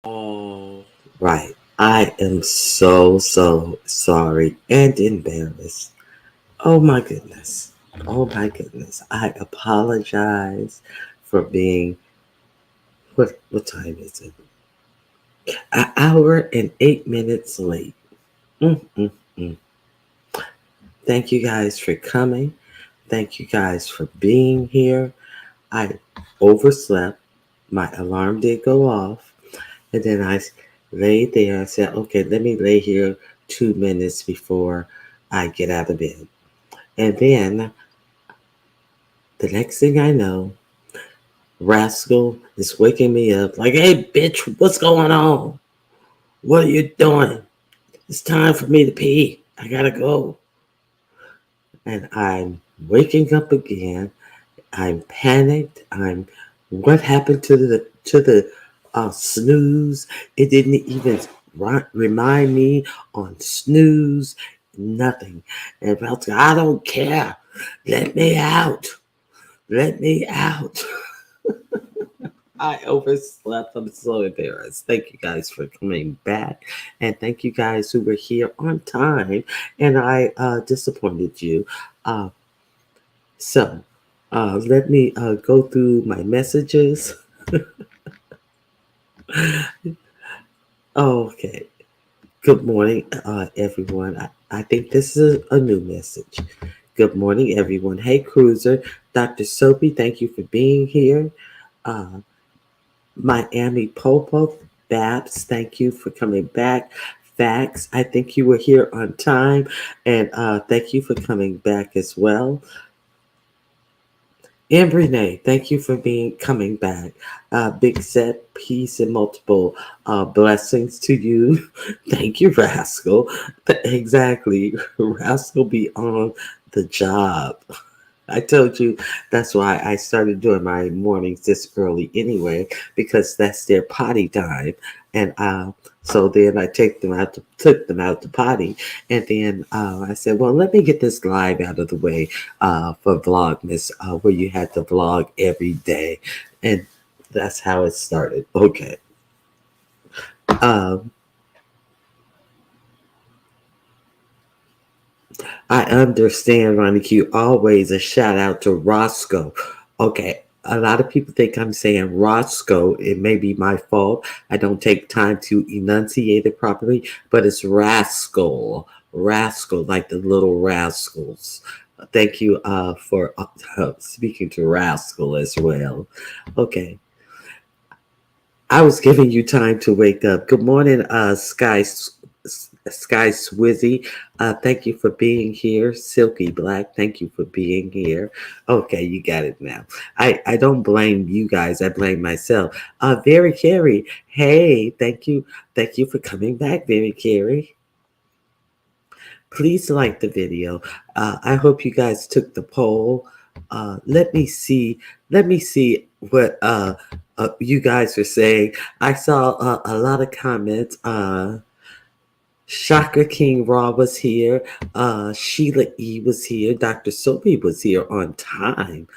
All right. I am so, so sorry and embarrassed. Oh my goodness. Oh my goodness. I apologize for being, what time is it? An hour and 8 minutes late. Mm, mm, mm. Thank you guys for coming. Thank you guys for being here. I overslept. My alarm did go off. And then I laid there. I said, okay, let me lay here 2 minutes before I get out of bed. And then the next thing I know, Rascal is waking me up like, hey, bitch, what's going on? What are you doing? It's time for me to pee. I gotta go. And I'm waking up again. I'm panicked. What happened to the snooze? It didn't even remind me on snooze. Nothing. And I don't care. Let me out. Let me out. I overslept. I'm so embarrassed. Thank you guys for coming back. And thank you guys who were here on time. And I disappointed you. Uh, so let me go through my messages. Okay. Good morning, everyone. I think this is a new message. Good morning, everyone. Hey, Cruiser. Dr. Soapy, thank you for being here. Uh, Miami Popo, Babs, thank you for coming back. Facts, I think you were here on time. And thank you for coming back as well. And Renee, thank you for coming back. Big set, peace, and multiple blessings to you. Thank you, Rascal. Exactly. Rascal be on the job. I told you that's why I started doing my mornings this early anyway, because that's their potty time. And so then I took them out to potty. And then I said, well, let me get this live out of the way for Vlogmas, where you had to vlog every day. And that's how it started. Okay. Um, I understand, Ronnie Q. Always a shout out to Roscoe. Okay. A lot of people think I'm saying Roscoe. It may be my fault. I don't take time to enunciate it properly, but it's Rascal. Rascal, like the little rascals. Thank you for speaking to Rascal as well. Okay. I was giving you time to wake up. Good morning, Sky Swizzy. Thank you for being here. Silky Black, thank you for being here. Okay, you got it now. I don't blame you guys. I blame myself. Very Carey. Hey, thank you. Thank you for coming back, Very Carey. Please like the video. I hope you guys took the poll. Let me see. Let me see what you guys are saying. I saw a lot of comments. Shaka King Raw was here. Sheila E was here. Dr. Sophie was here on time,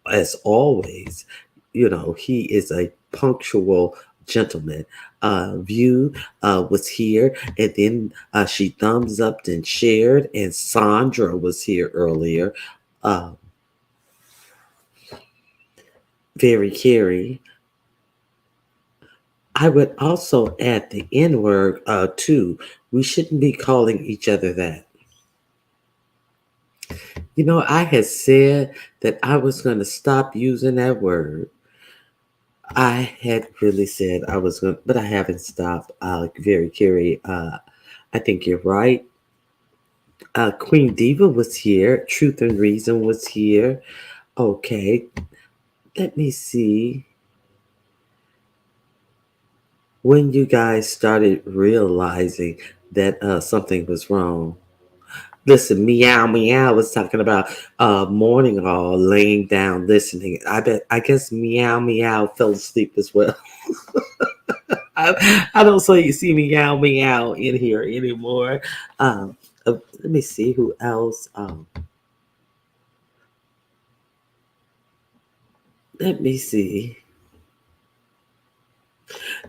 as always. You know, he is a punctual gentleman. View was here, and then she thumbs up and shared. And Sandra was here earlier. Uh, Very Carey. I would also add the N word too. We shouldn't be calling each other that. You know, I had said that I was going to stop using that word. I had really said I was going to, but I haven't stopped. Very Carey. I think you're right. Queen Diva was here. Truth and Reason was here. Okay. Let me see when you guys started realizing that something was wrong. Listen, meow meow was talking about morning all laying down listening. I guess meow meow fell asleep as well. I don't see meow meow in here anymore. Let me see who else. Let me see.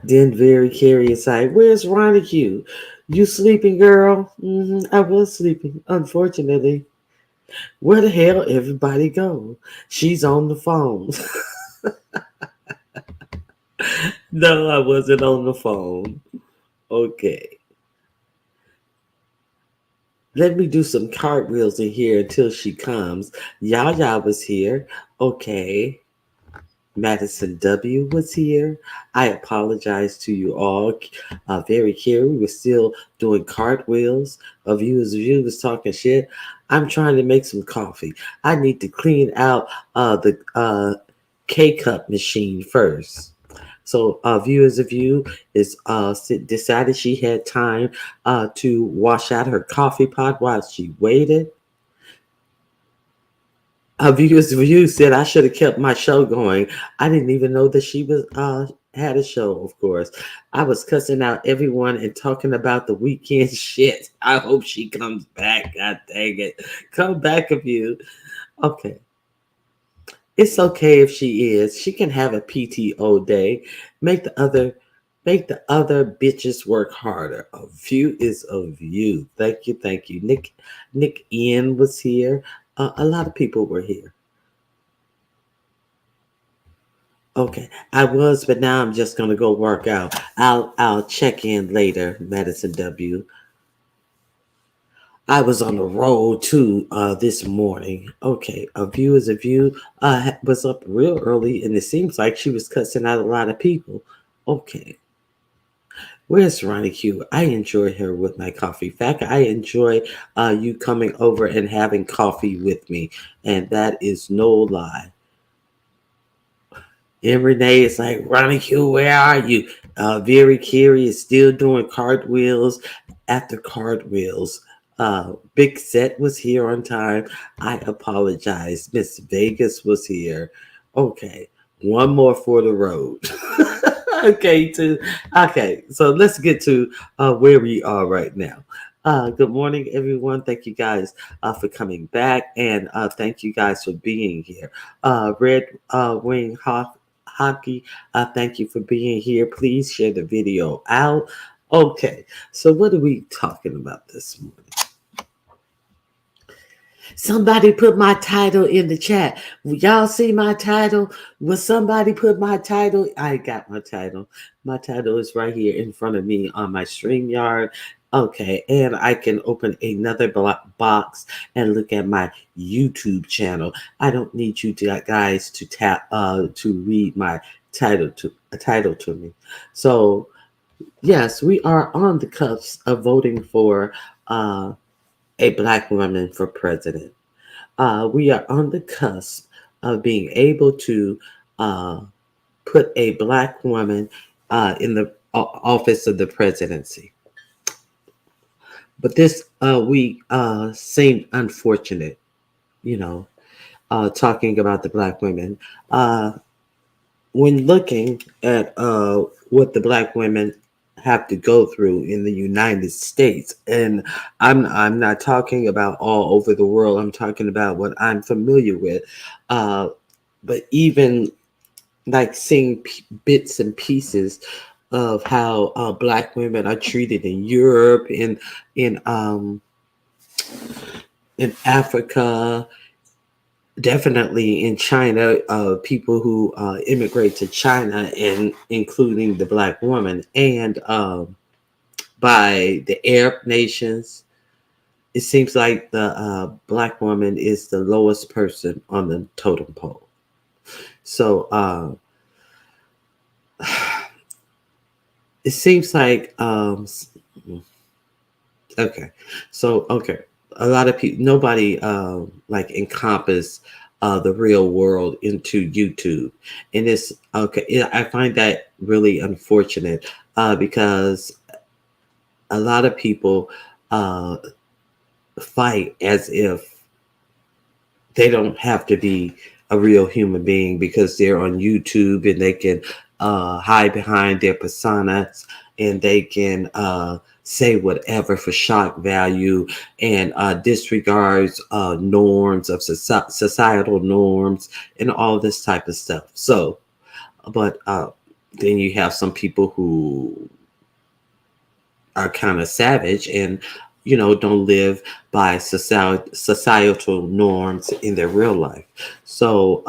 Then very curious side. Where's Ronnie? You sleeping, girl? I was sleeping, unfortunately. Where the hell everybody go? She's on the phone. No, I wasn't on the phone. Okay. Let me do some cartwheels in here until she comes. Yaya was here. Okay. Madison W was here. I apologize to you all. Very Carey was still doing cartwheels. Of you was talking shit. I'm trying to make some coffee. I need to clean out the K cup machine first. So, viewers of you is decided she had time to wash out her coffee pot while she waited. Viewers of you said I should have kept my show going. I didn't even know that she was had a show. Of course, I was cussing out everyone and talking about the weekend shit. I hope she comes back. God dang it, come back, of you. Okay. It's okay if she is. She can have a PTO day. Make the other make the other bitches work harder. A view is a view. Thank you, thank you. Nick Ian was here. A lot of people were here. Okay, I was, but now I'm just gonna go work out. I'll check in later, Madison W. I was on the road too this morning. Okay, a view is a view. Was up real early, and it seems like she was cussing out a lot of people. Okay, where's Ronnie Q? I enjoy her with my coffee. In fact, I enjoy you coming over and having coffee with me, and that is no lie. And Renee is like, Ronnie Q, where are you? Very curious, still doing cartwheels after cartwheels. Big Set was here on time. I apologize. Miss Vegas was here. Okay, one more for the road. Okay, so let's get to where we are right now. Good morning, everyone. Thank you guys for coming back, and thank you guys for being here. Red Wing Hockey, thank you for being here. Please share the video out. Okay, so what are we talking about this morning? Somebody put my title in the chat. Y'all see my title? Will somebody put my title? I got my title. My title is right here in front of me on my StreamYard. Okay, and I can open another box and look at my YouTube channel. I don't need you guys to tap to read my title to me. So yes, we are on the cusp of voting for a black woman for president. We are on the cusp of being able to uh, put a black woman in the office of the presidency. But this week seemed unfortunate, you know, talking about the black women. Uh, when looking at what the black women have to go through in the United States, and I'm not talking about all over the world. I'm talking about what I'm familiar with. Uh, but even like seeing bits and pieces of how black women are treated in Europe, in in Africa, definitely in China, people who immigrate to China, and including the black woman, and by the Arab nations, it seems like the black woman is the lowest person on the totem pole. So it seems like okay, so okay, a lot of people, nobody like encompass the real world into YouTube, and it's okay. I find that really unfortunate because a lot of people uh, fight as if they don't have to be a real human being because they're on YouTube and they can hide behind their personas, and they can say whatever for shock value, and disregards norms of societal norms and all this type of stuff. So, but then you have some people who are kind of savage and don't live by societal norms in their real life. So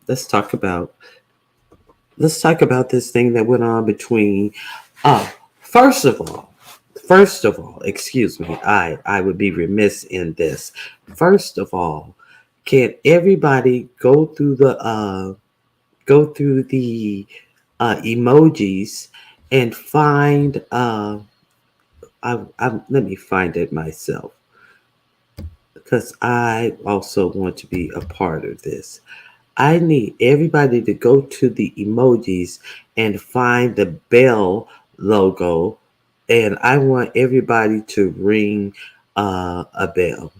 let's talk about this thing that went on between uh first of all excuse me, I would be remiss in this. First of all, can everybody go through the emojis and find let me find it myself because I also want to be a part of this. I need everybody to go to the emojis and find the bell logo, and I want everybody to ring a bell.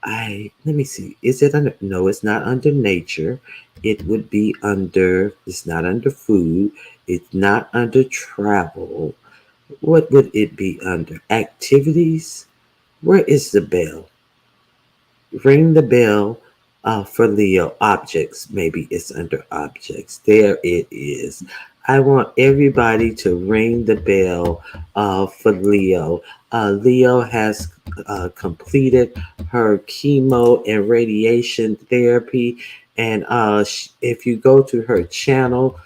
I Let me see. Is it under? No, it's not under nature. It would be under. It's not under food. It's not under travel. What would it be under? Activities? Where is the bell? Ring the bell for Leo. Objects. Maybe it's under objects. There it is. I want everybody to ring the bell for Leo. Leo has completed her chemo and radiation therapy. And if you go to her channel,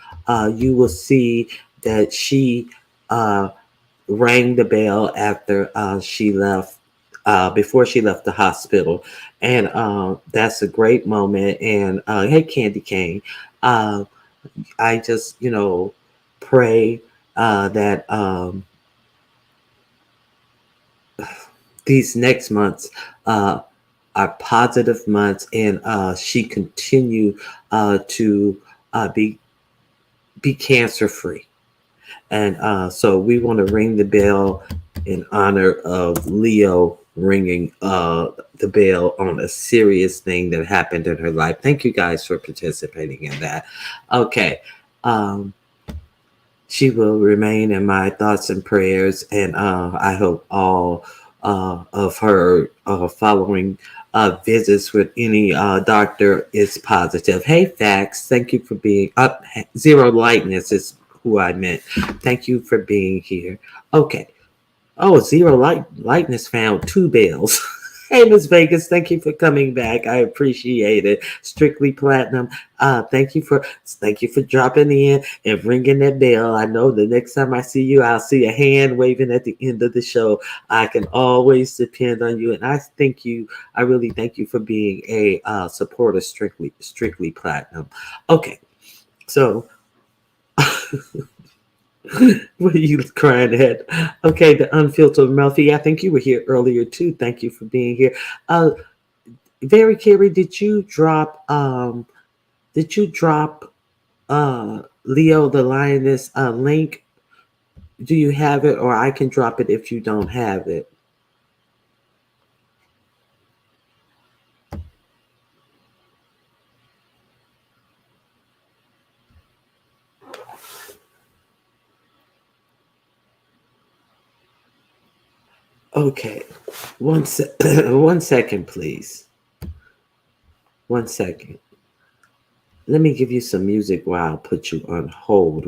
you will see that she rang the bell after she left, before she left the hospital, and that's a great moment. And hey, Candy Cane, uh, I just pray that these next months are positive months, and she continue to be cancer free. And so we want to ring the bell in honor of Leo ringing the bell on a serious thing that happened in her life. Thank you guys for participating in that. Okay. Um, she will remain in my thoughts and prayers, and I hope all of her following visits with any doctor is positive. Hey, Fax, thank you for being up. Zero Lightness is who I meant. Thank you for being here. Okay. Oh, Lightness found two bells. Hey, Miss Vegas, thank you for coming back. I appreciate it. Strictly Platinum. Thank you for dropping in and ringing that bell. I know the next time I see you, I'll see a hand waving at the end of the show. I can always depend on you, and I thank you. I really thank you for being a supporter. Strictly Platinum. Okay, so what are you crying at? Okay, the unfiltered Melfi. I think you were here earlier too. Thank you for being here. Uh, Very Carrie, did you drop Leo the Lioness link? Do you have it, or I can drop it if you don't have it? Okay. One second, please. 1 second. Let me give you some music while I put you on hold.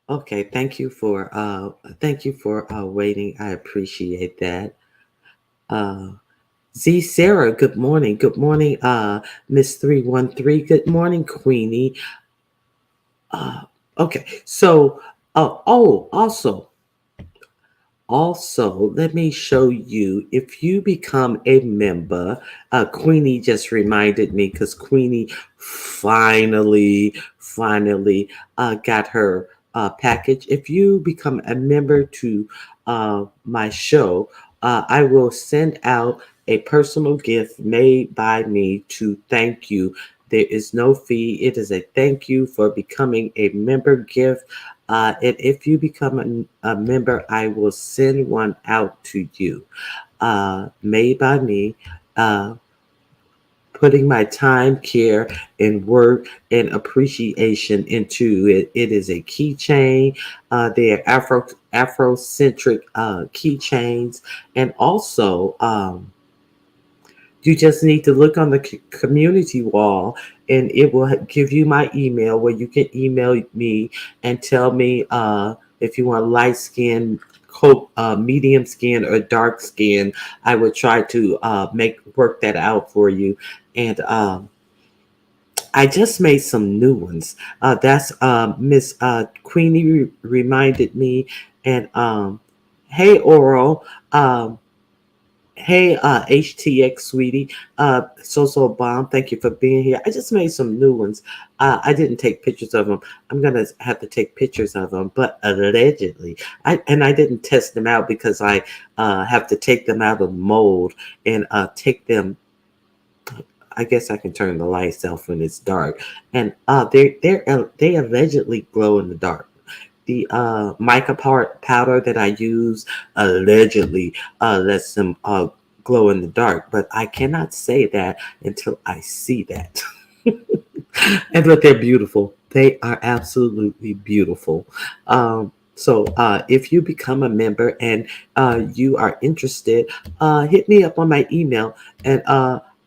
Okay, thank you for waiting. I appreciate that. Uh Z Sarah, good morning. Good morning, Miss 313. Good morning, Queenie. Uh okay, so also, let me show you if you become a member. Queenie just reminded me because Queenie finally got her package. If you become a member to my show, I will send out a personal gift made by me to thank you. There is no fee. It is a thank you for becoming a member gift, and if you become a member, I will send one out to you, made by me, uh, putting my time, care, and work and appreciation into it. It is a keychain. They are Afrocentric keychains, and also. You just need to look on the community wall, and it will give you my email where you can email me and tell me if you want light skin, medium skin, or dark skin. I would try to make work that out for you. And I just made some new ones. That's Miss Queenie reminded me. And hey, Oral. Hey, HTX sweetie, so bomb. Thank you for being here. I just made some new ones. I didn't take pictures of them. I'm gonna have to take pictures of them, but allegedly, I didn't test them out because I have to take them out of mold and take them. I guess I can turn the lights off when it's dark, and they allegedly glow in the dark. The mica powder that I use allegedly lets them glow in the dark, but I cannot say that until I see that. And but they're beautiful. They are absolutely beautiful. So if you become a member and you are interested, hit me up on my email, and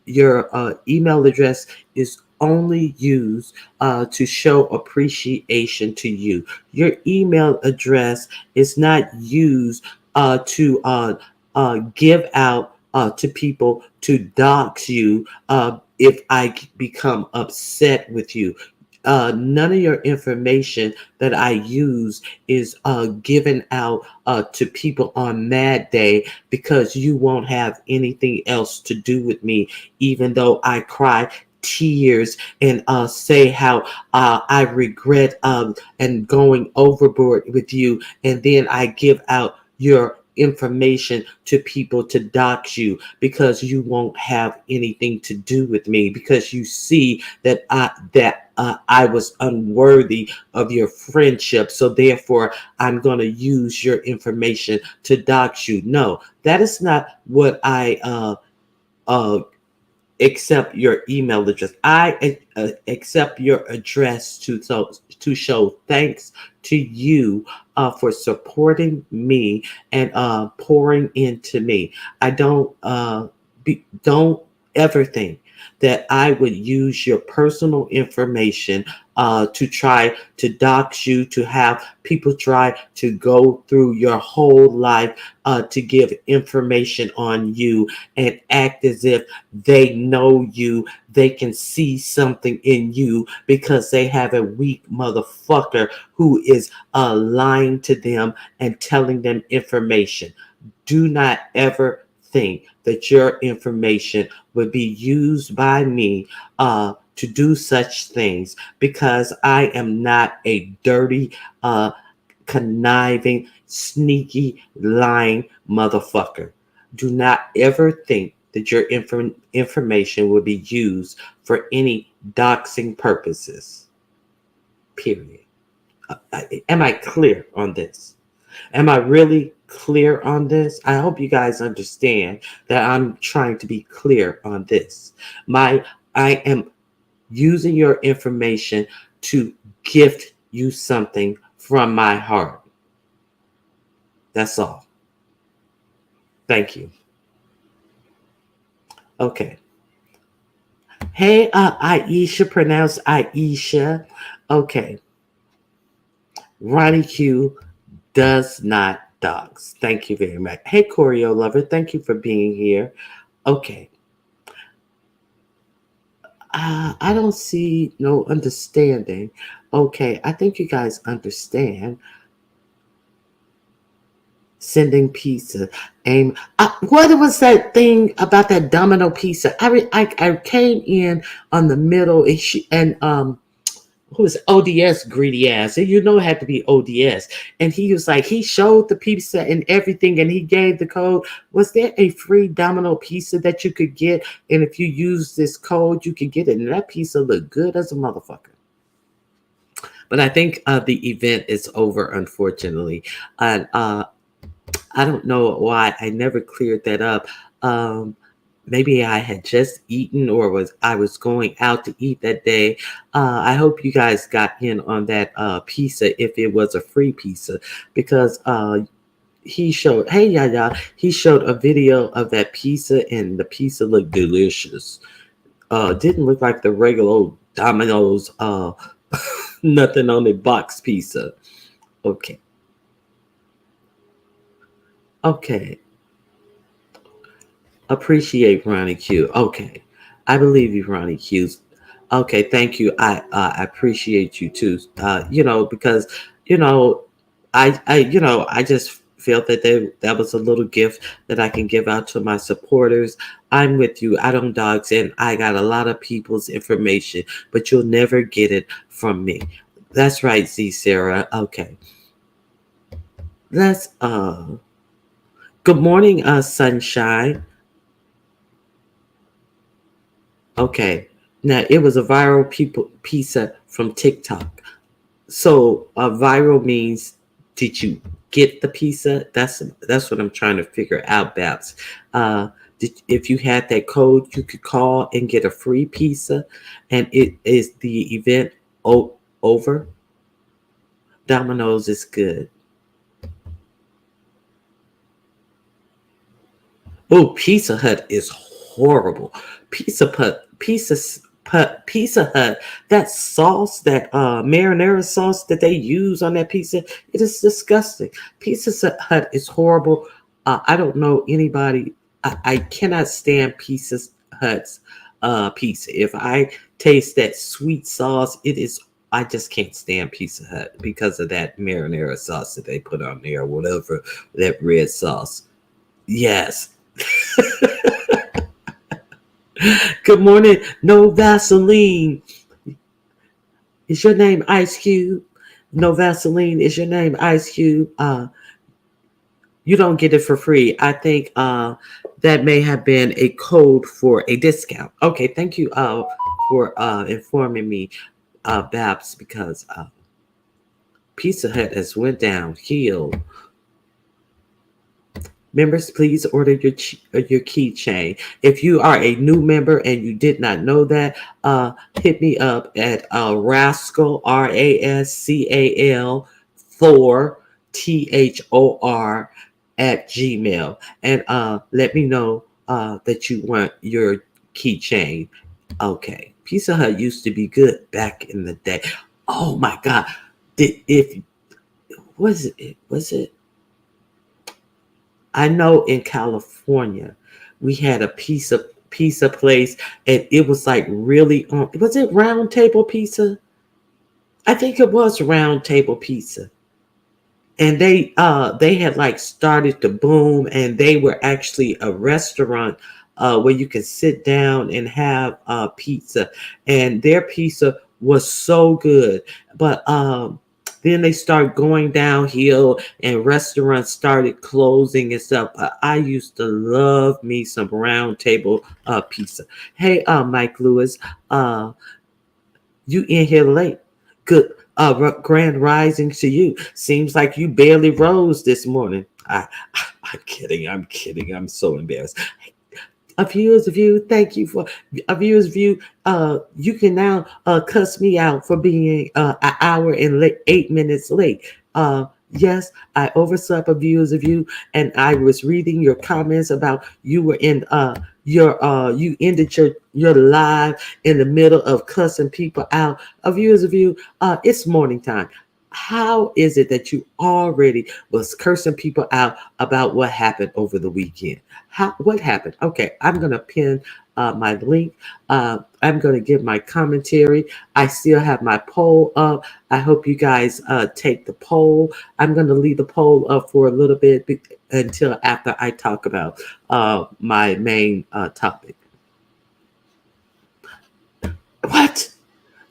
your email address is only used to show appreciation to you. Your email address is not used to give out to people to dox you if I become upset with you. None of your information that I use is given out to people on Mad Day because you won't have anything else to do with me, even though I cry tears and say how I regret and going overboard with you, and then I give out your information to people to dox you because you won't have anything to do with me because you see that I was unworthy of your friendship, so therefore I'm going to use your information to dox you. No, that is not what I uh, accept your email address. I accept your address to show thanks to you for supporting me and pouring into me. I don't ever think that I would use your personal information to try to dox you, to have people try to go through your whole life to give information on you and act as if they know you, they can see something in you because they have a weak motherfucker who is lying to them and telling them information. Do not ever think that your information would be used by me to do such things because I am not a dirty, conniving, sneaky, lying motherfucker. Do not ever think that your information will be used for any doxing purposes. Period. Am I clear on this? Am I really clear on this? I hope you guys understand that I'm trying to be clear on this. I am using your information to gift you something from my heart. That's all. Thank you. Okay. Hey, Aisha, pronounced Aisha. Okay. Ronnie Q does not dogs. Thank you very much. Hey, Choreo Lover, thank you for being here. Okay. I don't see no understanding. Okay, I think you guys understand. Sending pizza. Aim. What was that thing about that domino pizza? I came in on the middle and who was ODS greedy ass, and you know it had to be ODS. And he was like, he showed the pizza and everything, and he gave the code. Was there a free domino pizza that you could get? And if you use this code, you could get it. And that pizza looked good as a motherfucker. But I think the event is over, unfortunately. And I don't know why I never cleared that up. Um, Maybe I had just eaten or I was going out to eat that day. I hope you guys got in on that pizza if it was a free pizza because he showed, hey, yeah, he showed a video of that pizza and the pizza looked delicious. Didn't look like the regular old Domino's nothing on the box pizza. Okay. Okay. Appreciate Ronnie Q. Okay. I believe you, Ronnie Q. Okay, thank you. I appreciate you too. Because you know, I just felt that was a little gift that I can give out to my supporters. I'm with you. I don't dogs and I got a lot of people's information, but you'll never get it from me. That's right, Z Sarah. Okay. Let's good morning, sunshine. Okay. Now it was a viral people pizza from TikTok. So viral means did you get the pizza? That's what I'm trying to figure out, Babs. If you had that code, you could call and get a free pizza, and it is the event over. Domino's is good. Oh, Pizza Hut is horrible. Pizza Hut, that sauce, that marinara sauce that they use on that pizza, it is disgusting. Pizza Hut is horrible. I don't know anybody. I cannot stand Pizza Hut's pizza. If I taste that sweet sauce, it is. I just can't stand Pizza Hut because of that marinara sauce that they put on there, whatever that red sauce. Yes. Good morning. No Vaseline. Is your name Ice Cube? No Vaseline. Is your name Ice Cube? You don't get it for free. I think that may have been a code for a discount. Okay, thank you for informing me, Babs, because Pizza Hut has went downhill. Members, please order your keychain. If you are a new member and you did not know that, hit me up at Rascal RASCAL Thor THOR at Gmail, and let me know that you want your keychain. Okay, Pizza Hut used to be good back in the day. Oh my God! If was it I know in California, we had a pizza place, and it was like really was it Round Table Pizza? I think it was Round Table Pizza. And they had like started to boom, and they were actually a restaurant where you could sit down and have pizza, and their pizza was so good. But then they started going downhill, and restaurants started closing and stuff. I used to love me some Round Table pizza. Hey, Mike Lewis, uh, you in here late. Good grand rising to you. Seems like you barely rose this morning. I'm kidding. I'm kidding. I'm so embarrassed. A viewers view, thank you for a viewers view. You can now cuss me out for being an hour and 8 minutes late. Yes, I overslept a viewers of you, and I was reading your comments about you were in your you ended your live in the middle of cussing people out. A viewers of you, it's morning time. How is it that you already was cursing people out about what happened over the weekend? What happened? Okay, I'm gonna pin my link. I'm gonna give my commentary. I still have my poll up. I hope you guys take the poll. I'm gonna leave the poll up for a little bit until after I talk about my main topic. What?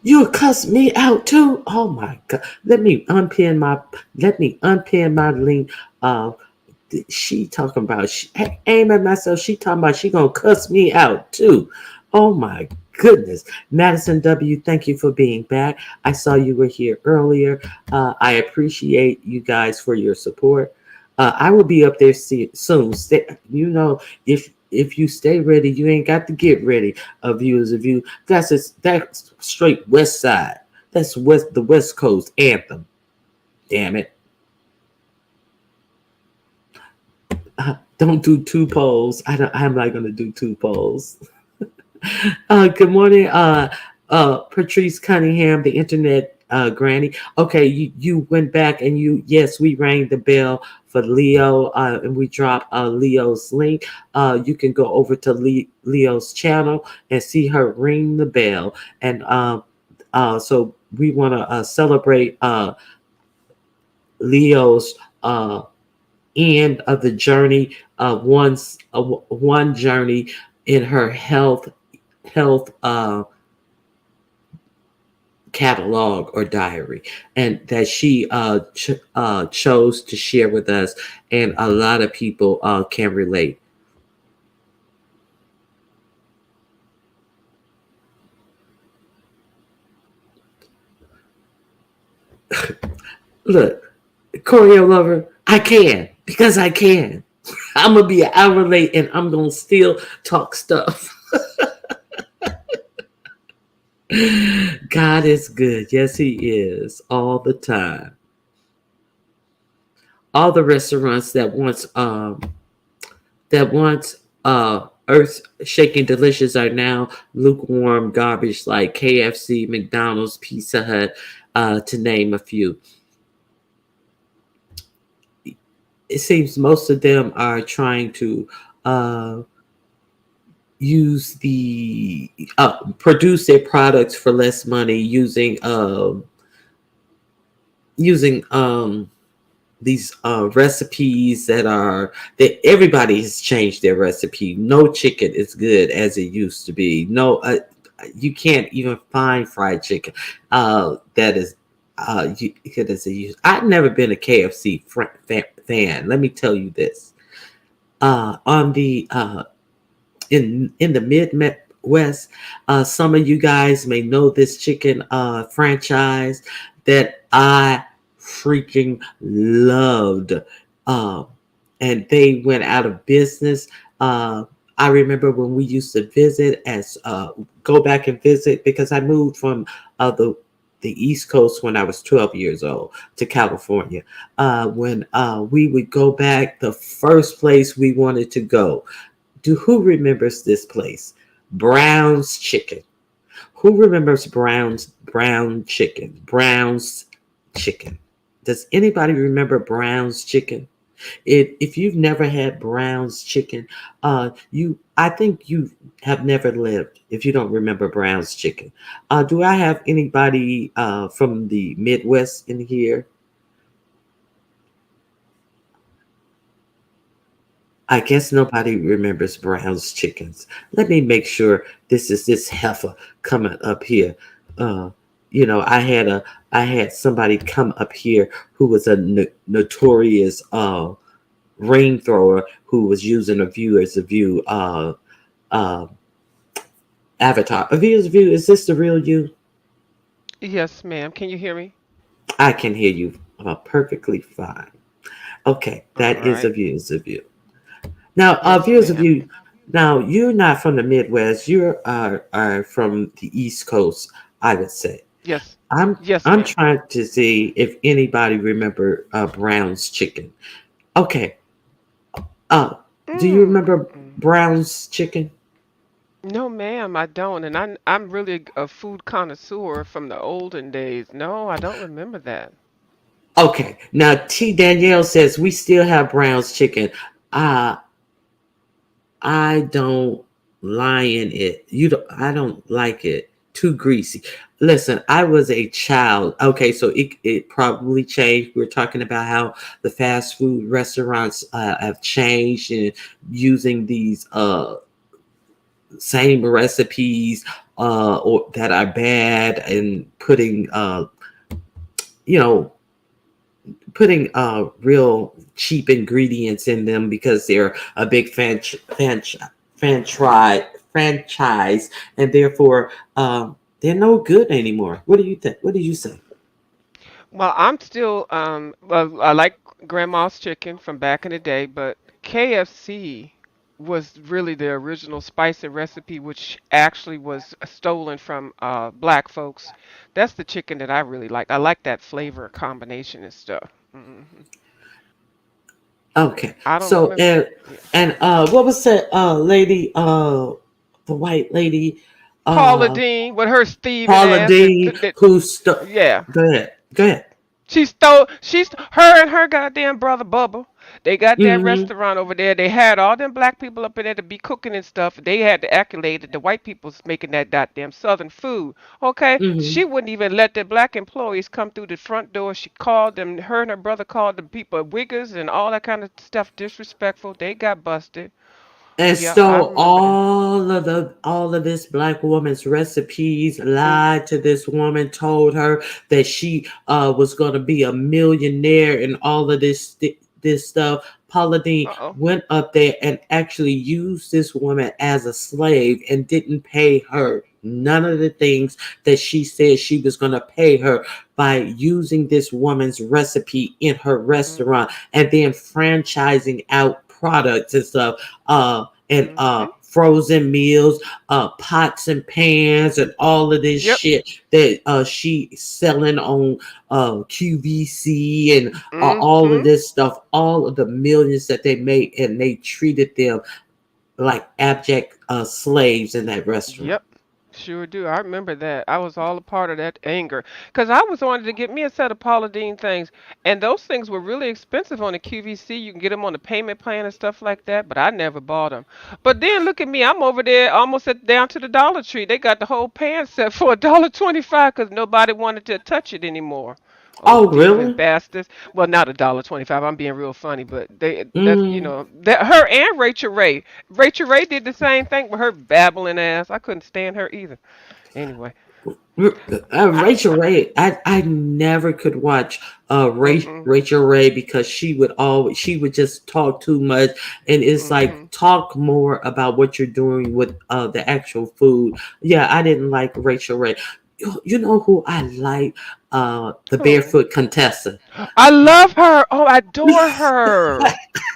You cuss me out too? Oh my God! Let me unpin my link. Uh, she talking about aim at myself. She talking about she gonna cuss me out too. Oh my goodness. Madison W, thank you for being back. I saw you were here earlier. I appreciate you guys for your support. I will be up there soon. If you stay ready, you ain't got to get ready. Viewers of you, that's straight West Side. That's the West Coast anthem. Damn it. Don't do two polls. I'm not gonna do two polls. Good morning, Patrice Cunningham, the internet granny. Okay, you went back and yes, we rang the bell for Leo, and we dropped Leo's link. You can go over to Leo's channel and see her ring the bell. And so we want to celebrate Leo's end of the journey, one journey in her health catalog or diary, and that she chose to share with us, and a lot of people can relate. Look, choreo lover, I can because I can. I'm gonna be an hour late, and I'm gonna still talk stuff. God is good. Yes, He is all the time. All the restaurants that once Earth shaking delicious are now lukewarm garbage like KFC, McDonald's, Pizza Hut, to name a few. It seems most of them are trying to uh, use the produce their products for less money using these recipes that everybody has changed their recipe. No chicken is good as it used to be. No, you can't even find fried chicken that is good as it used. I've never been a KFC fan. Let me tell you this. On the in the Midwest, some of you guys may know this chicken franchise that I freaking loved. Uh, and they went out of business. Uh, I remember when we used to visit as go back and visit because I moved from the East Coast when I was 12 years old to California. When we would go back, the first place we wanted to go, do who remembers this place? Brown's Chicken. Who remembers Brown Chicken? Brown's Chicken. Does anybody remember Brown's Chicken? If you've never had Brown's Chicken, you I think you have never lived if you don't remember Brown's Chicken. Do I have anybody from the Midwest in here? I guess nobody remembers Brown's chickens. Let me make sure this is this heifer coming up here. Uh, I had somebody come up here who was a notorious rain thrower who was using a view as a view uh, avatar. A view as a view. Is this the real you? Yes, ma'am. Can you hear me? I can hear you perfectly fine. Okay, All that is a right. view as a view. Now, Yes, viewers of ma'am. you, now you're not from the Midwest. You are from the East Coast, I would say. Yes. I'm Yes, I'm ma'am. trying to see if anybody remember Brown's chicken. Okay. Uh, do you remember Mm. Brown's chicken? No, ma'am, I don't. And I'm really a food connoisseur from the olden days. No, I don't remember that. Okay. Now T Danielle says we still have Brown's chicken. Uh, I don't in it. You don't. I don't like it. Too greasy. Listen, I was a child. Okay, so it probably changed. We're talking about how the fast food restaurants have changed and using these same recipes or that are bad and you know putting real cheap ingredients in them because they're a big franchise, and therefore they're no good anymore. What do you think? What do you say? Well, I'm still well, I like grandma's chicken from back in the day, but KFC was really the original spicy recipe, which actually was stolen from black folks. That's the chicken that I really like. I like that flavor combination and stuff. Okay, I don't so remember. Yeah. what was that lady? The white lady, Paula uh, Dean with her thieving Paula ass and Dean, who st- yeah. Go ahead, go ahead. Her and her goddamn brother Bubba. They got that Mm-hmm. restaurant over there. They had all them black people up in there to be cooking and stuff. They had to accolade that the white people's making that goddamn southern food. Okay, Mm-hmm. she wouldn't even let the black employees come through the front door. She called them. Her and her brother called the people wiggers and all that kind of stuff disrespectful. They got busted. And Yeah, I stole remember that. all of this black woman's recipes, Mm. lied to this woman, told her that she was going to be a millionaire and all of this stuff. Paula Deen Uh oh. went up there and actually used this woman as a slave and didn't pay her none of the things that she said she was going to pay her by using this woman's recipe in her Mm. restaurant and then franchising out products and stuff and Mm-hmm. frozen meals, pots and pans, and all of this Yep. shit that she selling on QVC and all of Mm-hmm. this stuff, all of the millions that they made, and they treated them. like abject slaves in that restaurant. Yep. Sure do. I remember that. I was all a part of that anger. Because I was wanting to get me a set of Paula Deen things. And those things were really expensive on the QVC. You can get them on the payment plan and stuff like that. But I never bought them. But then look at me. I'm over there almost down to the Dollar Tree. They got the whole pan set for $1.25 because nobody wanted to touch it anymore. Oh, Oh, devious really? bastards. Well, not $1.25. I'm being real funny, but that's Mm. that her and Rachel Ray. Rachel Ray did the same thing with her babbling ass. I couldn't stand her either. Anyway, I, Rachel Ray, I never could watch mm-mm, Rachel Ray because she would just talk too much, and it's like mm-hmm. talk more about what you're doing with the actual food. Yeah, I didn't like Rachel Ray. You know who I like? The Who? Barefoot Contessa. I love her. Oh, I adore her.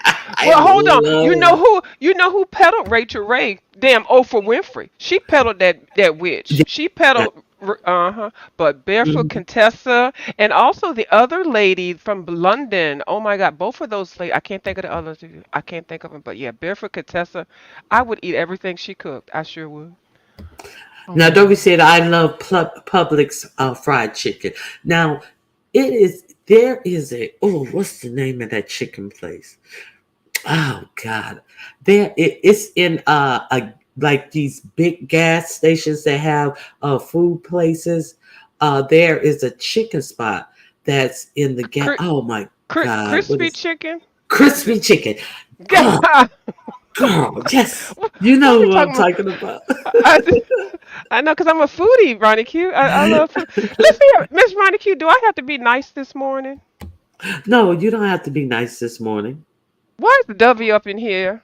I Well, hold on. love You know her. who? You know who peddled Rachel Ray? Damn, Oprah Winfrey. She peddled that witch. Yeah. She peddled. Uh-huh. But Barefoot Mhm. Contessa and also the other lady from London. Oh my God, both of those ladies. I can't think of the others. I can't think of them. But yeah, Barefoot Contessa. I would eat everything she cooked. I sure would. Oh Now, my Dobie God. said, I love Publix fried chicken. Now, there is what's the name of that chicken place? Oh, God. It's in like these big gas stations that have food places. There is a chicken spot that's in the gas. Cri- Oh, my God. What crispy is chicken. Is crispy it? chicken? Girl, God. girl, yes. What You what know we who I'm talking about? talking about. I, I know, cause I'm a foodie, Ronnie Q. I love food. Listen here, Miss Ronnie Q. Do I have to be nice this morning? No, you don't have to be nice this morning. Why is the Dovey up in here?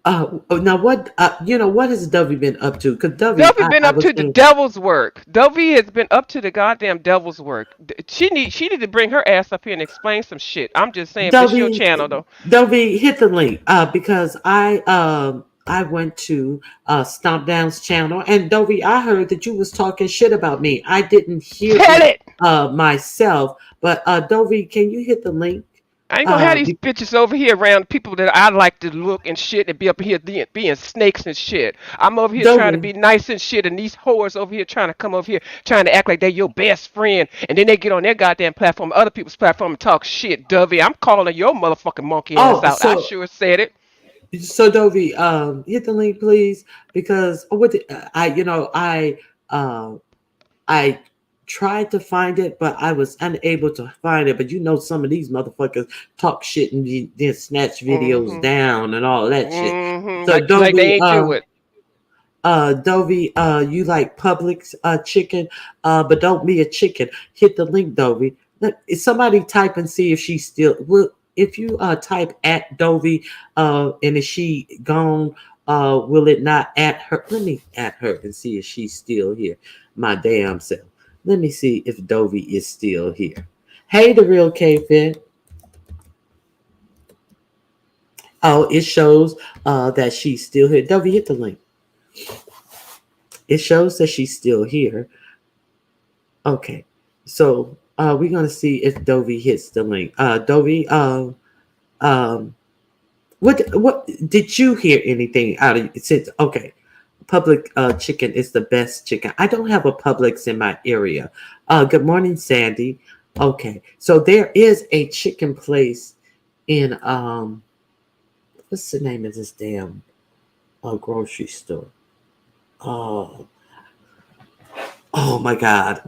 Now what? What has Dovey been up to? Because Dovey, Dovey been I up was to the going. devil's work. Dovey has been up to the goddamn devil's work. She need to bring her ass up here and explain some shit. I'm just saying, this your Dovey, channel though. Dovey, hit the link. Because I went to Stomp Down's channel, and Dovey, I heard that you was talking shit about me. I didn't hear Tell it it. myself, but Dovey, can you hit the link? I ain't gonna have Uh, these be- bitches over here around people that I like to look and shit and be up here being snakes and shit. I'm over here trying to Dovey. be nice and shit, and these whores over here trying to come over here trying to act like they're your best friend, and then they get on their goddamn platform, other people's platform, and talk shit. Dovey, I'm calling your motherfucking monkey ass Oh, out. I sure said it. Dovey, hit the link, please, because uh, I tried to find it, but I was unable to find it. But some of these motherfuckers talk shit and then snatch videos Mm-hmm. down and all that shit. Mm-hmm. So Like they Dovey, ain't do it. You like Publix chicken, but don't be a chicken. Hit the link, Dovey. Somebody type and see if she's still. Well, if you type at Dovey, and is she gone? Will it not at her? Let me at her and see if she's still here. My damn self. Let me see if Dovey is still here. Hey, the real K-Fit. Oh, it shows that she's still here. Dovey, hit the link. It shows that she's still here. Okay, so we're gonna see if Dovey hits the link. Dovey, um, what did you hear anything out of since? Okay, Public chicken is the best chicken. I don't have a Publix in my area. Good morning, Sandy. Okay, so there is a chicken place in what's the name of this damn grocery store? Oh, oh my God.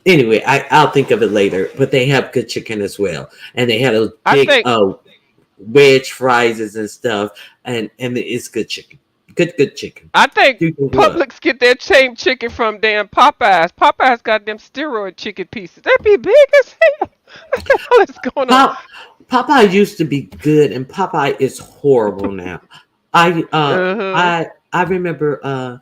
Anyway, I'll think of it later. But they have good chicken as well, and they had those I big think wedge fries and stuff, and it's good chicken. Good chicken. I think You can what? Publix get their same chicken from damn Popeyes. Popeyes got them steroid chicken pieces. They be big as hell. What the hell is going on? Pop Popeye used to be good, and Popeye is horrible now. I uh Uh-huh. I remember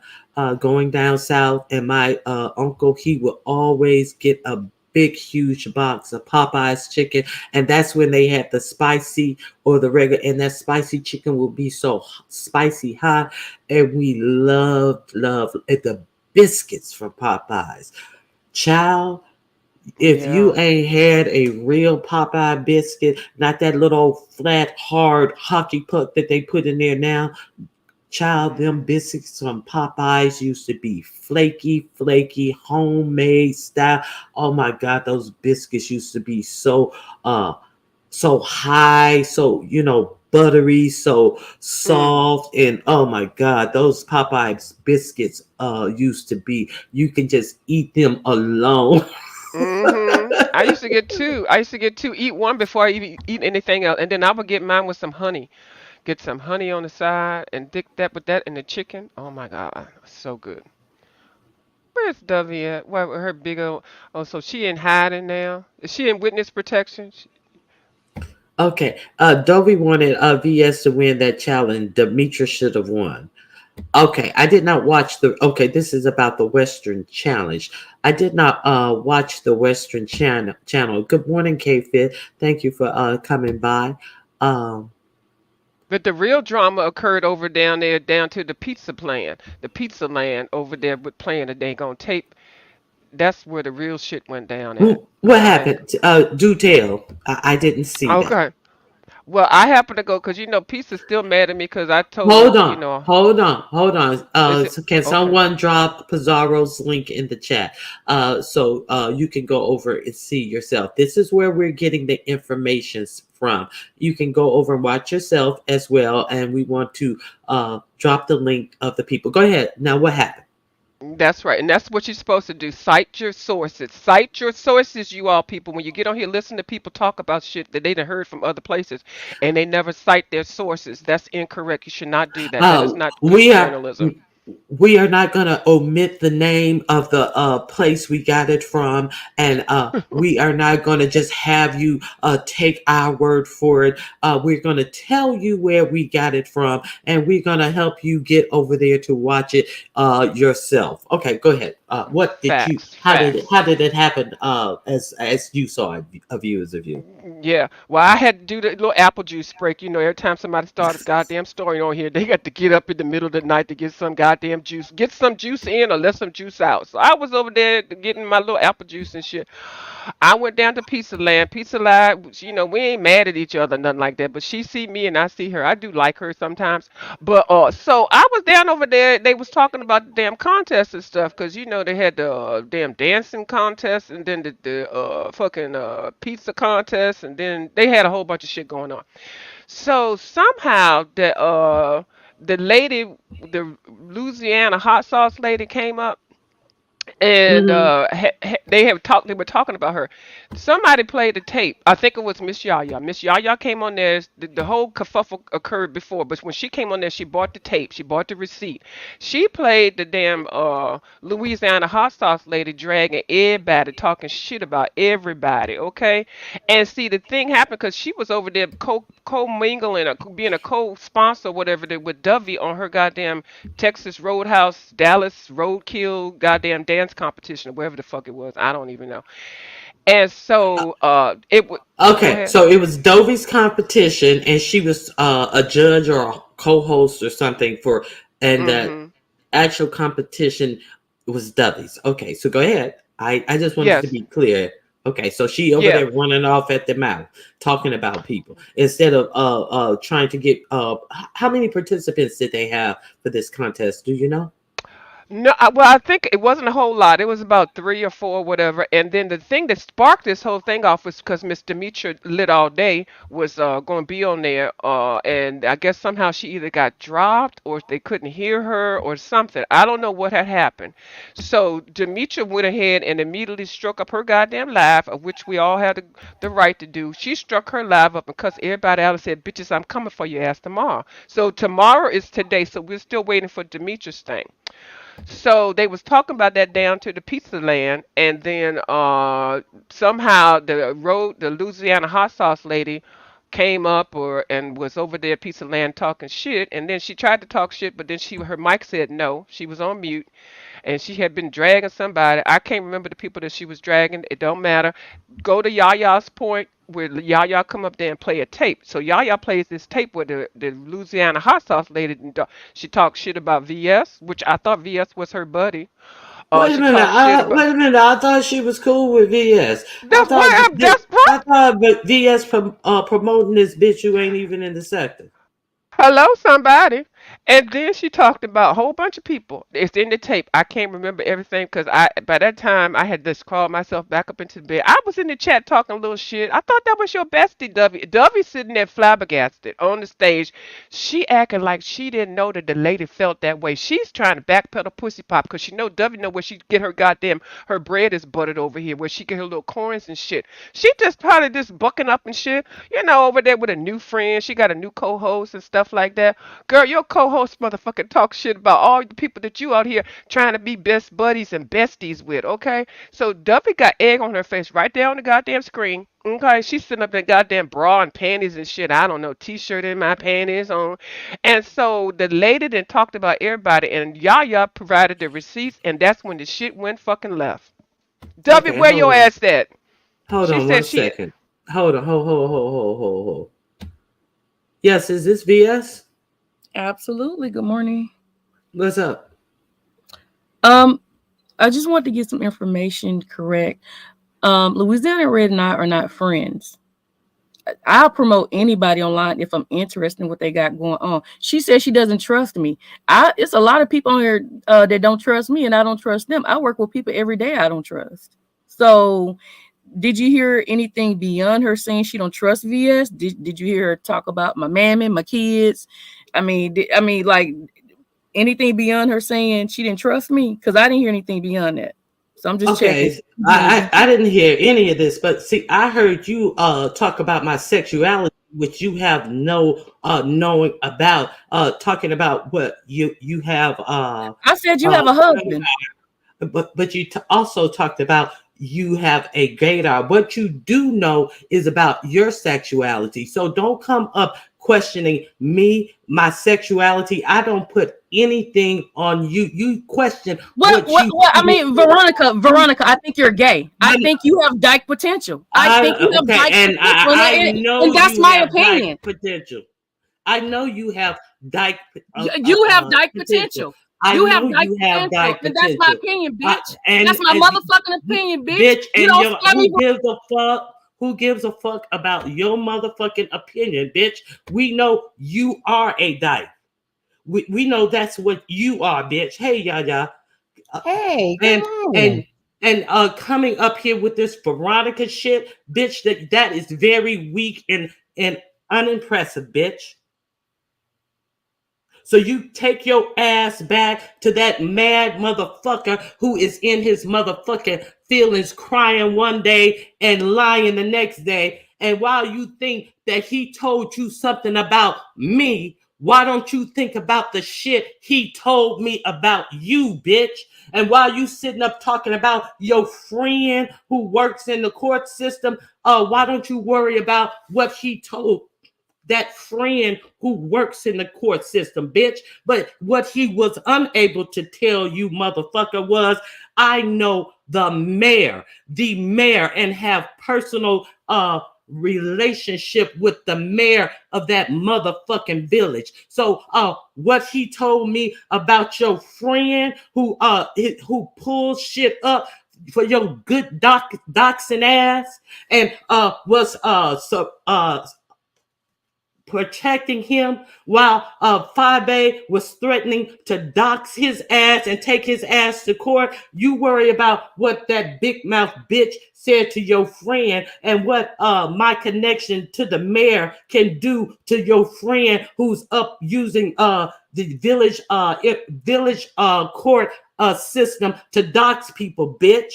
going down south, and my uncle, he would always get a big huge box of Popeye's chicken, and that's when they had the spicy or the regular, and that spicy chicken would be so spicy hot, and we loved the biscuits from Popeyes. Child, if you Yeah. ain't had a real Popeye biscuit, not that little flat, hard hockey puck that they put in there now, Child, them biscuits from Popeyes used to be flaky, flaky, homemade style. Oh my God, those biscuits used to be uh so high, so buttery, so Mm. soft, and oh my God, those Popeyes biscuits used to be. You can just eat them alone. I used to get two. I used to get two. Eat one before I even eat anything else, and then I would get mine with some honey. Get some honey on the side and dick that with that and the chicken. Oh my God, so good. Where's Dovey at? Why with her big old? Oh, so she in hiding now? Is she in witness protection? Okay, Dovey wanted VS to win that challenge. Demetra should have won. Okay, I did not watch the. Okay, this is about the Western Challenge. I did not watch the Western channel. Good morning, K Fit. Thank you for coming by. Um, But the real drama occurred over down there, down to the pizza plan, the pizza land over there with playing the dang on tape. That's where the real shit went down at. what I ain't. happened? Do tell. I didn't see that. Okay. Well, I happen to go because you know Pizza's still mad at me because I told her, Hold you on, know, hold on, hold on. is it So can okay? someone drop Pizarro's link in the chat? So you can go over and see yourself. This is where we're getting the information from. You can go over and watch yourself as well, and we want to drop the link of the people. Go ahead. Now, what happened? That's right, and that's what you're supposed to do. Cite your sources. Cite your sources, you all people. When you get on here, listen to people talk about shit that they done heard from other places, and they never cite their sources. That's incorrect. You should not do that. That is Uh, not good we are journalism. we are not going to omit the name of the place we got it from, and we are not going to just have you take our word for it. We're going to tell you where we got it from, and we're going to help you get over there to watch it yourself. Okay, go ahead. What did you? Facts, How did it? facts. How did it happen? As you saw it, a view as a view. Yeah. Well, I had to do the little apple juice break. You know, every time somebody started a goddamn story on here, they got to get up in the middle of the night to get some goddamn juice. Get some juice in or let some juice out. So I was over there getting my little apple juice and shit. I went down to Pizza Land. Pizza Land, you know, we ain't mad at each other, nothing like that. But she see me and I see her. I do like her sometimes. But so I was down over there. They was talking about the damn contest and stuff because you know they had the damn dancing contest and then the fucking pizza contest and then they had a whole bunch of shit going on. So somehow the lady, the Louisiana hot sauce lady came up and Mm-hmm. they were talking about her. Somebody played the tape. I think it was Miss Yaya. Miss Yaya came on there. The whole kerfuffle occurred before, but when she came on there, she bought the tape. She bought the receipt. She played the damn Louisiana hot sauce lady dragging everybody, talking shit about everybody. Okay, and see the thing happened because she was over there co-mingling or being a co-sponsor, whatever, with Dovey on her goddamn Texas Roadhouse, Dallas Roadkill, goddamn dance competition, or wherever the fuck it was. I don't even know. And so it would go Okay, ahead. so it was Dovey's competition, and she was a judge or a co-host or something for, and the Mm-hmm. actual competition was Dovey's. Okay, so go ahead. I just wanted to Yes. be clear. Okay, so she over Yeah. there running off at the mouth, talking about people instead of trying to get how many participants did they have for this contest? Do you know? No, well, I think it wasn't a whole lot. It was about three or four, whatever. And then the thing that sparked this whole thing off was because Miss Demetra Lit All Day was going to be on there, and I guess somehow she either got dropped or they couldn't hear her or something. I don't know what had happened. So Demetra went ahead and immediately struck up her goddamn live, of which we all had the right to do. She struck her live up and cussed everybody out and said, "Bitches, I'm coming for your ass tomorrow." So tomorrow is today, so we're still waiting for Demetra's thing. So they was talking about that down to the pizza land, and then somehow the Louisiana hot sauce lady came up or and was over there at pizza land talking shit, and then she tried to talk shit, but then her mic said no, she was on mute, and she had been dragging somebody. I can't remember the people that she was dragging. It don't matter. Go to Yaya's point where Yaya come up there and play a tape. So Yaya plays this tape with the Louisiana hot sauce lady. She talks shit about VS, which I thought VS was her buddy. Wait a She minute. talked shit about. Wait a minute. I thought she was cool with VS. I That's thought why that's I what. thought VS promoting this bitch who ain't even in the sector. Hello, somebody. And then she talked about a whole bunch of people. It's in the tape. I can't remember everything because I by that time I had just crawled myself back up into the bed. I was in the chat talking a little shit. I thought that was your bestie, Dovey. Dovey sitting there flabbergasted on the stage. She acting like she didn't know that the lady felt that way. She's trying to backpedal pussy pop because she know Dovey know where she get her goddamn her bread is buttered over here, where she get her little coins and shit. She just probably just bucking up and shit. Over there with a new friend. She got a new co-host and stuff like that. Girl, your co-host motherfucking talk shit about all the people that you out here trying to be best buddies and besties with, okay? So Duffy got egg on her face right there on the goddamn screen. Okay, she's sitting up in goddamn bra and panties and shit. I don't know, t-shirt in my panties on. And so the lady then talked about everybody and Yaya provided the receipts and that's when the shit went fucking left. Duffy, Okay, where hold your on. ass at? Hold She on said one she second. Hold on. Hold. Yes, is this VS? Absolutely. Good morning. What's up? Um, I just want to get some information correct. Louisiana Red and I are not friends. I'll promote anybody online if I'm interested in what they got going on. She says she doesn't trust me. It's a lot of people on here that don't trust me, and I don't trust them. I work with people every day I don't trust. So, did you hear anything beyond her saying she don't trust VS? Did you hear her talk about my mammy, my kids? Like anything beyond her saying she didn't trust me? Because I didn't hear anything beyond that. So I'm just checking. Okay, I didn't hear any of this, but see, I heard you talk about my sexuality, which you have no knowing about. Talking about what you have I said you uh have a husband. but you also talked about you have a gaydar. What you do know is about your sexuality. So don't come up questioning me, my sexuality. I don't put anything on you. You question What? what What? you What? I do. mean, Veronica. I think you're gay. I think you have dyke potential. I think you have Okay, dyke and potential, I know and that's you my have dyke opinion. potential. I know you have dyke You have dyke potential. potential. I You have know dyke you have potential, dyke and that's my potential. opinion, Uh, bitch. and That's my and motherfucking opinion, bitch. bitch, You and don't your scare me. who gives a fuck? Who gives a fuck about your motherfucking opinion, bitch? We know you are a dyke. We know that's what you are, bitch. Hey, y'all. Uh, Hey, good and and morning. coming up here with this Veronica shit, bitch. That is very weak and unimpressive, bitch. So you take your ass back to that mad motherfucker who is in his motherfucking feelings, crying one day and lying the next day. And while you think that he told you something about me, why don't you think about the shit he told me about you, bitch? And while you sitting up talking about your friend who works in the court system, why don't you worry about what he told that friend who works in the court system, bitch? But what he was unable to tell you, motherfucker, was I know the mayor, and have personal relationship with the mayor of that motherfucking village. So what he told me about your friend who pulls shit up for your good doxing ass and was protecting him while Fabe was threatening to dox his ass and take his ass to court. You worry about what that big mouth bitch said to your friend and what my connection to the mayor can do to your friend who's up using the village court system to dox people, bitch.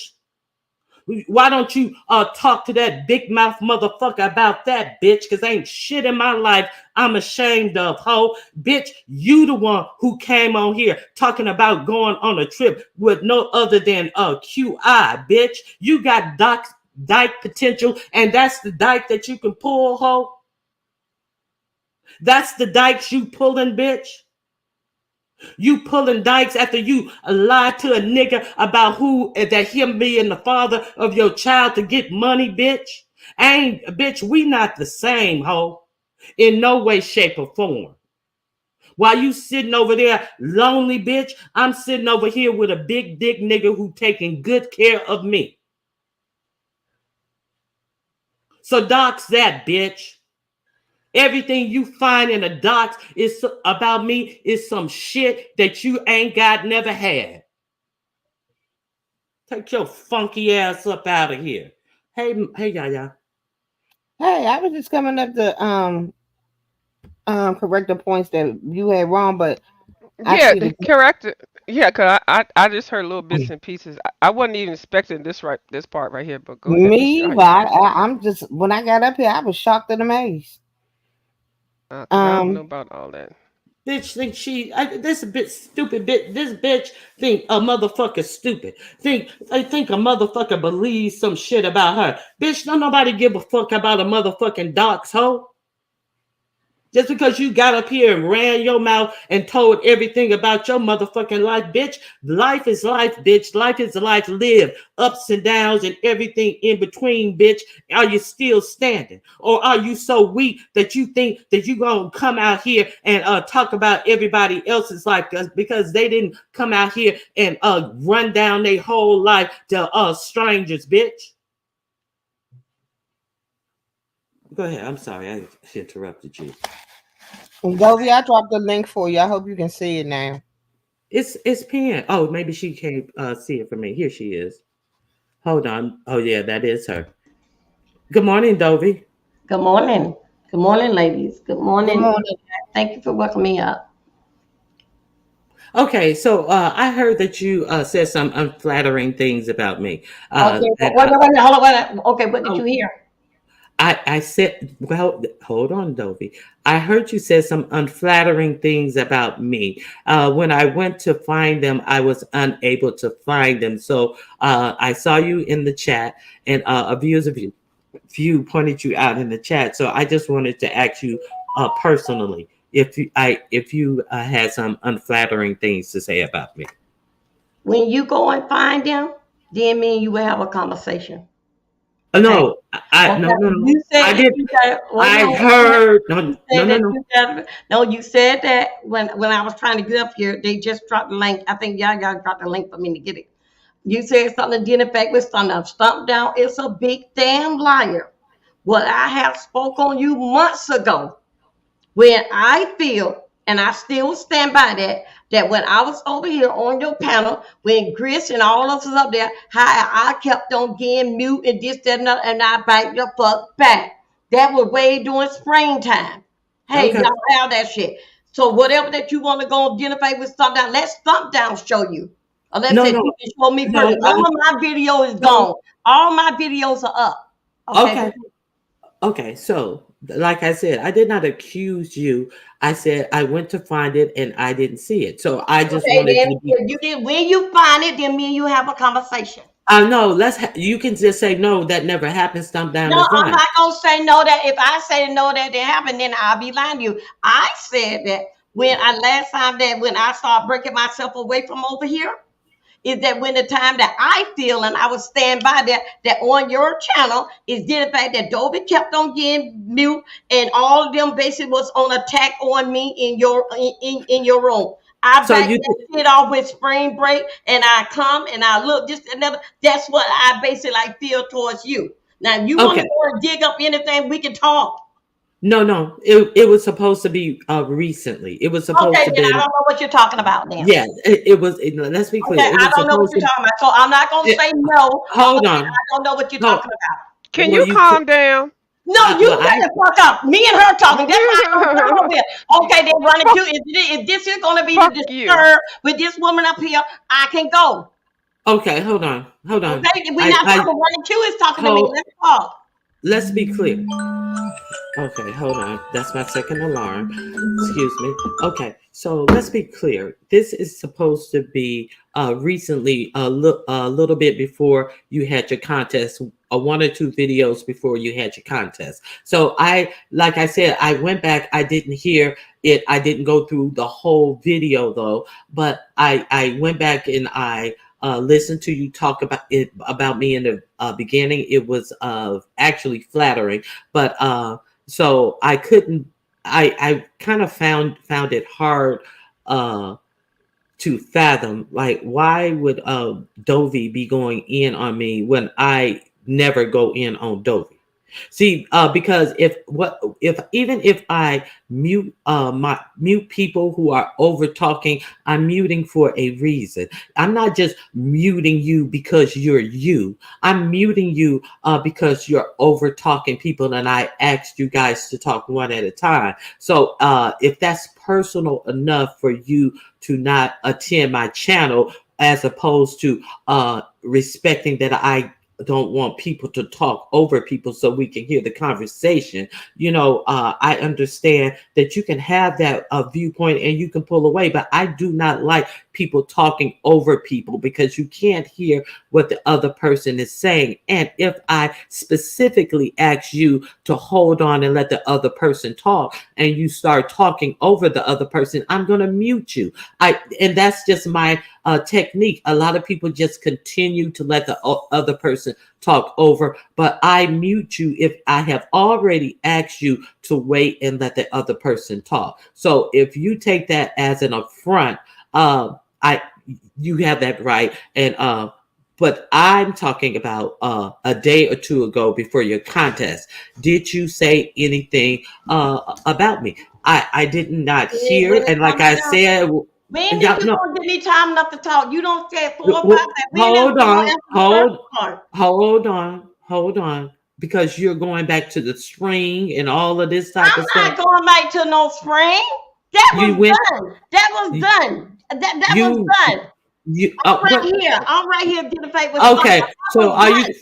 Why don't you talk to that big mouth motherfucker about that, bitch? Because ain't shit in my life I'm ashamed of, ho. Bitch, you the one who came on here talking about going on a trip with no other than QI, bitch. You got dyke potential, and that's the dyke that you can pull, ho. That's the dykes you pulling, bitch. You pulling dykes after you lied to a nigga about who that him being the father of your child to get money, bitch. Ain't bitch, we not the same, ho. In no way, shape, or form. While you sitting over there lonely, bitch, I'm sitting over here with a big dick nigga who taking good care of me. So dox that, bitch. Everything you find in the docs is about me is some shit that you ain't got, never had. Take your funky ass up out of here. Hey, Yaya. Hey, I was just coming up to correct the points that you had wrong, but I Yeah, see the correct. Yeah, cause I just heard little bits and pieces. I wasn't even expecting this part right here. But go ahead, Miss me. But Shia. I'm just when I got up here, I was shocked and amazed. Cause I don't know Um, about all that. Bitch think this a bit stupid bit. This bitch think a motherfucker stupid. I think a motherfucker believes some shit about her. Bitch, don't nobody give a fuck about a motherfucking docs hoe. Just because you got up here and ran your mouth and told everything about your motherfucking life, bitch. Life is life, bitch. Life is life. Live ups and downs and everything in between, bitch. Are you still standing? Or are you so weak that you think that you gonna come out here and talk about everybody else's life because they didn't come out here and run down their whole life to strangers, bitch? Go ahead. I'm sorry I interrupted you. Dovey, I dropped the link for you. I hope you can see it now. It's Pen. Oh, maybe she can't see it for me. Here she is. Hold on. Oh yeah, that is her. Good morning, Dovey. Good morning. Good morning, ladies. Good Good morning. morning. Thank you for welcoming me up. Okay, so I heard that you said some unflattering things about me. Okay, And wait, hold on, wait. Okay, what did oh, you hear? I said, well, hold on, Dovey. I heard you said some unflattering things about me. When I went to find them, I was unable to find them. So I saw you in the chat, and a view pointed you out in the chat. So I just wanted to ask you personally if you had some unflattering things to say about me. When you go and find them, then me and you will have a conversation. Okay. No, no, Okay. no, no. You said I that did. you got wait, I no, heard no, you no, said no, that no. you got no, you said that when I was trying to get up here, they just dropped the link. I think y'all dropped the link for me to get it. You said something didn't affect with something. Stump down. It's a big damn liar. What I have spoke on you months ago. When I feel, and I still stand by that, that when I was over here on your panel, when Chris and all of us up there, how I kept on getting mute and this, that, and that, and I bite the fuck back. That was way during springtime. Hey, Okay. y'all have that shit. So whatever that you want to go identify with Stump Down, let Stump Down show you. Unless No, if no, you can show me no. further. None of my video is No. gone. All my videos are up. Okay. Okay. Okay. So, like I said, I did not accuse you. I said I went to find it and I didn't see it. So I just Okay, wanted then to be. if you did when you find it, then me and you have a conversation. No. You can just say no. That never happened. Stump down No, is I'm lying. not gonna say no. That if I say no that didn't happen, then I'll be lying to you. I said that when I last time that when I start breaking myself away from over here, is that when the time that I feel and I would stand by that on your channel is the fact that Dobie kept on getting mute and all of them basically was on attack on me in your room. I So back you that shit off with spring break and I come and I look just another that's what I basically like feel towards you. Now if you want to okay? go and dig up anything, we can talk. No, no. It was supposed to be recently. It was supposed Okay, to then I be. don't know what you're talking about then. Yeah, it was. Let's be clear. Okay, It I was don't know what supposed you're to. talking about. So I'm not gonna It, say no hold until on. I don't know what you're Hold. talking about. Can Well, you you could. calm down? No, you Well, shut the fuck up. Me and her talking. That's why I don't come over here. Okay, then running fuck, Q. If this is gonna be the fuck you. disturb with this woman up here, I can go. okay. Hold on. Hold on. Okay, we're not I talking. Running Q is talking to me. hold. Let's talk. Let's be clear. Okay, hold on. That's my second alarm. Excuse me. Okay, so let's be clear. This is supposed to be recently a little bit before you had your contest, one or two videos before you had your contest. So like I said, I went back. I didn't hear it. I didn't go through the whole video though, but I went back and I listened to you talk about me in the beginning. It was actually flattering, but so I couldn't. I kind of found it hard uh, to fathom. Like, why would Dovey be going in on me when I never go in on Dovey? See, because if even if I mute people who are over talking, I'm muting for a reason. I'm not just muting you because you're you. I'm muting you because you're over talking people, and I asked you guys to talk one at a time. So if that's personal enough for you to not attend my channel, as opposed to respecting that I don't want people to talk over people so we can hear the conversation. I understand that you can have that viewpoint and you can pull away, but I do not like people talking over people because you can't hear what the other person is saying. And if I specifically ask you to hold on and let the other person talk and you start talking over the other person, I'm going to mute you. And that's just my technique. A lot of people just continue to let the other person talk over, but I mute you if I have already asked you to wait and let the other person talk. So if you take that as an affront, I you have that right. And but I'm talking about a day or two ago before your contest. Did you say anything about me? I did not hear, When it and like comes I down, said, when did y'all you know. gonna give me time enough to talk? You don't say 4 or 5 times. When am Hold I gonna on, answer the first part? hold on, because you're going back to the string and all of this type I'm of stuff. not going back to no spring. That You was went, done. That was done. That was you, done. you. I'm right What? here. I'm right here getting paid with something. Okay, That so was done.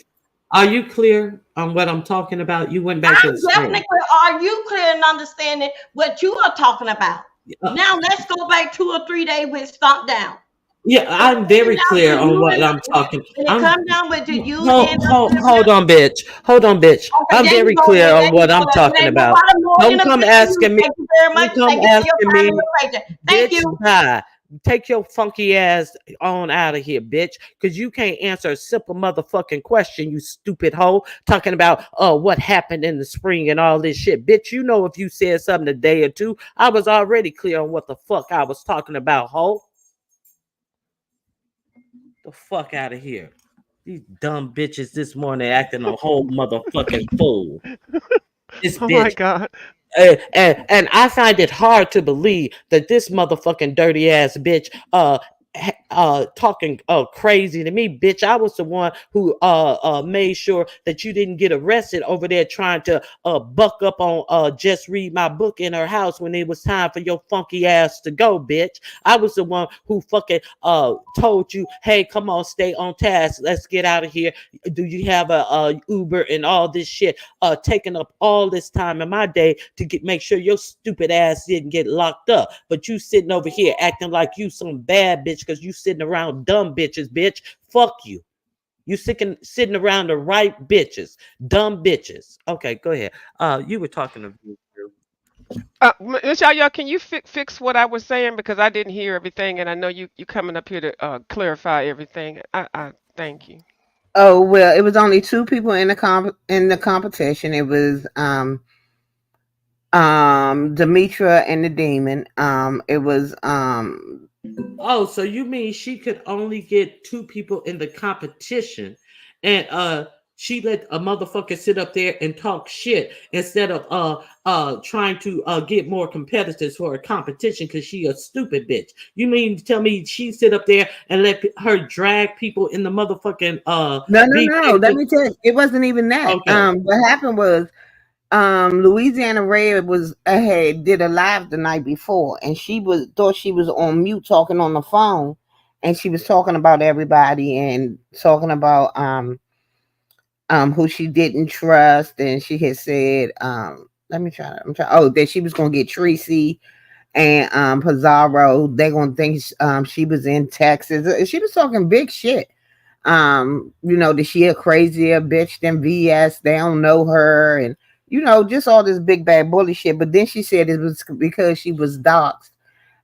are you clear on what I'm talking about? You went back to the I'm string. definitely clear. Are you clear in understanding what you are talking about? Uh, Now let's go back 2 or 3 days with Stomp Down. yeah, When I'm it very comes down clear to on you what and I'm talking. when it I'm comes down with you and hold on, bitch. Hold on, bitch. okay, I'm there you very go. clear There on you what go. I'm It talking ain't about. nobody more Don't come innocent than you. asking me. Thank you very much. Don't come Thank you for your asking time and me. your patience. Thank Bitch, you. bye. Take your funky ass on out of here, bitch. Because you can't answer a simple motherfucking question, you stupid hoe. Talking about what happened in the spring and all this shit. Bitch, you know if you said something a day or two, I was already clear on what the fuck I was talking about, hoe. The fuck out of here. These dumb bitches this morning acting a whole motherfucking fool. This Oh my bitch. God. And I find it hard to believe that this motherfucking dirty ass bitch talking crazy to me, bitch. I was the one who made sure that you didn't get arrested over there trying to buck up on just read my book in her house when it was time for your funky ass to go, bitch. I was the one who fucking told you, hey, come on, stay on task, let's get out of here. Do you have a Uber and all this shit, taking up all this time in my day to make sure your stupid ass didn't get locked up. But you sitting over here acting like you some bad bitch because you sitting around dumb bitches, bitch. Fuck you. You sitting around the right bitches, dumb bitches. Okay, go ahead. You were talking to me. Miss Yaya, can you fix what I was saying because I didn't hear everything, and I know you coming up here to clarify everything. I thank you. Oh well, it was only two people in the competition. It was Demetra and the Demon. It was Oh, so you mean she could only get two people in the competition, and she let a motherfucker sit up there and talk shit instead of trying to get more competitors for a competition because she a stupid bitch. You mean to tell me she sit up there and let her drag people in the motherfucking no, no, be no. picked? Let me tell you, it wasn't even that. Okay. What happened was Louisiana Red was had did a live the night before, and she was thought she was on mute talking on the phone, and she was talking about everybody and talking about who she didn't trust, and she had said let me try. I'm trying. Oh, that she was gonna get Tracy and Pizarro. They're gonna think she was in Texas. She was talking big shit. That she a crazier bitch than VS. They don't know her, and just all this big bad bully shit. But then she said it was because she was doxxed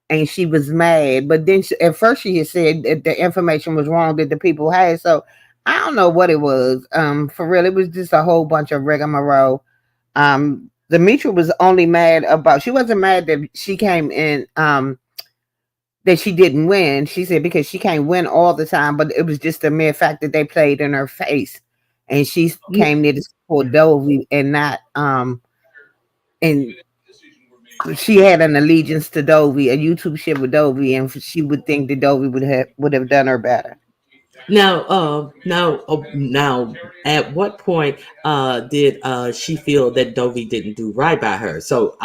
and she was mad. But then at first she had said that the information was wrong that the people had. So I don't know what it was. For real, it was just a whole bunch of rigmarole. Demetra was only mad about. She wasn't mad that she came in. That she didn't win. She said because she can't win all the time, but it was just the mere fact that they played in her face, and she came there to for Dovey and not and she had an allegiance to Dovey, a YouTube shit with Dovey, and she would think that Dovey would have done her better. Now, at what point did she feel that Dovey didn't do right by her? So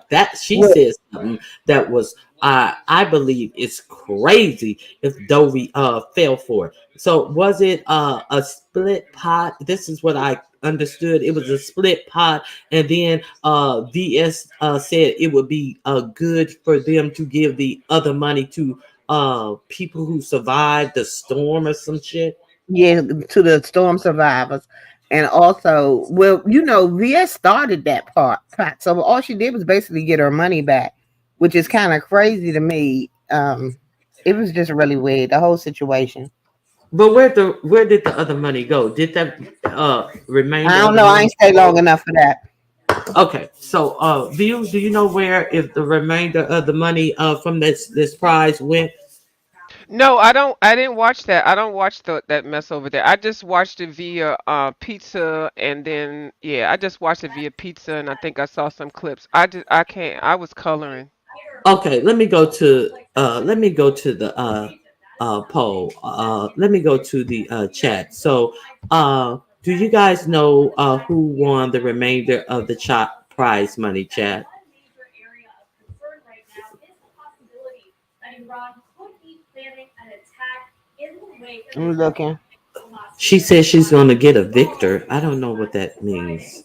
that she Well, said something that was, I believe, it's crazy if Dovey fell for it. So was it a split pot? This is what I understood. It was a split pot, and then VS said it would be good for them to give the other money to people who survived the storm or some shit. yeah, to the storm survivors. And also, well, VS started that part. So all she did was basically get her money back, which is kind of crazy to me. It was just really weird, the whole situation. But where did the other money go? Did that I remainder of don't the know. I money? ain't stay long enough for that. Okay, so views, do you know where if the remainder of the money from this prize went? No, I don't. I didn't watch that. I don't watch that mess over there. I just watched it via pizza, and then yeah, I just watched it via pizza, and I think I saw some clips. I can't. I was coloring. Okay, let me go to the poll. Let me go to the chat. So do you guys know who won the remainder of the chat prize money, chat? I'm looking. She says she's going to get a victor. I don't know what that means.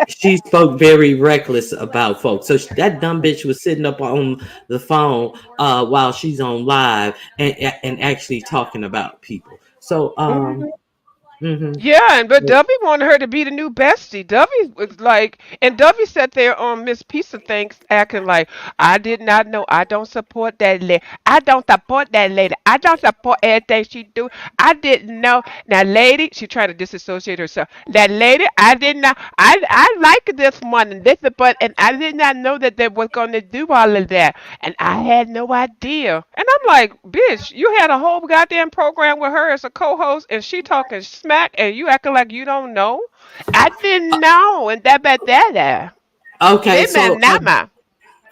She spoke very reckless about folks. So that dumb bitch was sitting up on the phone while she's on live and actually talking about people. So Mhm. mhm. Yeah, and but Dovey wanted her to be the new bestie. Dovey was like, and Dovey sat there on Miss Pizza things acting like, I did not know. I don't support that lady. I don't support that lady. I don't support everything she do. I didn't know. Now, lady, she tried to disassociate herself. That lady, I did not. I like this one and this, but and I did not know that they was gonna do all of that, and I had no idea. And I'm like, bitch, you had a whole goddamn program with her as a co-host, and she talking smack, and you acting like you don't know. I didn't know, and that. Okay, They so man, nama.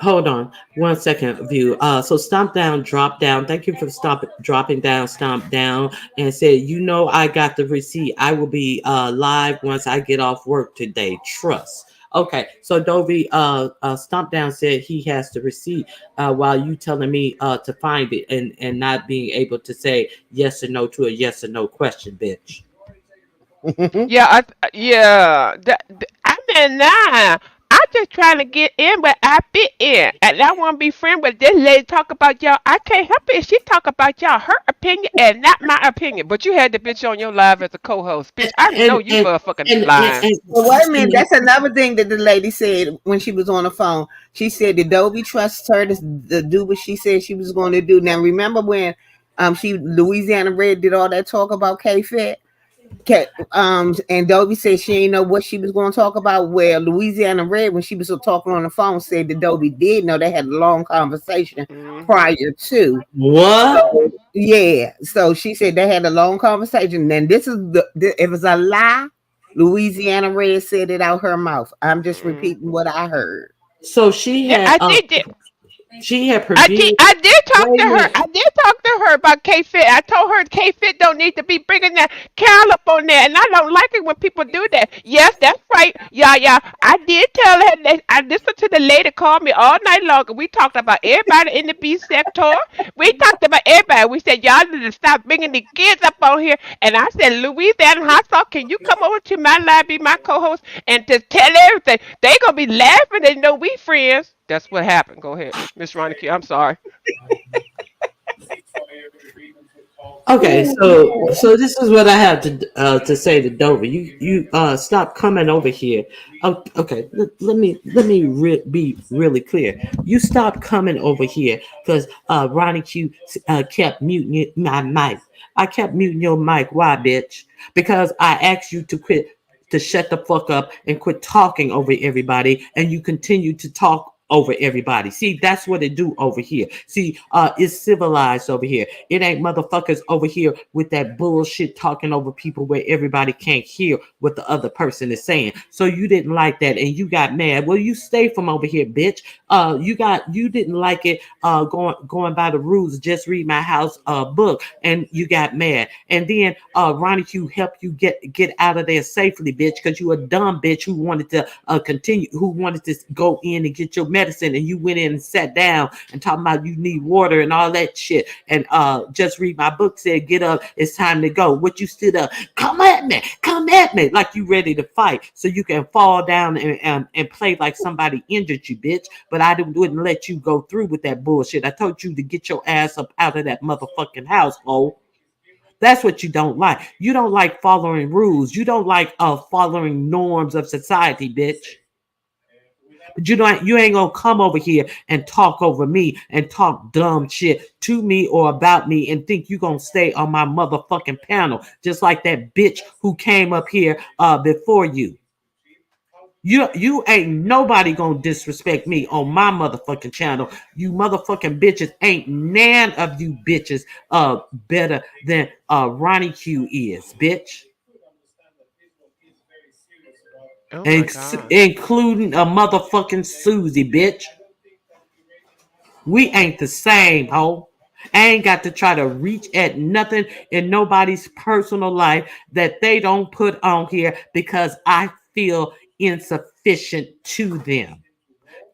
hold on one second, view. So stomp down, drop down. Thank you for dropping down, stomp down, and said, you know, I got the receipt. I will be live once I get off work today. Trust. Okay, so Dovey, stomp down said he has the receipt. While you telling me to find it and not being able to say yes or no to a yes or no question, bitch. Yeah, yeah. I mean, nah. I'm just trying to get in where I fit in, and I want to be friends with this lady. Talk about y'all. I can't help it if she talk about y'all, her opinion, and not my opinion. But you had the bitch on your live as a co-host, bitch. I know And you and motherfucking and and, lying. and, Well, wait a minute. and That's another thing that the lady said when she was on the phone. She said that Dovey trusts her to do what she said she was going to do. Now, remember when she Louisiana Red did all that talk about K-Fit? And Dovey said she ain't know what she was going to talk about. Where Louisiana Red, when she was talking on the phone, said that Dovey did know they had a long conversation Hmm. prior to. what? So yeah, so she said they had a long conversation. And this is it was a lie. Louisiana Red said it out her mouth. I'm just Hmm. repeating what I heard. So she Yeah, had I did. per view. I did talk Wait to a her. minute. I did talk to her about K Fit. I told her K Fit don't need to be bringing that cow up on there, and I don't like it when people do that. Yes, that's right. Yeah, yeah. I did tell her that I listened to the lady call me all night long, and we talked about everybody in the B sector. We talked about everybody. We said y'all need to stop bringing the kids up on here. And I said, Louisiana Hot Sauce, can you come over to my live, be my co-host, and just tell everything? They gonna be laughing. They know we friends. That's what happened. Go ahead, Miss Ronnie. I'm sorry. Okay, so this is what I have to say to Dover. You stop coming over here. Okay, let me be really clear. You stop coming over here because Ronnie Q kept muting my mic. I kept muting your mic. Why, bitch? Because I asked you to quit, to shut the fuck up and quit talking over everybody, and you continue to talk over everybody. See, that's what it do over here. See, it's civilized over here. It ain't motherfuckers over here with that bullshit talking over people where everybody can't hear what the other person is saying. So you didn't like that and you got mad. Well, you stay from over here, bitch. You didn't like it going by the rules. Just read my house book, and you got mad. And then Ronnie Q helped you get out of there safely, bitch, because you a dumb bitch who wanted to continue, who wanted to go in and get your medicine, and you went in and sat down and talking about you need water and all that shit. And just read my book said, get up, it's time to go. What you stood up, come at me, like you ready to fight, so you can fall down and play like somebody injured you, bitch. But I wouldn't let you go through with that bullshit. I told you to get your ass up out of that motherfucking household. That's what you don't like. You don't like following rules. You don't like following norms of society, bitch. But you ain't gonna come over here and talk over me and talk dumb shit to me or about me and think you gonna stay on my motherfucking panel just like that bitch who came up here before you. You ain't nobody gonna disrespect me on my motherfucking channel. You motherfucking bitches ain't none of you bitches better than Ronnie Q is, bitch. Oh my gosh. Including a motherfucking Susie, bitch. We ain't the same, ho. I ain't got to try to reach at nothing in nobody's personal life that they don't put on here because I feel insufficient to them.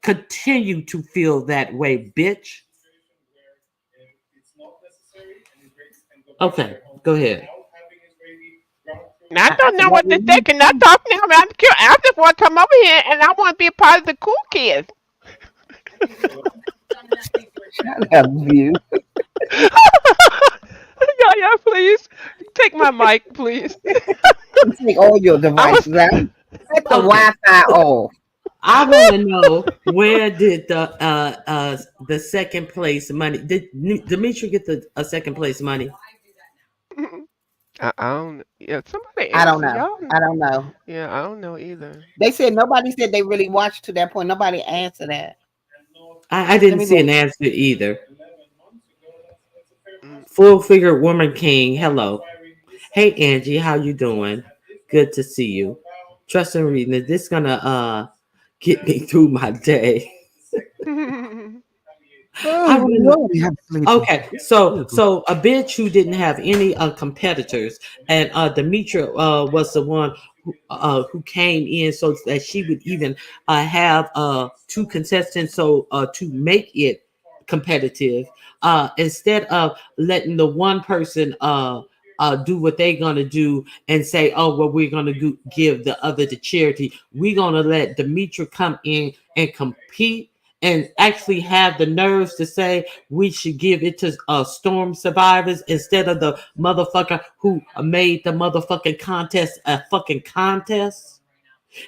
Continue to feel that way, bitch. Okay, go ahead. I I don't know forgot what to what you think. Can I said. talk now? I'm curious. I just want to come over here and I want to be a part of the cool kids. Shut up, you. Yeah, yeah, please. Take my mic, please. Take all your I was. devices out. Set the Okay, Wi-Fi off. I want to know where did the second place money? Did Dimitri get the second place money? I don't. Yeah, somebody I don't answer. know. Y'all. I don't know. Yeah, I don't know either. They said nobody said they really watched to that point. Nobody answered that. I Let didn't me see look. an answer either. Mm. Full figure woman king. Hello. Hey Angie, how you doing? Good to see you. Trust and reading it. This gonna get me through my day. Oh I want to know. Lord, I'm sleepy. Okay, so a bitch who didn't have any competitors, and Demetra was the one who came in so that she would even have two contestants, so to make it competitive, instead of letting the one person do what they're gonna do and say, oh well, we're gonna give the other to charity. We're gonna let Demetra come in and compete and actually have the nerves to say we should give it to storm survivors instead of the motherfucker who made the motherfucking contest a fucking contest.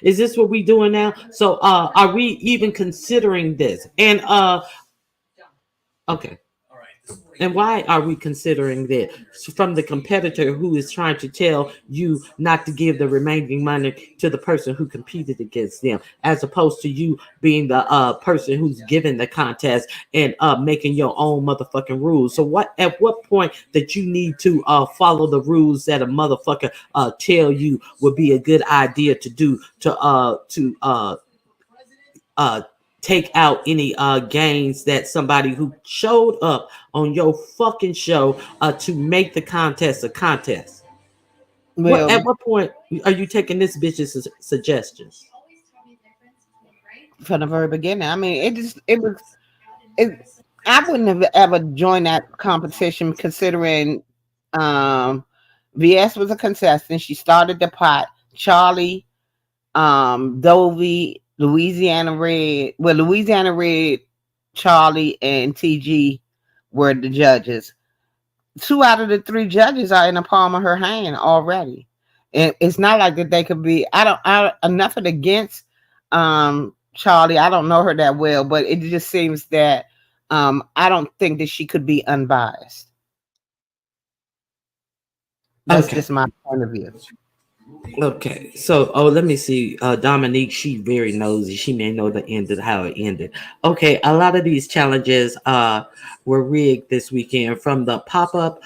Is this what we doing now? So are we even considering this? And okay, and why are we considering that from the competitor who is trying to tell you not to give the remaining money to the person who competed against them, as opposed to you being the person who's given the contest and making your own motherfucking rules? So what? At what point that you need to follow the rules that a motherfucker tell you would be a good idea to do to take out any gains that somebody who showed up on your fucking show to make the contest a contest? What Well, at what point are you taking this bitch's suggestions? from the very beginning, I mean, it was it. I wouldn't have ever joined that competition considering um VS was a contestant. She started the pot. Charlie, Dovey, Louisiana Red. Well, Louisiana Red, Charlie, and TG were the judges. Two out of the three judges are in the palm of her hand already. And it's not like that they could be. Nothing against Charlie. I don't know her that well, but it just seems that I don't think that she could be unbiased. That's Okay. just my point of view. Okay, so let me see. Dominique, she very nosy. She may know the end of how it ended. Okay, a lot of these challenges were rigged this weekend, from the pop up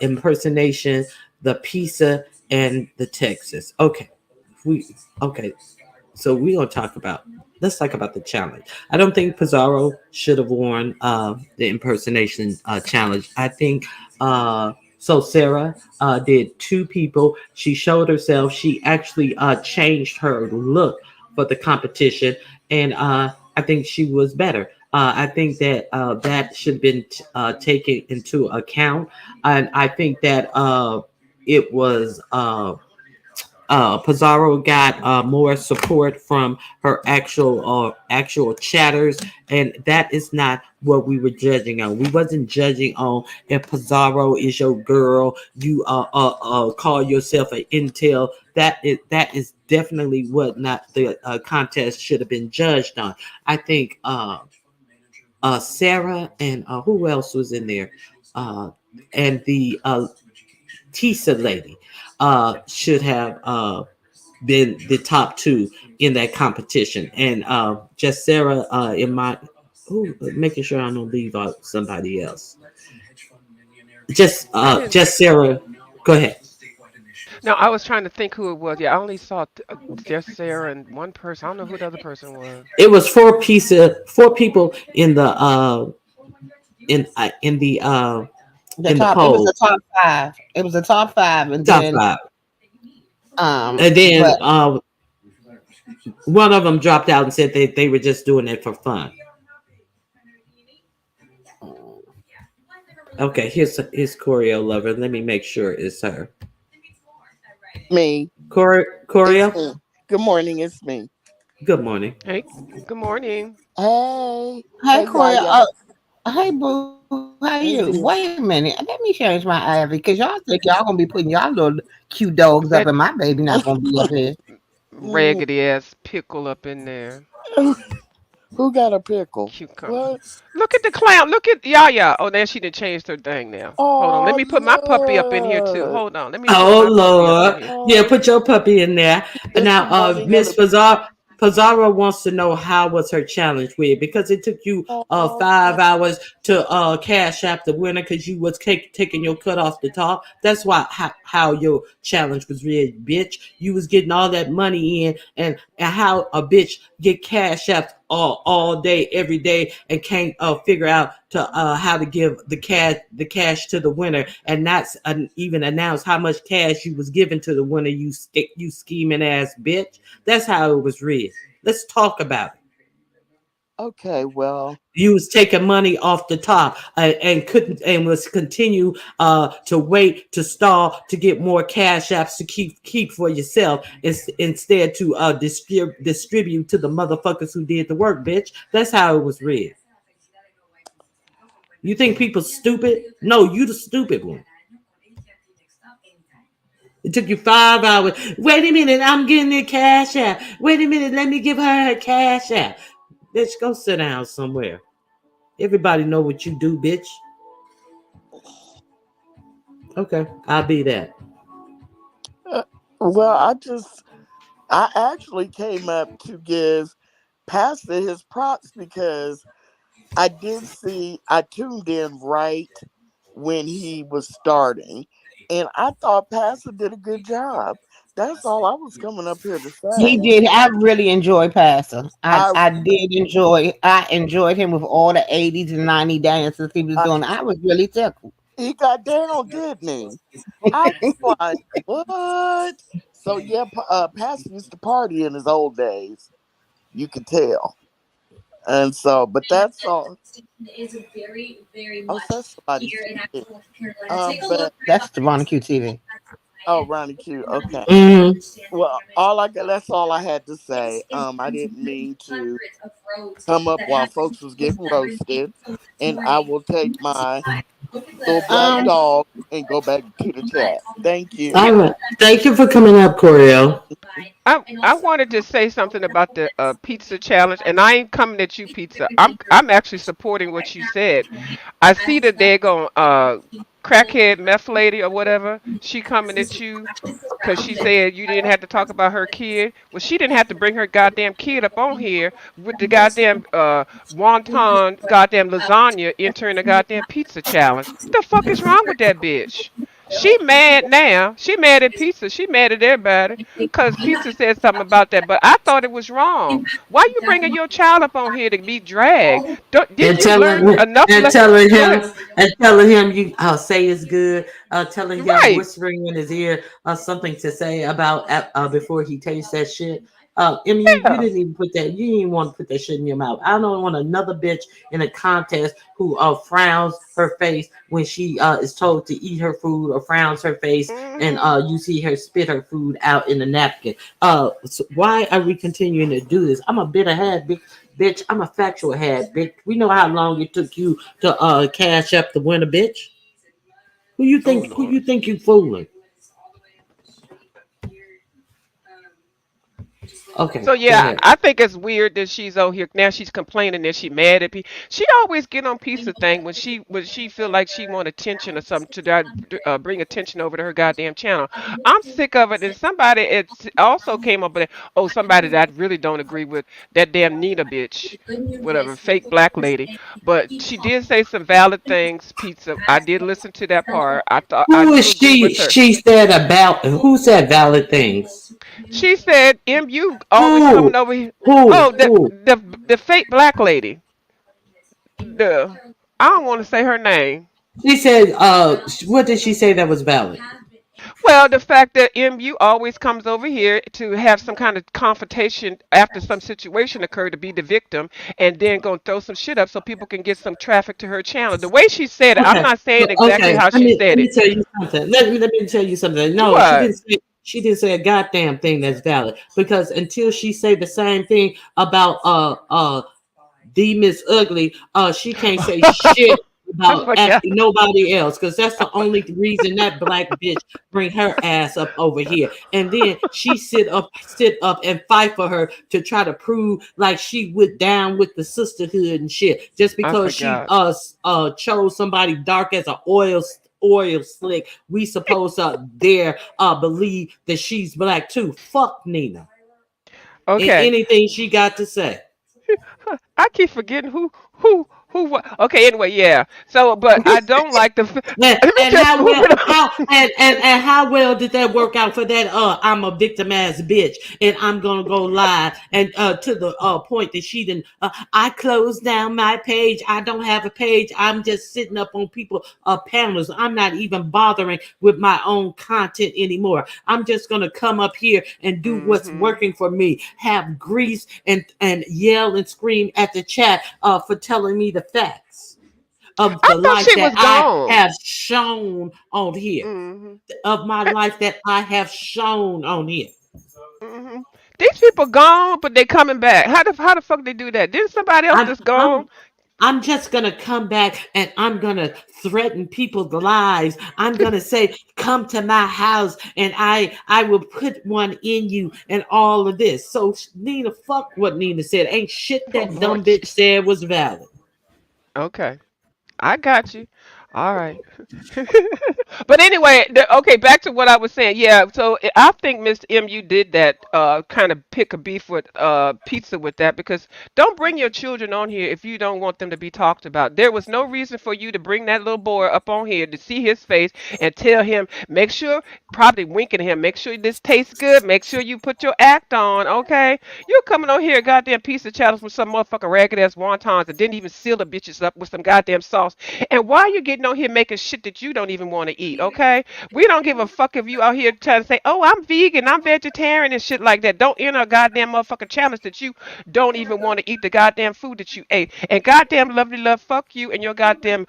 impersonation, the pizza, and the Texas. We okay. So we're gonna talk about, let's talk about the challenge. I don't think Pizarro should have won the impersonation challenge. I think so. Sarah did two people. She showed herself. She actually changed her look for the competition, and I think she was better. I think that that should have been taken into account, and I think that it was. Pizarro got more support from her actual chatters, and that is not what we were judging on. We wasn't judging on if Pizarro is your girl. You call yourself an intel. That is definitely what not the contest should have been judged on. I think Sarah and who else was in there, uh, and the Tisa lady should have been the top two in that competition. And just Sarah, in my, making sure I don't leave out somebody else. I didn't. Just Sarah. Go ahead. No, I was trying to think who it was. Yeah, I only saw just Sarah and one person. I don't know who the other person was. It was four people in the The in the top, it was poll, the top five. It was the top five, and top then five, and then but one of them dropped out and said they were just doing it for fun. Okay, here's Choreo Lover. Let me make sure it's her. Me. It's Choreo. me. Good morning. It's me. Good morning. Hey, good morning. Hey. hey Hey, Corey, Yaya. hey boo, how you? Hey, Wait a dear. minute, let me change my ivy because y'all think y'all gonna be putting y'all little cute dogs up, and my That baby not gonna be up here. Mm, raggedy ass pickle up in there. Who got a pickle? Cucumber. What? Look at the clown. Look at Yaya. Oh, there she done changed her thing now. Hold on. Let Oh, me put my puppy up in here too. look. Hold on. Let me put Oh my puppy up in Lord. here. Yeah, Oh, put your puppy in there. it's the Now morning of Miss the. Pizarro wants to know how was her challenge with, because it took you Oh, 5 hours to cash app the winner because you was taking your cut off the top. That's why how your challenge was rigged, bitch. You was getting all that money in, and how a bitch get cash apps all day every day and can't figure out to how to give the cash to the winner, and not even announce how much cash you was giving to the winner. You scheming ass bitch. That's how it was rigged. Let's talk about it. okay. Well, You was taking money off the top, and couldn't, and was continue to wait to stall to get more cash apps to keep for yourself, instead to distribute to the motherfuckers who did the work, bitch. That's how it was rigged. You think people stupid? No, you the stupid one. It took you 5 hours. Wait a minute, I'm getting the cash app. Wait a minute, let me give her her cash app. Bitch, go sit down somewhere. Everybody know what you do, bitch. Okay, I'll be that. uh, well, I actually came up to give Pastor his props because I tuned in right when he was starting, and I thought Pastor did a good job. That's all I was coming up here to He say. did. I really enjoyed Pastor. I I, I did enjoy. I enjoyed him with all the 80s and 90s dances he was I doing. I was really tickled. he got down, didn't he? I was like, what? So yeah, Pastor used to party in his old days. You could tell, and so, but that's all. Oh, so that's somebody speaking. But That's the Ronnie Q TV. oh, Ronnie Q. Okay. Mm-hmm. Well, all I got, that's all I had to say. I didn't mean to come up while folks was getting roasted, and I will take my little black Um, dog and go back to the chat. Thank you. Yeah, All right. Thank you for coming up, Coriel. I wanted to say something about the pizza challenge, and I ain't coming at you, pizza. I'm actually supporting what you said. I see that they're going. crackhead meth lady or whatever, she coming at you because she said you didn't have to talk about her kid. Well, she didn't have to bring her goddamn kid up on here with the goddamn wonton goddamn lasagna entering the goddamn pizza challenge. What the fuck is wrong with that bitch? She mad now. She mad at pizza. She mad at everybody because pizza said something about that. But I thought it was wrong. Why you bringing your child up on here to be dragged? Didn't and you learn telling enough? and telling Go him ahead. you say is good, telling him Right. whispering in his ear something to say about before he tastes that shit. You Yeah. didn't even put that. You didn't even want to put that shit in your mouth. I don't want another bitch in a contest who frowns her face when she is told to eat her food, or frowns her face and Mhm. you see her spit her food out in the napkin. So why are we continuing to do this? I'm a bit ahead, bitch. I'm a factual head, bitch. We know how long it took you to cash up the winner, bitch. Oh Who you Lord. think you fooling? Okay, So go yeah, ahead. I think it's weird that she's out here now. She's complaining that she mad at people. She always get on piece of thing when she feel like she want attention or something to bring attention over to her goddamn channel. I'm sick of it. And somebody it also came up with it. Oh, somebody that I really don't agree with, that damn Nina bitch, whatever, fake black lady. But she did say some valid things. Pizza. I did listen to that part. I thought I Who is do agree she? with her. She said about who said valid things? She said, "MU always Who? coming over here." Who? Oh, Who? the fake black lady. The I don't want to say her name. She said. What did she say that was valid? Well, the fact that MU always comes over here to have some kind of confrontation after some situation occurred to be the victim, and then gonna throw some shit up so people can get some traffic to her channel. The way she said it, I'm Okay. not saying exactly Okay. how she Let said me it. tell you something. Let me tell you something. No, she What? didn't say. She didn't say a goddamn thing that's valid, because until she say the same thing about the Miss Ugly, she can't say shit I about forgot. nobody else, because that's I the only reason that black bitch bring her ass up over here. And then she sit up and fight for her to try to prove like she went down with the sisterhood and shit, just I because she forgot. chose somebody dark as a oil slick. We supposed to dare believe that she's black too. Fuck Nina and Okay. anything she got to say. I keep forgetting who what. Okay, anyway, yeah. So, but I don't like the. Let me And tell you. and how well did that work out for that I'm a victim ass bitch, and I'm gonna go live and to the point that she didn't I closed down my page. I don't have a page. I'm just sitting up on people panels. I'm not even bothering with my own content anymore. I'm just gonna come up here and do what's Mm-hmm. working for me. Have grease and yell and scream at the chat for telling me the facts of I the thought life she that was I gone. have shown on here, Mm-hmm. of my life that I have shown on here. Mm-hmm. These people gone, but they coming back. How the fuck they do that? Didn't somebody else I'm just gone? I'm I'm just gonna come back and I'm gonna threaten people's lives. I'm gonna say, "Come to my house, and I will put one in you," and all of this. So Nina, fuck what Nina said. Ain't shit Oh that Lord dumb bitch Jesus. said was valid. Okay. I got you. All right. But anyway, okay, back to what I was saying. Yeah, so I think Miss MU did that kind of pick a beef with pizza with that, because don't bring your children on here if you don't want them to be talked about. There was no reason for you to bring that little boy up on here to see his face and tell him, make sure, probably winking at him, make sure this tastes good, make sure you put your act on, okay? You're coming on here, a goddamn piece of chowder from some motherfucking ragged ass wontons that didn't even seal the bitches up with some goddamn sauce. And why are you getting on here making shit that you don't even want to eat, okay? We don't give a fuck if you out here trying to say, oh, I'm vegan, I'm vegetarian and shit like that. Don't enter a goddamn motherfucking challenge that you don't even want to eat the goddamn food that you ate. And goddamn lovely love, fuck you and your goddamn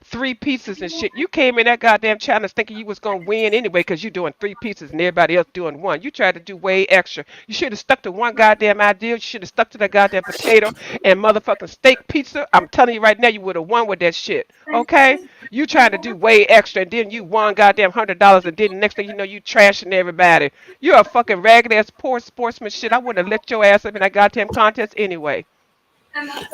three pieces and shit. You came in that goddamn challenge thinking you was gonna win anyway because you doing three pieces and everybody else doing one. You tried to do way extra. You should have stuck to one goddamn idea. You should have stuck to that goddamn potato and motherfucking steak pizza. I'm telling you right now, you would have won with that shit. Okay? You trying to do way extra and then you won goddamn $100 and then the next thing you know you trashing everybody. You're a fucking ragged ass poor sportsman shit. I wouldn't have let your ass up in that goddamn contest anyway.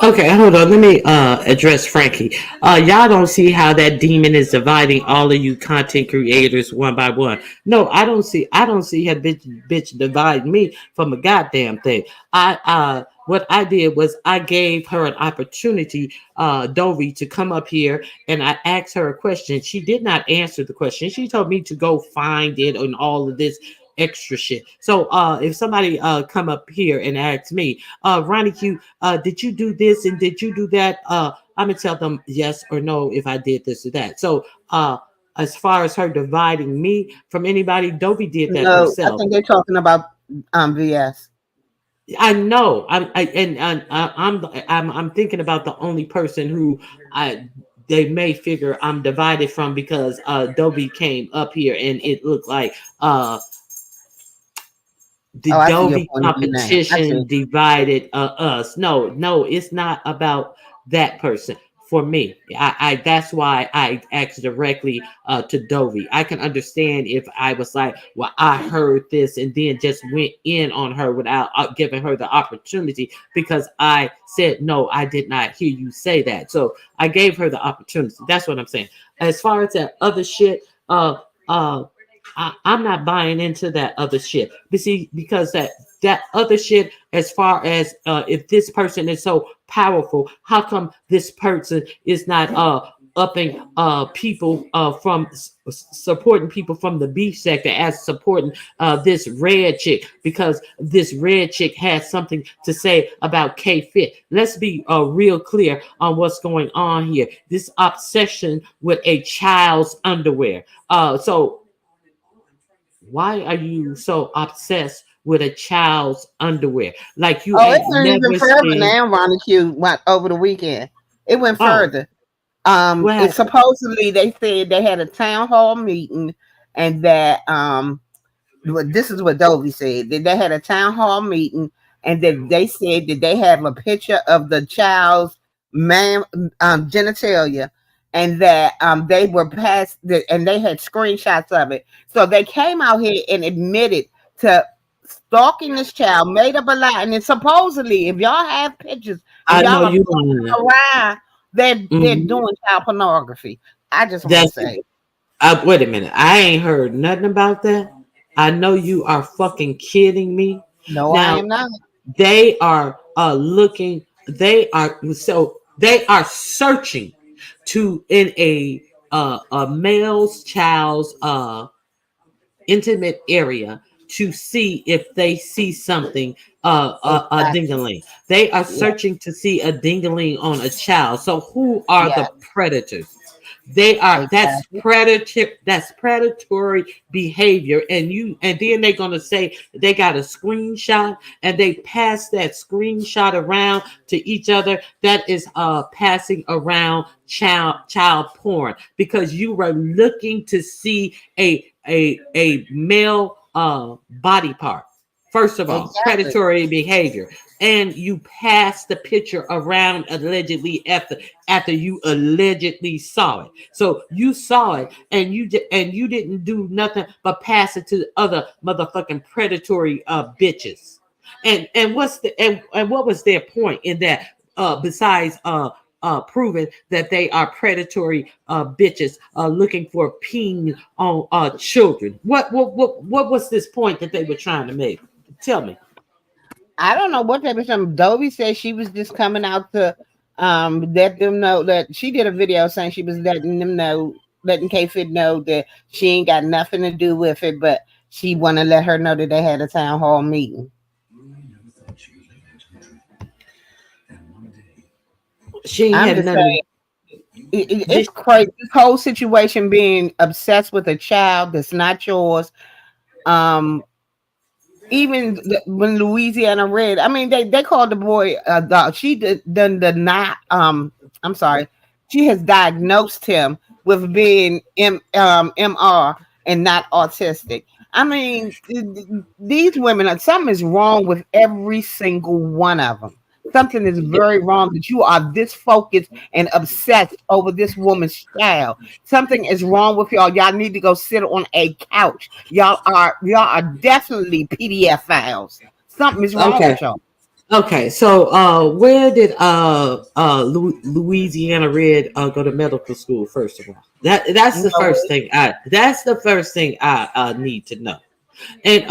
Okay, hold on. Let me address Frankie. Y'all don't see how that demon is dividing all of you content creators one by one. No, I don't see how bitch divide me from a goddamn thing. I what I did was I gave her an opportunity, Dovey, to come up here, and I asked her a question. She did not answer the question. She told me to go find it and all of this extra shit. So if somebody come up here and ask me, Ronnie Q, did you do this and did you do that? I'm gonna tell them yes or no if I did this or that. So as far as her dividing me from anybody, Dovey did that No, I herself. think they're talking about VS. I know. I'm thinking about the only person who I they may figure I'm divided from because Dovey came up here and it looked like the Oh, I see your Dovey point of view now. I competition see. divided us. No, no, it's not about that person. For me, I that's why I asked directly to Dovey. I can understand if I was like, well, I heard this and then just went in on her without giving her the opportunity because I said no, I did not hear you say that. So I gave her the opportunity. That's what I'm saying. As far as that other shit, uh, I'm not buying into that other shit. But see, because that other shit, as far as if this person is so powerful, how come this person is not upping people from supporting people from the beef sector as supporting this red chick because this red chick has something to say about K Fit. Let's be real clear on what's going on here. This obsession with a child's underwear. So why are you so obsessed with a child's underwear? Like you Oh, it ain't went even never further seen. now. Ronnie Q went over the weekend. It went Oh, further. what It happened? supposedly they said they had a town hall meeting, and that this is what Dovey said, that they had a town hall meeting, and that they said that they have a picture of the child's man genitalia, and that they were past the, and they had screenshots of it. So they came out here and admitted to stalking this child, made up a lie, and then supposedly, if y'all have pictures and I know y'all are you lying. around, they're Hmm. doing child pornography. I just want to That's say, wait a minute. I ain't heard nothing about that. I know you are fucking kidding me. no, I Now am not. they are looking. They are searching to in a male's child's intimate area to see if they see something a Exactly. dingaling. They are Yeah. searching to see a dingaling on a child. So who are Yeah. the predators? They are Exactly. that's predatory behavior. And then they're gonna say they got a screenshot and they pass that screenshot around to each other. That is passing around child porn because you were looking to see a male body part. First of all, Exactly. predatory behavior, and you pass the picture around allegedly after you allegedly saw it. So you saw it, and you didn't do nothing but pass it to the other motherfucking predatory bitches. And what was their point in that? Besides proving that they are predatory bitches looking for peen on children. What was this point that they were trying to make? Tell me. I don't know what they was saying. Dovey said she was just coming out to let them know that she did a video saying she was letting them know, letting K Fit know that she ain't got nothing to do with it, but she wanna let her know that they had a town hall meeting. She ain't I'm had just nothing. saying it's This, crazy. This whole situation being obsessed with a child that's not yours. Um, even when Louisiana Red, I mean, they called the boy a dog. She done the not. I'm sorry. She has diagnosed him with being MR and not autistic. I mean, these women, something is wrong with every single one of them. Something is very wrong that you are this focused and obsessed over this woman's child. Something is wrong with y'all. Y'all need to go sit on a couch. Y'all are definitely PDF files. Something is wrong okay. with y'all. Okay, so where did Louisiana Red go to medical school? First of all, No, that's the first thing I need to know. And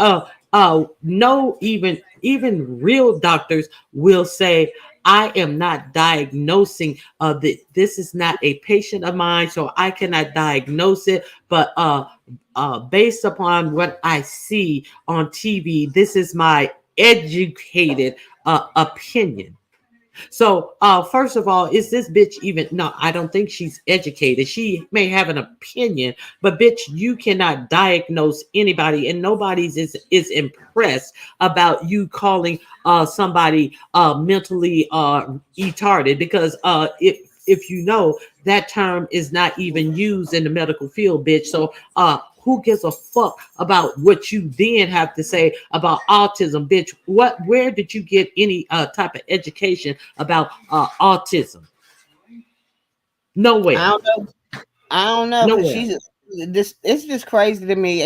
no, even real doctors will say, I am not diagnosing this is not a patient of mine, so I cannot diagnose it. But based upon what I see on TV, this is my educated opinion. So, first of all, is this bitch even? No, I don't think she's educated. She may have an opinion, but bitch, you cannot diagnose anybody, and nobody's is impressed about you calling somebody mentally retarded because if you know that term is not even used in the medical field, bitch. So, who gives a fuck about what you then have to say about autism, bitch? Where did you get any type of education about autism? I Nowhere. don't know. I don't know because Nowhere. she's this. It's just crazy to me.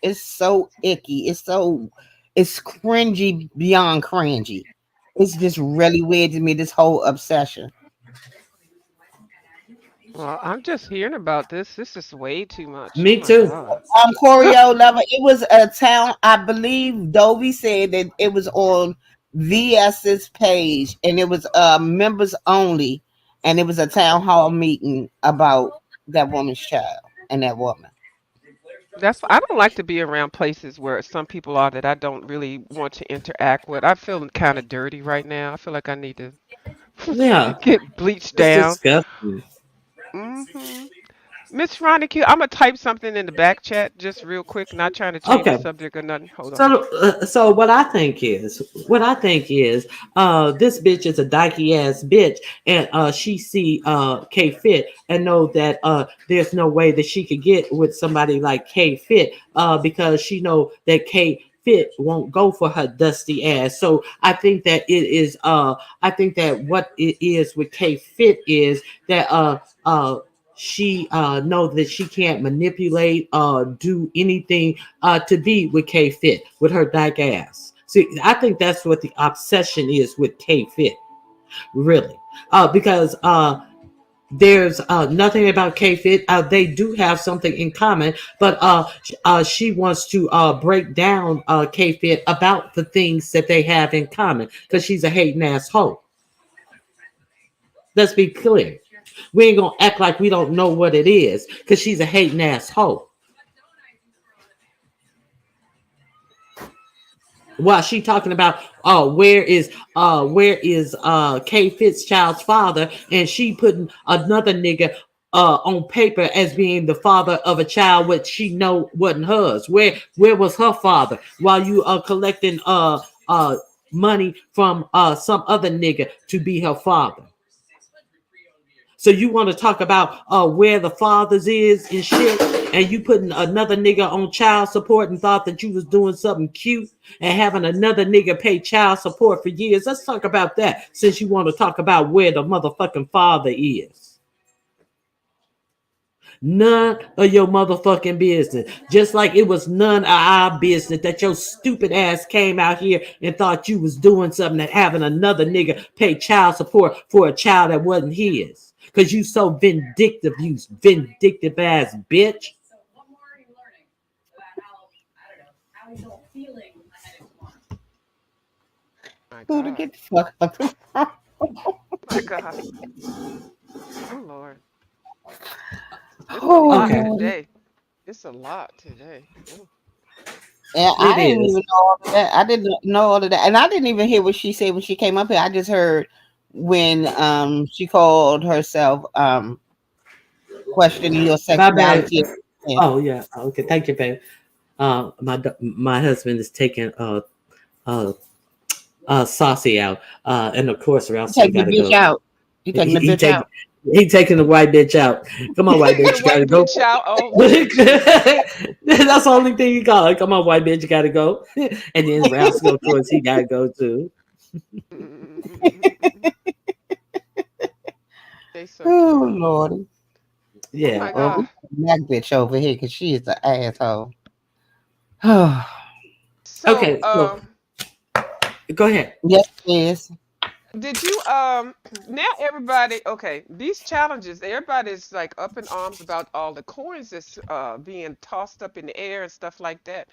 It's so icky. It's cringy beyond cringy. It's just really weird to me. This whole obsession. Well, I'm just hearing about this. This is way too much. Oh Me my too. God. Choreo lover. It was a town. I believe Dovey said that it was on VS's page, and it was members only, and it was a town hall meeting about that woman's child and that woman. I don't like to be around places where some people are that I don't really want to interact with. I feel kind of dirty right now. I feel like I need to Yeah. get bleached It's down. disgusting. Hmm. Miss Ronique, I'm gonna type something in the back chat just real quick, not trying to change the Okay. subject or nothing. Hold on. So what I think is, this bitch is a dykey ass bitch, and she see K Fit and know that there's no way that she could get with somebody like K Fit, because she know that K Fit won't go for her dusty ass. So I think that what it is with K Fit is that she know that she can't manipulate do anything to be with K Fit with her dyke ass. See, I think that's what the obsession is with K Fit, really, because there's nothing about K Fit. They do have something in common, but she wants to break down K Fit about the things that they have in common because she's a hating asshole. Let's be clear. We ain't gonna act like we don't know what it is because she's a hating asshole. While she talking about where is K Fitzchild's father, and she putting another nigga on paper as being the father of a child which she know wasn't hers. Where was her father while you are collecting money from some other nigga to be her father? So you want to talk about where the fathers is and shit, and you putting another nigga on child support and thought that you was doing something cute and having another nigga pay child support for years. Let's talk about that since you want to talk about where the motherfucking father is. None of your motherfucking business. Just like it was none of our business that your stupid ass came out here and thought you was doing something and having another nigga pay child support for a child that wasn't his. Cause you so vindictive, you vindictive ass bitch. My Who to God. get the fuck up? My God. Oh Lord. It's a Oh lot Okay, Lordy. today. It's a lot today. Ooh. And it I didn't is. even know all of that. I didn't know all of that. And I didn't even hear what she said when she came up here. I just heard when she called herself questioning your Bye, babe. sexuality. Yeah. Oh yeah. Okay. Thank you, babe. My husband is taking uh saucy out, and of course, or You else he taking the got to bitch go. out. You taking He, the he bitch take out. he taking the white bitch out. Come on, white Taking bitch, the you gotta white go. bitch out. Oh Lord Jesus. That's the only thing he called. Come on, white bitch, you gotta go. And then Ralph, of course, he gotta go too. They so Oh cute. Lordy. Oh Yeah. my Oh, we God. got that bitch over here because she is an asshole. Oh, So, Okay. So Go ahead. Yes, yes. Did you now everybody okay, these challenges, everybody's like up in arms about all the coins that's being tossed up in the air and stuff like that.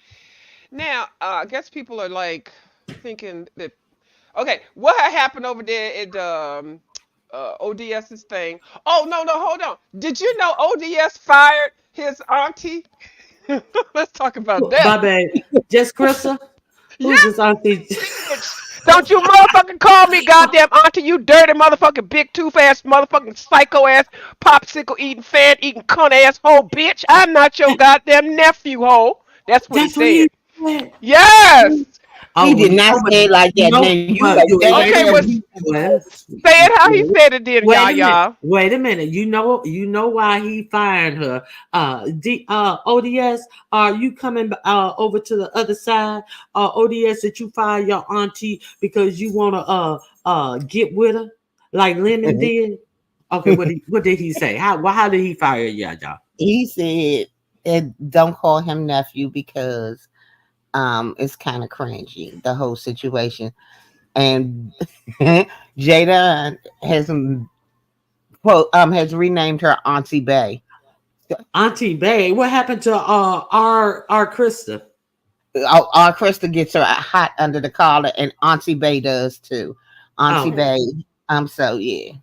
Now, I guess people are like thinking that okay, what had happened over there at ODS's thing? Oh no, hold on. Did you know ODS fired his auntie? Let's talk about that. Bobby, just Crystal? Yeah, Who's this auntie? bitch. Don't you motherfucking call me goddamn auntie, you dirty motherfucking big tooth ass motherfucking psycho ass popsicle eating fan eating cunt ass hoe bitch. I'm not your goddamn nephew hoe. That's what he That's what he said. said. Yes. He Oh, well, did not say it like that. Now you well, like wait Okay, a damn. minute. was Well, say it how he said it then, wait y'all, a minute. y'all. Wait a minute. You know why he fired her. ODS, are you coming over to the other side? ODS, that you fire your auntie because you want to get with her like Lemon did? Okay, what did he say? How did he fire y'all? He said, don't call him nephew because it's kind of cringy, the whole situation. And Jada has renamed her Auntie Bay. Auntie Bay, what happened to our Krista? Our Krista gets her hot under the collar, and Auntie Bay does too. Auntie Oh, Bay. So yeah.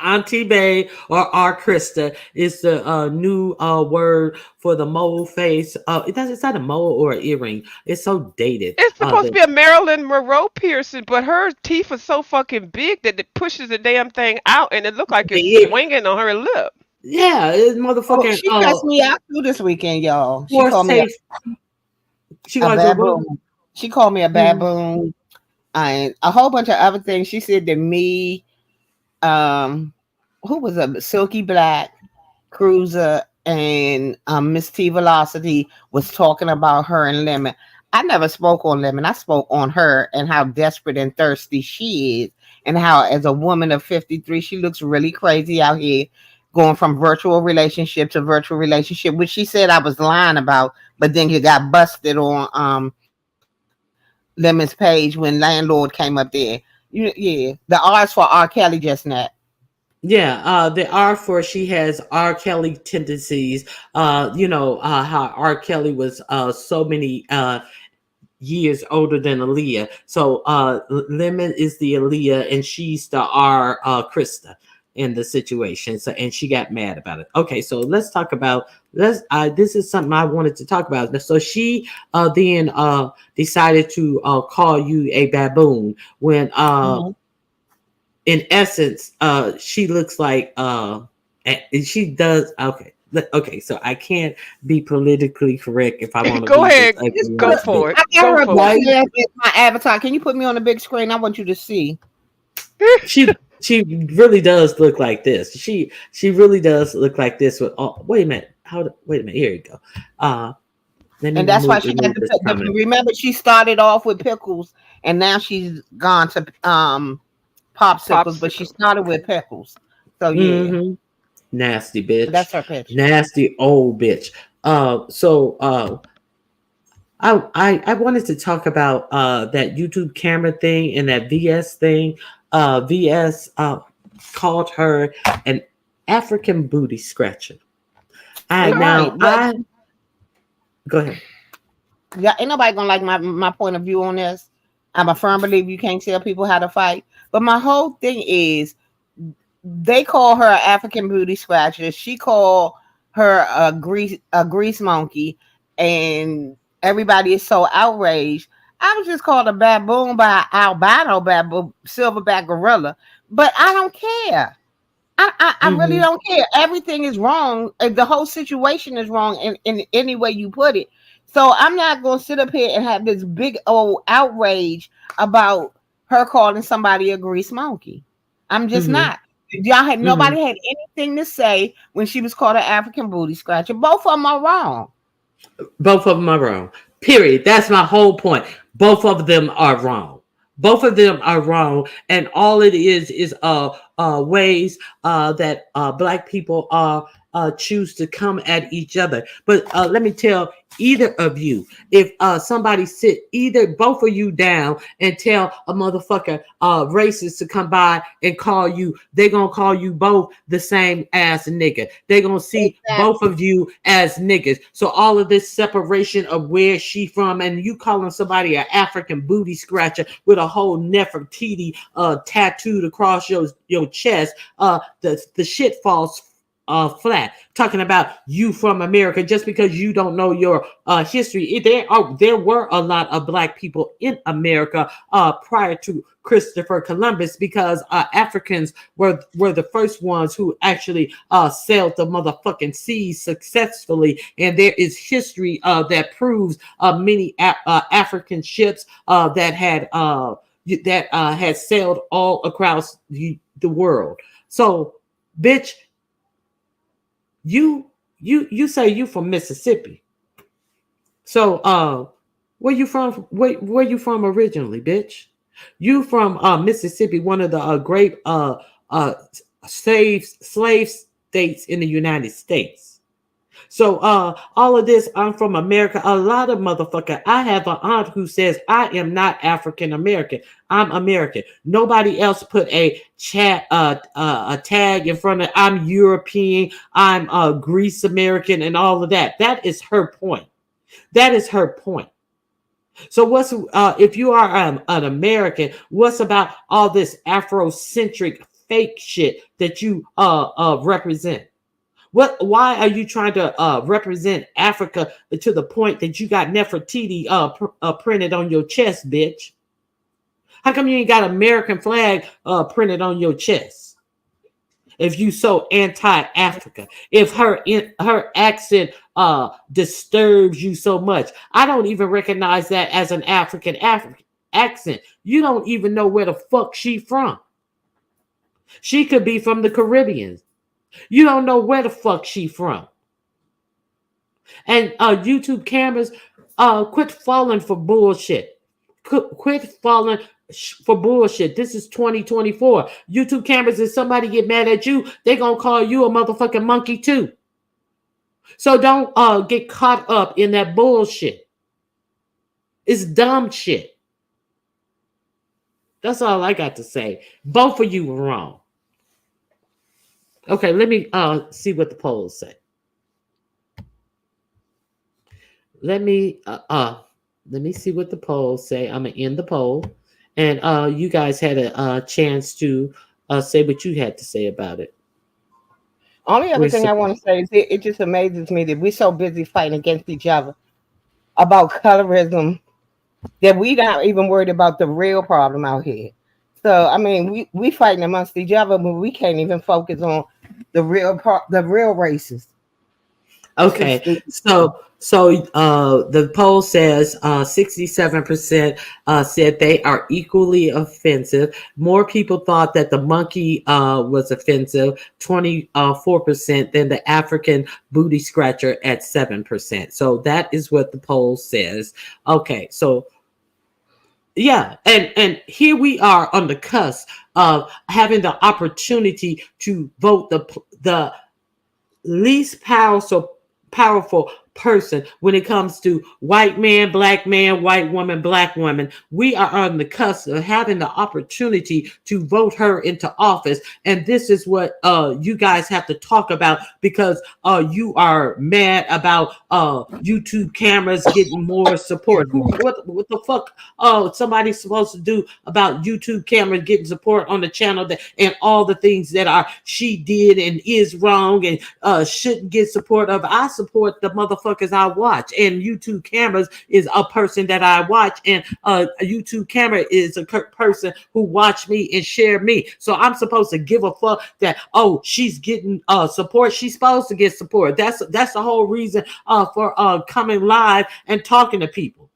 Auntie Bay or our Krista is the new word for the mole face. It's not a mole or an earring. It's so dated. It's supposed to be a Marilyn Monroe piercing, but her teeth are so fucking big that it pushes the damn thing out, and it look like The it's ear, swinging on her lip. yeah, it's Oh, motherfucking she cussed me out too this weekend, y'all. She horse called me taste. She a gonna do what? baboon. She called me a Mm. baboon and a whole bunch of other things. She said that me, um, who was a Silky Black Cruiser and Miss T Velocity was talking about her and Lemon. I never spoke on Lemon. I spoke on her and how desperate and thirsty she is, and how, as a woman of 53, she looks really crazy out here, going from virtual relationship to virtual relationship, which she said I was lying about. But then you got busted on Lemon's page when landlord came up there. Yeah, the R's for R. Kelly just not. Yeah, the R for she has R. Kelly tendencies. How R. Kelly was so many years older than Aaliyah. So Lemon is the Aaliyah and she's the R Krista in the situation. So and she got mad about it. Okay, so let's talk about let's this is something I wanted to talk about. So she then decided to call you a baboon when Mhm. in essence she looks like and she does okay, so I can't be politically correct if I want to Go read this ahead, Just ugly go put, ass book. for it, I got go her for Why it. picture as my avatar. Can you put me on the big screen? I want you to see. she really does look like this. She really does look like this with wait a minute. Wait a minute, here you go. Uh Let me And that's why she got remove this comment. remember she started off with pickles and now she's gone to popsicles, but she Popsicle. started with pickles. So yeah, Hmm. Nasty bitch. that's her picture. Nasty old bitch. I wanted to talk about that YouTube camera thing and that VS thing. VS called her an African booty scratcher. I Right. now But I go ahead. yeah, ain't nobody gonna like my point of view on this. I'm a firm believer you can't tell people how to fight. But my whole thing is they call her an African booty scratcher. She called her a grease monkey, and everybody is so outraged. I was just called a baboon by an albino baboon, silverback gorilla, but I don't care. I really Hmm. don't care. Everything is wrong. The whole situation is wrong in any way you put it. So I'm not going to sit up here and have this big old outrage about her calling somebody a grease monkey. I'm just Hmm. not. Y'all had Hmm. nobody had anything to say when she was called an African booty scratcher. Both of them are wrong. Both of them are wrong. Period. That's my whole point. Both of them are wrong. Both of them are wrong, and all it is ways that black people choose to come at each other. But let me tell either of you. If somebody sit either both of you down and tell a motherfucker racist to come by and call you, they gonna call you both the same ass nigga. They gonna see both Exactly. of you as niggas. So all of this separation of where she from, and you calling somebody an African booty scratcher with a whole Nefertiti tattooed across your chest, the shit falls flat. Talking about you from America just because you don't know your history. There were a lot of black people in America prior to Christopher Columbus, because Africans were the first ones who actually sailed the motherfucking seas successfully, and there is history that proves many African ships that had sailed all across the world. So, bitch, you say you from Mississippi. So where you from? Where you from originally, bitch? You from Mississippi, one of the great uh slave states in the United States. So all of this, I'm from America. A lot of motherfucker. I have an aunt who says I am not African American. I'm American. Nobody else put a tag in front of I'm European, I'm Greece American, and all of that. That is her point. That is her point. So what's if you are an American, what's about all this Afrocentric fake shit that you represent? Why are you trying to represent Africa to the point that you got Nefertiti printed on your chest, bitch? How come you ain't got American flag printed on your chest? If you so anti-Africa, if her accent disturbs you so much, I don't even recognize that as an African accent. You don't even know where the fuck she from. She could be from the Caribbean. You don't know where the fuck she from. And YouTube cameras, quit falling for bullshit. Quit falling for bullshit. This is 2024. YouTube cameras, if somebody get mad at you, they gonna call you a motherfucking monkey too. So don't get caught up in that bullshit. It's dumb shit. That's all I got to say. Both of you were wrong. Okay, let me see what the polls say. Let me let me see what the polls say. I'm gonna end the poll, and you guys had a chance to say what you had to say about it. Only other We're thing so, I want to say is it just amazes me that we're so busy fighting against each other about colorism that we not even worried about the real problem out here. So I mean, we fighting amongst each other, but we can't even focus on the real races. It's just okay. stupid. So the poll says 67% said they are equally offensive. More people thought that the monkey was offensive, 24%, than the African booty scratcher at 7%. So that is what the poll says. Okay, so yeah, and here we are on the cusp of having the opportunity to vote the least powerful person when it comes to white man, white woman, black woman. We are on the cusp of having the opportunity to vote her into office, and this is what you guys have to talk about, because you are mad about YouTube cameras getting more support. What the fuck somebody's supposed to do about YouTube cameras getting support on the channel, that and all the things that are she did and is wrong and shouldn't get support of? I support the motherfuckers I watch, and YouTube cameras is a person that I watch, and a YouTube camera is a person who watch me and share me. So I'm supposed to give a fuck that, oh, she's getting support. She's supposed to get support. That's the whole reason for coming live and talking to people.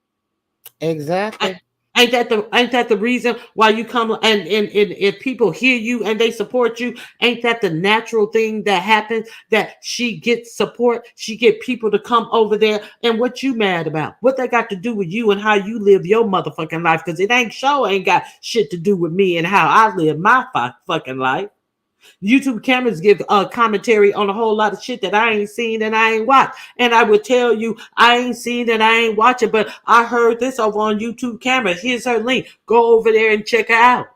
Exactly. Ain't that the reason why you come, and if people hear you and they support you, ain't that the natural thing that happens, that she gets support, she get people to come over there? And what you mad about? What they got to do with you and how you live your motherfucking life? Because it ain't got shit to do with me and how I live my fucking life. YouTube cameras give commentary on a whole lot of shit that I ain't seen and I ain't watched. And I would tell you I ain't seen and I ain't watching, but I heard this over on YouTube camera. Here's her link. Go over there and check her out.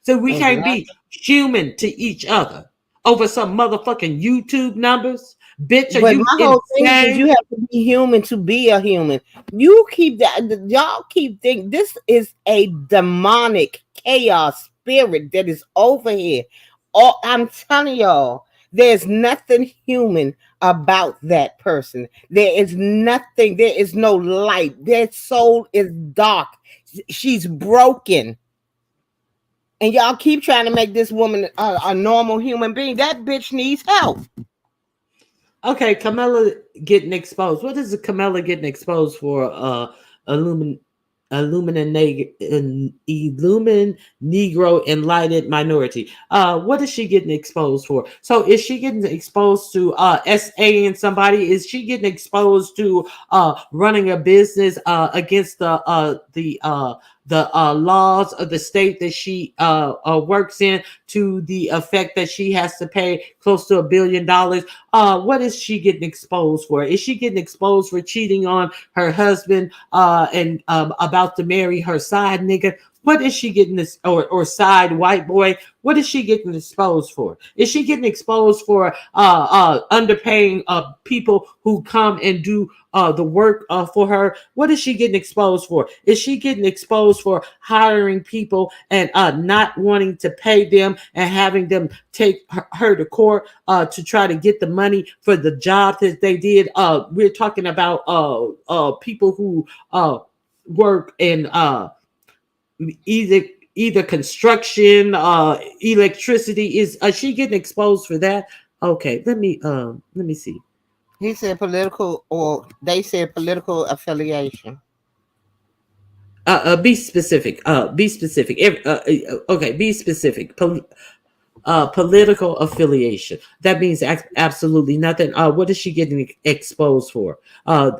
So we can't Exactly. be human to each other over some motherfucking YouTube numbers. Bitch, are But you my whole thing is insane? you have to be human to be a human. You keep that, y'all keep thinking this is a demonic chaos spirit that is over here. Oh, I'm telling y'all, there's nothing human about that person. There is nothing, there is no light. Their soul is dark. She's broken. And y'all keep trying to make this woman a normal human being. That bitch needs help. Okay, Camilla getting exposed. What is Camilla getting exposed for? Illumin, illumin Negro enlightened minority. What is she getting exposed for? So is she getting exposed to SA and somebody? Is she getting exposed to running a business against the laws of the state that she works in, to the effect that she has to pay close to $1 billion? What is she getting exposed for? Is she getting exposed for cheating on her husband and about to marry her side nigga? What is she getting this, or side white boy? What is she getting exposed for? Is she getting exposed for underpaying people who come and do the work for her? What is she getting exposed for? Is she getting exposed for hiring people and not wanting to pay them and having them take her to court to try to get the money for the job that they did? We're talking about people who work in either construction, electricity. Is she getting exposed for that? Okay, let me see. He said political, or they said political affiliation. Be specific. Be specific. Okay, be specific. Political affiliation. That means absolutely nothing. What is she getting exposed for?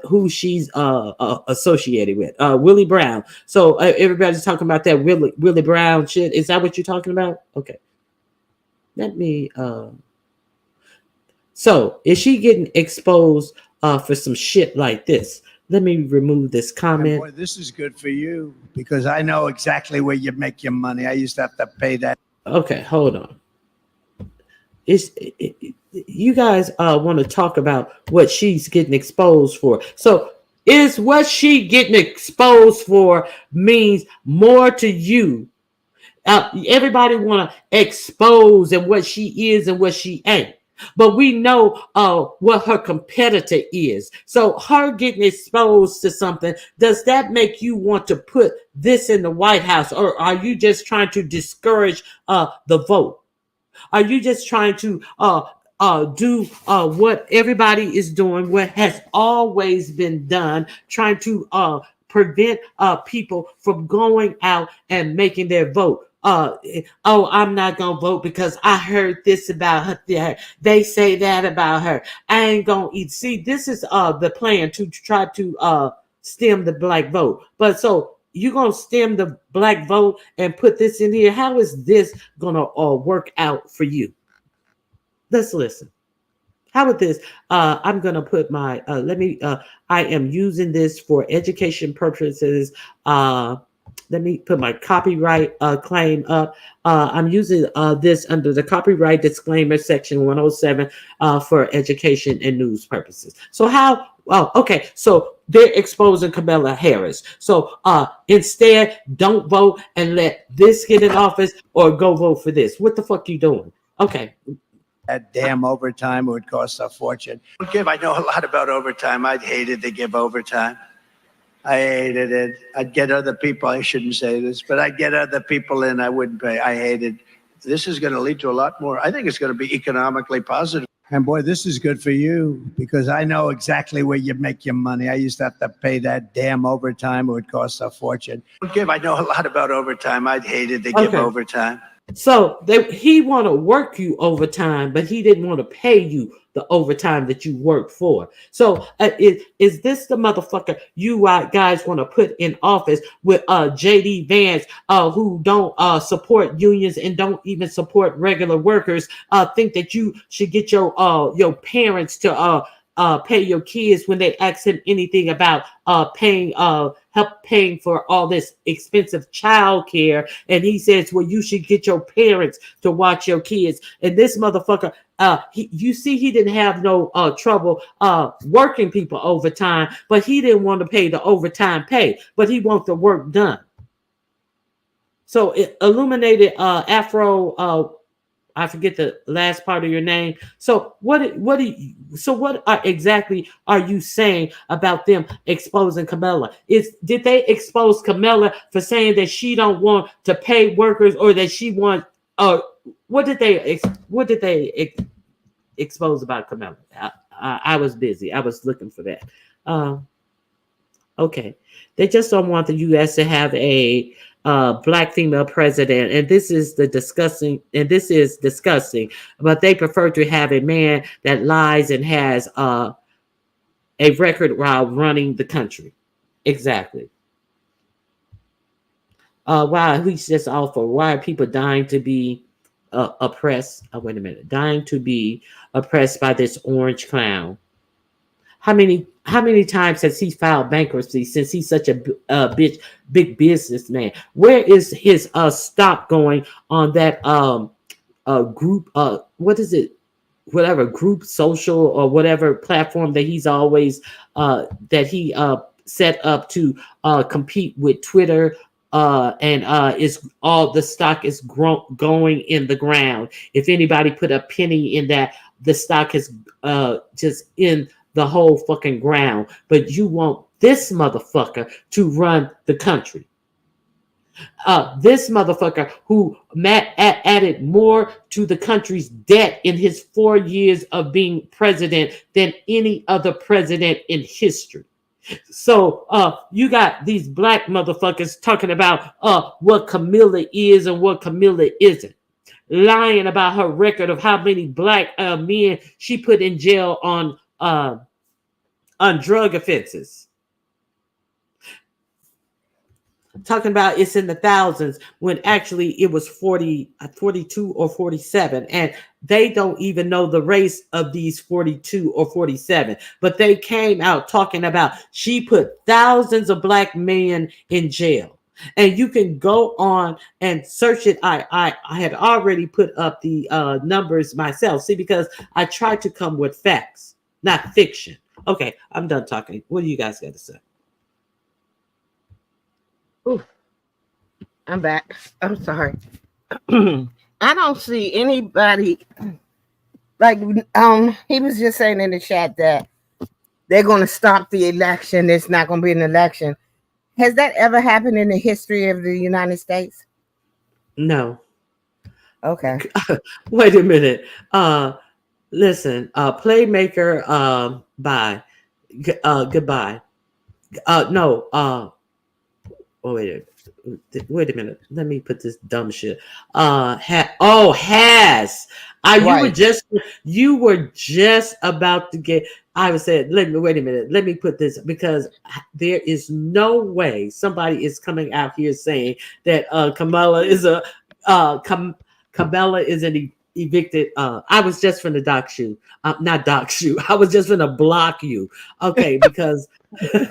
Who she's associated with? Willie Brown. So everybody's talking about that Willie Brown shit. Is that what you're talking about? Okay. Let me. So is she getting exposed for some shit like this? Let me remove this And comment. boy, this is good for you because I know exactly where you make your money. I used to have to pay that. Okay, hold on. You guys want to talk about what she's getting exposed for? So is what she getting exposed for means more to you? Everybody want to expose and what she is and what she ain't. But we know what her competitor is. So her getting exposed to something, does that make you want to put this in the White House, or are you just trying to discourage the vote? Are you just trying to do what everybody is doing, what has always been done, trying to prevent people from going out and making their vote? Oh, I'm not gonna vote because I heard this about her. They say that about her. I ain't gonna eat. See, this is the plan to try to stem the black vote. But so you're gonna stem the black vote and put this in here. How is this gonna work out for you? Let's listen. How about this? I'm gonna put my let me I am using this for education purposes. Let me put my copyright claim up. I'm using this under the copyright disclaimer section 107 for education and news purposes. So how? Oh, okay. So they're exposing Kamala Harris. So instead, don't vote and let this get in office, or go vote for this. What the fuck you doing? Okay. That damn overtime would cost a fortune. I know a lot about overtime. I hated to give overtime. I hated it. I'd get other people. I shouldn't say this, but I'd get other people in. I wouldn't pay. I hated. This is going to lead to a lot more. I think it's going to be economically positive. And boy, this is good for you because I know exactly where you make your money. I used to have to pay that damn overtime. It would cost a fortune. I know a lot about overtime. I hated to give overtime. So he want to work you overtime, but he didn't want to pay you the the overtime that you work for. So is this the motherfucker you guys want to put in office with JD Vance, who don't support unions and don't even support regular workers, think that you should get your parents to pay your kids when they ask him anything about paying help paying for all this expensive child care, and he says, well, you should get your parents to watch your kids. And this motherfucker, you see, he didn't have no trouble working people overtime, but he didn't want to pay the overtime pay, but he wants the work done. So it illuminated Afro, I forget the last part of your name. So what exactly are you saying about them exposing Camilla? Did they expose Camilla for saying that she don't want to pay workers, or that she want what did they expose about Camilla? I was busy. I was looking for that. Okay, they just don't want the U.S. to have a black female president, and this is disgusting. But they prefer to have a man that lies and has a record while running the country. Exactly. Wow, he's just awful. Why are people dying to be oppressed? Wait a minute, dying to be oppressed by this orange clown? How many times has he filed bankruptcy since he's such a big businessman? Where is his stock going on that group, what is it, whatever group social or whatever platform that he's always that he set up to compete with Twitter, and is all the stock is going in the ground. If anybody put a penny in that, the stock is just in the whole fucking ground. But you want this motherfucker to run the country. This motherfucker who added more to the country's debt in his 4 years of being president than any other president in history. So you got these black motherfuckers talking about what Camilla is and what Camilla isn't, lying about her record of how many black men she put in jail on drug offenses. Talking about it's in the thousands when actually it was 42 or 47, and they don't even know the race of these 42 or 47, but they came out talking about she put thousands of black men in jail. And you can go on and search it. I had already put up the numbers myself, see, because I tried to come with facts, not fiction. Okay, I'm done talking. What do you guys got to say? Ooh, I'm back. I'm sorry. I don't see anybody like he was just saying in the chat that they're going to stop the election. There's not going to be an election. Has that ever happened in the history of the United States? No. Okay. Wait a minute. Listen, Playmaker, bye. Goodbye. No, oh, wait a minute. Let me put this dumb shit. Has. Right. You were just about to get. I was saying, wait a minute. Let me put this, because there is no way somebody is coming out here saying that Kamala is Kamala is an evicted. I was just from the dock shoe, not dock shoe. I was just gonna block you, okay? Because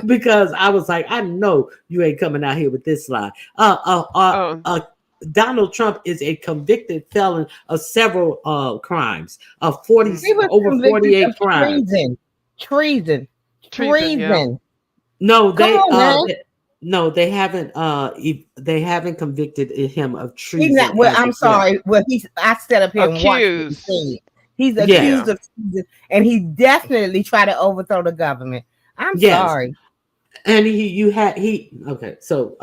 because I was like, I know you ain't coming out here with this lie. Oh, Donald Trump is a convicted felon of several crimes, of He was over convicted 48 of crimes. treason. treason. No, Come on, man. no, they haven't. They haven't convicted him of He's treason not. Well, as I'm of yet. sorry. Well, I sat up here and watched what he Accused. said. He's Yes, accused Yeah. of treason, and he definitely tried to overthrow the government. I'm yes. sorry. And okay, so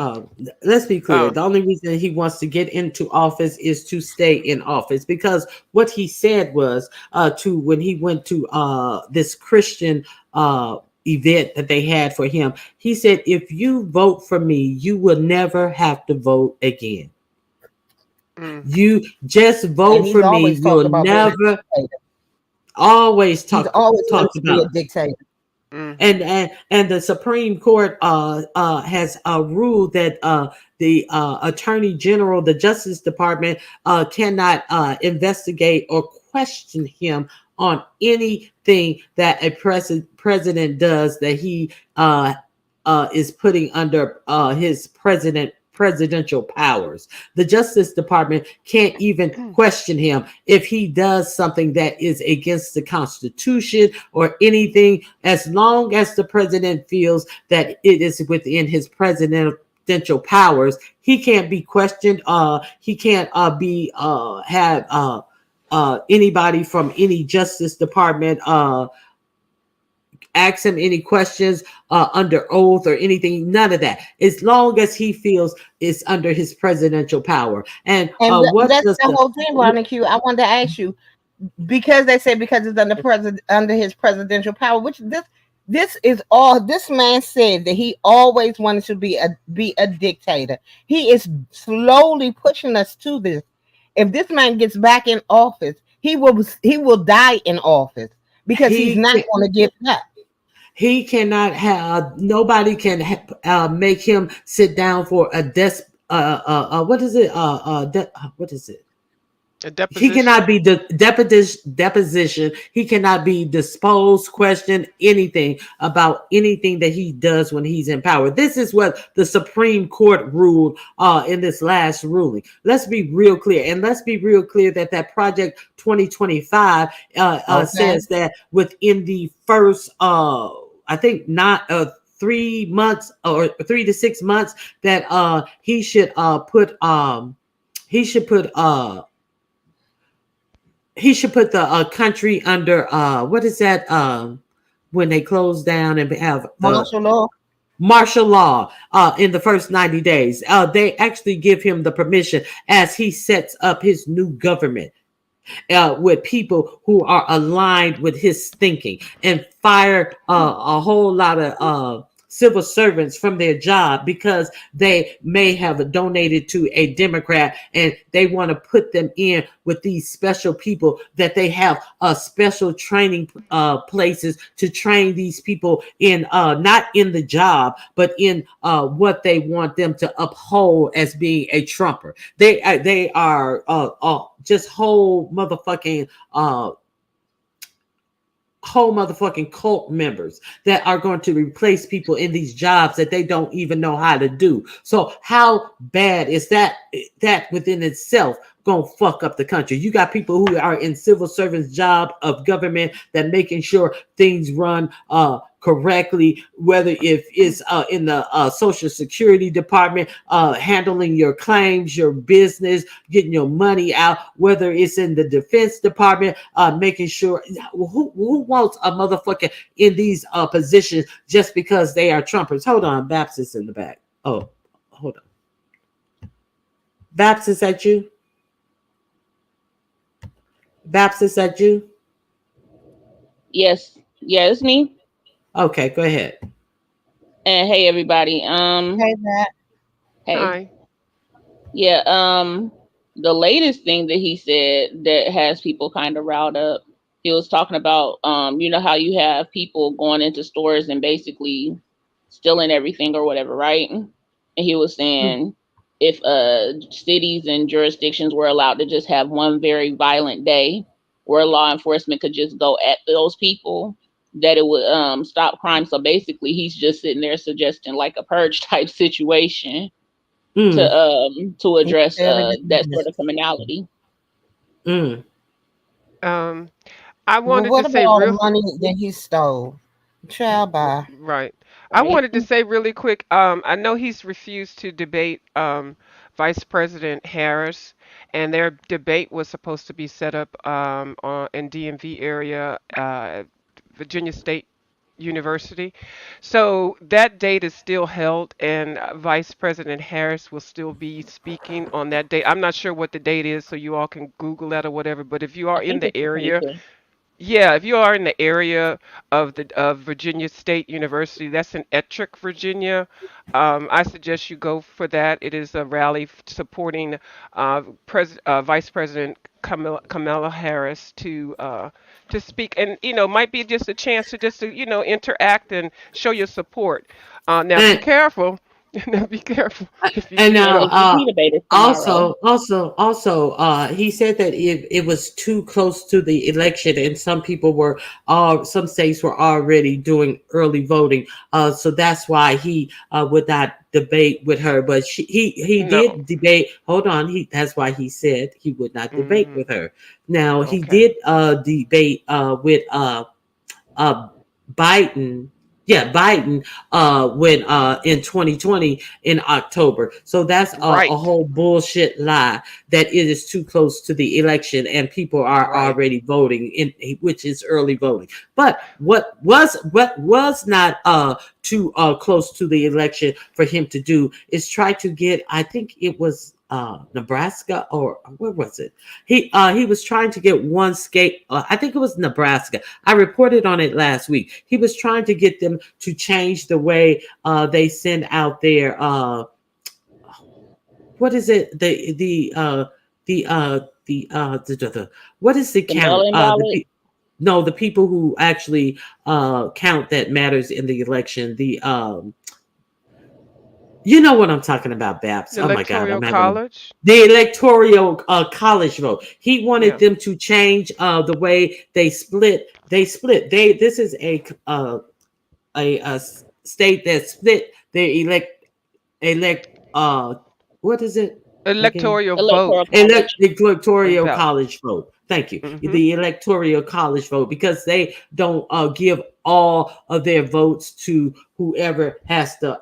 let's be clear. Oh. The only reason he wants to get into office is to stay in office, because what he said was to when he went to this Christian event that they had for him, he said, if you vote for me, you will never have to vote again. Mm. You just And vote he's for me, always talked you'll about being a never. dictator. always He's always wanted talked to be a about. dictator. Mhm. And the Supreme Court has ruled that the Attorney General, the Justice Department, cannot investigate or question him on anything that a president does that he is putting under his presidential powers. The Justice Department can't even question him if he does something that is against the Constitution or anything, as long as the president feels that it is within his presidential powers. He can't be questioned. He can't be have anybody from any Justice Department ask him any questions under oath or anything. None of that. As long as he feels it's under his presidential power. And And what that's does the the whole thing, Ronnie Q. I wanted to ask you, because they say because it's under his presidential power, which this is all this man said that he always wanted to be a dictator. He is slowly pushing us to this. If this man gets back in office, he will die in office because he's he not can, going to give up. he cannot have nobody can make him sit down for a what is it what is it A he cannot deposition. be the deposition. He cannot be disposed, questioned, anything about anything that he does when he's in power. This is what the Supreme Court ruled in this last ruling. Let's be real clear, and let's be real clear that Project 2025 Okay. says that within the first, I think not 3 months or 3 to 6 months, that he should put the country under what is that when they close down and have the Martial law. martial law in the first 90 days. They actually give him the permission as he sets up his new government with people who are aligned with his thinking, and fire a whole lot of civil servants from their job because they may have donated to a Democrat, and they want to put them in with these special people that they have special training places to train these people in, not in the job, but in what they want them to uphold as being a Trumper. They are just whole motherfucking cult members that are going to replace people in these jobs that they don't even know how to do. So how bad is that within itself gonna fuck up the country? You got people who are in civil service job of government that making sure things run correctly, whether if it's in the social security department, handling your claims, your business, getting your money out, whether it's in the defense department, making sure. Who wants a motherfucker in these positions just because they are Trumpers? Hold on, Baptist in the back. Oh, hold on. Baptist at you? Baptist at you? Yes, yeah, it's me. Okay, go ahead. And hey, everybody. Okay, that. Hey, Hi. yeah. The latest thing that he said that has people kind of riled up. He was talking about, you know how you have people going into stores and basically stealing everything or whatever, right? And he was saying if cities and jurisdictions were allowed to just have one very violent day where law enforcement could just go at those people, that it would stop crime. So basically, he's just sitting there suggesting like a purge type situation Mm, to address Instead of that getting sort of criminality. mm. Um, I Well, wanted to what about say all real the money that he stole? Child, bye. right. I Right. wanted to say really quick. I know he's refused to debate Vice President Harris, and their debate was supposed to be set up in DMV area, Virginia State University. So that date is still held, and Vice President Harris will still be speaking on that date. I'm not sure what the date is, so you all can Google that or whatever. But if you I are in think the it's the area, 25th. yeah, if you are in the area of Virginia State University, that's in Ettrick, Virginia. I suggest you go for that. It is a rally supporting Vice President Kamala Harris to speak, and might be just a chance to just to interact and show your support. Now be And careful. Now be careful if you and see Yeah, now, because he debated tomorrow. he said that it was too close to the election, and some states were already doing early voting. So that's why he would not debate with her. But he no. did debate. Hold on, that's why he said he would not debate Hmm. with her. Now he Okay. did debate with uh, Biden. Yeah, Biden when in 2020 in October. So that's a Right. whole bullshit lie that it is too close to the election and people are Right. already voting in, which is early voting. But what was not too close to the election for him to do is try to get, I think it was Nebraska, or where was it? He was trying to get one state. I think it was Nebraska. I reported on it last week. He was trying to get them to change the way they send out their what is it? What is the The count? mail-in ballot. No, the people who actually count that matters in the election. You know what I'm talking about, Babs. The Oh my God, Electoral I'm having College. the electoral college vote. He wanted Yeah. them to change the way they split. They split. This is a state that split their elect what is it again? Electoral Electoral vote college. and Electoral ballot. college vote. Thank you. Hmm. The electoral college vote, because they don't give all of their votes to whoever has the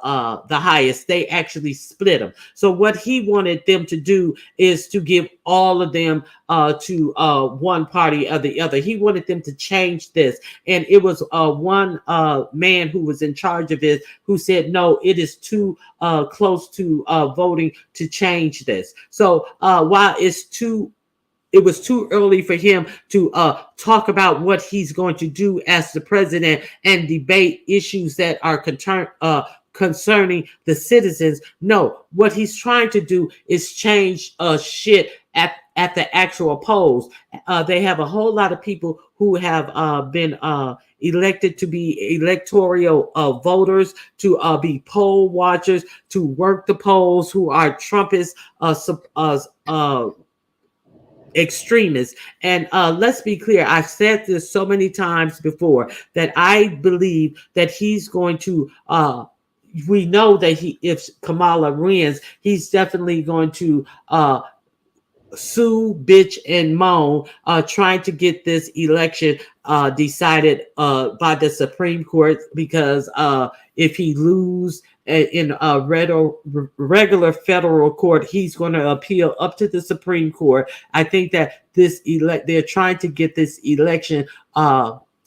highest. They actually split them. So what he wanted them to do is to give all of them to one party or the other. He wanted them to change this, and it was one man who was in charge of it who said, "No, it is too close to voting to change this." So while it was too early for him to talk about what he's going to do as the president and debate issues that are concerning the citizens. No, what he's trying to do is change shit at the actual polls. They have a whole lot of people who have been elected to be electoral voters, to be poll watchers, to work the polls, who are Trumpist extremists. And let's be clear, I've said this so many times before that I believe that he's going to we know that if Kamala wins, he's definitely going to sue, bitch, and moan, trying to get this election decided by the Supreme Court, because if he lose in a regular federal court, he's going to appeal up to the Supreme Court. I think that they're trying to get this election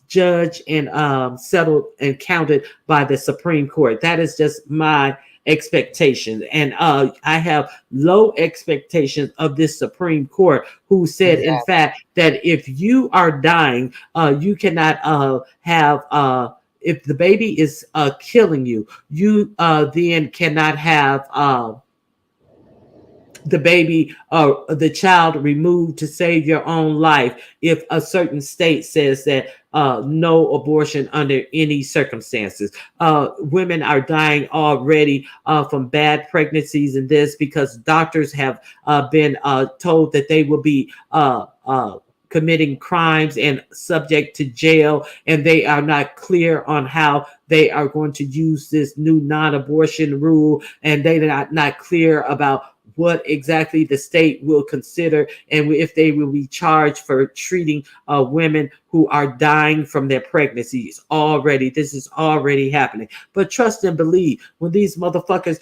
judged and settled and counted by the Supreme Court. That is just my expectations, and I have low expectations of this Supreme Court, who said in Exactly. fact that if you are dying, you cannot have if the baby is killing you, you then cannot have the baby or the child removed to save your own life if a certain state says that no abortion under any circumstances. Women are dying already from bad pregnancies and this, because doctors have been told that they will be committing crimes and subject to jail, and they are not clear on how they are going to use this new non-abortion rule, and they are not clear about what exactly the state will consider, and if they will be charged for treating women who are dying from their pregnancies already. This is already happening. But trust and believe, when these motherfuckers,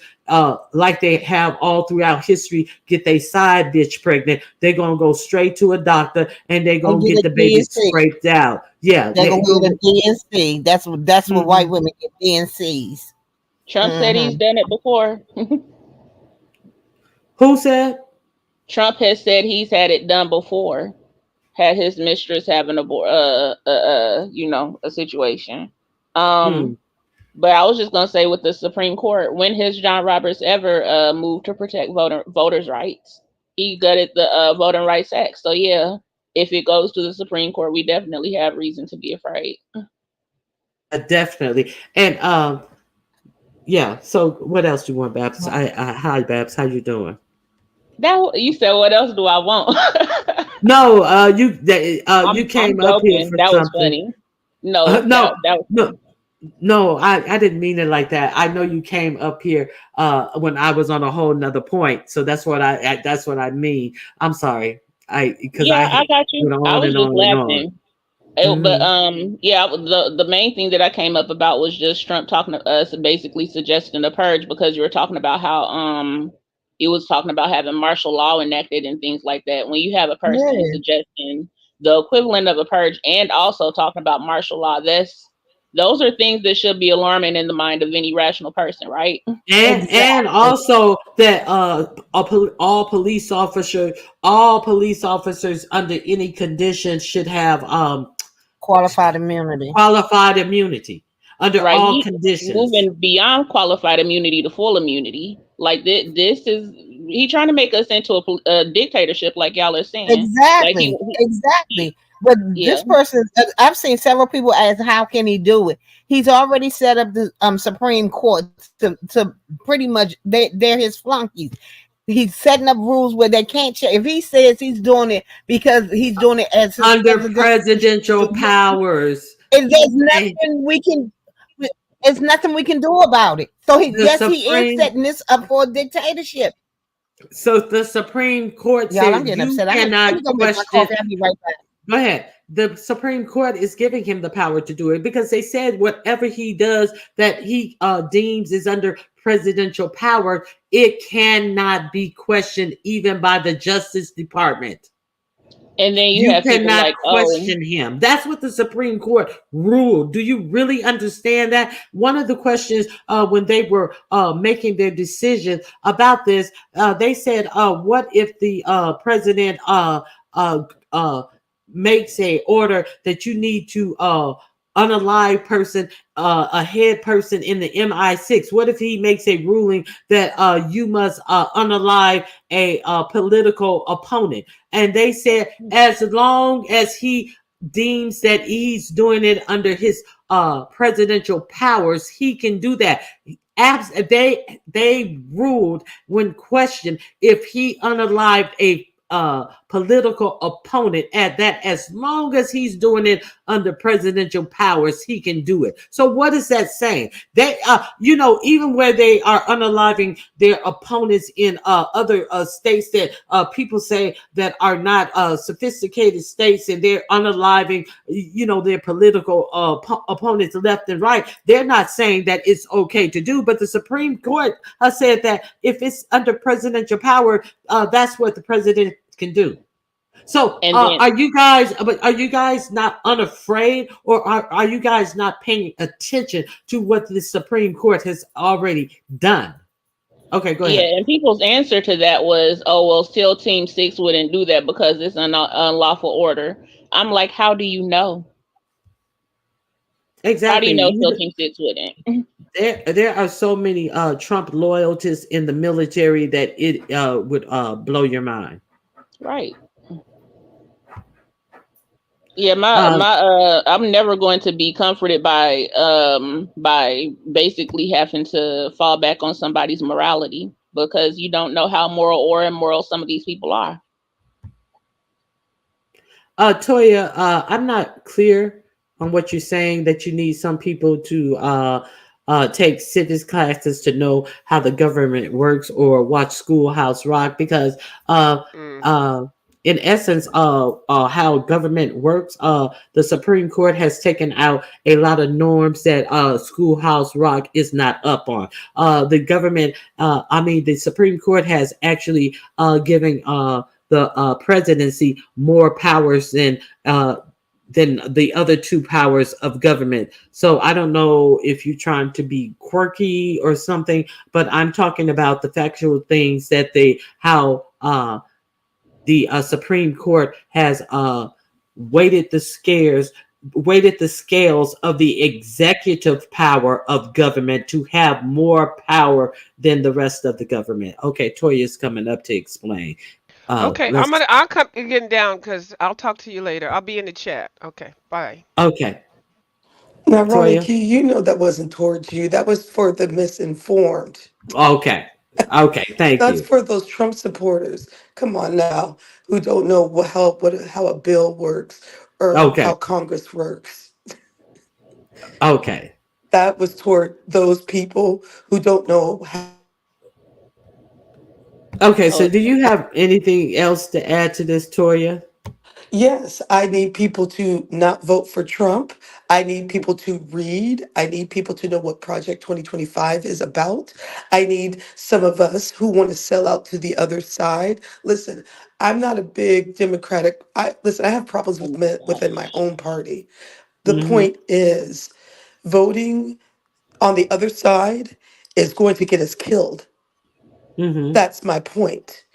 like they have all throughout history, get their side bitch pregnant, they're going to go straight to a doctor and they're And going to get get a the baby DNC. scraped out. Yeah. They're gonna get a DNC. That's what white Mhm. women get, DNCs. Trump said he's Mm-hmm. done it before. Who said? Trump has said he's had it done before. Had his mistress have an a situation. Hmm. Um, but I was just gonna say, with the Supreme Court, when has John Roberts ever moved to protect voters' rights? He gutted the Voting Rights Act. So yeah, if it goes to the Supreme Court, we definitely have reason to be afraid. Definitely. And yeah. So what else do you want, Babs? Hi, Babs. How you doing? That you said, what else do I want? No, you I'm came up here joking. for That was something. funny. No, No, that was no, funny. no. I didn't mean it like that. I know you came up here when I was on a whole nother point. So that's what I mean. I'm sorry. I because Yeah, I I got you. went I on was and just on and on. laughing. But Hmm. yeah, the main thing that I came up about was just Trump talking to us and basically suggesting a purge, because you were talking about how he was talking about having martial law enacted and things like that. When you have a person Yeah. suggesting the equivalent of a purge and also talking about martial law, those are things that should be alarming in the mind of any rational person, right? And Exactly. also that all police officers under any condition should have Qualified immunity. qualified immunity under Right? all He conditions. moving beyond qualified immunity to full immunity. Like this is he trying to make us into a dictatorship, like y'all are saying. Like Exactly. he Exactly. But yeah. this person, I've seen several people ask, how can he do it? He's already set up the Supreme Court to pretty much they're his flunkies. He's setting up rules where they can't check. If he says he's doing it because he's doing it as his Under president, presidential powers. there's And nothing we can. There's nothing we can do about it. So he, the yes, he is Supreme setting this up for a dictatorship. so the Supreme Court Y'all, I'm said getting you upset. Let cannot me go make my question. coffee. I'll be right back. Go ahead. The Supreme Court is giving him the power to do it because they said whatever he does that he deems is under presidential power, it cannot be questioned even by the Justice Department. And then you You have people cannot like, oh, question him. That's what the Supreme Court ruled. Do you really understand that? One of the questions when they were making their decision about this, they said, "What if the president uh, uh, makes a order that you need to unalive person, a head person in the MI6? What if he makes a ruling that you must unalive a political opponent?" And they said, as long as he deems that he's doing it under his presidential powers, he can do that. They ruled when questioned if he unalived a political opponent at that, as long as he's doing it under presidential powers, he can do it. So what is that saying? They even where they are unaliving their opponents in other states that people say that are not sophisticated states, and they're unaliving their political opponents left and right, they're not saying that it's okay to do, but the Supreme Court has said that if it's under presidential power, that's what the president can do. So, and then are you guys not unafraid, or are you guys not paying attention to what the Supreme Court has already done? Okay, go ahead. yeah, and people's answer to that was, oh well, still Team Six wouldn't do that because it's an unlawful order. I'm like, how do you know? How do you Exactly. know still Team Six wouldn't? There are so many Trump loyalties in the military that it would blow your mind. Right. Yeah, Uh, I'm never going to be comforted by basically having to fall back on somebody's morality, because you don't know how moral or immoral some of these people are. Toya, I'm not clear on what you're saying, that you need some people to take civics classes to know how the government works or watch Schoolhouse Rock, because Mhm. uh, in essence, how government works, the Supreme Court has taken out a lot of norms that Schoolhouse Rock is not up on. The Supreme Court has actually given the presidency more powers than the other two powers of government. So I don't know if you're trying to be quirky or something, but I'm talking about the factual things that how the Supreme Court has weighted the scares weighted the scales of the executive power of government to have more power than the rest of the government. Okay, Toya's coming up to explain. Okay, Let's. I'll come getting down because I'll talk to you later. I'll be in the chat. Okay, bye. Okay, Now, Ronnie Toya. Key, you know that wasn't towards you. That was for the misinformed. Okay, okay. Thank That's you. for those Trump supporters. Come on now, who don't know how a bill works or Okay, how Congress works. okay, That was toward those people who don't know okay. Oh, So, do you have anything else to add to this, Toya? Yes, I need people to not vote for Trump. I need people to read. I need people to know what Project 2025 is about. I need some of us who want to sell out to the other side. Listen, I'm not a big Democratic. I have problems oh with my within my gosh. own party. The Mm-hmm. point is voting on the other side is going to get us killed. Mm-hmm. That's my point.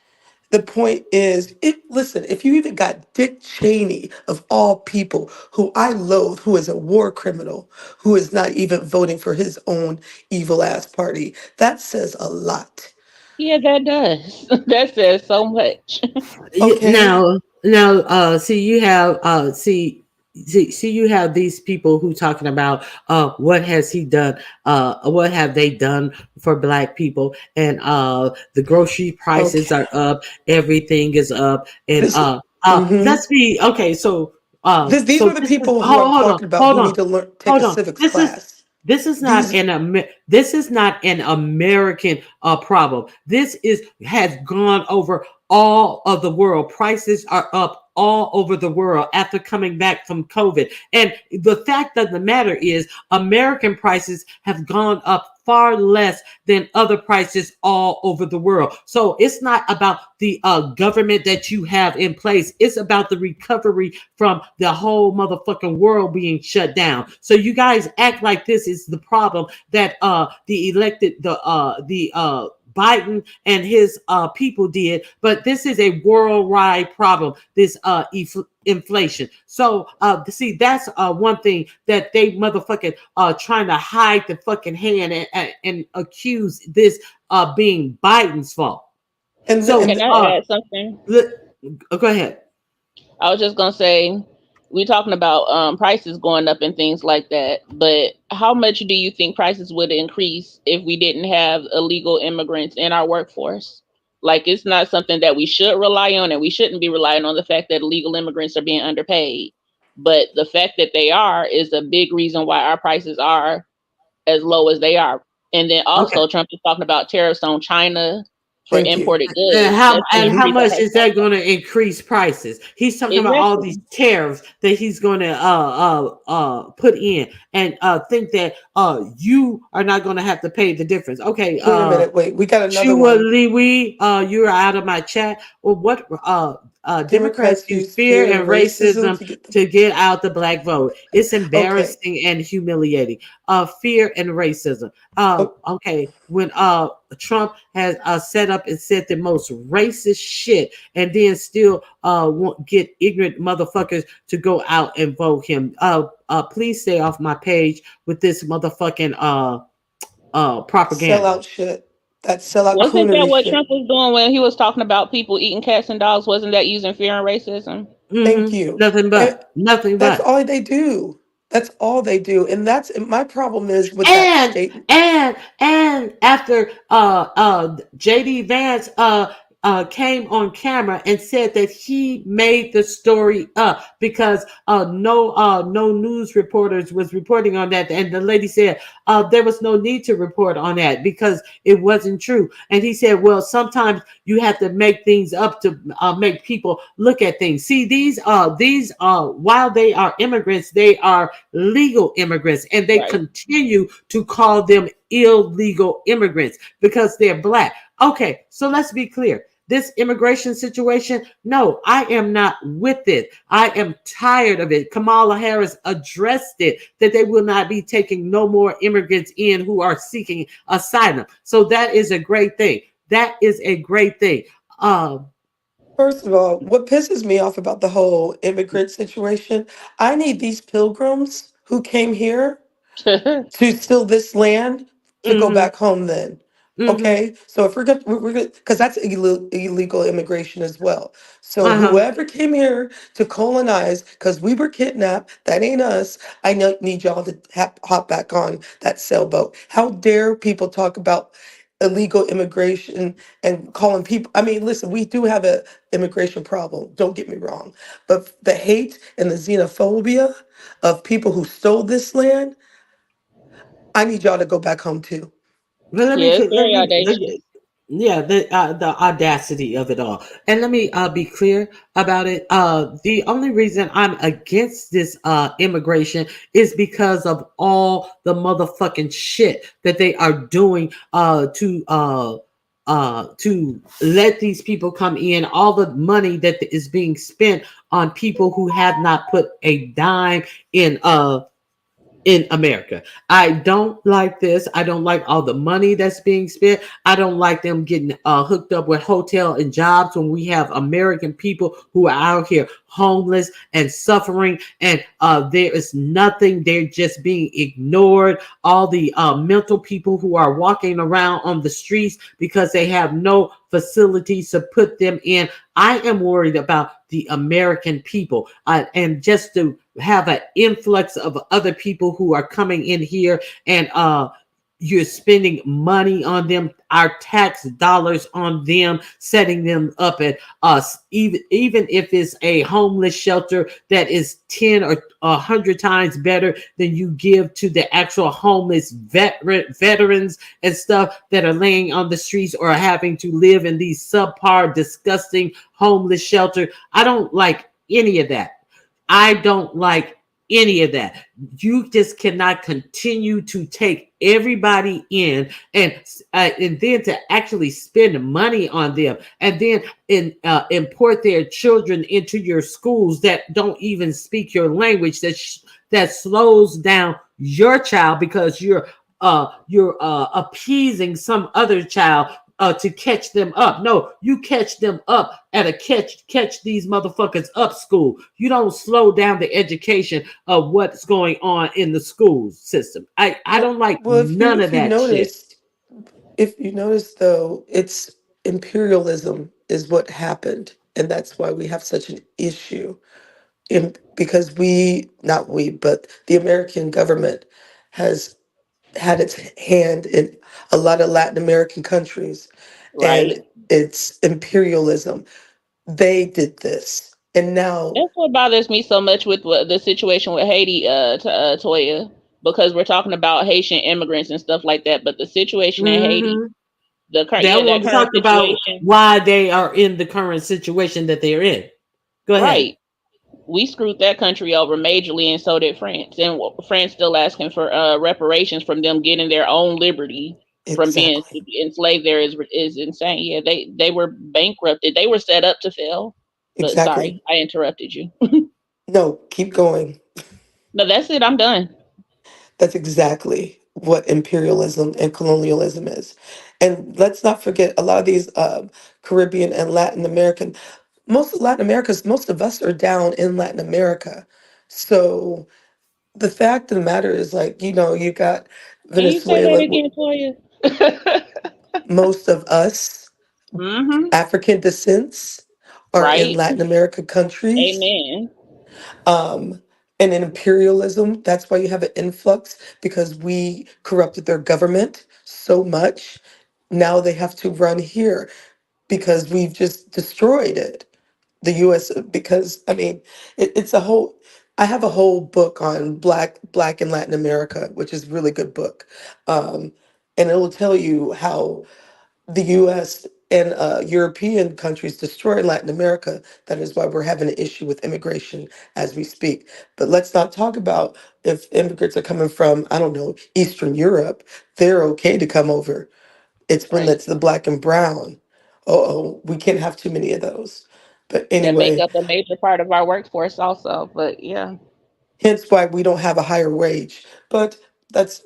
The point is, listen, if you even got Dick Cheney, of all people, who I loathe, who is a war criminal, who is not even voting for his own evil ass party, that says a lot. Yeah, that does. That says so much. Okay? Now, see, you have, see, you have these people who talking about, what has he done? What have they done for black people? And the grocery prices Okay. are up, everything is up, and This hmm let's be okay. So, these are the this is people who I'm talking about hold who on, need to learn take hold a on. civics class. Not These an this is not an American problem. This is has gone over all of the world. Prices are up all over the world after coming back from COVID. And the fact of the matter is, American prices have gone up far less than other prices all over the world. So it's not about the government that you have in place. It's about the recovery from the whole motherfucking world being shut down. So you guys act like this is the problem that the elected the Biden and his people did, but this is a worldwide problem. This inflation. So see, that's one thing that they motherfucking trying to hide the fucking hand and accuse this being Biden's fault. and the, So and Can the, I add something? let, go ahead. I was just gonna say, we talking about prices going up and things like that, but how much do you think prices would increase if we didn't have illegal immigrants in our workforce? Like, it's not something that we should rely on, and we shouldn't be relying on the fact that illegal immigrants are being underpaid. But the fact that they are is a big reason why our prices are as low as they are. And then Okay. also, Trump is talking about tariffs on China for thank you. imported goods. That's going to And how hmm increase our much price is that also. going to increase prices? He's talking about all these Exactly. tariffs that he's going to put in, and think that you are not going to have to pay the difference. Okay, Wait a minute. Wait, we got another Chua one. Liwi, you're out of my chat. Well, what Democrats Democrats use use fear fear and and racism racism to get the to get out the black vote. It's okay. embarrassing and humiliating. Fear and racism. Okay, when Trump has set up and said the most racist shit, and then still won't get ignorant motherfuckers to go out and vote him. Please stay off my page with this motherfucking propaganda. Sellout shit. That sellout Wasn't that coonery what shit. Trump was doing when he was talking about people eating cats and dogs? Wasn't that using fear and racism? Thank Mm-hmm. you. And Nothing that's but. all they do. That's all they do. And that's my problem is with that and statement. and after JD Vance came on camera and said that he made the story up because no news reporters was reporting on that, and the lady said there was no need to report on that because it wasn't true. And he said, well, sometimes you have to make things up to make people look at things. See, these while they are immigrants, they are legal immigrants, and they Right. continue to call them illegal immigrants because they're black. Okay, so let's be clear. This immigration situation, no, I am not with it. I am tired of it. Kamala Harris addressed it that they will not be taking no more immigrants in who are seeking asylum. So that is a great thing. That is a great thing. Um, First of all, what pisses me off about the whole immigrant situation, I need these pilgrims who came here to steal this land to go mhm, back home then. Mm-hmm. Okay, so if we're gonna, because that's illegal immigration as well. So Uh-huh. whoever came here to colonize, because we were kidnapped, that ain't us. Need y'all to hop back on that sailboat. How dare people talk about illegal immigration and calling people? I mean, listen, we do have a immigration problem. Don't get me wrong, but the hate and the xenophobia of people who stole this land, I need y'all to go back home too. But Yeah, it's very audacious. yeah, the audacity of it all. And let me be clear about it. The only reason I'm against this immigration is because of all the motherfucking shit that they are doing to let these people come in, all the money that is being spent on people who have not put a dime in America. I don't like this. I don't like all the money that's being spent. I don't like them getting hooked up with hotel and jobs when we have American people who are out here homeless and suffering, and there is nothing. They're just being ignored. All the mental people who are walking around on the streets because they have no facilities to put them in. I am worried about the American people, and just to have an influx of other people who are coming in here, and you're spending money on them, our tax dollars on them, setting them up at us, even if it's a homeless shelter that is 10 or 100 times better than you give to the actual homeless veterans and stuff that are laying on the streets or having to live in these subpar disgusting homeless shelter. I don't like any of that. I don't like any of that. You just cannot continue to take everybody in, and then to actually spend money on them, and then import their children into your schools that don't even speak your language, that slows down your child because you're appeasing some other child to catch them up. No, you catch them up at a catch these motherfuckers up school. You don't slow down the education of what's going on in the school system. I Well, don't like well, none of if you that shit. noticed, if you notice though, it's imperialism is what happened, and that's why we have such an issue. Because not we, but the American government has had its hand in a lot of Latin American countries, Right. and it's imperialism. They did this, and now That's what bothers me so much with the situation with Haiti, Toya, because we're talking about Haitian immigrants and stuff like that. But the situation in Haiti, Hmm. That that one current talked about situation, why they are in the current situation that they're in. Go ahead. right? We screwed that country over majorly, and so did France. And France still asking for reparations from them getting their own liberty from being exactly, enslaved. There is insane. Yeah, they were bankrupted. They were set up to fail. But exactly. sorry, I interrupted you. No, keep going. No, that's it. I'm done. That's exactly what imperialism and colonialism is. And let's not forget a lot of these Caribbean and Latin American, most of Latin America's, most of us are down in Latin America. So the fact of the matter is, like, you got Can you say that Venezuela, again, Toya? most of us, Mm-hmm. African descents, are in Right. Latin America countries. Amen. Um, and in imperialism, that's why you have an influx because we corrupted their government so much. Now they have to run here because we've just destroyed it. The US, because I mean, it's a whole, I have a whole book on black in Latin America, which is a really good book. Um, and it will tell you how the US and European countries destroy Latin America. That is why we're having an issue with immigration as we speak. But let's not talk about if immigrants are coming from, I don't know, Eastern Europe, they're okay to come over. It's when Right. it's the black and brown. Oh, we can't have too many of those. But That make anyway, up a major part of our workforce also. But yeah. hence why we don't have a higher wage. But that's,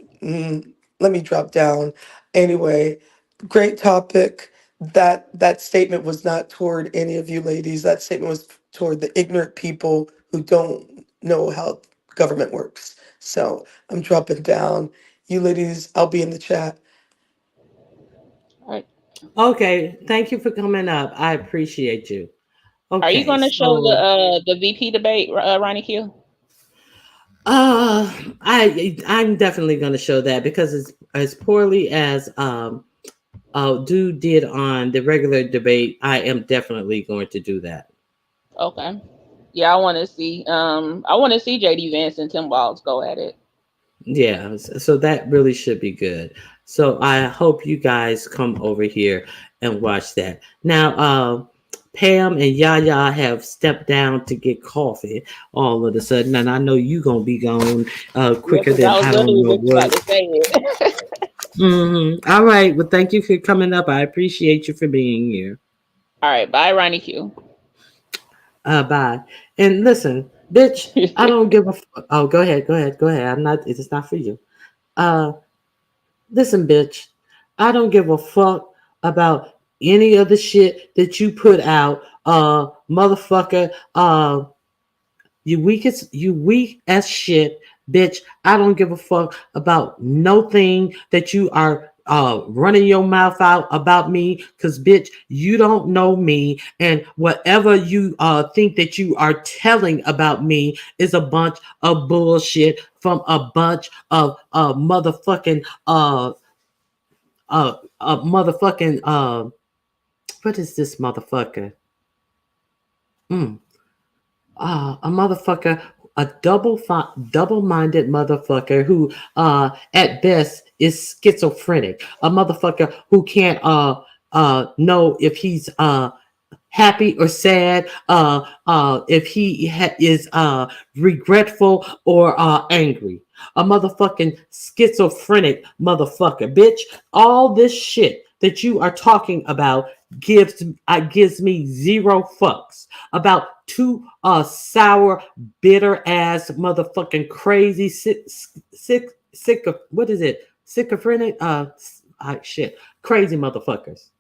let me drop down. Anyway, great topic. That statement was not toward any of you ladies. That statement was toward the ignorant people who don't know how government works. So I'm dropping down. You ladies, I'll be in the chat. Okay, thank you for coming up. I appreciate you. Are you Okay, going to show so the VP debate, Ronnie Q? uh I'm definitely gonna show that because it's as poorly as dude did on the regular debate, I am definitely going to do that. Okay. Yeah, I want to see JD Vance and Tim Walz go at it. Yeah, so that really should be good. So I hope you guys come over here and watch that. Now, Pam and Yaya have stepped down to get coffee all of a sudden, and I know you gonna be gone Yeah, quicker because than I was I don't literally know just about what. to say it. All right. Well, thank you for coming up. I appreciate you for being here. All right, bye, Ronnie Q. Bye. And listen, bitch, I don't give a. Oh, go ahead. Go ahead. Go ahead. I'm not. It's not for you. Uh, Listen, bitch, I don't give a fuck about any of the shit that you put out, motherfucker. You weak as shit, bitch. I don't give a fuck about no thing that you are running your mouth out about me, cause bitch, you don't know me, and whatever you think that you are telling about me is a bunch of bullshit from a bunch of motherfucking motherfucking what is this motherfucker? Mm, a motherfucker, a double-minded motherfucker who at best is schizophrenic. A motherfucker who can't know if he's happy or sad, if he is regretful or angry. A motherfucking schizophrenic motherfucker, bitch. All this shit that you are talking about gives me zero fucks about two sour, bitter ass motherfucking crazy sick of what is it? Schizophrenic shit, crazy motherfuckers.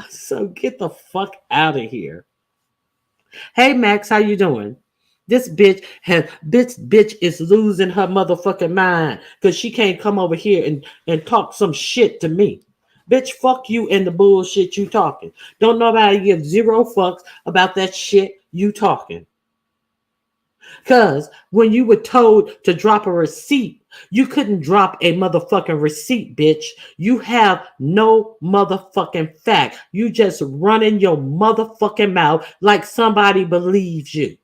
So get the fuck out of here. Hey Max, how you doing? This bitch is losing her motherfucking mind because she can't come over here and talk some shit to me. Bitch, fuck you and the bullshit you talking. Don't nobody give zero fucks about that shit you talking. Because when you were told to drop a receipt, you couldn't drop a motherfucking receipt, bitch. You have no motherfucking fact. You just running your motherfucking mouth like somebody believes you.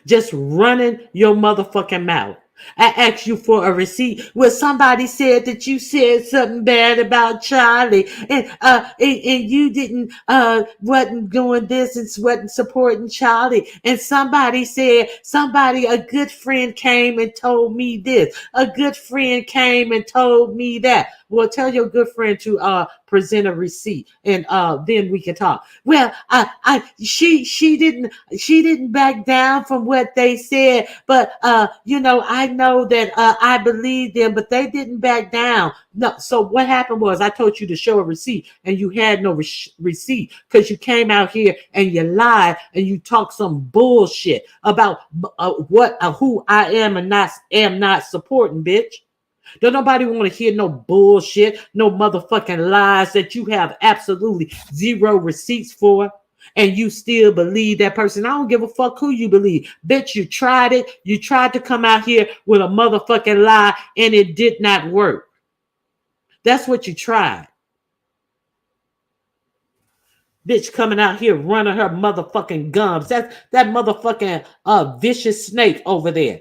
Just running your motherfucking mouth. I asked you for a receipt where somebody said that you said something bad about Charlie, and you didn't wasn't doing this and wasn't supporting Charlie, and somebody said a good friend came and told me this, a good friend came and told me that. Well, tell your good friend to present a receipt, and then we can talk. Well, she didn't back down from what they said, but I know that I believe them, but they didn't back down. No, so what happened was I told you to show a receipt, and you had no receipt because you came out here and you lied and you talked some bullshit about what who I am and not am not supporting, bitch. Don't nobody want to hear no bullshit, no motherfucking lies that you have absolutely zero receipts for. And you still believe that person. I don't give a fuck who you believe. Bitch, you tried it. You tried to come out here with a motherfucking lie and it did not work. That's what you tried. Bitch coming out here running her motherfucking gums. That motherfucking vicious snake over there.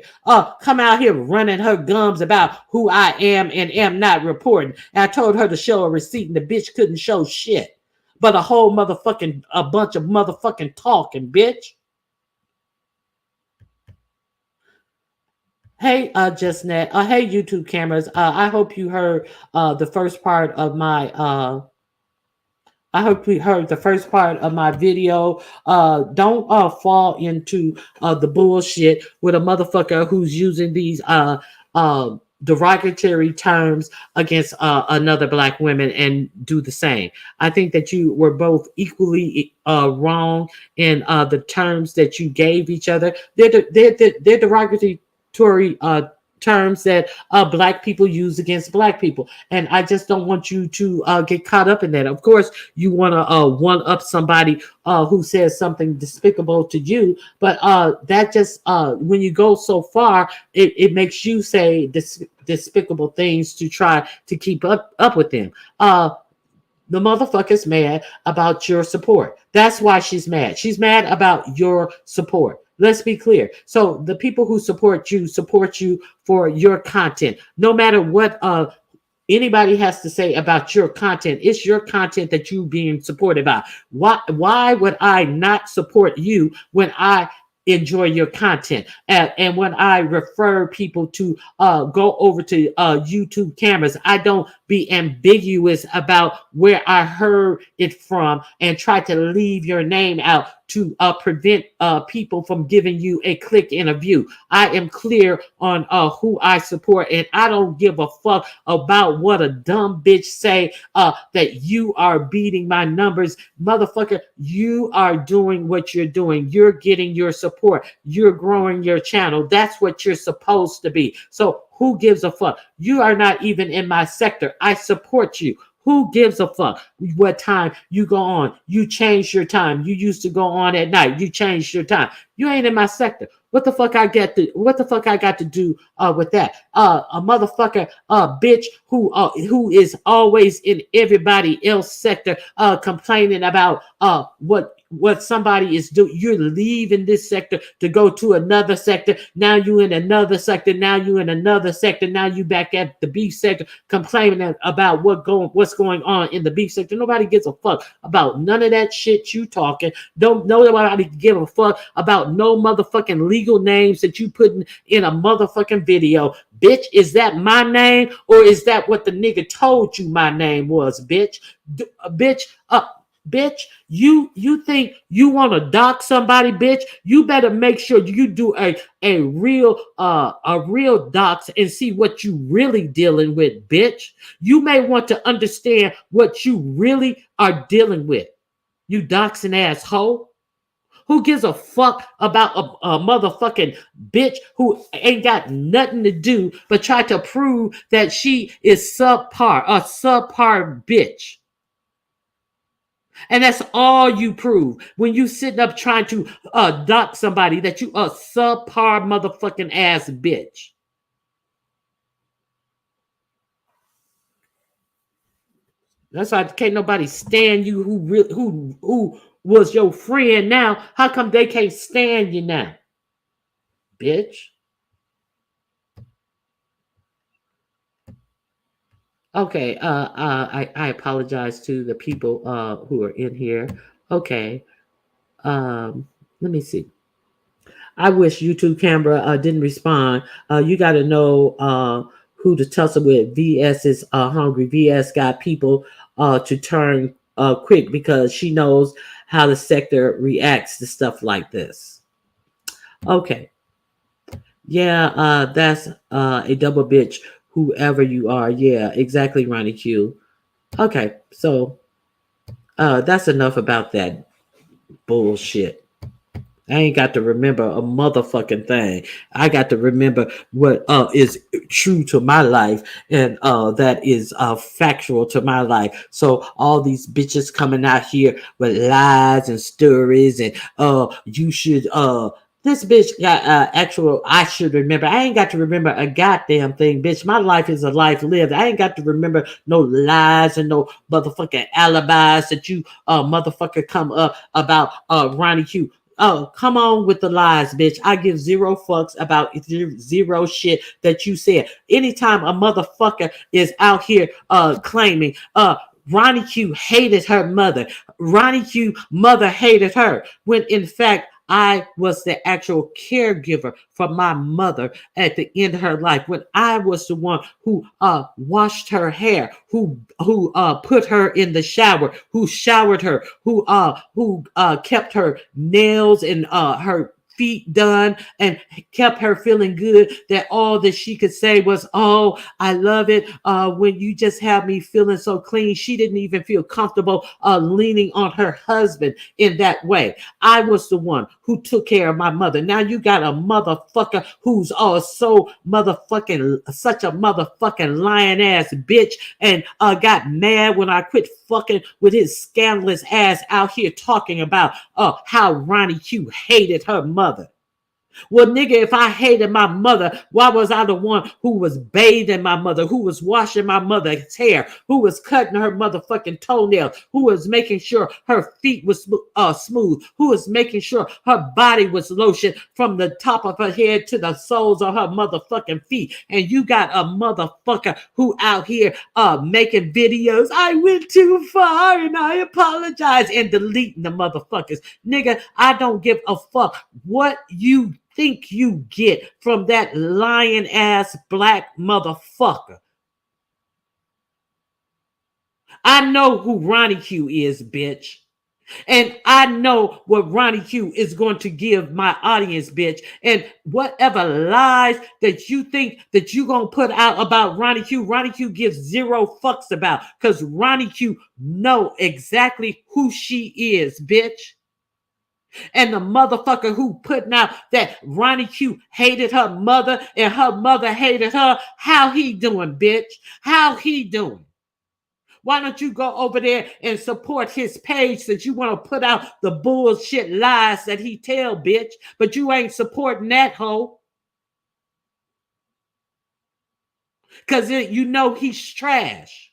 Come out here running her gums about who I am and am not reporting. And I told her to show a receipt and the bitch couldn't show shit. But a whole motherfucking a bunch of motherfucking talking, bitch. Hey, JustNet. Hey, YouTube cameras. I hope you heard the first part of my I hope we heard the first part of my video. Don't fall into the bullshit with a motherfucker who's using these derogatory terms against another black woman and do the same. I think that you were both equally wrong in the terms that you gave each other. They're derogatory terms that black people use against black people, and I just don't want you to get caught up in that. Of course, you want to one up somebody who says something despicable to you, but that just when you go so far, it makes you say despicable things to try to keep up with them. The motherfucker's mad about your support. That's why she's mad. She's mad about your support. Let's be clear. So the people who support you for your content. No matter what anybody has to say about your content, it's your content that you being supported by. Why would I not support you when I enjoy your content, and when I refer people to go over to YouTube cameras, I don't be ambiguous about where I heard it from and try to leave your name out to prevent people from giving you a click in a view. I am clear on who I support, and I don't give a fuck about what a dumb bitch say that you are beating my numbers. Motherfucker, you are doing what you're doing. You're getting your support. You're growing your channel. That's what you're supposed to be. So who gives a fuck? You are not even in my sector. I support you. Who gives a fuck what time you go on? You changed your time. You used to go on at night. You changed your time. You ain't in my sector. What the fuck I got to do with that? A motherfucker bitch who is always in everybody else sector complaining about what somebody is doing. You're leaving this sector to go to another sector. Now you in another sector. Now you in another sector. Now you back at the beef sector complaining about what's going on in the beef sector. Nobody gives a fuck about none of that shit you talking. Don't nobody give a fuck about no motherfucking legal names that you putting in a motherfucking video. Bitch, is that my name or is that what the nigga told you my name was, bitch? Bitch, bitch, you think you want to dock somebody, bitch? You better make sure you do a real dox and see what you really dealing with, bitch. You may want to understand what you really are dealing with. You doxing asshole. Who gives a fuck about a motherfucking bitch who ain't got nothing to do but try to prove that she is a subpar bitch? And that's all you prove when you sitting up trying to dock somebody, that you a subpar motherfucking ass bitch. That's why can't nobody stand you who was your friend now. How come they can't stand you now, bitch? Okay, I apologize to the people who are in here. Okay, let me see. I wish YouTube camera didn't respond. You got to know who to tussle with. VS is hungry. VS got people to turn quick because she knows how the sector reacts to stuff like this. Okay. Yeah, that's a double bitch, whoever you are. Yeah, exactly, Ronnie Q. Okay, so that's enough about that bullshit. I ain't got to remember a motherfucking thing. I got to remember what is true to my life and that is factual to my life. So all these bitches coming out here with lies and stories and you should this bitch got actual. I should remember. I ain't got to remember a goddamn thing, bitch. My life is a life lived. I ain't got to remember no lies and no motherfucking alibis that you motherfucker come up about Ronnie Q. Oh, come on with the lies, bitch. I give zero fucks about zero shit that you said. Anytime a motherfucker is out here claiming Ronnie Q hated her mother. Ronnie Q mother hated her. When in fact I was the actual caregiver for my mother at the end of her life. When I was the one who washed her hair, who put her in the shower, who showered her, who kept her nails and her feet done and kept her feeling good, that all that she could say was, oh, I love it when you just have me feeling so clean. She didn't even feel comfortable leaning on her husband in that way. I was the one who took care of my mother. Now you got a motherfucker who's so motherfucking, such a motherfucking lying ass bitch, and got mad when I quit fucking with his scandalous ass out here talking about how Ronnie Q hated her mother. Well, nigga, if I hated my mother, why was I the one who was bathing my mother, who was washing my mother's hair, who was cutting her motherfucking toenails, who was making sure her feet was smooth, who was making sure her body was lotion from the top of her head to the soles of her motherfucking feet? And you got a motherfucker who out here making videos. I went too far and I apologize, and deleting the motherfuckers. Nigga, I don't give a fuck what you think you get from that lying ass black motherfucker. I know who Ronnie Q is, bitch. And I know what Ronnie Q is going to give my audience, bitch. And whatever lies that you think that you're going to put out about Ronnie Q gives zero fucks about, because Ronnie Q know exactly who she is, bitch. And the motherfucker who putting out that Ronnie Q hated her mother and her mother hated her, how he doing, bitch? How he doing? Why don't you go over there and support his page, since you want to put out the bullshit lies that he tell, bitch? But you ain't supporting that hoe, because you know he's trash.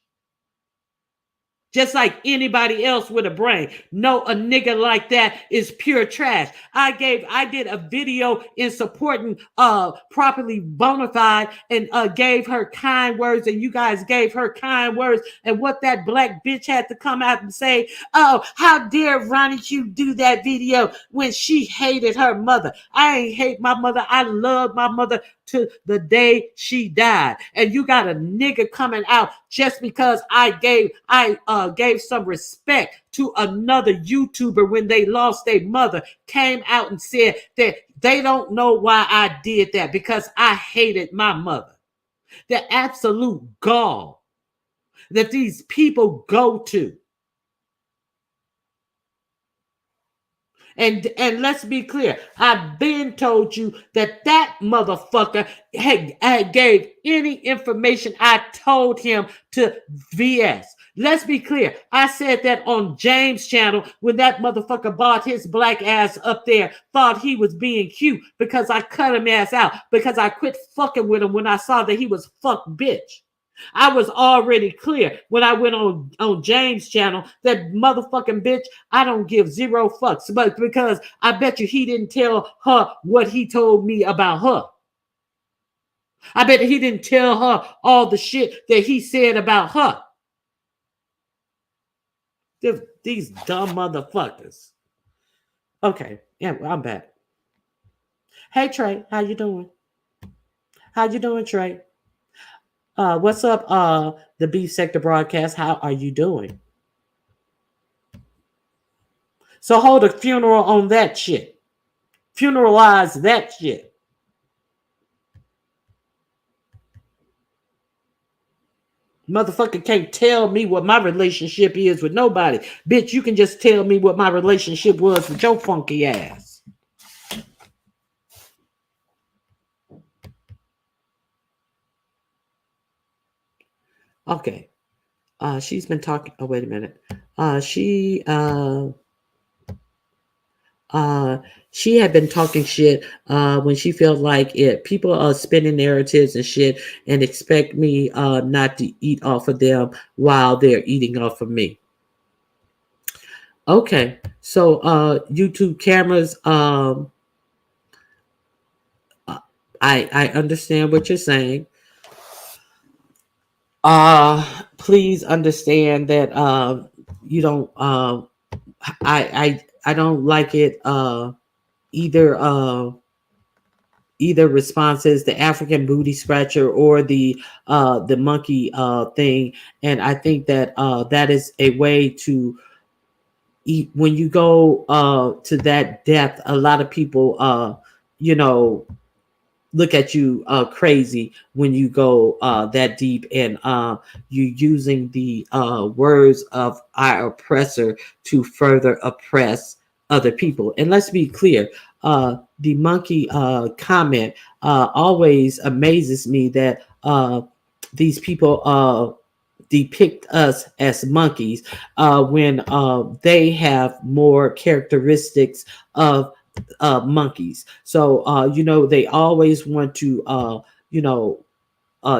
Just like anybody else with a brain. No, a nigga like that is pure trash. I did a video in supporting properly bona fide, and gave her kind words, and you guys gave her kind words. And what that black bitch had to come out and say, oh, how dare Ronnie Q do that video when she hated her mother? I ain't hate my mother. I love my mother to the day she died. And you got a nigga coming out just because I gave some respect to another YouTuber when they lost their mother, came out and said that they don't know why I did that, because I hated my mother. The absolute gall that these people go to. And let's be clear, I've been told you that motherfucker had gave any information I told him to VS. Let's be clear. I said that on James' channel when that motherfucker bought his black ass up there, thought he was being cute because I cut him ass out, because I quit fucking with him when I saw that he was fuck bitch. I was already clear when I went on James' channel that motherfucking bitch, I don't give zero fucks. But because I bet you he didn't tell her what he told me about her. I bet he didn't tell her all the shit that he said about her. These dumb motherfuckers. Okay, yeah, I'm back. Hey Trey, how you doing? How you doing, Trey? What's up, the Beef Sector broadcast? How are you doing? So hold a funeral on that shit. Funeralize that shit. Motherfucker can't tell me what my relationship is with nobody. Bitch, you can just tell me what my relationship was with your funky ass. Okay. She's been talking. Oh, wait a minute. She had been talking shit when she felt like it. People are spinning narratives and shit and expect me not to eat off of them while they're eating off of me. Okay, so YouTube cameras. I understand what you're saying. Please understand that you don't. I don't like it. Either responses, the African booty scratcher or the monkey thing, and I think that that is a way to when you go to that depth, a lot of people you know look at you crazy when you go that deep, and you using the words of our oppressor to further oppress other people. And let's be clear, the monkey comment always amazes me, that these people depict us as monkeys when they have more characteristics of monkeys. So they always want to you know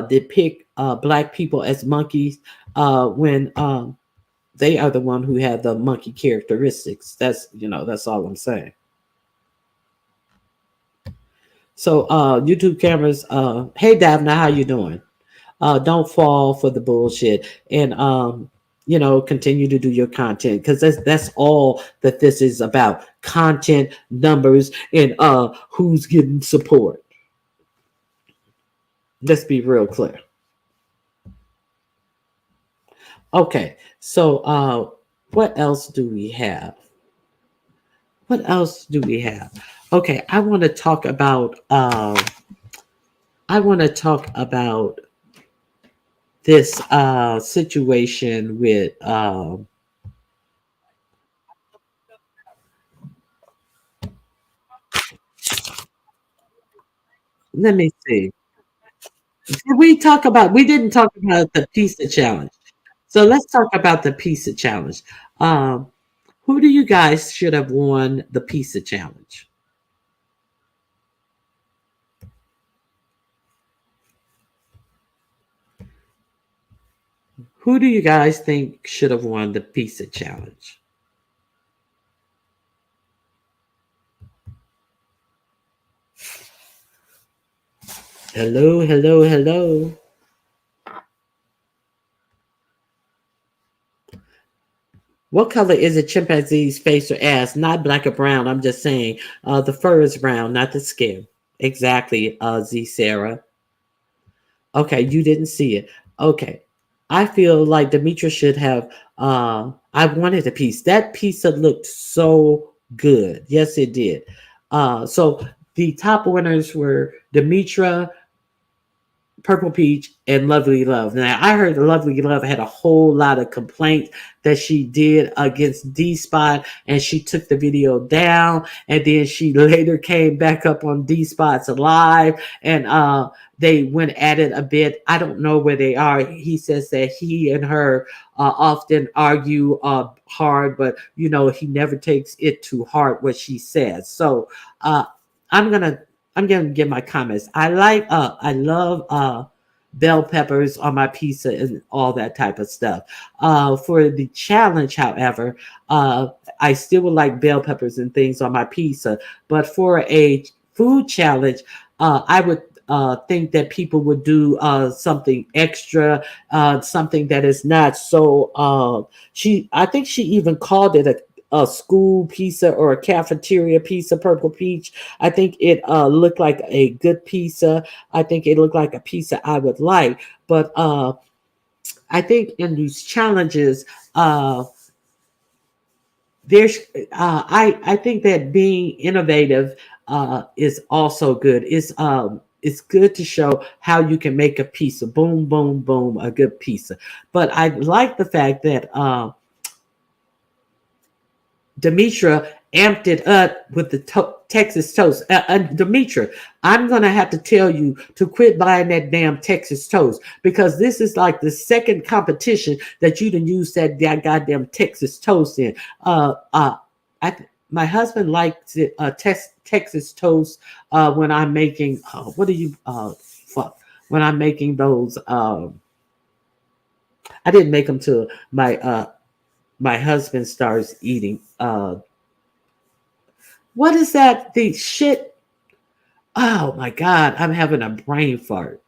depict black people as monkeys when they are the one who have the monkey characteristics. That's all I'm saying. So YouTube cameras, hey Davna, how you doing? Don't fall for the bullshit, and continue to do your content, because that's all that this is about: content, numbers, and who's getting support. Let's be real clear. Okay, so what else do we have? What else do we have? Okay, I want to talk about this situation with let me see. We didn't talk about the pizza challenge. So let's talk about the pizza challenge. Um, who do you guys should have won the pizza challenge? Who do you guys think should have won the pizza challenge? Hello, hello, hello. What color is a chimpanzee's face or ass? Not black or brown. I'm just saying the fur is brown, not the skin. Exactly, Z Sarah. Okay, you didn't see it. Okay. I feel like Demetra should have I wanted a piece. That pizza looked so good. Yes, it did. So the top winners were Demetra, Purple Peach, and Lovely Love. Now, I heard Lovely Love had a whole lot of complaints that she did against D Spot, and she took the video down, and then she later came back up on D Spot's live, and they went at it a bit. I don't know where they are. He says that he and her often argue hard, but he never takes it to heart what she says. So uh, I'm gonna I'm gonna give my comments. I love bell peppers on my pizza and all that type of stuff. For the challenge, however, I still would like bell peppers and things on my pizza. But for a food challenge, I would think that people would do something extra, something that is not so. I think she even called it a school pizza or a cafeteria pizza, Purple Peach. I think it looked like a good pizza. I think it looked like a pizza I would like. But I think in these challenges, there's I think that being innovative is also good. It's good to show how you can make a pizza, boom, boom, boom, a good pizza. But I like the fact that Demetra amped it up with the Texas toast. Demetra, I'm going to have to tell you to quit buying that damn Texas toast, because this is like the second competition that you done use that goddamn Texas toast in. My husband likes it, Texas toast when I'm making, what do you, fuck, when I'm making those, I didn't make them till my husband starts eating what is that? The shit. Oh my God, I'm having a brain fart.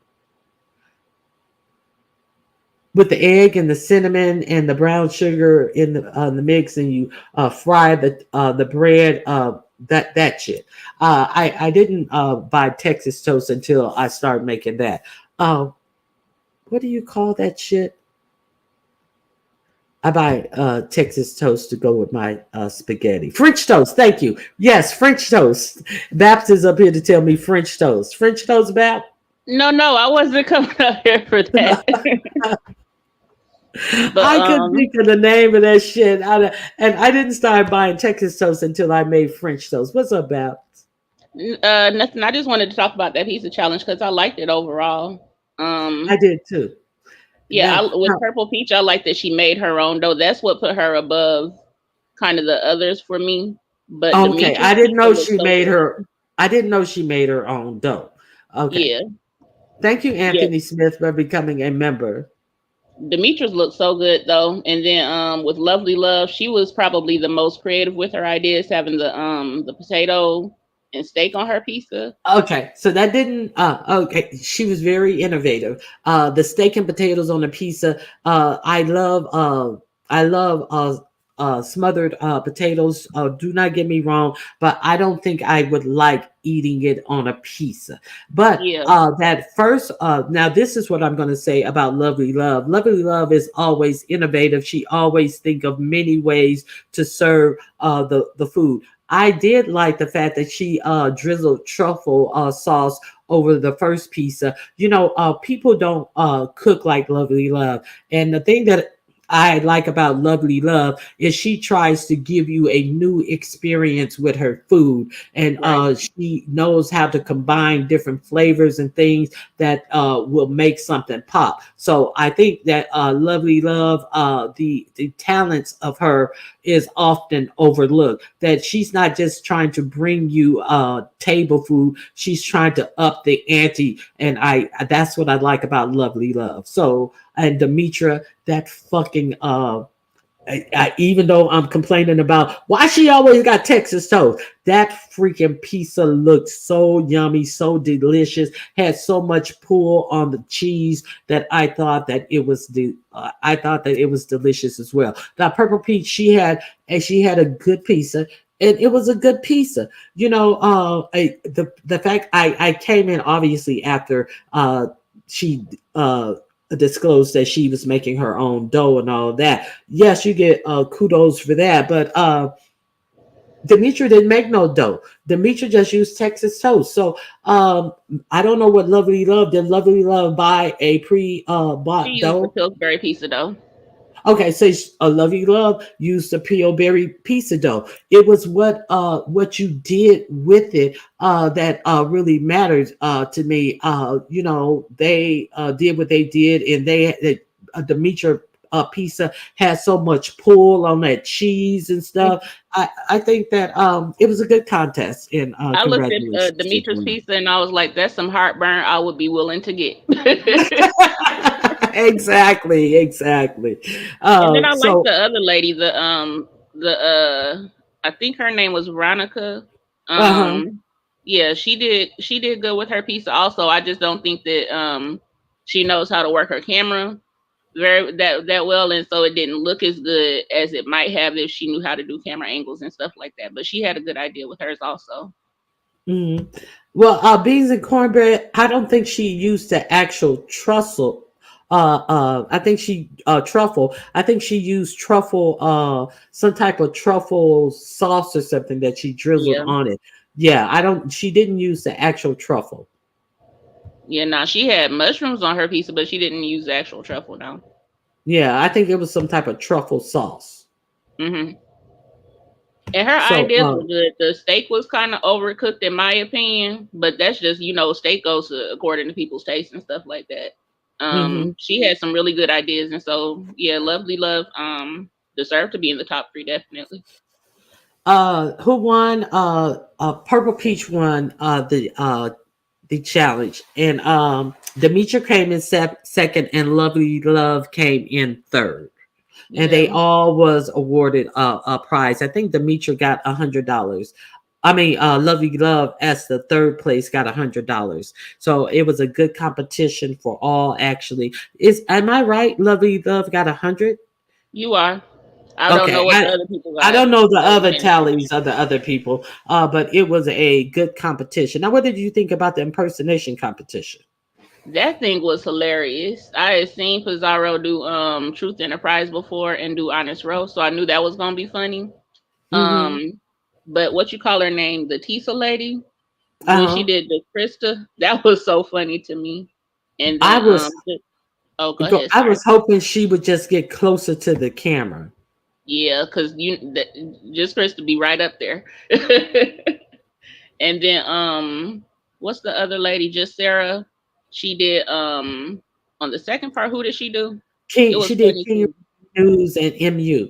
With the egg and the cinnamon and the brown sugar in the mix, and you fry the bread. That shit. I didn't buy Texas toast until I started making that. What do you call that shit? I buy Texas toast to go with my spaghetti. French toast, thank you. Yes, French toast. Babs is up here to tell me French toast. French toast, Bab? No, no, I wasn't coming up here for that. But I couldn't think of the name of that shit. And I didn't start buying Texas toast until I made French toast. What's up, Babs? nothing. I just wanted to talk about that pizza challenge because I liked it overall. I Um, did too. yeah, Now, with Purple Peach, I like that she made her own dough. That's what put her above kind of the others for me. But okay, Demetria's I didn't pizza know looks she so made good. her. I didn't know she made her own dough. Okay, Yeah, thank you, yeah. Anthony Smith, for becoming a member. Demetrius looks so good though. And then with Lovely Love, she was probably the most creative with her ideas, having the potato and steak on her pizza. Okay, so that didn't. Okay, she was very innovative. The steak and potatoes on the pizza. I love. I love. Smothered potatoes. Do not get me wrong, but I don't think I would like eating it on a pizza. But Yeah, that first. Now this is what I'm going to say about Lovely Love. Lovely Love is always innovative. She always think of many ways to serve the food. I did like the fact that she drizzled truffle sauce over the first pizza. People don't cook like Lovely Love, and the thing that I like about Lovely Love is she tries to give you a new experience with her food, and right. she knows how to combine different flavors and things that will make something pop. So I think that Lovely Love, the talents of her is often overlooked. That she's not just trying to bring you table food, she's trying to up the ante, and I that's what I like about Lovely Love. So, and Demetra, that fucking even though I'm complaining about why she always got Texas toast, that freaking pizza looked so yummy, so delicious, had so much pull on the cheese that I thought that it was delicious as well. That purple peach she had a good pizza. And it was a good pizza. The fact I came in obviously after she disclosed that she was making her own dough and all of that. Yes, you get kudos for that, but Demetra didn't make no dough. Demetra just used Texas toast. So I don't know what Lovely Love did. Lovely Love buy a pre She bought used the dough. Pillsbury pizza dough. Okay, so a Lovely Love used the Pillsbury pizza dough. It was what you did with it that really matters to me. They did what they did, and Demetra pizza had so much pull on that cheese and stuff. I think that it was a good contest, and I looked at congratulations to Demetrius them. pizza and I was like, "That's some heartburn I would be willing to get." Exactly, exactly. And then I like So the other lady, the I think her name was Veronica. uh-huh. Yeah, she did good with her pizza also. I just don't think that she knows how to work her camera that well, and so it didn't look as good as it might have if she knew how to do camera angles and stuff like that. But she had a good idea with hers also. Mhm. Well, beans and cornbread, I don't think she used the actual trussel. I think she truffle. I think she used truffle, some type of truffle sauce or something that she drizzled Yeah. on it. Yeah, I don't. She didn't use the actual truffle. Yeah, nah, she had mushrooms on her pizza, but she didn't use the actual truffle now. Yeah, I think it was some type of truffle sauce. Hmm. And her So, ideas were good. The steak was kind of overcooked, in my opinion, but that's just steak goes according to people's taste and stuff like that. mhm. She had some really good ideas, and so yeah, Lovely Love deserved to be in the top three definitely. Who won? Purple Peach won the challenge, and Demetra came in second, and Lovely Love came in third, and they Yeah, all was awarded a prize. I think Demetra got $100. I mean, Lovely Love as the third place got $100. So it was a good competition for all. Actually, is am I right? Lovely Love got 100. you are. I don't know Okay, what the other people I got. don't know the I wasn't other paying attention. tallies of the other people, but it was a good competition. Now, what did you think about the impersonation competition? That thing was hilarious. I had seen Pizarro do Truth Enterprise before and do Honest Row, so I knew that was gonna be funny. Mm-hmm. Um, but what you call her name, the Tisa lady, when she Uh-huh. did the Krista, that was so funny to me. And I then was oh, go ahead, I sorry. was hoping she would just get closer to the camera. Yeah, because just Krista be right up there. And then what's the other lady? Just Sarah. She did on the second part. Who did she do? It King, was she did funny King too. News and MU.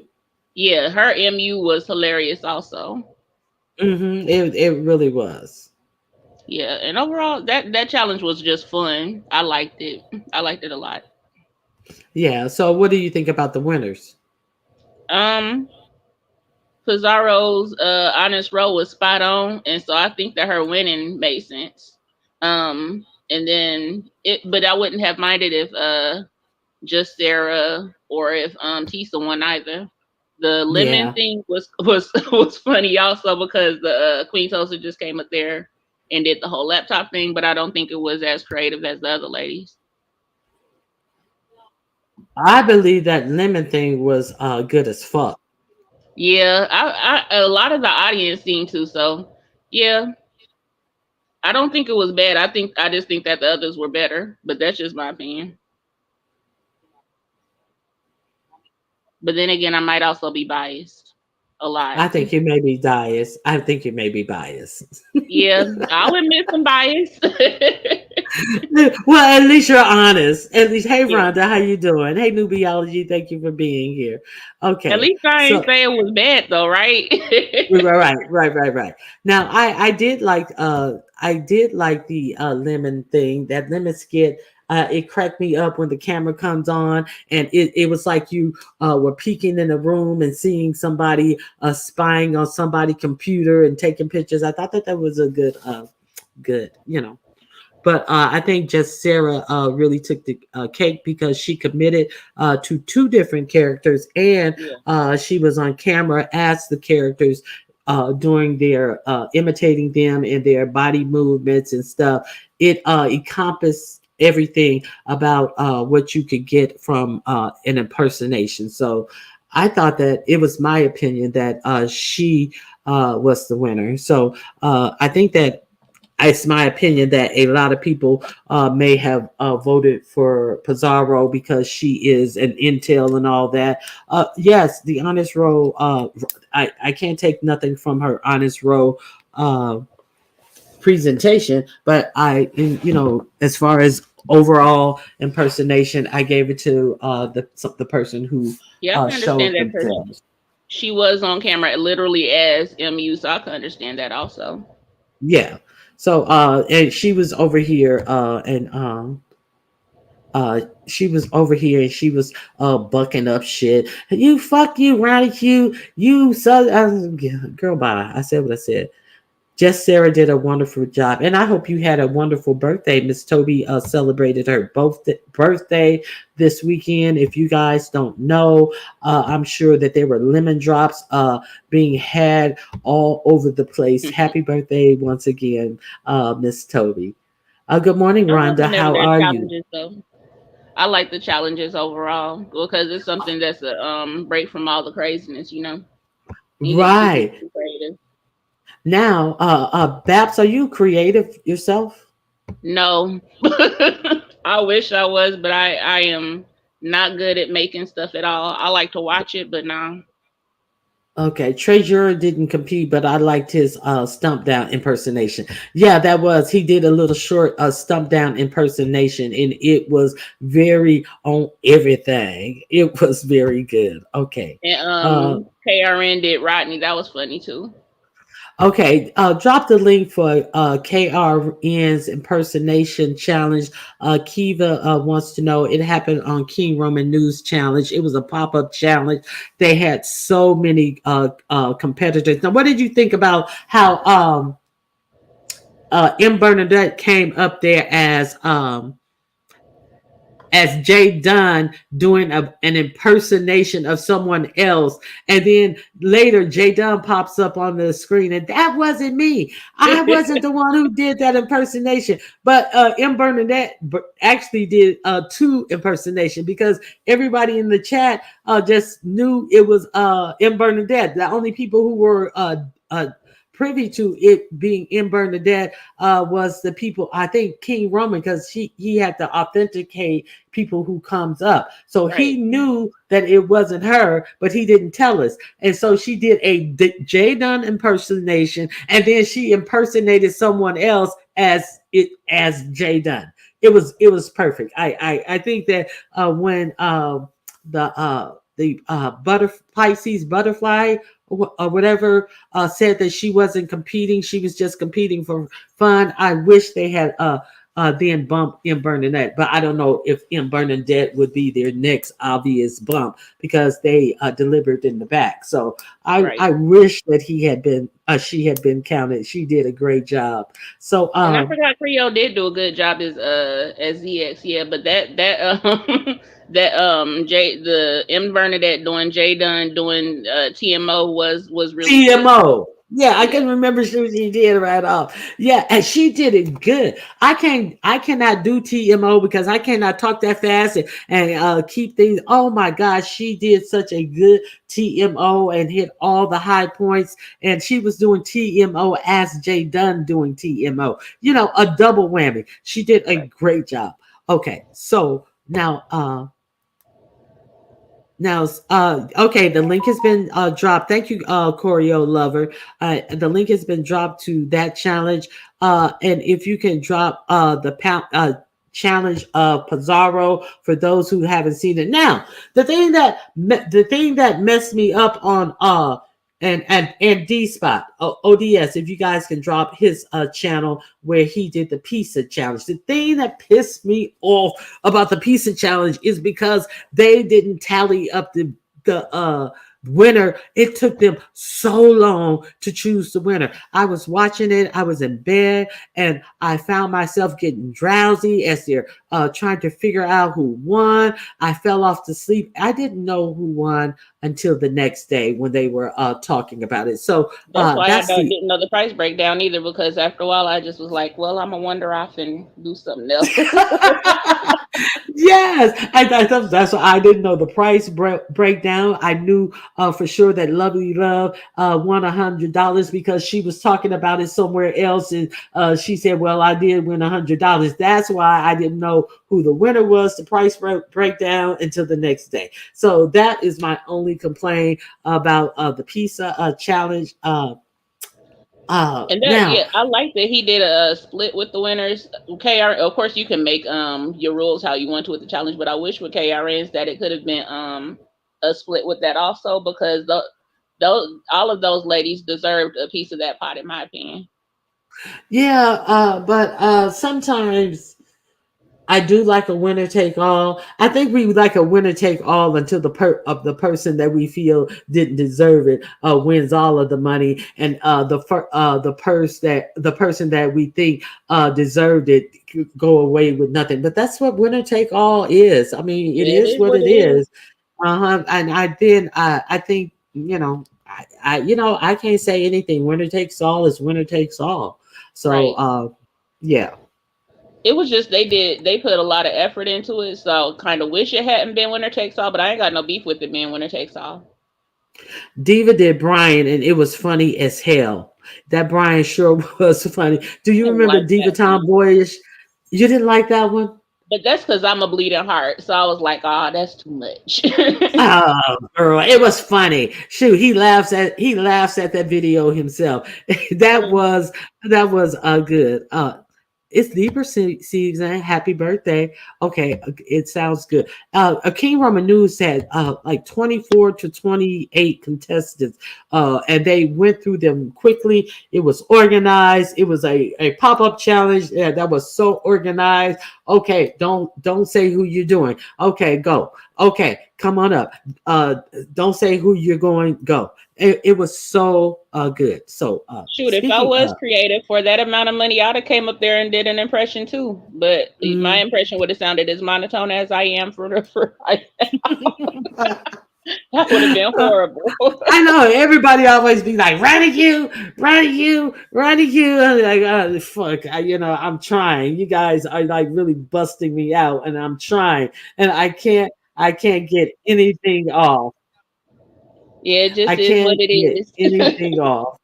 Yeah, her MU was hilarious also. Mm-hmm. It really was. Yeah, and overall that challenge was just fun. I liked it. I liked it a lot. Yeah. So what do you think about the winners? Um Pizarro's honest row was spot on, and so I think that her winning made sense. And then it but I wouldn't have minded if just Sarah or if Tisa won either. The lemon Yeah. thing was was funny also because the Queen Toaster just came up there and did the whole laptop thing, but I don't think it was as creative as the other ladies. I believe that lemon thing was good as fuck. Yeah, a lot of the audience seemed to. So yeah, I don't think it was bad. I just think that the others were better, but that's just my opinion. But then again, I might also be biased a lot. I think you may be biased. I think you may be biased. Yeah, I'll admit some bias. Well, at least you're honest. At least, hey Yeah. Rhonda, how you doing? Hey Nubiology, thank you for being here. At Okay, least I ain't so say it was bad though, right? right. Now I did like the lemon thing. That lemon skit. It cracked me up when the camera comes on, and it was like you were peeking in a room and seeing somebody spying on somebody's computer and taking pictures. I thought that that was a good, you know. But I think just Sarah really took the cake because she committed to two different characters, and Yeah. she was on camera as the characters doing their imitating them and their body movements and stuff. It encompassed everything about what you could get from an impersonation. So I thought that it was my opinion that she was the winner. So I think that it's my opinion that a lot of people may have voted for Pizarro because she is an intel and all that. Yes, the honest row. I can't take nothing from her honest row uh, presentation, but as far as overall impersonation, I gave it to the person who Yeah, I can understand showed that because themselves. she was on camera literally as MU, so I can understand that also. Yeah. So and she was over here and she was over here and she was bucking up shit. You fuck you, Ronnie Q. You so girl bye. I said what I said. Jess Sarah did a wonderful job, and I hope you had a wonderful birthday. Miss Toby celebrated her birthday this weekend. If you guys don't know, I'm sure that there were lemon drops being had all over the place. Happy birthday once again, Miss Toby. Good morning, I love Rhonda. whenever How there's are you? challenges though. I like the challenges overall because it's something that's a break from all the craziness, you know. You get to see people Right be creative. now, Babs, are you creative yourself? No. I wish I was, but I am not good at making stuff at all. I like to watch it, but no. Okay, Treasurer didn't compete, but I liked his stump down impersonation. Yeah, that was he did a little short stump down impersonation, and it was very on everything. It was very good. Okay, And uh, KRN did Rodney. That was funny too. okay. Drop the link for KRN's impersonation challenge. Kiva wants to know it happened on King Roman News Challenge. It was a pop up challenge. They had so many competitors. Now, what did you think about how M Bernadette came up there as as Jay Dunn doing an impersonation of someone else. And then later, Jay Dunn pops up on the screen, and that wasn't me. I wasn't the one who did that impersonation. But M. Bernadette actually did two impersonation because everybody in the chat just knew it was M. Bernadette. The only people who were privy to it being in Bernadette was the people. I think King Roman, because he had to authenticate people who comes up, so he Right. knew that it wasn't her, but he didn't tell us. And so she did a Jay Dunn impersonation, and then she impersonated someone else as Jay Dunn. It was perfect. I think that when the Pisces butterfly or whatever said that she wasn't competing, she was just competing for fun. I wish they had then bump M. Bernadette, but I don't know if M. Bernadette would be their next obvious bump because they delivered in the back. So I Right. wish that she had been counted. She did a great job. So And I forgot Creole did do a good job as ZX, yeah, but that that J the M Bernadette doing J Dunn doing TMO was really good. TMO. Yeah, I Yeah. can remember she did right off. Yeah, and she did it good. I cannot do TMO because I cannot talk that fast and keep things. Oh my gosh, she did such a good TMO and hit all the high points. And she was doing TMO as Jay Dunn doing TMO. A double whammy. She did a Right. great job. Okay, so now, okay, the link has been dropped. Thank you, Choreo Lover. The link has been dropped to that challenge. And if you can drop the challenge of Pizarro for those who haven't seen it. Now, the thing that messed me up on and D Spot ODS. If you guys can drop his channel where he did the pizza challenge. The thing that pissed me off about the pizza challenge is because they didn't tally up the winner. It took them so long to choose the winner. I was watching it, I was in bed, and I found myself getting drowsy as they're trying to figure out who won. I fell off to sleep. I didn't know who won until the next day when they were talking about it. So That's why I that's the didn't know the price breakdown either, because after a while I just was like, well, I'm gonna wander off and do something else. Yes, I thought that's why I didn't know the price breakdown. I knew for sure that Lovely Love won $100 because she was talking about it somewhere else, and she said, "Well, I did win $100." That's why I didn't know who the winner was. The price breakdown until the next day. So that is my only complaint about the pizza challenge. And that, Now, yeah, I like that he did a split with the winners. KR, of course, you can make your rules how you want to with the challenge, but I wish with KRNs that it could have been a split with that also, because those all of those ladies deserved a piece of that pot, in my opinion. yeah, but sometimes I do like a winner take all. I think we like a winner take all until the person that we feel didn't deserve it wins all of the money, and the person that we think deserved it could go away with nothing. But that's what winner take all is. I mean, it It is is what what it it is. is. And I think I can't say anything. Winner takes all is winner takes all. So Right. yeah. It was just they put a lot of effort into it, so kind of wish it hadn't been winner takes all, but I ain't got no beef with it being winner takes all. Diva did Brian, and it was funny as hell. That Brian sure was funny. Do I you didn't remember like Diva that one. Tomboyish? You didn't like that one? But that's because I'm a bleeding heart. So I was like, oh, that's too much. Oh, girl, it was funny. Shoot, he laughs at that video himself. that Mm, was that was good. It's Libra season. Happy birthday. Okay, it sounds good. King Roman News had like 24 to 28 contestants, and they went through them quickly. It was organized. It was a pop up challenge that was so organized. Okay, don't say who you're doing. Okay, go. Okay, come on up. Uh, don't say who you're going. Go. It was so good. So Shoot, if I speaking was of, creative for that amount of money, I'd have came up there and did an impression too. But my mm, impression would have sounded as monotone as I am for that would have been horrible. I know everybody always be like, "Running you, running you, running you." I'm like, oh, fuck, I'm trying. You guys are like really busting me out, and I'm trying, and I can't get anything off. Yeah, it I just is what can't it get is. anything off,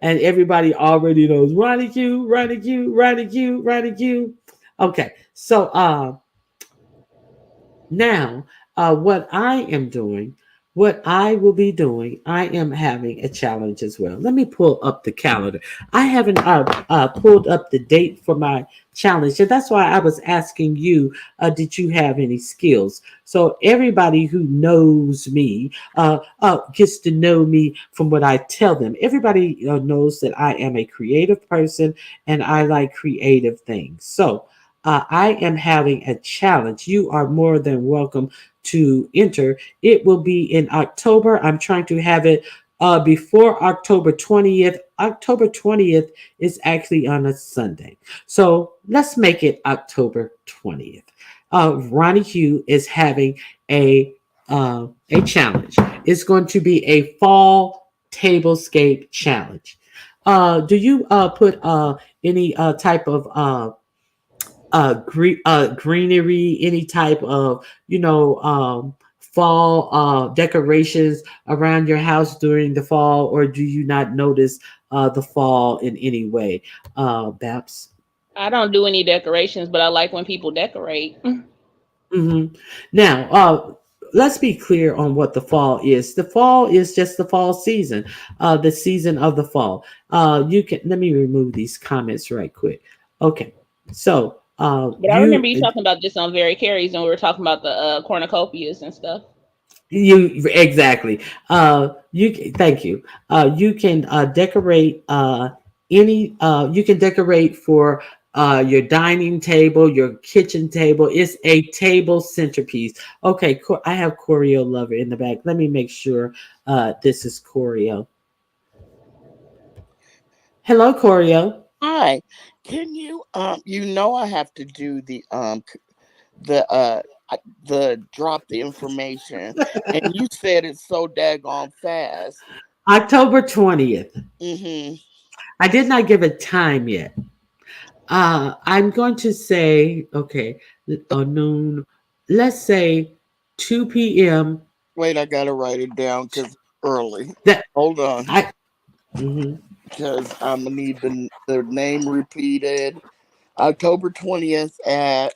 and everybody already knows running you, running you, running you, running you. Okay, so now, what I am doing, what I will be doing, I am having a challenge as well. Let me pull up the calendar. I haven't pulled up the date for my challenge, and that's why I was asking you, did you have any skills? So everybody who knows me gets to know me from what I tell them. Everybody knows that I am a creative person and I like creative things. So I am having a challenge. You are more than welcome to enter. It will be in October. I'm trying to have it before October 20th. October 20th is actually on a Sunday. So let's make it October 20th. Ronnie Hugh is having a challenge. It's going to be a fall tablescape challenge. Do you put any type of greenery, any type of fall decorations around your house during the fall, or do you not notice the fall in any way, Babs? I don't do any decorations, but I like when people decorate. Hmm. Now, let's be clear on what the fall is. The fall is just the fall season, the season of the fall. You can let me remove these comments right quick. Okay, so But I remember you talking about this on Very Carries when we were talking about the cornucopias and stuff. you exactly. Thank you. You can decorate any. You can decorate for your dining table, your kitchen table. It's a table centerpiece. Okay, I have Choreo Lover in the back. Let me make sure this is Choreo. Hello, Choreo. Hi. Can you I have to do the the drop the information, and you said it's so daggone fast. October 20th. Mhm. I did not give a time yet. I'm going to say, okay, noon. Let's say 2 p.m. Wait, I gotta write it down because early. That Hold on, I mhm. because I'm gonna need the name repeated. October 20th at.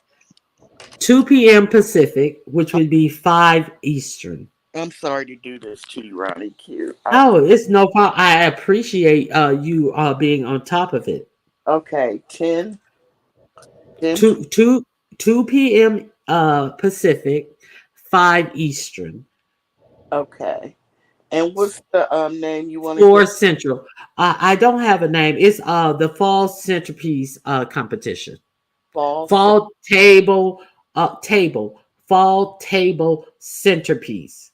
2 p.m. Pacific, which would be 5 Eastern. I'm sorry to do this to you, Ronnie Q. Oh, it's no problem. I appreciate you being on top of it. Okay, 10. 2 2 2 p.m. Pacific, 5 Eastern, Okay, and what's the name you want to four give? Central. I don't have a name. It's the fall centerpiece competition. Fall. Fall table, table, fall table centerpiece.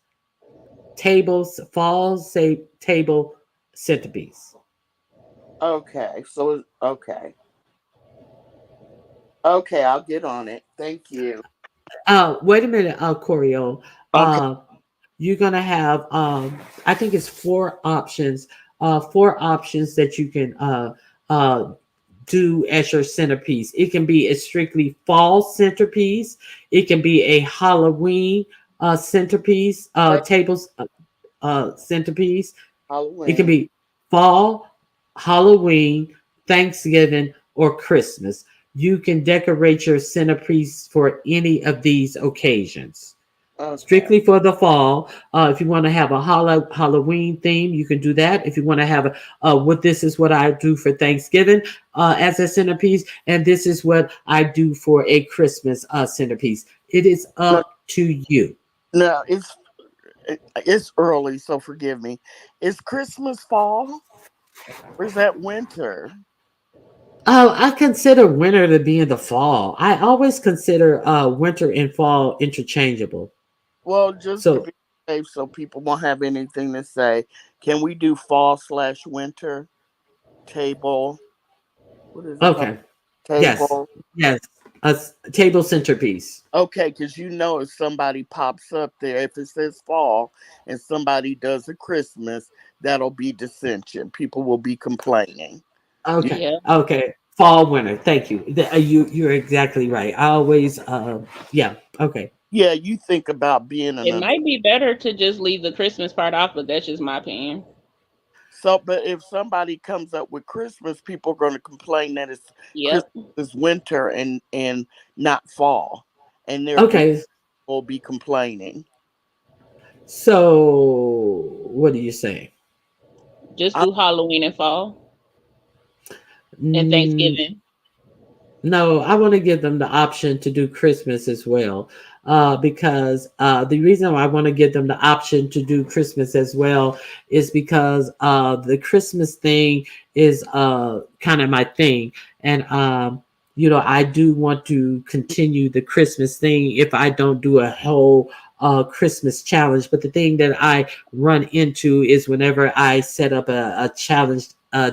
Tables, fall say table centerpiece. Okay, so okay, I'll get on it. Thank you. Wait a minute, Corio. Okay, Uh, you're gonna have I think it's four options that you can uh do as your centerpiece. It can be a strictly fall centerpiece. It can be a Halloween centerpiece, thank tables centerpiece. It can Halloween. be fall, Halloween, Thanksgiving, or Christmas. You can decorate your centerpiece for any of these occasions. Okay, Strictly for the fall. If you want to have a Halloween theme, you can do that. If you want to have what this is what I do for Thanksgiving as a centerpiece, and this is what I do for a Christmas centerpiece. It is no, up to you. no, it's early, so forgive me. Is Christmas fall or is that winter? I consider winter to be in the fall. I always consider winter and fall interchangeable. Well, just to So be safe, so people won't have anything to say, can we do fall/winter table? What is it called? okay, yes, Table. yes, table centerpiece. Okay, because you know if somebody pops up there, if it says fall and somebody does a Christmas, that'll be dissension. People will be complaining. You, Okay, Yeah. okay, fall winter. Thank you. You're exactly right. I always yeah. Okay. yeah, you think about being an It adult. might be better to just leave the Christmas part off, but that's just my opinion. So, but if somebody comes up with Christmas, people are going to complain that it's Christmas Yep. is winter and not fall, and therefore Okay. will be complaining. So what are you saying? Just I, do Halloween and fall and Mm, Thanksgiving. no, I want to give them the option to do Christmas as well. Because the reason why I want to give them the option to do Christmas as well is because the Christmas thing is kind of my thing. And, I do want to continue the Christmas thing if I don't do a whole Christmas challenge. But the thing that I run into is whenever I set up a challenge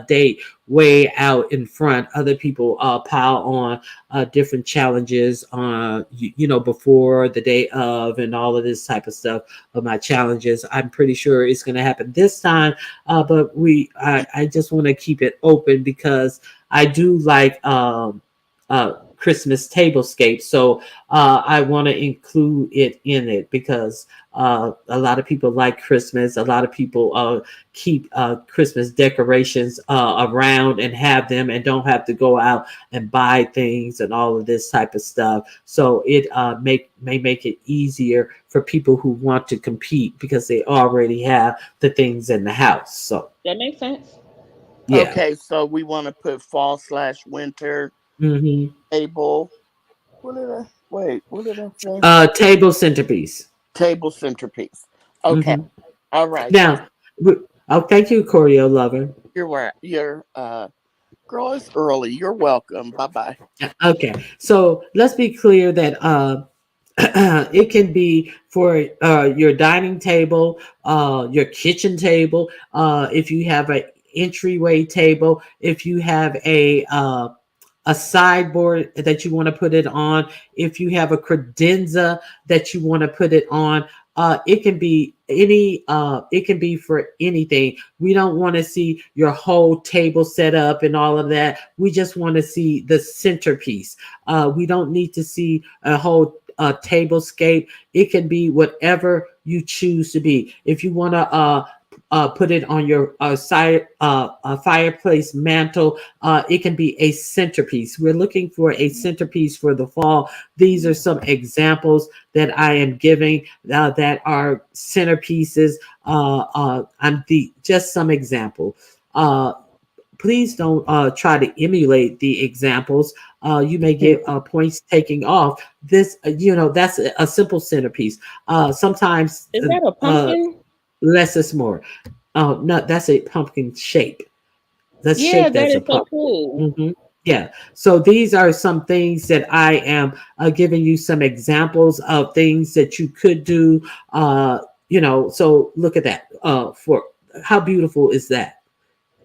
date way out in front. Other people pile on different challenges on before the day of and all of this type of stuff of my challenges. I'm pretty sure it's going to happen this time, but I just want to keep it open because I do like Christmas tablescape. So I want to include it in it because a lot of people like Christmas. A lot of people keep Christmas decorations around and have them and don't have to go out and buy things and all of this type of stuff. So it may make it easier for people who want to compete because they already have the things in the house. So That makes sense. yeah. okay, so we want to put fall/winter hmm table. What did I wait? What did I say? Table centerpiece. Table centerpiece. Okay, hmm all right. Now, thank you, Choreo Lover. You're girl. It's early. You're welcome. Bye bye. Okay, so let's be clear that it can be for your dining table, your kitchen table, if you have an entryway table, if you have a sideboard that you want to put it on, if you have a credenza that you want to put it on, it can be it can be for anything. We don't want to see your whole table set up and all of that. We just want to see the centerpiece. We don't need to see a whole tablescape. It can be whatever you choose to be. If you want to put it on your side fireplace mantle, it can be a centerpiece. We're looking for a centerpiece for the fall. These are some examples that I am giving that are centerpieces. I'm the just some example. Uh, Please don't try to emulate the examples. You may get points taking off. This, that's a simple centerpiece. Sometimes Is that a pumpkin? less is more. Oh, no, that's a pumpkin shape. That's Yeah, shaped that as a is so pumpkin. cool. Yeah. So these are some things that I am giving you some examples of things that you could do. So look at that. For how beautiful is that?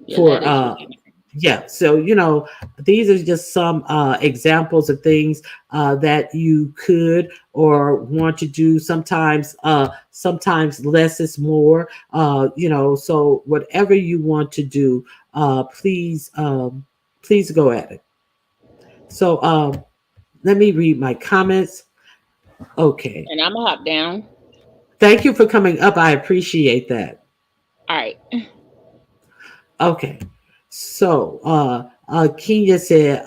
Yeah, that For is really nice. Yeah, so these are just some examples of things that you could or want to do. Sometimes less is more. So whatever you want to do, please go at it. So let me read my comments. Okay, And I'm gonna hop down. thank you for coming up. I appreciate that. All right. Okay. So, Kenya said,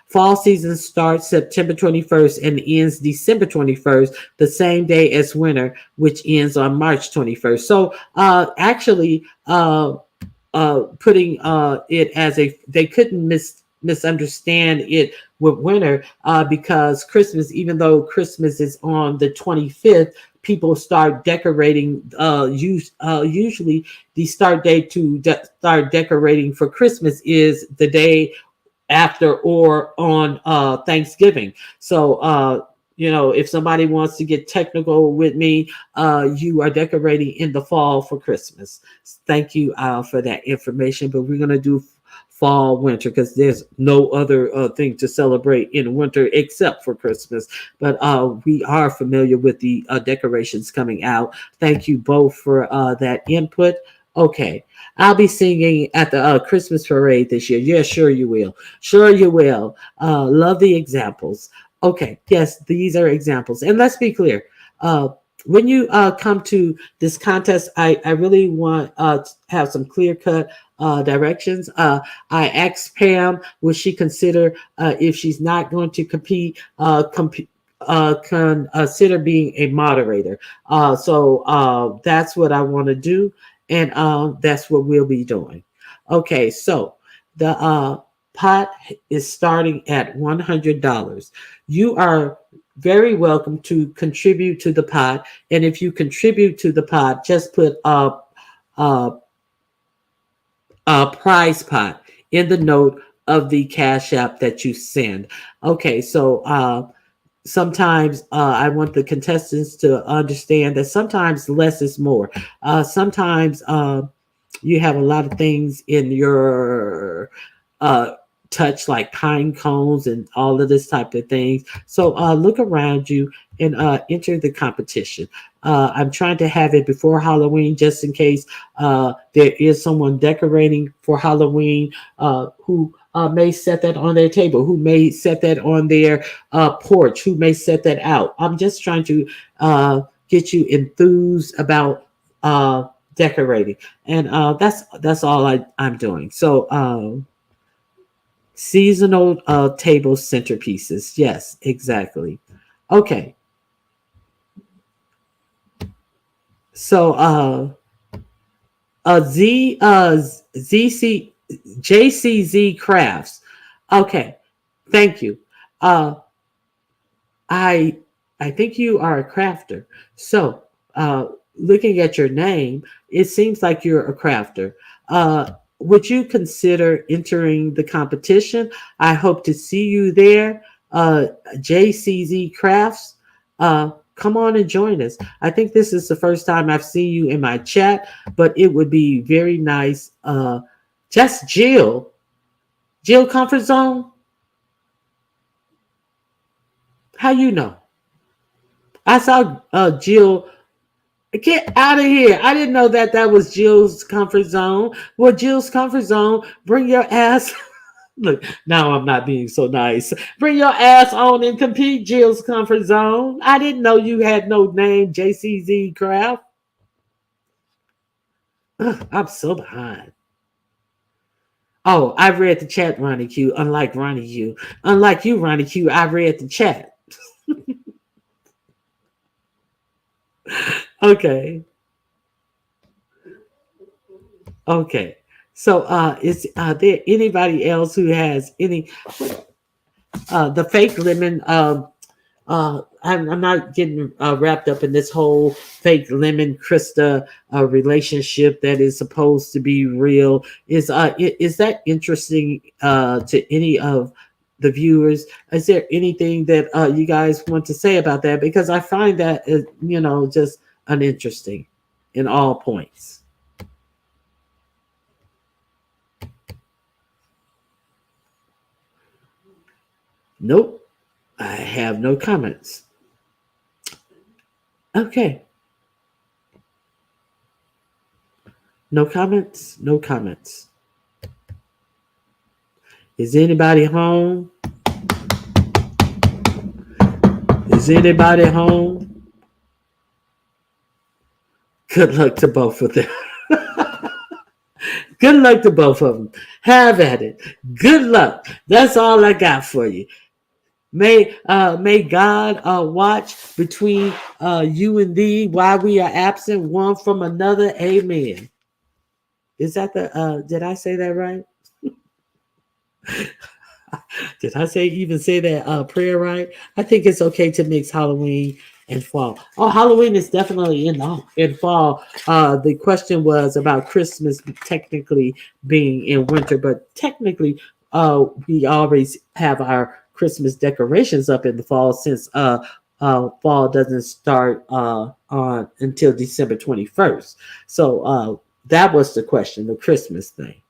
fall season starts September 21st and ends December 21st, the same day as winter, which ends on March 21st. So, actually, putting it as they couldn't misunderstand it with winter because Christmas, even though Christmas is on the 25th, people start decorating. Usually, the start date to start decorating for Christmas is the day after or on Thanksgiving. So, if somebody wants to get technical with me, you are decorating in the fall for Christmas. Thank you for that information. But we're going to do fall, winter, because there's no other thing to celebrate in winter except for Christmas. But we are familiar with the decorations coming out. Thank you both for that input. Okay. I'll be singing at the Christmas parade this year. Yeah, sure you will. Sure you will. Love the examples. Okay, yes, these are examples. And let's be clear. When you come to this contest, I really want to have some clear cut directions. I asked Pam, would she consider, if she's not going to compete, consider being a moderator. So that's what I want to do, and that's what we'll be doing. Okay, so the pot is starting at $100. You are very welcome to contribute to the pot, and if you contribute to the pot, just put a, a prize pot in the note of the cash app that you send. Okay, so sometimes I want the contestants to understand that sometimes less is more. Sometimes you have a lot of things in your uh, touch, like pine cones and all of this type of things. So look around you and enter the competition. I'm trying to have it before Halloween, just in case there is someone decorating for Halloween who may set that on their table, who may set that on their porch, who may set that out. I'm just trying to get you enthused about decorating, and that's all I'm doing. So seasonal table centerpieces, yes, exactly. Okay, so Z ZC JCZ Crafts. Okay, thank you. Uh, I I think you are a crafter. So, looking at your name, it seems like you're a crafter. Would you consider entering the competition? I hope to see you there. JCZ Crafts, come on and join us. I think this is the first time I've seen you in my chat, but it would be very nice. Just Jill Comfort Zone. How you know? I saw Jill. Get out of here. I didn't know that that was Jill's comfort zone. Well, Jill's comfort zone, bring your ass. Look, now I'm not being so nice. Bring your ass on and compete, Jill's comfort zone. I didn't know you had no name, JCZ Craft. Ugh, I'm so behind. Oh, I read the chat, Ronnie Q. Unlike Ronnie Q. Unlike you, Ronnie Q, I read the chat. Okay. Okay. So is there anybody else who has any the fake lemon I'm not getting wrapped up in this whole fake lemon Krista relationship that is supposed to be real. Is that interesting to any of the viewers? Is there anything that you guys want to say about that? Because I find that just uninteresting in all points. Nope, I have no comments. Okay, no comments, no comments. Is anybody home? Is anybody home? Good luck to both of them. Good luck to both of them. Have at it. Good luck. That's all I got for you. May God watch between you and thee while we are absent one from another. Amen. Is that the did I say that right? Did I say that prayer right? I think it's okay to mix Halloween and fall. Oh, Halloween is definitely in fall. The question was about Christmas technically being in winter, but technically, we always have our Christmas decorations up in the fall since fall doesn't start on until December 21st. So that was the question, the Christmas thing.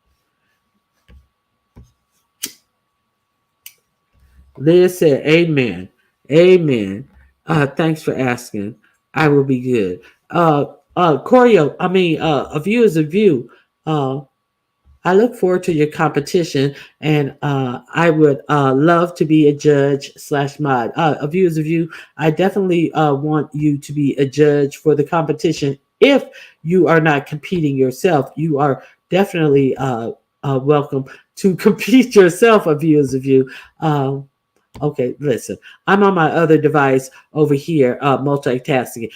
Liz said, "Amen, amen." Thanks for asking. I will be good. Choreo, I mean, a view is a view. Uh, I look forward to your competition, and I would love to be a judge slash mod. A view is a view. I definitely want you to be a judge for the competition. If you are not competing yourself, you are definitely welcome to compete yourself. A view is a view. Okay, listen. I'm on my other device over here, multitasking.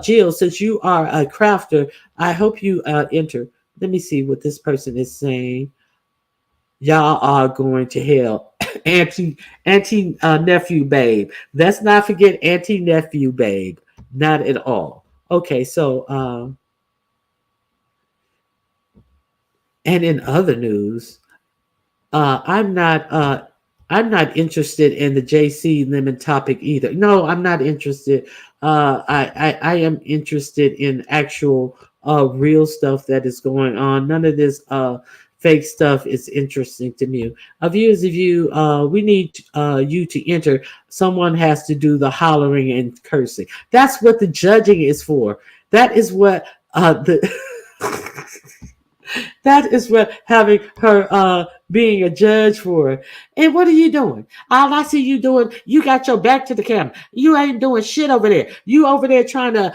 Jill, since you are a crafter, I hope you enter. Let me see what this person is saying. Y'all are going to hell. Auntie nephew babe. Let's not forget auntie nephew babe. Not at all. Okay, so and in other news, Uh, I'm not. I'm not interested in the JC Lemon topic either. No, I'm not interested. I am interested in actual, real stuff that is going on. None of this fake stuff is interesting to me. Viewers of you, we need you to enter. Someone has to do the hollering and cursing. That's what the judging is for. That is what the. That is what having her being a judge for. And what are you doing? All I see you doing, you got your back to the camera. You ain't doing shit over there. You over there trying to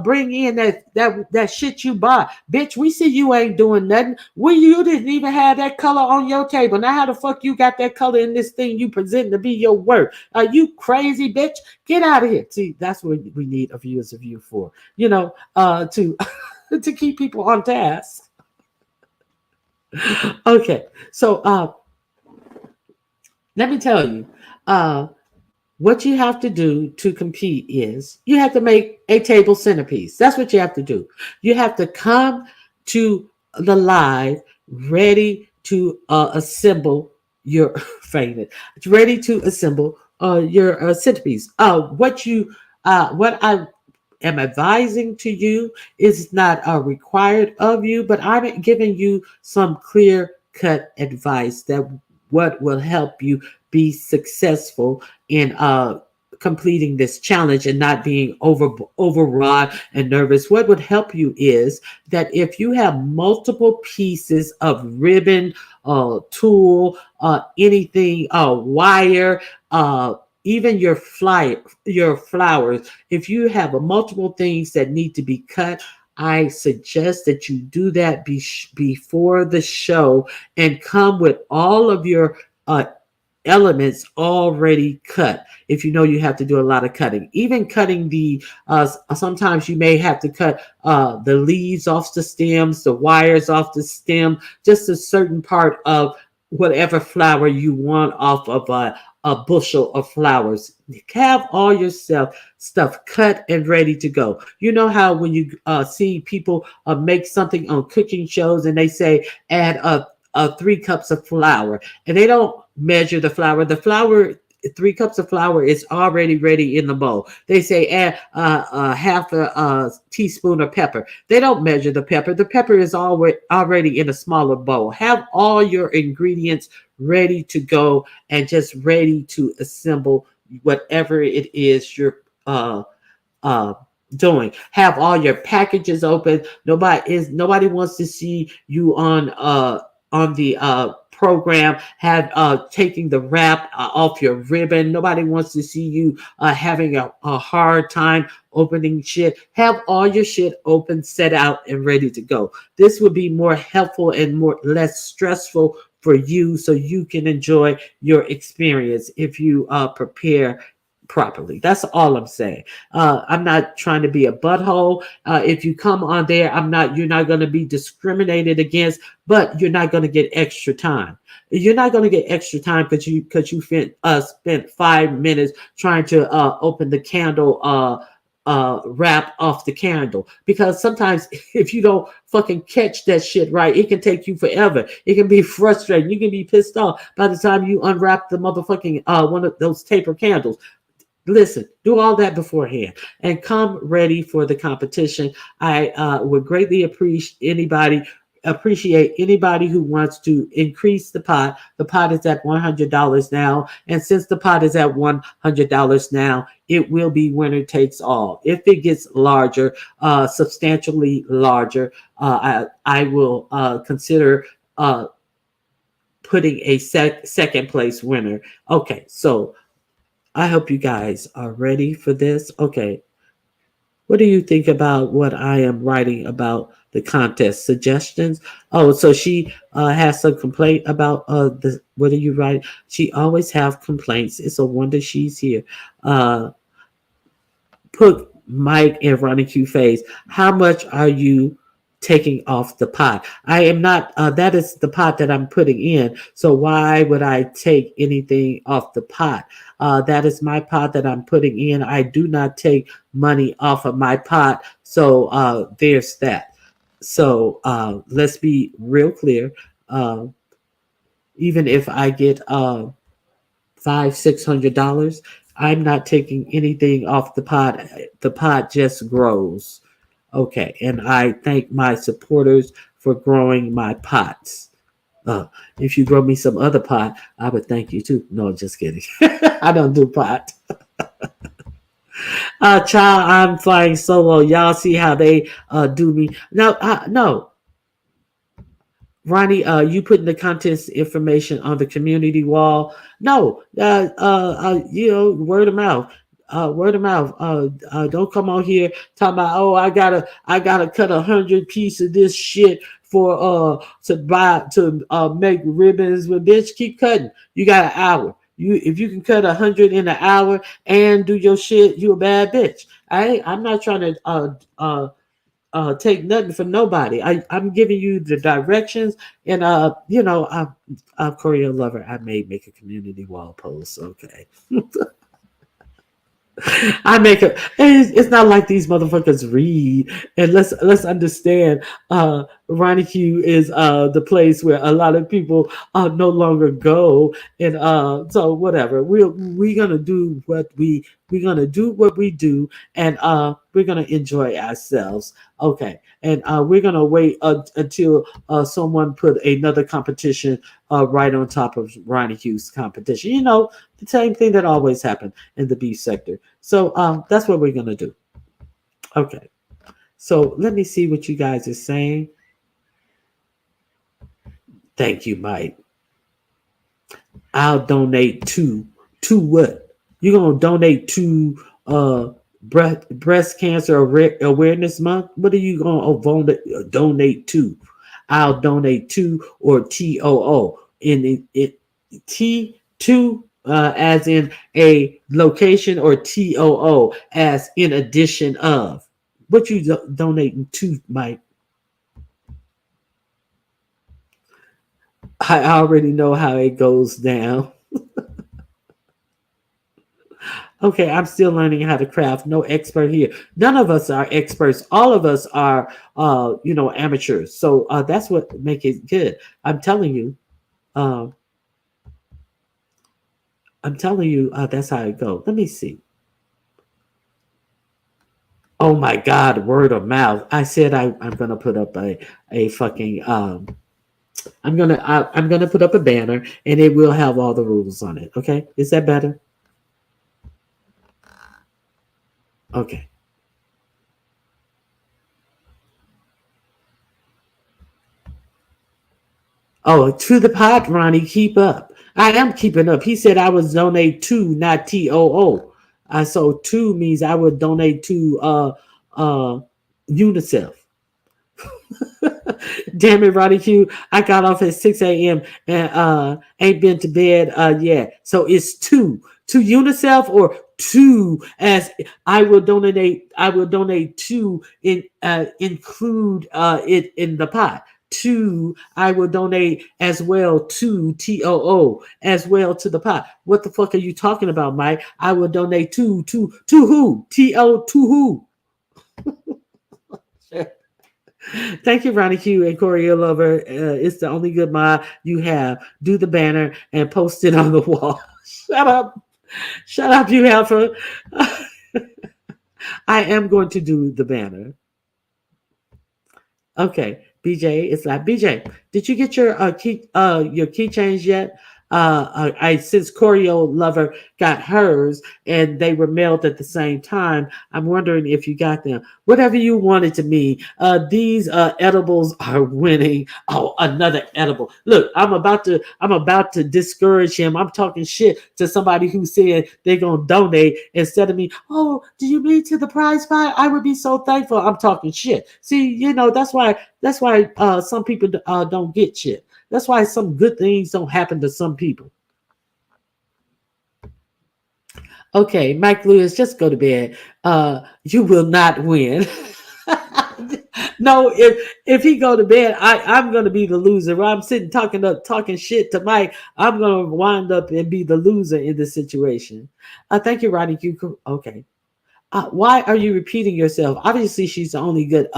bring in that shit you bought. Bitch, we see you ain't doing nothing. You didn't even have that color on your table. Now how the fuck you got that color in this thing you present to be your work? Are you crazy, bitch? Get out of here. See, that's what we need a viewers of you for. To to keep people on task. Okay, so let me tell you, uh, what you have to do to compete is you have to make a table centerpiece. That's what you have to do. You have to come to the live ready to assemble your favorite, ready to assemble your centerpiece. What I am advising to you is not required of you, but I'm giving you some clear cut advice that what will help you be successful in completing this challenge and not being overwrought and nervous. What would help you is that if you have multiple pieces of ribbon, tool, anything, wire, even your flowers, if you have multiple things that need to be cut, I suggest that you do that before the show and come with all of your uh, elements already cut. If you know you have to do a lot of cutting, even cutting sometimes you may have to cut the leaves off the stems, the wires off the stem, just a certain part of whatever flower you want off of a bushel of flowers. Have all your stuff cut and ready to go. You know how when you see people make something on cooking shows and they say add 3 cups of flour, and they don't measure the flour. The flour, 3 cups of flour is already ready in the bowl. They say add half a teaspoon of pepper. They don't measure the pepper. The pepper is already in a smaller bowl. Have all your ingredients ready to go and just ready to assemble whatever it is you're uh, doing. Have all your packages open. Nobody wants to see you on the program have taking the wrap off your ribbon. Nobody wants to see you having a hard time opening shit. Have all your shit open, set out, and ready to go. This would be more helpful and more less stressful for you, so you can enjoy your experience if you prepare properly. That's all I'm saying. I'm not trying to be a butthole. If you come on there, you're not going to be discriminated against, but you're not going to get extra time. You're not going to get extra time because you spent 5 minutes trying to open the candle wrap off the candle, because sometimes if you don't fucking catch that shit right, it can take you forever. It can be frustrating. You can be pissed off by the time you unwrap the motherfucking one of those taper candles. Listen, do all that beforehand and come ready for the competition. I would greatly appreciate anybody who wants to increase the pot. The pot is at $100 now, and since the pot is at $100 now, it will be winner takes all. If it gets larger, substantially larger, I will consider putting a second place winner. Okay, so I hope you guys are ready for this. Okay, what do you think about what I am writing about the contest suggestions? Oh, so she has some complaint about the what are you writing? She always have complaints. It's a wonder she's here. Uh, put Mike and Ronnie Q face. How much are you taking off the pot? I am not. That is the pot that I'm putting in. So why would I take anything off the pot? That is my pot that I'm putting in. I do not take money off of my pot. So there's that. So let's be real clear. Uh, even if I get $500-600, I'm not taking anything off the pot. The pot just grows. Okay, and I thank my supporters for growing my pots. Uh, if you grow me some other pot, I would thank you too. No, just kidding. I don't do pot. Child, I'm flying solo. Y'all see how they do me? No, no. Ronnie, you putting the contest information on the community wall? No, word of mouth. Word of mouth. Don't come on here talking about, oh, I gotta cut 100 pieces of this shit for to make ribbons with. Bitch, keep cutting. You got an hour. If you can cut 100 in an hour and do your shit, you a bad bitch. I'm not trying to take nothing from nobody. I'm giving you the directions, and I'm Korean lover. I may make a community wall post. Okay, I make it. It's not like these motherfuckers read. And let's understand. Ronnie Q is the place where a lot of people no longer go, and so whatever. We're gonna do what we do, and we're gonna enjoy ourselves. Okay, and we're gonna wait until someone put another competition right on top of Ronnie Q's competition. The same thing that always happened in the beef sector. So that's what we're gonna do. Okay. So let me see what you guys are saying. Thank you, Mike. I'll donate to what? You're gonna donate to breast cancer awareness month? What are you gonna donate to? I'll donate to or TOO in it T2 as in a location or TOO as in addition of. What you donating to, Mike? I already know how it goes down. Okay, I'm still learning how to craft. No expert here. None of us are experts. All of us are, amateurs. So that's what make it good. I'm telling you. Uh, that's how it goes. Let me see. Oh my God, word of mouth. I said I'm gonna put up a fucking I'm gonna put up a banner and it will have all the rules on it. Okay, is that better? Okay. Oh, to the pot, Ronnie, keep up. I am keeping up. He said I would donate to, not TOO. So two means I would donate to uh UNICEF. Damn it, Ronnie Q. I got off at 6 a.m. and ain't been to bed yet. So it's two to UNICEF or two as I will donate to include it in the pot. Two, I will donate as well to TOO as well to the pot. What the fuck are you talking about, Mike? I will donate to who? TO to who? Thank you, Ronnie Q and Corey Lover. It's the only good mod you have. Do the banner and post it on the wall. Shut up. Shut up, you heifer. I am going to do the banner. Okay, BJ, it's like BJ. Did you get your keychains yet? I since Choreo Lover got hers and they were mailed at the same time. I'm wondering if you got them. Whatever you wanted to me. These edibles are winning. Oh, another edible. Look, I'm about to discourage him. I'm talking shit to somebody who said they're gonna donate instead of me. Oh, do you mean to the prize fight? I would be so thankful. I'm talking shit. See, that's why some people don't get shit. That's why some good things don't happen to some people. Okay, Mike Lewis, just go to bed. You will not win. No, if he go to bed, I'm gonna be the loser. While I'm sitting talking shit to Mike, I'm gonna wind up and be the loser in this situation. Thank you, Ronnie. Okay. Why are you repeating yourself? Obviously, she's the only good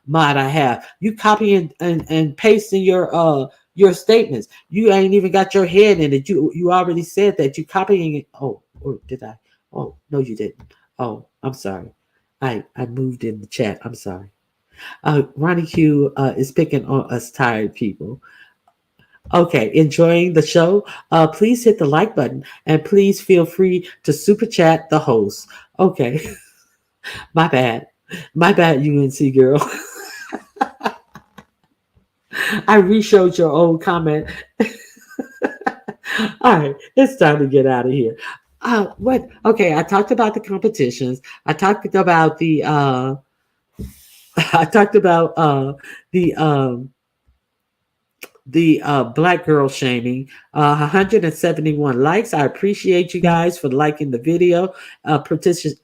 mod I have. You copy and pasting your statements. You ain't even got your head in it. You already said that. You copying it. Oh, or did I? Oh, no, you didn't. Oh, I'm sorry. I moved in the chat. I'm sorry. Ronnie Q is picking on us tired people. Okay, enjoying the show? Please hit the like button and please feel free to super chat the host. Okay. My bad. My bad, UNC girl. I re-showed your old comment. All right, it's time to get out of here. What? Okay, I talked about the competitions. I talked about the. I talked about the black girl shaming. 171 likes. I appreciate you guys for liking the video. Partic-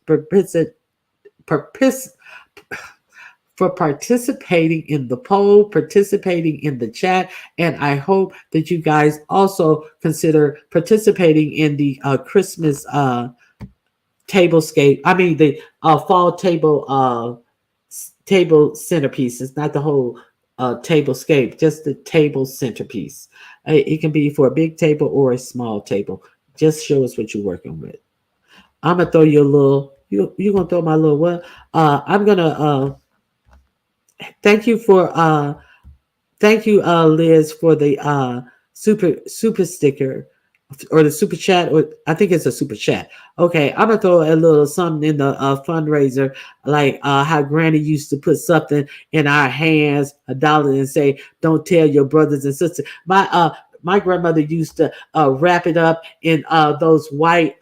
for participating in the poll, participating in the chat, and I hope that you guys also consider participating in the Christmas tablescape. I mean the fall table centerpieces, not the whole tablescape, just the table centerpiece. It can be for a big table or a small table. Just show us what you're working with. I'm gonna throw you a little. You gonna throw my little what? I'm gonna thank you for thank you, Liz, for the super sticker or the super chat, or I think it's a super chat. Okay, I'm gonna throw a little something in the fundraiser, like how Granny used to put something in our hands, $1, and say, "Don't tell your brothers and sisters." My grandmother used to wrap it up in those white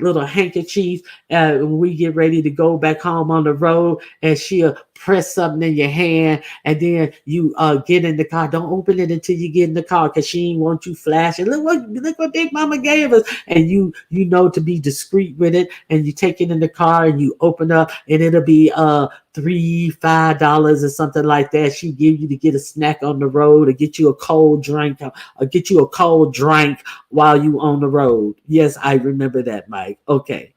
little handkerchiefs when we get ready to go back home on the road, and she'll press something in your hand, and then you get in the car. Don't open it until you get in the car, because she ain't want you flashing. Look what Big Mama gave us. And you know to be discreet with it, and you take it in the car and you open up, and it'll be $3, $5 or something like that. She give you to get a snack on the road, or get you a cold drink, or get you a cold drink while you on the road. Yes, I remember that, Mike. Okay.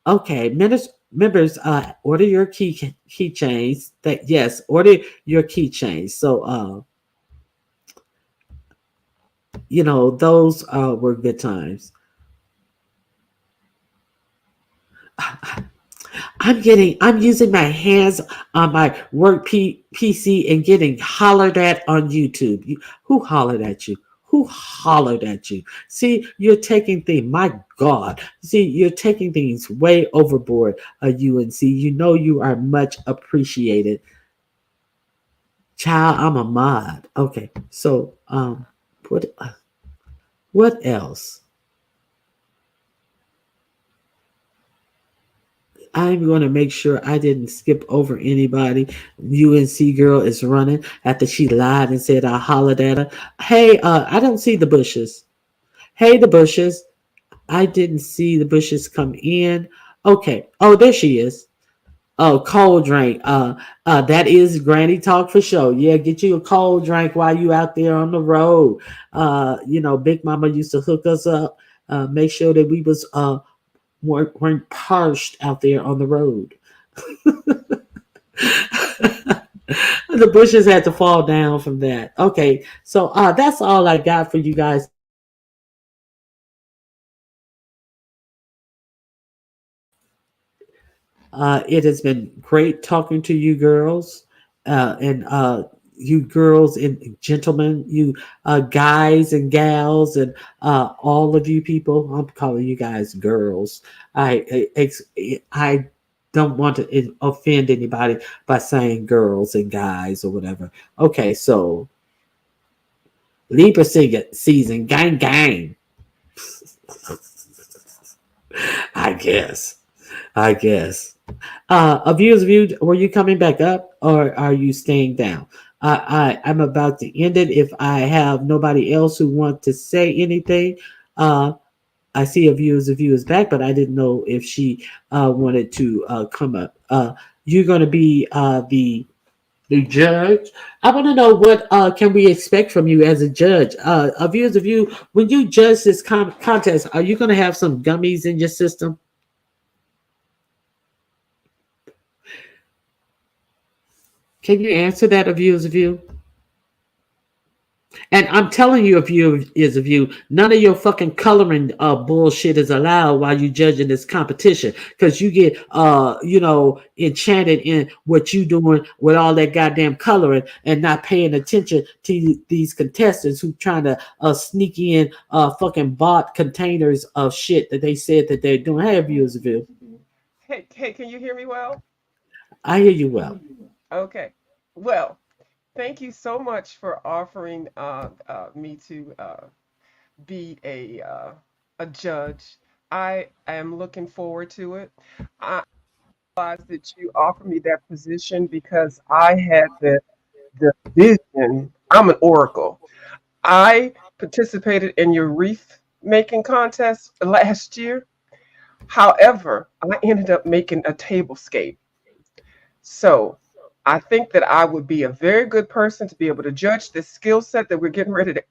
Okay, members, order your keychains. That yes, order your keychains. So, those were good times. I'm using my hands on my work PC and getting hollered at on YouTube. Who hollered at you? Who hollered at you? See, you're taking things, my God. See, you're taking things way overboard, UNC. You know you are much appreciated. Child, I'm a mod. Okay, so, what else? I'm going to make sure I didn't skip over anybody. UNC girl is running after she lied and said I hollered at her. Hey, I don't see the bushes. Hey, the bushes. I didn't see the bushes come in. Okay. Oh, there she is. Oh, cold drink. That is granny talk for sure. Yeah, get you a cold drink while you out there on the road. Big Mama used to hook us up. Make sure that we was weren't parched out there on the road. The bushes had to fall down from that. Okay, so that's all I got for you guys It has been great talking to you girls, and you girls and gentlemen, you guys and gals, and all of you people. I'm calling you guys girls. I don't want to offend anybody by saying girls and guys or whatever. Okay, so Libra season, gang gang. I guess. I guess. Abuse of you, were you coming back up or are you staying down? I'm about to end it. If I have nobody else who want to say anything, uh, I see a view is back, but I didn't know if she wanted to come up. You're going to be the judge. I want to know what can we expect from you as a judge. A views of you, when you judge this contest, are you going to have some gummies in your system? Can you answer that, a views of you? And I'm telling you, if you is of you, none of your fucking coloring bullshit is allowed while you judging this competition, because you get enchanted in what you doing with all that goddamn coloring and not paying attention to these contestants who trying to sneak in fucking bought containers of shit that they said that they're doing. Hey, viewers of you, Hey, can you hear me well? I hear you well. Okay. Well, thank you so much for offering me to be a judge. I am looking forward to it. I realized that you offered me that position because I had the vision. I'm an oracle. I participated in your wreath making contest last year. However, I ended up making a tablescape. So I think that I would be a very good person to be able to judge this skill set that we're getting ready to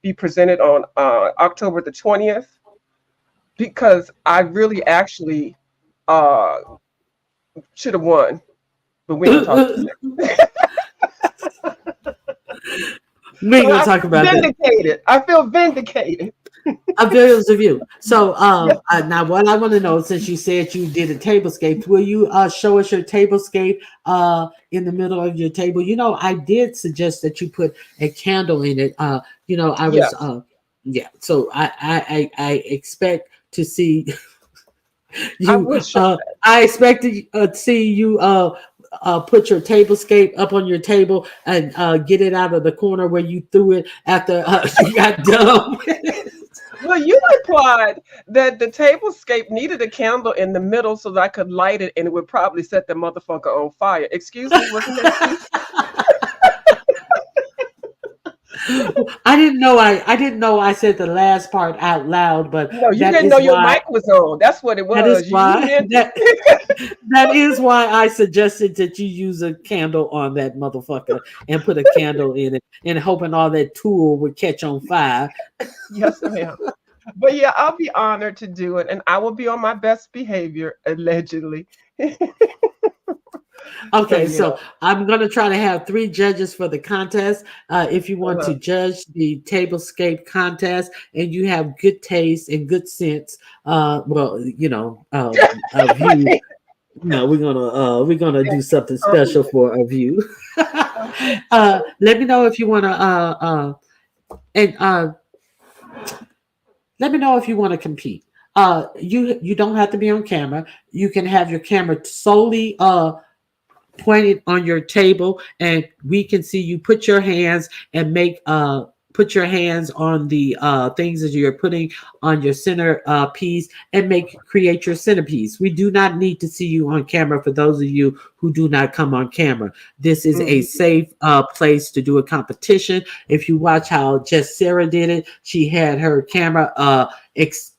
be presented on October the 20th, because I really actually uh, should have won, but we ain't gonna talk about that. We ain't So gonna I talk feel about that. vindicated. I feel vindicated. Of videos of you. So Yes, now what I want to know, since you said you did a tablescape, will you show us your tablescape in the middle of your table? I did suggest that you put a candle in it. I was yes. yeah. So I expect to see I you. would show that. I expect to see you. Put your tablescape up on your table and get it out of the corner where you threw it after you got done. Well, you implied that the tablescape needed a candle in the middle so that I could light it and it would probably set the motherfucker on fire. Excuse me, wasn't that you? I didn't know I said the last part out loud, but No, you that didn't know is your why mic was on. That's what it that is was. You why meant that is why I suggested that you use a candle on that motherfucker and put a candle in it and hoping all that tool would catch on fire. yes, ma'am. But yeah, I'll be honored to do it, and I will be on my best behavior, allegedly. So Okay, yeah. so I'm gonna try to have three judges for the contest. If you want Uh-huh. to judge the tablescape contest and you have good taste and good sense, of you. No, we're gonna do something special Compliment. for a view. Okay. Let me know if you wanna and let me know if you want to compete. You don't have to be on camera. You can have your camera solely pointed on your table, and we can see you put your hands and put your hands on the things that you're putting on your center piece and create your centerpiece. We do not need to see you on camera for those of you who do not come on camera. This is a Mhm. safe place to do a competition. If you watch how Jess Sarah did it, she had her camera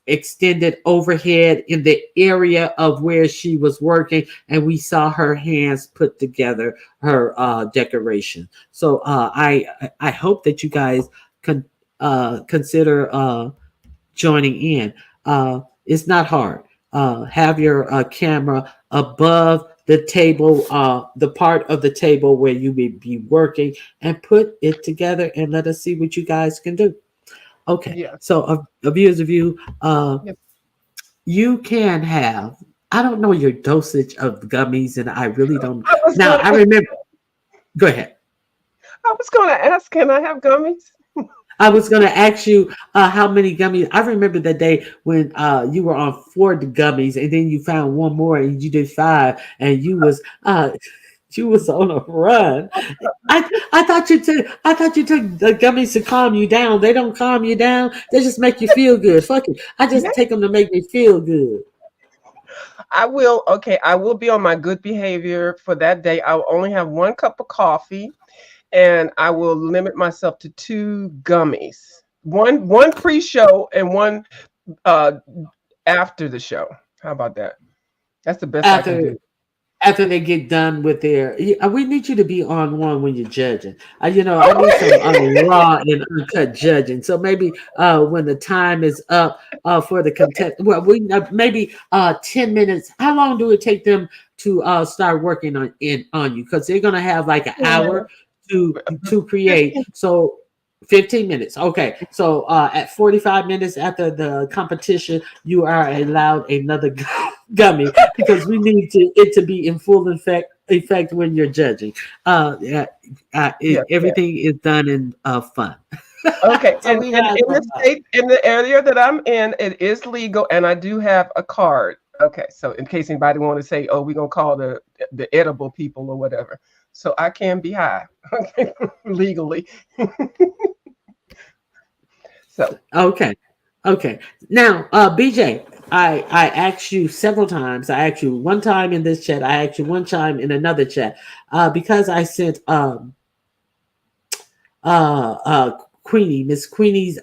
extended overhead in the area of where she was working, and we saw her hands put together her decoration. So I hope that you guys consider joining in. It's not hard. Have your camera above the table, the part of the table where you may be working, and put it together and let us see what you guys can do. Okay, Yes. so viewers of you, Yes. you can have. I don't know your dosage of gummies, and I really don't. I was Now gonna, I remember. Go ahead. I was gonna ask, can I have gummies? I was going to ask you how many gummies. I remember the day when you were on 4 gummies, and then you found one more, and you did 5, and you was on a run. I thought you took the gummies to calm you down. They don't calm you down. They just make you feel good. Fuck it. I Yeah, just take them to make me feel good. I will. Okay, I will be on my good behavior for that day. I will only have 1 cup of coffee, and I will limit myself to 2 gummies. One pre-show and one uh after the show. How about that? That's the best I can After do. after they get done with their, we need you to be on one when you're judging. I need some Okay. raw and uncut judging. So maybe when the time is up for the contest, well, we maybe 10 minutes. How long do it take them to start working on you? Because they're gonna have like an hour to create. 15. So 15 minutes. Okay. So at 45 minutes after the competition, you are allowed another gummy because we need it to be in full effect when you're judging. Yeah, Yes, yes. everything is done in fun. Okay, So we and have in the state, in the area that I'm in, it is legal, and I do have a card. Okay, so in case anybody want to say, "Oh, we're gonna call the edible people or whatever," so I can be high, okay, legally. So, okay, okay. Now, BJ, I asked you several times. I asked you one time in this chat. I asked you one time in another chat because I sent Queenie Miss Queenie's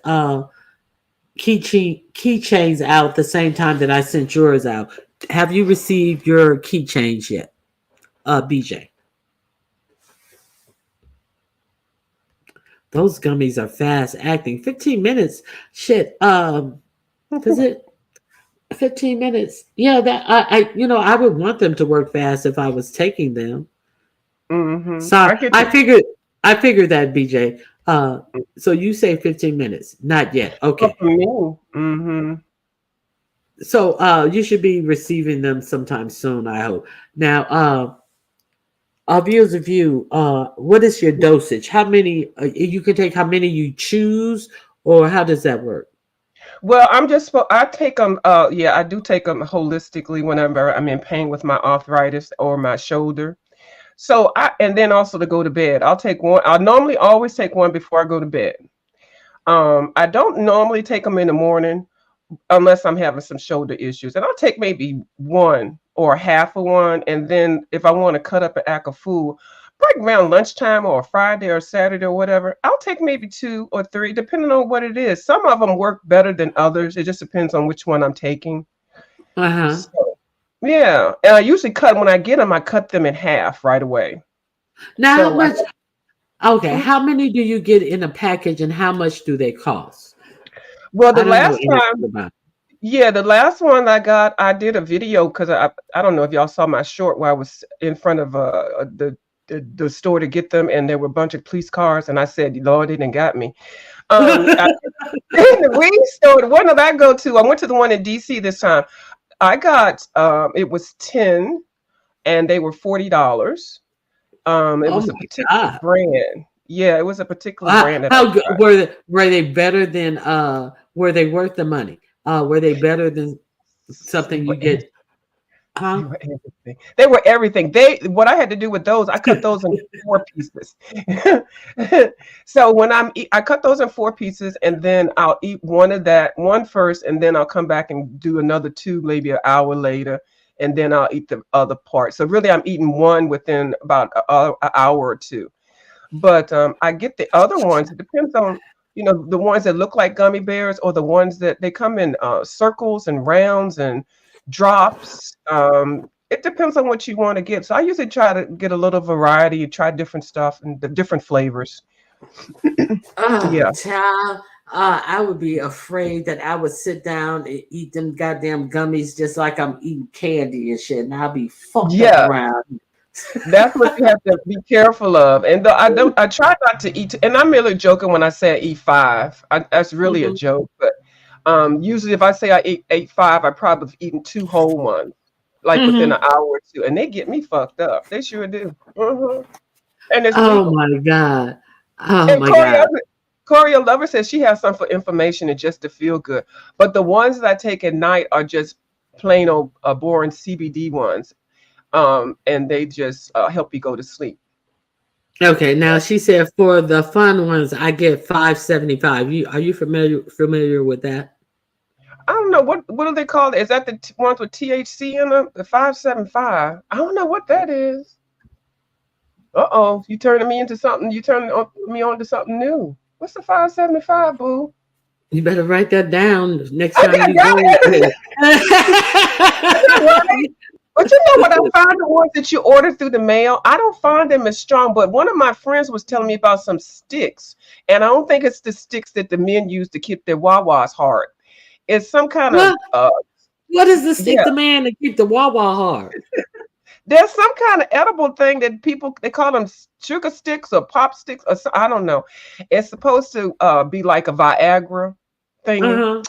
keychains out the same time that I sent yours out. Have you received your keychains yet, BJ? Those gummies are fast acting. 15 minutes, shit. Does it? 15 minutes? Yeah, that I would want them to work fast if I was taking them. Sorry, I get you. I figured that, BJ. So you say 15 minutes? Not yet. Well, Okay. for me, mm-hmm. So you should be receiving them sometime soon. I hope. Now, viewers of you, what is your dosage? How many you can take? How many you choose, or how does that work? Well, I take them. Yeah, I do take them holistically whenever I'm in pain with my arthritis or my shoulder. So and then also to go to bed, I'll take one. I normally always take one before I go to bed. I don't normally take them in the morning unless I'm having some shoulder issues, and I'll take maybe one or half of one, and then if I want to cut up an act of food, like around lunchtime or Friday or Saturday or whatever, I'll take maybe 2 or 3, depending on what it is. Some of them work better than others. It just depends on which one I'm taking. Uh huh. So, yeah, and I usually cut when I get them. I cut them in half right away. Now, how So I much? Okay, Mhm. how many do you get in a package, and how much do they cost? Well, I the don't know last anything time, about. yeah, the last one I got, I did a video because I don't know if y'all saw my short where I was in front of the store to get them, and there were a bunch of police cars, and I said, "Lord, they didn't got me." I, in the weed store, the one that I go to, I went to the one in DC this time. I got it was 10, and they were $40. It Oh was a my particular god! brand. Yeah, it was a particular brand that I How good got. were they better than were they worth the money? Were they better than They something were you get? They Huh? were everything. They were everything. They what I had to do with those, I cut those in 4 pieces. So I cut those in 4 pieces, and then I'll eat one of that one first, and then I'll come back and do another two, maybe an hour later, and then I'll eat the other part. So really, I'm eating one within about an hour or two. But I get the other ones. It depends on, the ones that look like gummy bears or the ones that they come in circles and rounds and drops. It depends on what you want to get. So I usually try to get a little variety, try different stuff and the different flavors. Yeah. Child, I would be afraid that I would sit down and eat them goddamn gummies just like I'm eating candy and shit, and I'll be fucked up Yeah. around. That's what you have to be careful of. And though I try not to eat, and I'm really joking when I say I eat five. That's really a Mhm. joke. But usually if I say I ate 5, I probably have eaten 2 whole ones. like within an Mm-hmm. hour or two, and they get me fucked up. They sure do. And it's Oh legal. my God. Oh And my God. Corey Lover says she has some for information and just to feel good. But the ones that I take at night are just plain old boring CBD ones. And they just help you go to sleep. Okay, now she said for the fun ones, I get 575. You are you familiar with that? I don't know what do they call it? Is that the ones with THC in them? The 575. I don't know what that is. Uh-oh, you turning me into something. You turning me on to something new. What's the 575, boo? You better write that down next I time got you got go. it. Right? But you know what? I find the ones that you order through the mail, I don't find them as strong. But one of my friends was telling me about some sticks, and I don't think it's the sticks that the men use to keep their wah-wahs hard. It's some kind of What? What is the stick yeah. the man to keep the Wawa hard? There's some kind of edible thing that people they call them sugar sticks or pop sticks or I don't know. It's supposed to be like a Viagra thingy. Uh-huh.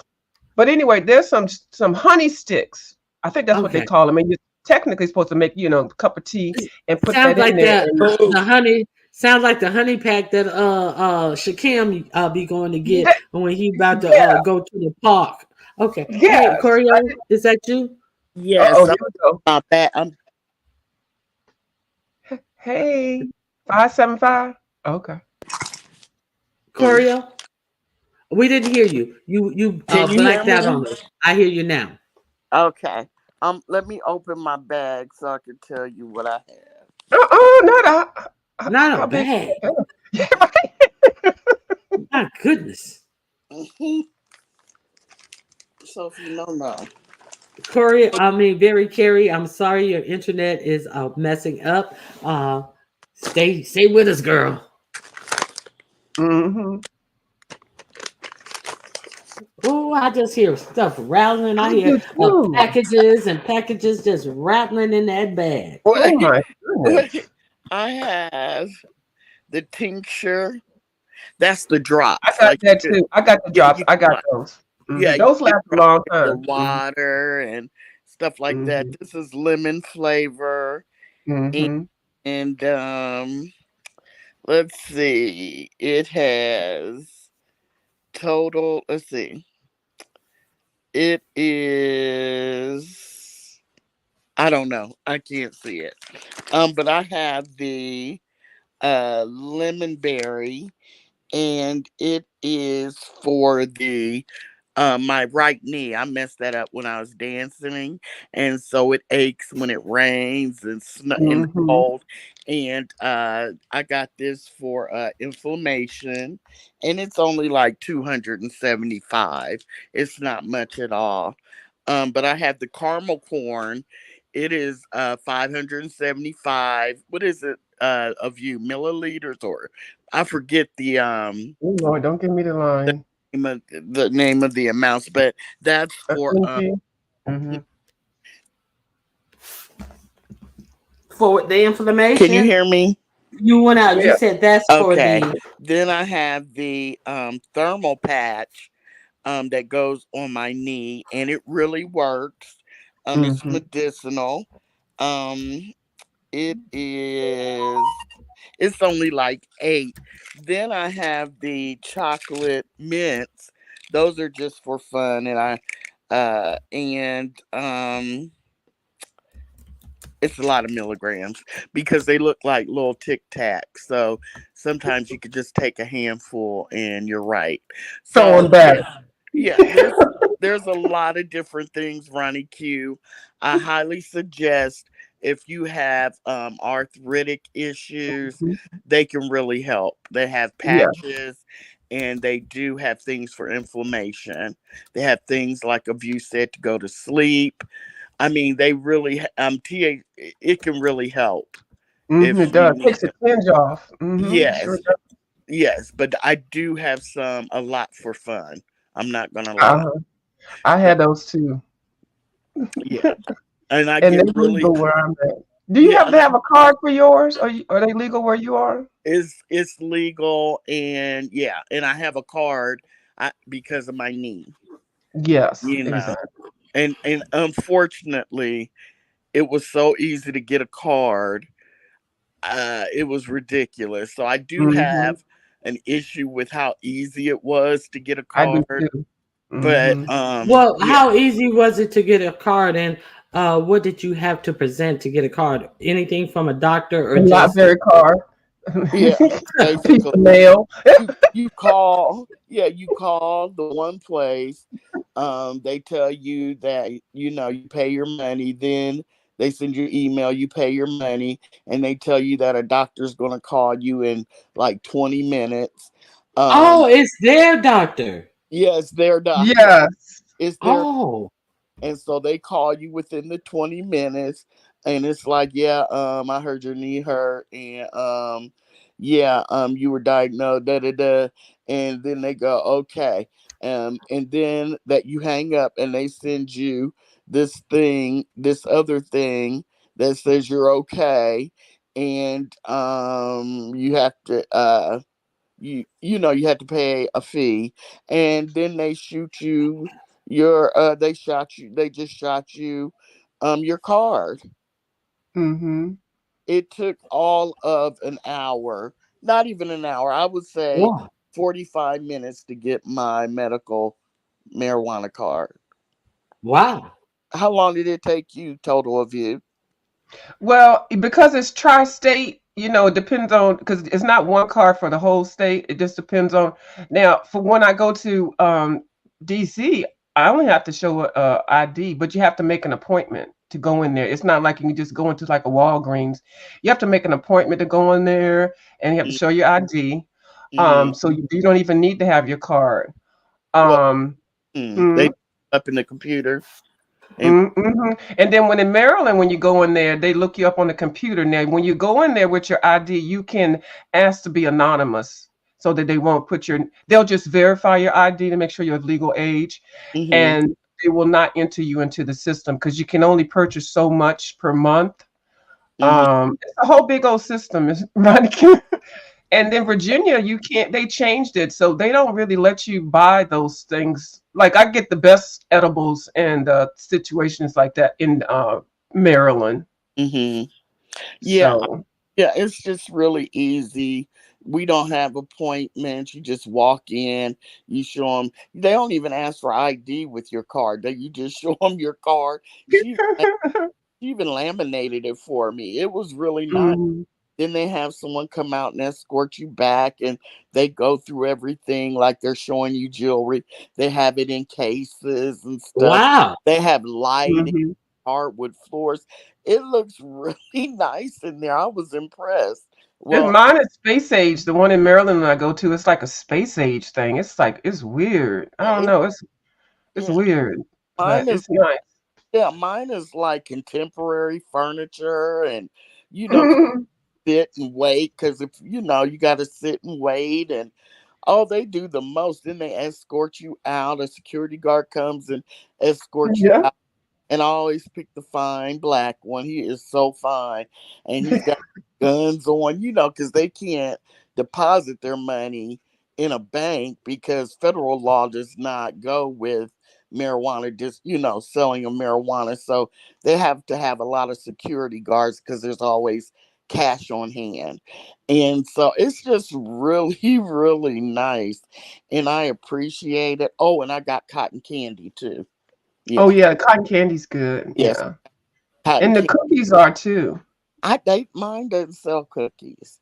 But anyway, there's some honey sticks. I think that's what they Okay. call them. And you're technically supposed to make a cup of tea and put Sounds that in like there. that And the honey sounds like the honey pack that Shakim be going to get that, when he about to yeah, go to the park. Okay. Hey, yes. Corio, is that you? Uh-oh, Yes, here I'm we go. not bad. I'm Hey, 575. Okay. Corio? We didn't hear you. You Can you hear blacked out me? on us. I hear you now. Okay. Let me open my bag so I can tell you what I Not Not a how big. bag. Yeah, right. My goodness. have. So if you don't know. Corey, I mean, very Carrie, I'm sorry your internet is messing up. Uh, stay with us, girl. Hmm. Oh, I just hear stuff rattling. I I hear do too. packages and packages just rattling in that bag. Oh Wait, my wait. goodness. I have the tincture. That's the I drops. got Like that you could, too. I got the yeah, drops. you I could, got those. yeah, you Those could last a drop long in your time. water and stuff like that. Hmm. This is lemon flavor, and, Hmm. and let's see, it has total. Let's see, it is. I don't know. I can't see it. But I have the lemon berry, and it is for the my right knee. I messed that up when I was dancing, and so it aches when it rains and in the Hmm. cold. And I got this for inflammation, and it's only like 275. It's not much at all. But I have the caramel corn. It is 575. What is it? Of you milliliters, or I forget Oh Lord, don't give me the the line. the name of the amounts, but that's for MG. Hmm. For the can you inflammation, hear me? you went out. You Yeah. said that's for Okay. the. Then I have the thermal patch that goes on my knee, and it really works. It's Hmm. medicinal. Um it is it's only like 8. Then I have the chocolate mints. Those are just for fun, and I and it's a lot of milligrams because they look like little tic tacs. So sometimes you could just take a handful and you're right. Throw So on back. yeah, yeah, there's a lot of different things, Ronnie Q. I highly suggest if you have arthritic issues, they can really help. They have Yeah. patches, and they do have things for inflammation. They have things like, if you said, to go to sleep. I mean, they really it can really help It if you does. need Takes the it. tinge off. Sure Yes, does. yes, but I do have some a lot for fun. I'm not gonna lie. Uh-huh. I So had those too. yeah, and I And get they really legal where I'm at. Do you yeah, have to have a card for yours? Are they legal where you are? it's legal, and yeah, and I have a card because of my knee. Yes, You know, exactly. and unfortunately, it was so easy to get a card. It was ridiculous. So I do Hmm. have an issue with how easy it was to get a I do card. too. But Hmm. Well, yeah, how easy was it to get a card, and what did you have to present to get a card? Anything from a doctor or A just? Library card. yeah, Piece basically. of mail. You call, yeah, you call the one place. They tell you that you pay your money, then they send you an email, you pay your money, and they tell you that a doctor's gonna call you in like 20 minutes. um Oh, it's their doctor. yeah, it's their doctor. Yes. It's their Oh, And so they call you within the 20 minutes, and it's like, yeah, I heard your knee hurt, and yeah, you were diagnosed, da da da. And then they go, okay. And then that you hang up and they send you this other thing that says you're okay. And you have to you had to pay a fee, and then they just shot you your card. Hmm. It took all of an hour, not even an hour, I would say wow, 45 minutes to get my medical marijuana card. wow, How long did it take you, total of you? Well, because it's tri-state, it depends on because it's not one card for the whole state. It just depends on. Now, for when I go to DC, I only have to show a ID, but you have to make an appointment to go in there. It's not like you can just go into like a Walgreens. You have to make an appointment to go in there, and you have to show your ID. Mm-hmm. So you don't even need to have your card. Well, Um, they up in the computer. And And then when in Maryland, when you go in there, they look you up on the computer. Now, when you go in there with your ID, you can ask to be anonymous so that they won't put they'll just verify your ID to make sure you're of legal age, mm-hmm, and they will not enter you into the system because you can only purchase so much per month. mm-hmm, It's a whole big old system, right? And then Virginia, you can't, they changed it. So they don't really let you buy those things. Like I get the best edibles and situations like that in Maryland. mm-hmm. Yeah, So, yeah, it's just really easy. We don't have appointments. You just walk in, you show them. They don't even ask for ID with your card. You just show them your card. She even laminated it for me. It was really nice. mhm. Then they have someone come out and escort you back, and they go through everything like they're showing you jewelry. They have it in cases and stuff. wow. They have lighting, Mhm. hardwood floors. It looks really nice in there. I was impressed. And Well, mine is space age. The one in Maryland that I go to, it's like a space age thing. It's like it's weird. I don't it, know. It's yeah, weird, but mine is it's nice. mine is like contemporary furniture, and you know, sit and wait because if you got to sit and wait, and oh, they do the most. Then they escort you out. A security guard comes and escorts you Yeah. out. And I always pick the fine black one. He is so fine. And he's got guns on, because they can't deposit their money in a bank because federal law does not go with marijuana, just, selling of marijuana. So they have to have a lot of security guards because there's always cash on hand. And so it's just really, really nice. And I appreciate it. Oh, and I got cotton candy too. Oh Yeah. yeah, cotton candy's good. Yes. Yeah, Cotton and the candy. cookies are too. Mine doesn't sell cookies.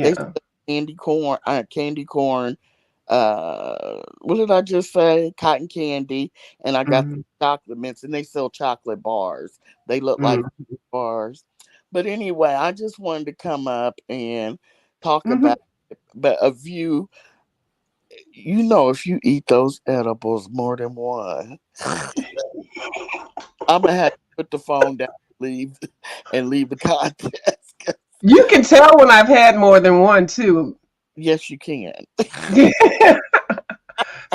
They Yeah. sell candy corn. What did I just say? Cotton candy, and I got the Hmm. chocolate mints, and they sell chocolate bars. They look like Hmm. bars. But anyway, I just wanted to come up and talk Hmm. about. But if if you eat those edibles more than one, I'm gonna have to put the phone down, leave, and leave the contest. You can tell when I've had more than one too. Yes, you can.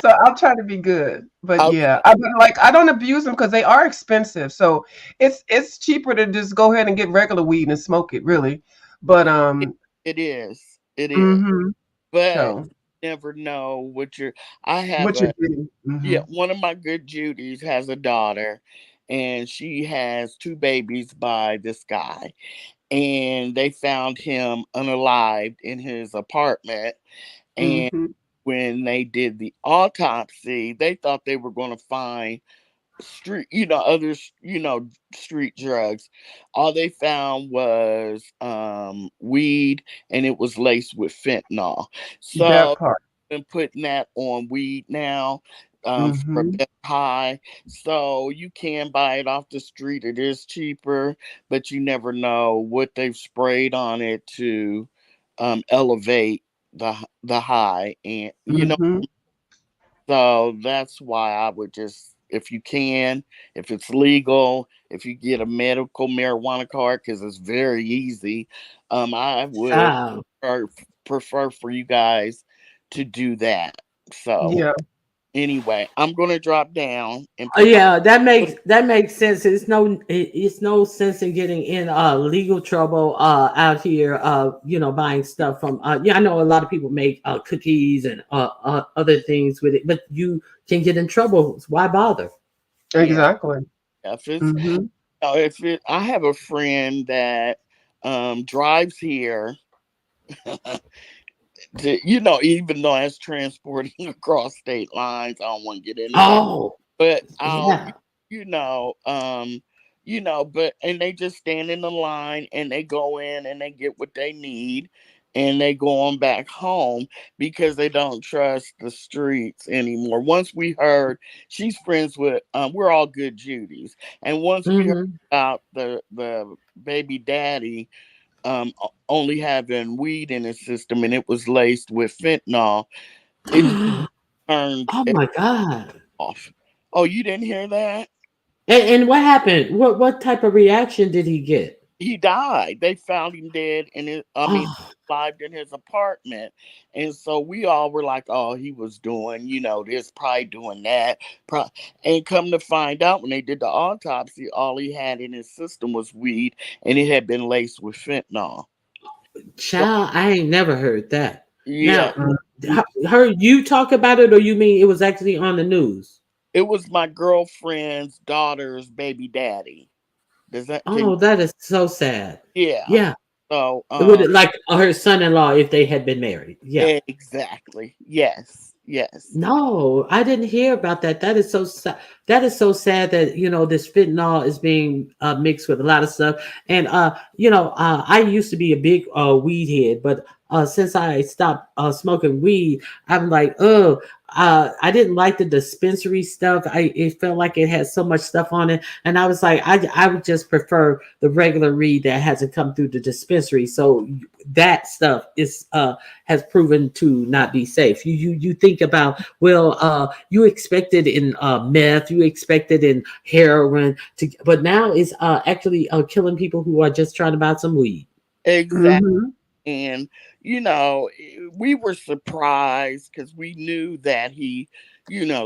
So I'll try to be good. But Okay, yeah, I don't abuse them because they are expensive. So it's cheaper to just go ahead and get regular weed and smoke it, really. But it, it is. It is. hmm But so never know what you're. I have what you're a getting. Yeah. Hmm. One of my good Judies has a daughter, and she has two babies by this guy. And they found him unalived in his apartment. And Mm-hmm. when they did the autopsy, they thought they were going to find street, other, street drugs. All they found was weed, and it was laced with fentanyl. That So part. been putting that on weed now, for a Mm-hmm. better high. So you can buy it off the street. It is cheaper, but you never know what they've sprayed on it to elevate the high, and Mm-hmm. so that's why I would just, if you can, if it's legal, if you get a medical marijuana card, because it's very easy, I would Child. prefer, prefer for you guys to do that. So Yeah. anyway, I'm gonna drop down and Oh put my yeah, that makes sense. It's no sense in getting in legal trouble out here. Buying stuff from. Yeah, I know a lot of people make cookies and other things with it, but you can get in trouble. Why bother? yeah. Exactly. If it's Mm-hmm. if it, I have a friend that drives here to, even though that's transporting across state lines. I don't want to get into that, Oh but I'll, yeah. you know, um, but and they just stand in the line and they go in and they get what they need and they go on back home because they don't trust the streets anymore. Once we heard she's friends with, we're all good Judies, and once we heard Hmm. about the baby daddy only having weed in his system and it was laced with fentanyl, it just Oh turned it my God. off. Oh, you didn't hear that? And what happened? What type of reaction did he get? He died. They found him dead in his, I mean, Oh, alive in his apartment. And so we all were like, oh, he was doing, this, probably doing that. And come to find out, when they did the autopsy, all he had in his system was weed and it had been laced with fentanyl. So, child, I ain't never heard that. yeah, Now, heard you talk about it, or you mean it was actually on the news? it was my girlfriend's daughter's baby daddy. Does that, can Oh, that is so sad. yeah. Yeah, So, it would like her son-in-law if they had been married. Yeah. exactly. Yes. Yes. No, I didn't hear about that. That is so sad. That is so sad that this fentanyl is being mixed with a lot of stuff. And I used to be a big weed head, but since I stopped smoking weed, I'm like, oh, I didn't like the dispensary stuff. It felt like it had so much stuff on it, and I was like, I would just prefer the regular weed that hasn't come through the dispensary. So that stuff is has proven to not be safe. You think about, well, you expected in meth, you expected in heroin, but now it's actually killing people who are just trying to buy some weed. Exactly. Mm-hmm. And we were surprised because we knew that he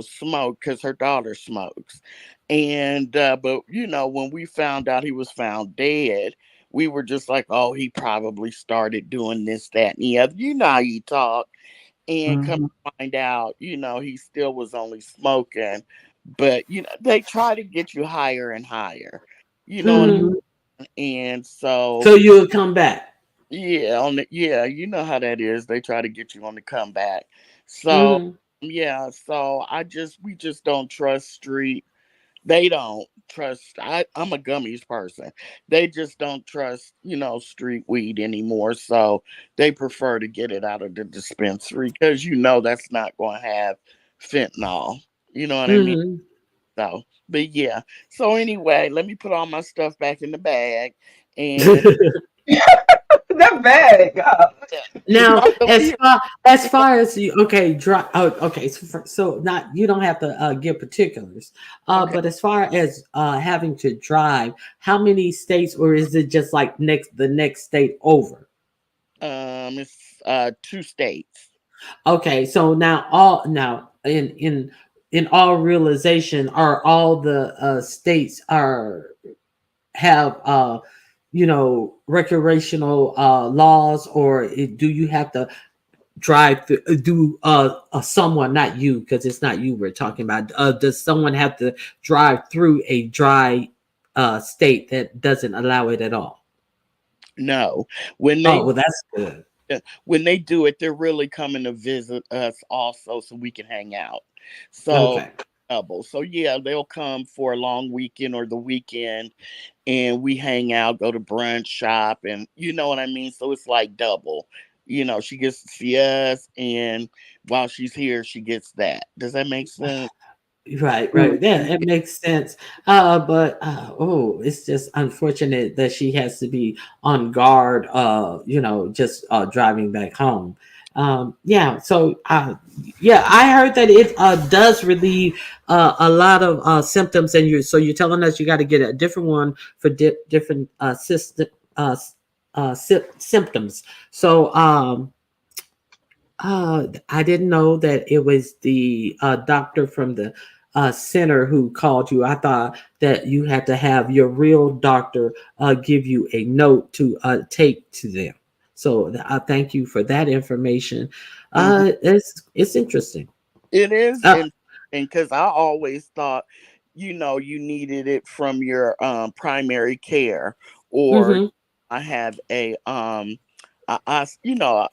smoked because her daughter smokes. And but when we found out he was found dead, we were just like, oh, he probably started doing this, that, and the other. You know how you talk. And come Mm-hmm. to find out, he still was only smoking. But they try to get you higher and higher, you know what Hmm. Mm-hmm. and so So you'll come back. yeah, you know how that is. They try to get you on the comeback. So Hmm. yeah, so we just don't trust street. They don't trust. I'm a gummies person. They just don't trust, street weed anymore. So they prefer to get it out of the dispensary because that's not going to have fentanyl. You know what I mean? Hmm. So, but yeah. So anyway, let me put all my stuff back in the bag and That bad, God. yeah, because Now, y'all gonna be as here. far as you, okay, oh, okay, so not, you don't have to give particulars, Okay. but as far as having to drive, how many states, or is it just like the next state over? It's two states. Okay, so now in all realization, are all the states are have recreational laws, or do you have to drive through, do someone, not you, because it's not you we're talking about, does someone have to drive through a dry state that doesn't allow it at all? No, when Oh, they well, that's good. when they do it, they're really coming to visit us also, so we can hang out. So Okay. double. So yeah, they'll come for a long weekend or the weekend, and we hang out, go to brunch, shop, and you know what I mean. So it's like double. She gets to see us, and while she's here, she gets that. Does that make sense? Right, Mm. right. Yeah, it makes sense. But oh, it's just unfortunate that she has to be on guard. Just driving back home. Yeah. So, yeah, I heard that it does relieve a lot of symptoms, and you're telling us you got to get a different one for different symptoms. So, I didn't know that it was the doctor from the center who called you. I thought that you had to have your real doctor give you a note to take to them. So I thank you for that information. Mhm. It's interesting. It is, Uh, and because I always thought, you needed it from your primary care, or mm-hmm, I have a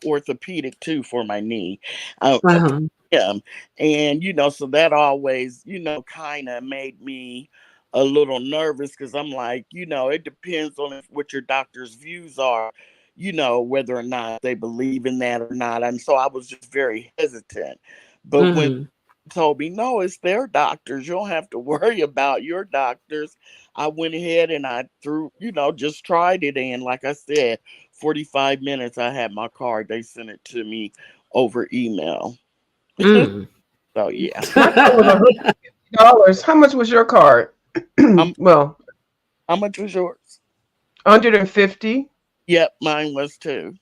orthopedic too for my knee. uh-huh, Him, and so that always, kind of made me a little nervous because I'm like, it depends on what your doctor's views are. Whether or not they believe in that or not, and so I was just very hesitant. But when mm-hmm, told me, no, it's their doctors. You don't have to worry about your doctors. I went ahead and I threw, just tried it. And like I said, 45 minutes, I had my card. They sent it to me over email. mm. So, yeah. My card was $150. How much was your card? Um, Well, how much was yours? 150. Yep, mine was too.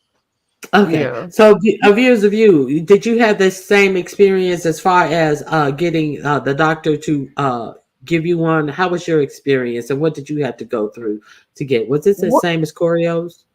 Okay, Yeah. so viewers of you, did you have the same experience as far as getting the doctor to give you one? How was your experience, and what did you have to go through to get? Was this the same as Corio's?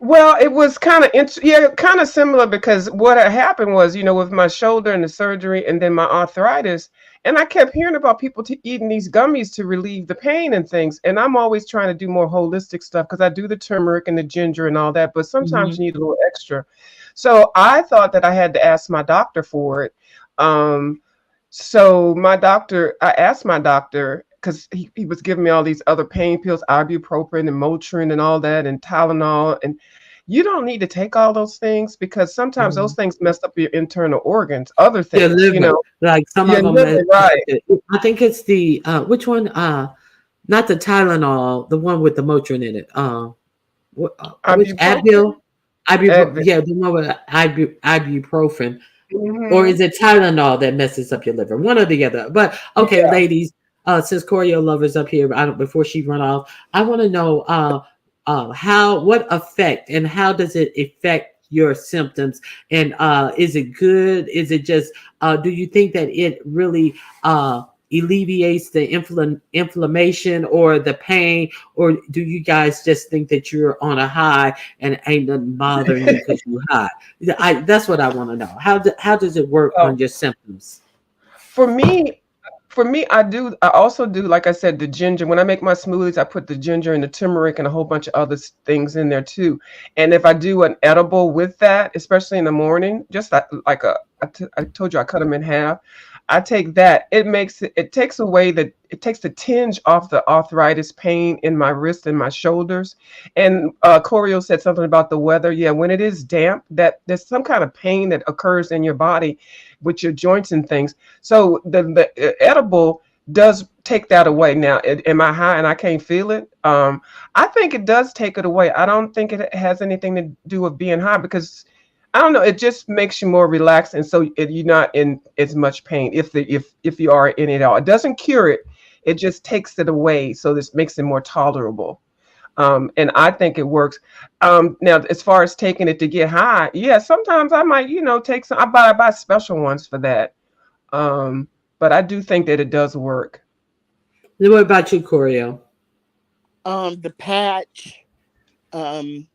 Well, it was kind of yeah, kind of similar because what had happened was, with my shoulder and the surgery and then my arthritis, and I kept hearing about people eating these gummies to relieve the pain and things, and I'm always trying to do more holistic stuff because I do the turmeric and the ginger and all that, but sometimes Hmm. you need a little extra. So I thought that I had to ask my doctor for it. Um, I asked my doctor because he was giving me all these other pain pills, ibuprofen and Motrin and all that, and Tylenol, and you don't need to take all those things because sometimes those Hmm. things mess up your internal organs, other Your things, liver, like some your of them. liver, right? I think it's the which one? Not the Tylenol, the one with the Motrin in it. Which Ibuprofen, Advil. Yeah, the one with ibuprofen. Or Hmm. is it Tylenol that messes up your liver? One or the other. But okay, Yeah. ladies, since Choreo Lover's up here, before she run off, I want to know what effect and how does it affect your symptoms? And is it good? Is it just? Do you think that it really alleviates the inflammation or the pain, or do you guys just think that you're on a high and ain't nothing bothering you because you high? That's what I want to know. How does it work Well, on your symptoms? for me, I also do, like I said, the ginger. When I make my smoothies, I put the ginger and the turmeric and a whole bunch of other things in there too. And if I do an edible with that, especially in the morning, just like I told you, I cut them in half. I take that. It takes away it takes the tinge off the arthritis pain in my wrist and my shoulders. And Corio said something about the weather. Yeah, when it is damp, that there's some kind of pain that occurs in your body with your joints and things. So the edible does take that away. Now, am I high and I can't feel it? I think it does take it away. I don't think it has anything to do with being high because I don't know. It just makes you more relaxed, and so you're not in as much pain if you are in it all. It doesn't cure it. It just takes it away, so this makes it more tolerable. And I think it works. Now, as far as taking it to get high, yeah, sometimes I might, take some. I buy special ones for that. Um, but I do think that it does work. Then what about you, Choreo? The patch, um,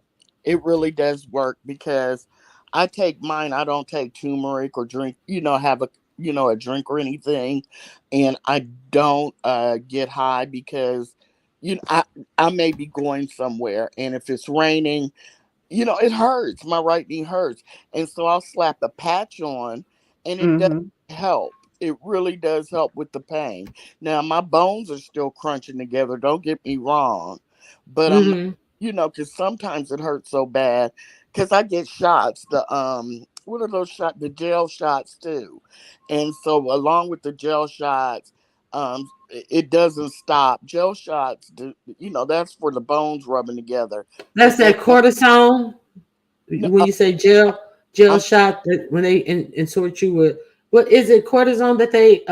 it really does work because I take mine. I don't take turmeric or drink. Have a drink or anything, and I don't get high because you know I may be going somewhere, and if it's raining, it hurts. My right knee hurts. And so I'll slap a patch on and it does Mm-hmm. help. It really does help with the pain. Now, my bones are still crunching together. Don't get me wrong. But I'm not, Mm-hmm. because sometimes it hurts so bad because I get shots. What are those shots? The gel shots too. And so, along with the gel shots, it doesn't stop. Gel shots, that's for the bones rubbing together. That's But then that cortisone. no, When you say jail I'm shot, that when they insert you with, what is it, cortisone that they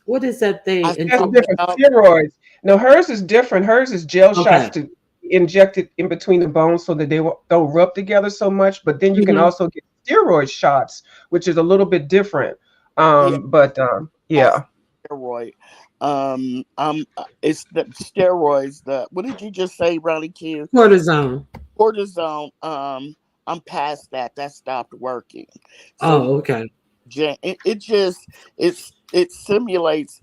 what is that I they That's spoke insert? different. about. Steroids. No, hers is different. Hers is gel shots Okay. to inject it in between the bones so that don't rub together so much. But then you can Hmm. also get steroid shots, which is a little bit different. Yeah, called Yeah. steroid. It's the steroids. The what did you just say, Ronnie Q? Cortisone. Cortisone. I'm past that. That stopped working. So Oh, okay. it just it simulates.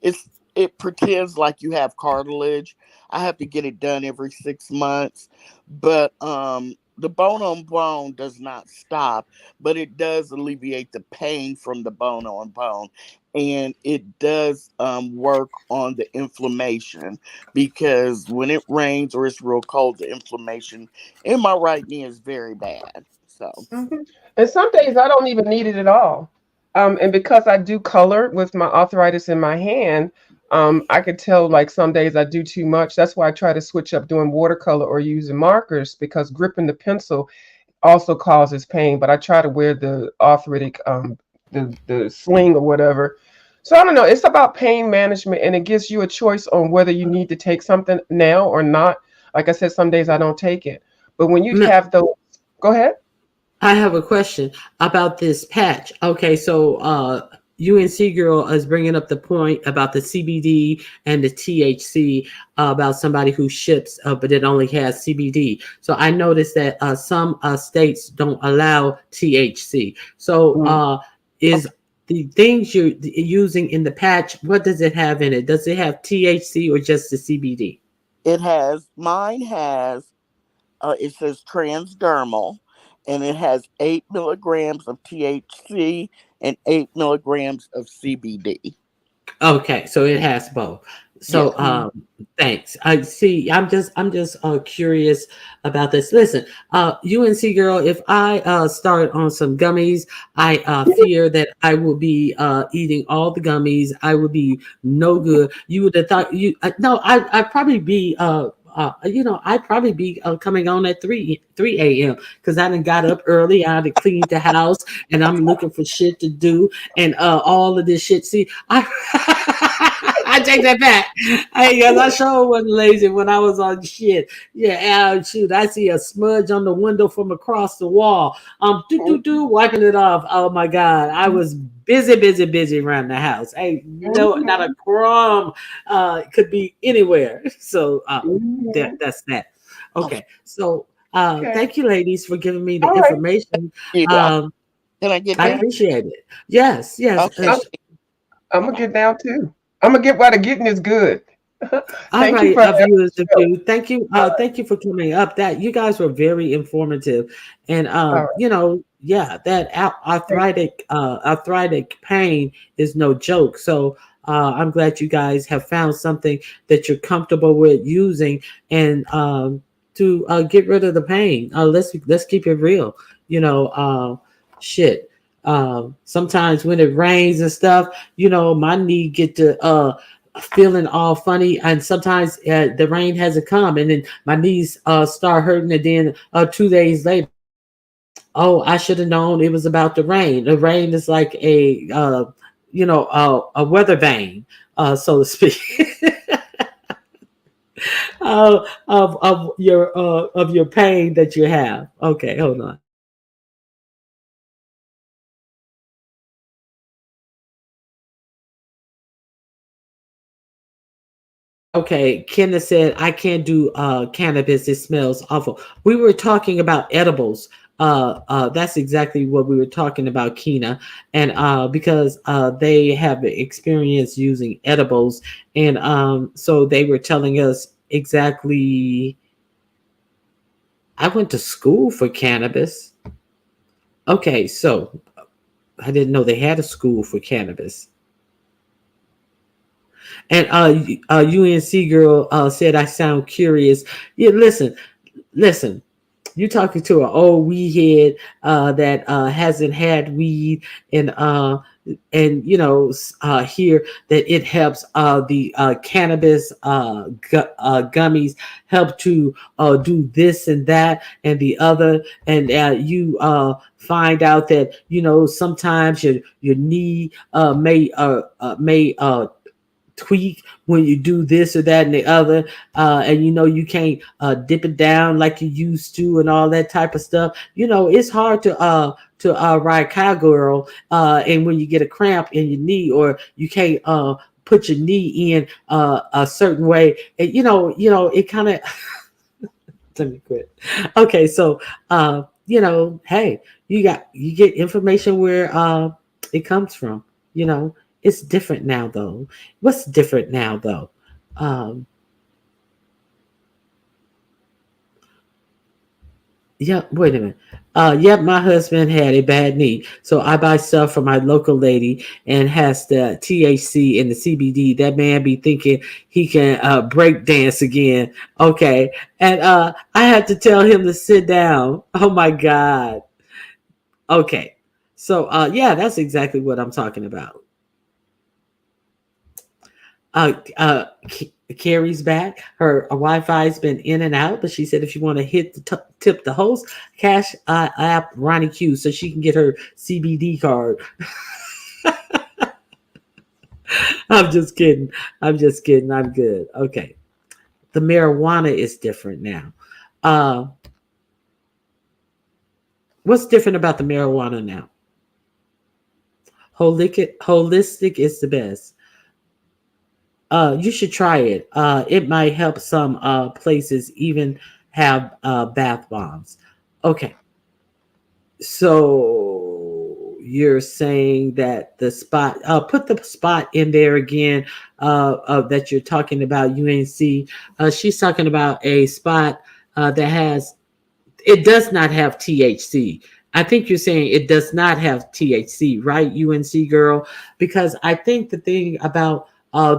it's it pretends like you have cartilage. I have to get it done every 6 months, but the bone on bone does not stop, but it does alleviate the pain from the bone on bone, and it does work on the inflammation because when it rains or it's real cold, the inflammation in my right knee is very bad. So Mhm. And some days I don't even need it at all. And because I do color with my arthritis in my hand, I could tell like some days I do too much. That's why I try to switch up doing watercolor or using markers because gripping the pencil also causes pain. But I try to wear the arthritic, the sling or whatever. So I don't know. It's about pain management, and it gives you a choice on whether you need to take something now or not. Like I said, some days I don't take it. But when you have those, go ahead. I have a question about this patch. Okay, so UNC girl is bringing up the point about the CBD and the THC, about somebody who ships, but it only has CBD. So I noticed that some states don't allow THC. So is the things you're using in the patch, what does it have in it? Does it have THC or just the CBD? mine has it says transdermal, and it has 8 milligrams of THC and 8 milligrams of CBD. Okay, so it has both. So Yes. thanks. I see. I'm just curious about this. Listen, UNC girl, if I start on some gummies, I fear that I will be eating all the gummies. I would be no good. You would have thought you no, I'd probably be I'd probably be coming on at 3 a.m. because I done got up early. I done cleaned the house and I'm looking for shit to do and all of this shit. See, I I take that back. Hey, guys, I sure wasn't lazy when I was on shit. Yeah, shoot, I see a smudge on the window from across the wall. Wiping it off. Oh my god, I was busy, busy, busy around the house. Hey, no, not a Mhm. crumb could be anywhere. So Mhm. that's that. Oh, Okay, so Okay. thank you, ladies, for giving me the All right. information. you. Um, Can I get I down? appreciate it. Yes, yes. Okay. I'm gonna get down too. I'm gonna get while the getting is good. All Thank you right, for having viewers the and show. view. Thank you for coming up. That you guys were very informative, and All right. yeah, that Thank arthritic pain is no joke. So I'm glad you guys have found something that you're comfortable with using, and to get rid of the pain. Let's keep it real. Shit. Sometimes when it rains and stuff, my knee get to feeling all funny, and sometimes the rain hasn't come and then my knees start hurting, and then 2 days later, oh, I should have known it was about the rain. The rain is like a weather vane, so to speak. Of your pain that you have. Okay, hold on. Okay, Kenneth said I can't do cannabis. It smells awful. We were talking about edibles. That's exactly what we were talking about, Kina, and because they have experience using edibles, and so they were telling us exactly. I went to school for cannabis. Okay, so I didn't know they had a school for cannabis. And UNC girl said I sound curious. Yeah, listen. You talking to an old weed head that hasn't had weed, and hear that it helps the cannabis gummies help to do this and that and the other, and you find out that sometimes your knee may tweak when you do this or that and the other, and you can't dip it down like you used to and all that type of stuff. It's hard to ride cowgirl, and when you get a cramp in your knee, or you can't put your knee in a certain way, and it kind of let me quit. Okay, so hey, you get information where it comes from. You know, it's different now though. What's different now though? Um, yeah, wait a minute. Yep, my husband had a bad knee, so I buy stuff from my local lady and has the THC and the CBD. That man be thinking he can break dance again. Okay, and I had to tell him to sit down. Oh my god. Okay, so yeah, that's exactly what I'm talking about. Carrie's back. Her Wi-Fi's been in and out, but she said if you want to hit tip the host, cash app Ronnie Q so she can get her CBD card. I'm just kidding. I'm just kidding. I'm good. Okay. The marijuana is different now. Uh, what's different about the marijuana now? Holistic is the best. You should try it. It might help some places even have bath bombs. Okay, so you're saying that the spot, put the spot in there again, that you're talking about UNC. She's talking about a spot that has, it does not have THC. I think you're saying it does not have THC, right, UNC girl? Because I think the thing about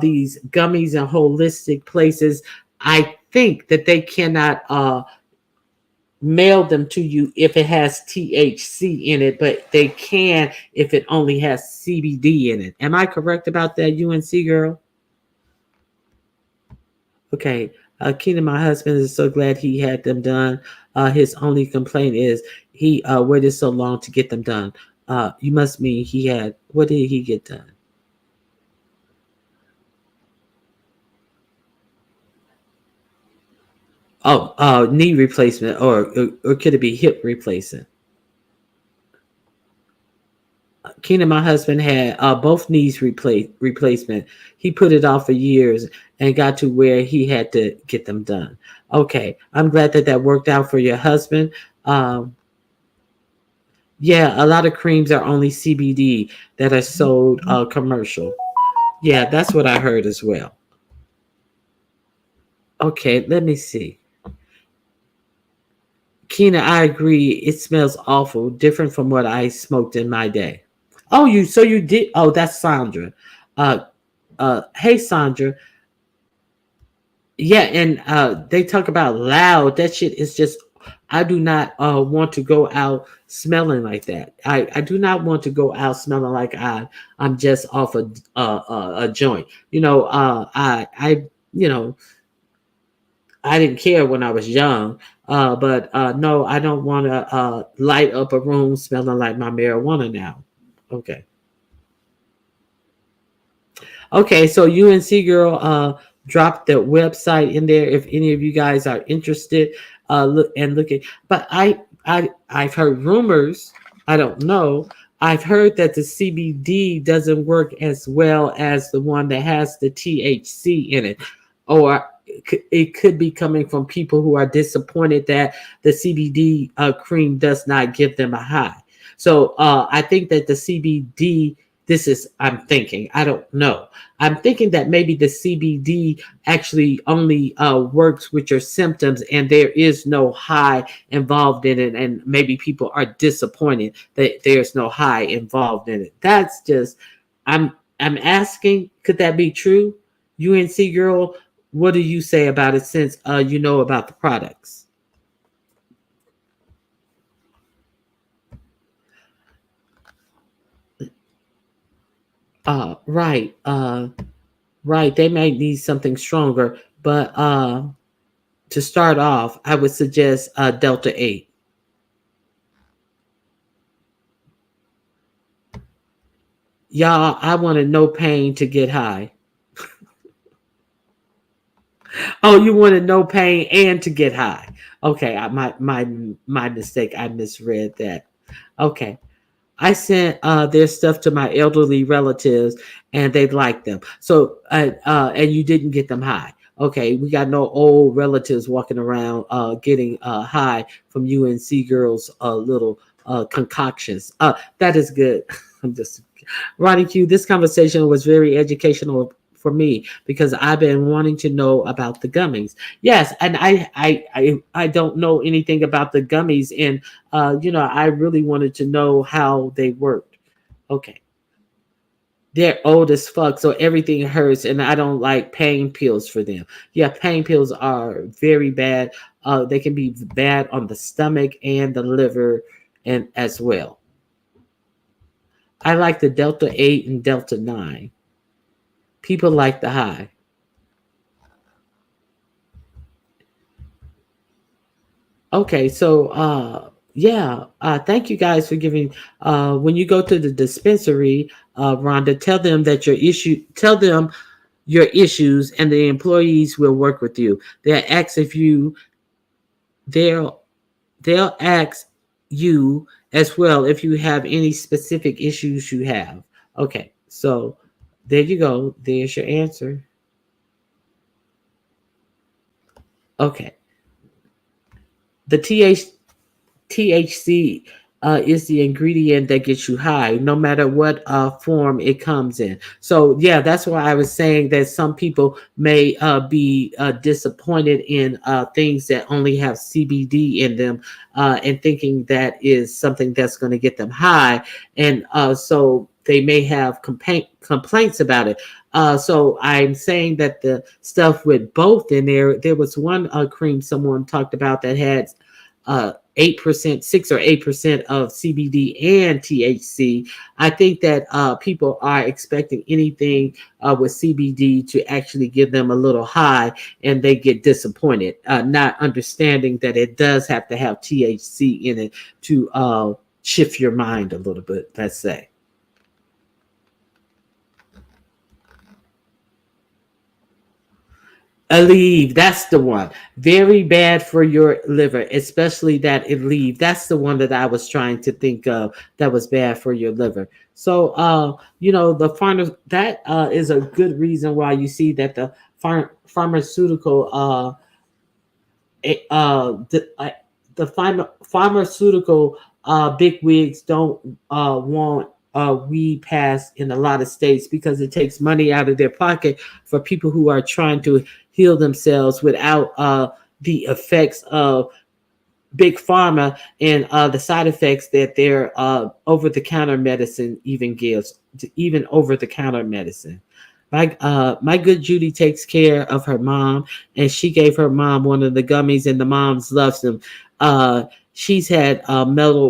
these gummies and holistic places, I think that they cannot mail them to you if it has THC in it, but they can if it only has CBD in it. Am I correct about that, UNC girl? Okay. Keenan, my husband, is so glad he had them done. His only complaint is he waited so long to get them done. You must mean he had, what did he get done? Oh, knee replacement, or could it be hip replacement? Keenan, my husband, had both knees replacement. He put it off for years and got to where he had to get them done. Okay, I'm glad that that worked out for your husband. Um, yeah, a lot of creams are only CBD that are sold commercial. Yeah, that's what I heard as well. Okay, let me see. Keena, I agree. It smells awful, different from what I smoked in my day. Oh, you did. Oh, that's Sandra. Uh, hey Sandra. Yeah, and they talk about loud. That shit is just. I do not want to go out smelling like that. I do not want to go out smelling like I'm just off a joint. You know I didn't care when I was young, but no, I don't want to light up a room smelling like my marijuana now. Okay. Okay, so UNC girl dropped the website in there if any of you guys are interested. Looking, but I've heard rumors. I don't know. I've heard that the CBD doesn't work as well as the one that has the THC in it, or it could be coming from people who are disappointed that the CBD cream does not give them a high. So I think that the CBD, this is, I'm thinking, I don't know. I'm thinking that maybe the CBD actually only works with your symptoms and there is no high involved in it. And maybe people are disappointed that there's no high involved in it. That's just, I'm asking, could that be true? UNC girl, what do you say about it since you know about the products? Right. Right. They might need something stronger, but to start off, I would suggest Delta 8. Y'all, I wanted no pain to get high. Oh, you wanted no pain and to get high. Okay, my mistake. I misread that. Okay. I sent their stuff to my elderly relatives and they liked them. So, and you didn't get them high. Okay, we got no old relatives walking around getting high from UNC girls' little concoctions. That is good. I'm just Ronnie Q. This conversation was very educational for me because I've been wanting to know about the gummies. Yes, and I don't know anything about the gummies, and I really wanted to know how they worked. Okay. They're old as fuck, so everything hurts, and I don't like pain pills for them. Yeah, pain pills are very bad. They can be bad on the stomach and the liver, and as well. I like the Delta 8 and Delta 9. People like the high. Okay, so yeah, thank you guys for giving. When you go to the dispensary, Rhonda, tell them your issues, and the employees will work with you. They'll they'll ask you as well if you have any specific issues you have. Okay, so there you go. There's your answer. Okay, the THC is the ingredient that gets you high, no matter what form it comes in. So, yeah, that's why I was saying that some people may be disappointed in things that only have CBD in them and thinking that is something that's going to get them high. And so they may have complaints about it. So I'm saying that the stuff with both in there was one cream someone talked about that had 8%, 6 or 8% of CBD and THC. I think that people are expecting anything with CBD to actually give them a little high, and they get disappointed, not understanding that it does have to have THC in it to shift your mind a little bit, let's say. Aleve, that's the one. Very bad for your liver, especially that Aleve. That's the one that I was trying to think of that was bad for your liver. So, the pharma that is a good reason why you see that the pharmaceutical the pharmaceutical big wigs don't want weed passed in a lot of states because it takes money out of their pocket for people who are trying to heal themselves without the effects of big pharma and the side effects that their over-the-counter medicine even gives, even over-the-counter medicine. My good Judy takes care of her mom, and she gave her mom one of the gummies, and the mom's loves them. She's had mellow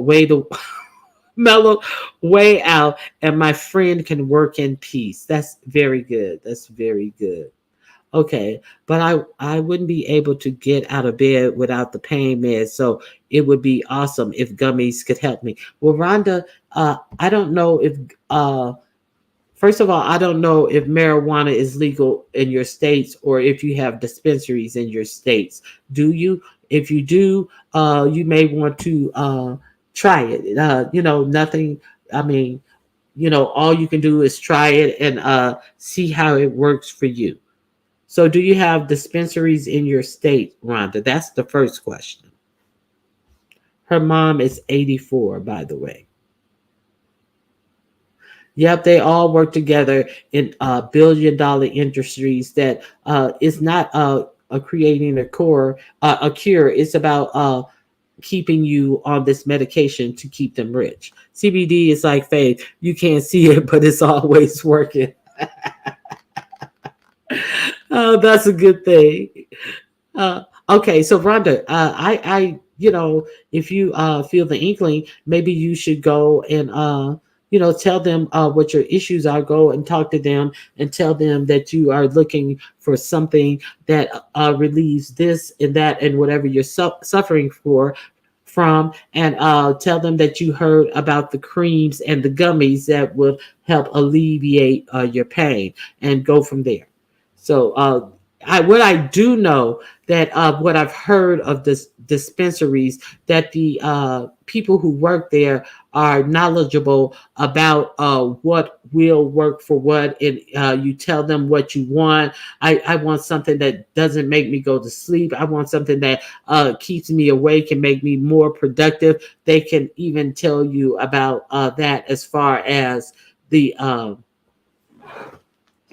way out, and my friend can work in peace. That's very good. That's very good. Okay, but I wouldn't be able to get out of bed without the pain meds, so it would be awesome if gummies could help me. Well, Rhonda, I don't know if first of all, I don't know if marijuana is legal in your states or if you have dispensaries in your states. Do you? If you do, you may want to try it. Nothing. I mean, all you can do is try it and see how it works for you. So, do you have dispensaries in your state, Rhonda? That's the first question. Her mom is 84, by the way. Yep, they all work together in billion-dollar industries that is not creating a cure. It's about keeping you on this medication to keep them rich. CBD is like faith. You can't see it, but it's always working. That's a good thing. Okay, so Rhonda, if you feel the inkling, maybe you should go and tell them what your issues are. Go and talk to them and tell them that you are looking for something that relieves this and that and whatever you're suffering from, and tell them that you heard about the creams and the gummies that will help alleviate your pain, and go from there. So, what I do know that what I've heard of this dispensaries, that the people who work there are knowledgeable about what will work for what, and you tell them what you want. I want something that doesn't make me go to sleep. I want something that keeps me awake and make me more productive. They can even tell you about that, as far as the um,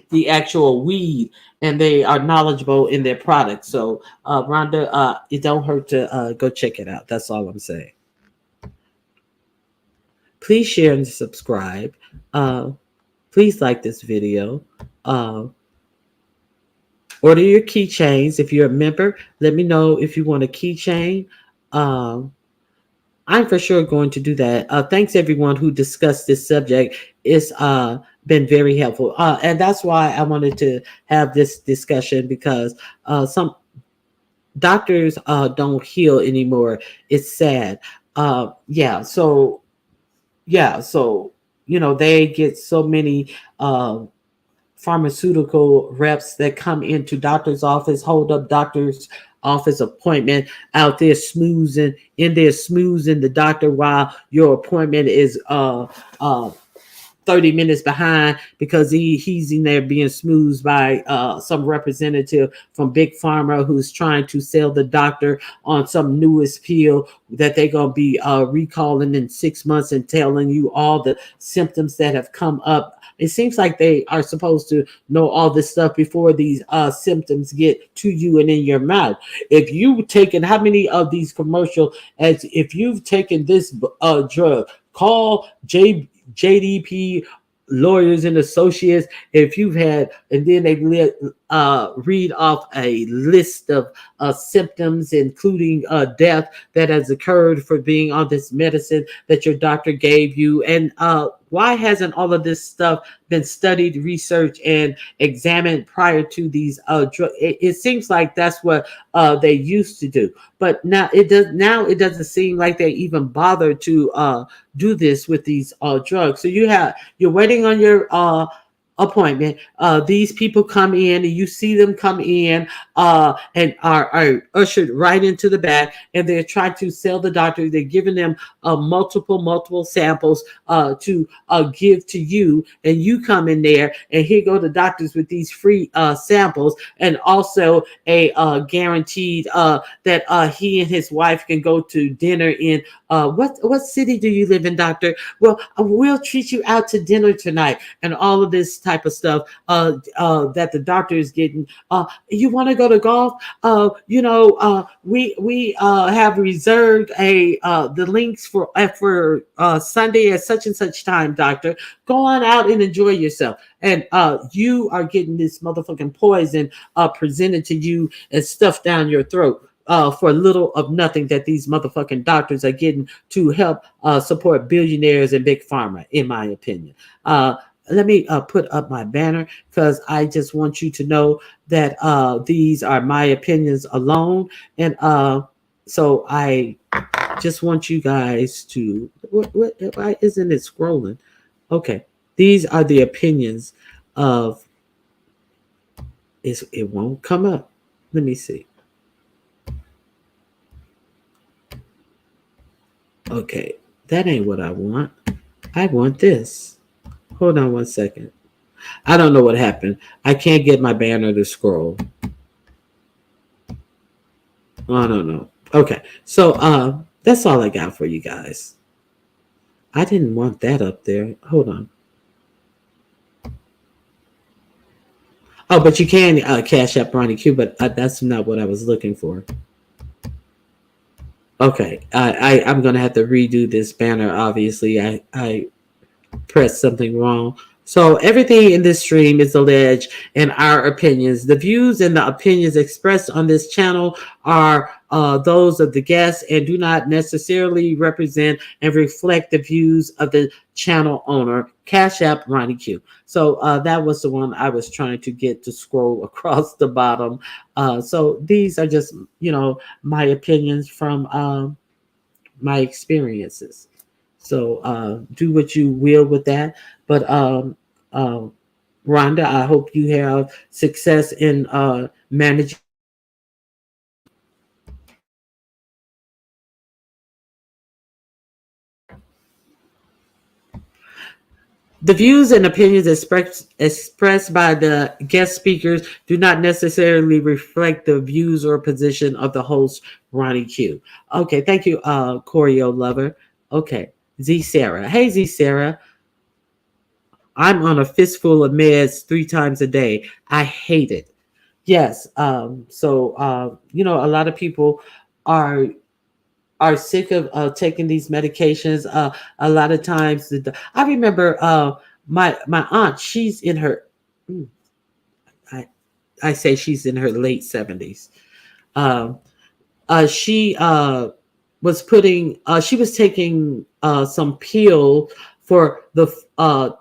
the actual weed, and they are knowledgeable in their products. So, Rhonda, it don't hurt to go check it out. That's all I'm saying. Please share and subscribe. Uh, please like this video. Uh, Order your keychains. If you're a member, let me know if you want a keychain. Um, I'm for sure going to do that. Thanks everyone who discussed this subject. It's been very helpful, and that's why I wanted to have this discussion, because some doctors don't heal anymore. It's sad. Yeah. So yeah. So they get so many pharmaceutical reps that come into doctor's office, hold up doctor's office appointment out there smoozing in there, smoozing the doctor while your appointment is 30 minutes behind, because he's in there being smoothed by some representative from Big Pharma who's trying to sell the doctor on some newest pill that they're going to be recalling in 6 months, and telling you all the symptoms that have come up. It seems like they are supposed to know all this stuff before these symptoms get to you and in your mouth. If you've taken how many of these commercial, as if you've taken this drug, call JDP Lawyers and Associates. If you've had, and then they read off a list of symptoms, including death that has occurred for being on this medicine that your doctor gave you. And why hasn't all of this stuff been studied, researched, and examined prior to these drugs? It seems like that's what they used to do, but now it does. Now it doesn't seem like they even bother to do this with these drugs. So you're waiting on your appointment. These people come in, and you see them come in and are ushered right into the back, and they're trying to sell the doctor. They're giving them multiple samples to give to you, and you come in there, and here go the doctors with these free samples, and also a guaranteed that he and his wife can go to dinner in what city do you live in, doctor? Well, we'll treat you out to dinner tonight, and all of this type of stuff that the doctor is getting. You want to go to golf? We have reserved the links for Sunday at such and such time, doctor. Go on out and enjoy yourself. And you are getting this motherfucking poison presented to you and stuffed down your throat. For little of nothing that these motherfucking doctors are getting to help support billionaires and big pharma, in my opinion. Let me put up my banner, because I just want you to know that these are my opinions alone. And so I just want you guys to, why isn't it scrolling? Okay. These are the opinions of, it won't come up. Let me see. Okay, that ain't what I want. I want this. Hold on one second. I don't know what happened. I can't get my banner to scroll. I don't know. Okay, so that's all I got for you guys. I didn't want that up there. Hold on. Oh, but you can cash up Ronnie Q, but that's not what I was looking for. Okay, I'm gonna have to redo this banner. Obviously, I pressed something wrong. So everything in this stream is alleged and our opinions. The views and the opinions expressed on this channel are those of the guests and do not necessarily represent and reflect the views of the channel owner, Cash App Ronnie Q. So that was the one I was trying to get to scroll across the bottom. So these are just, my opinions from my experiences. So do what you will with that. But uh, Rhonda, I hope you have success in managing. The views and opinions expressed by the guest speakers do not necessarily reflect the views or position of the host, Ronnie Q. Okay, thank you, Choreo Lover. Okay, Z Sarah. Hey, Z Sarah. I'm on a fistful of meds 3 times a day. I hate it. Yes. So a lot of people are sick of taking these medications. A lot of times, I remember my aunt. She's in her. I I say she's in her late 70s. Um, she she was taking some peel for the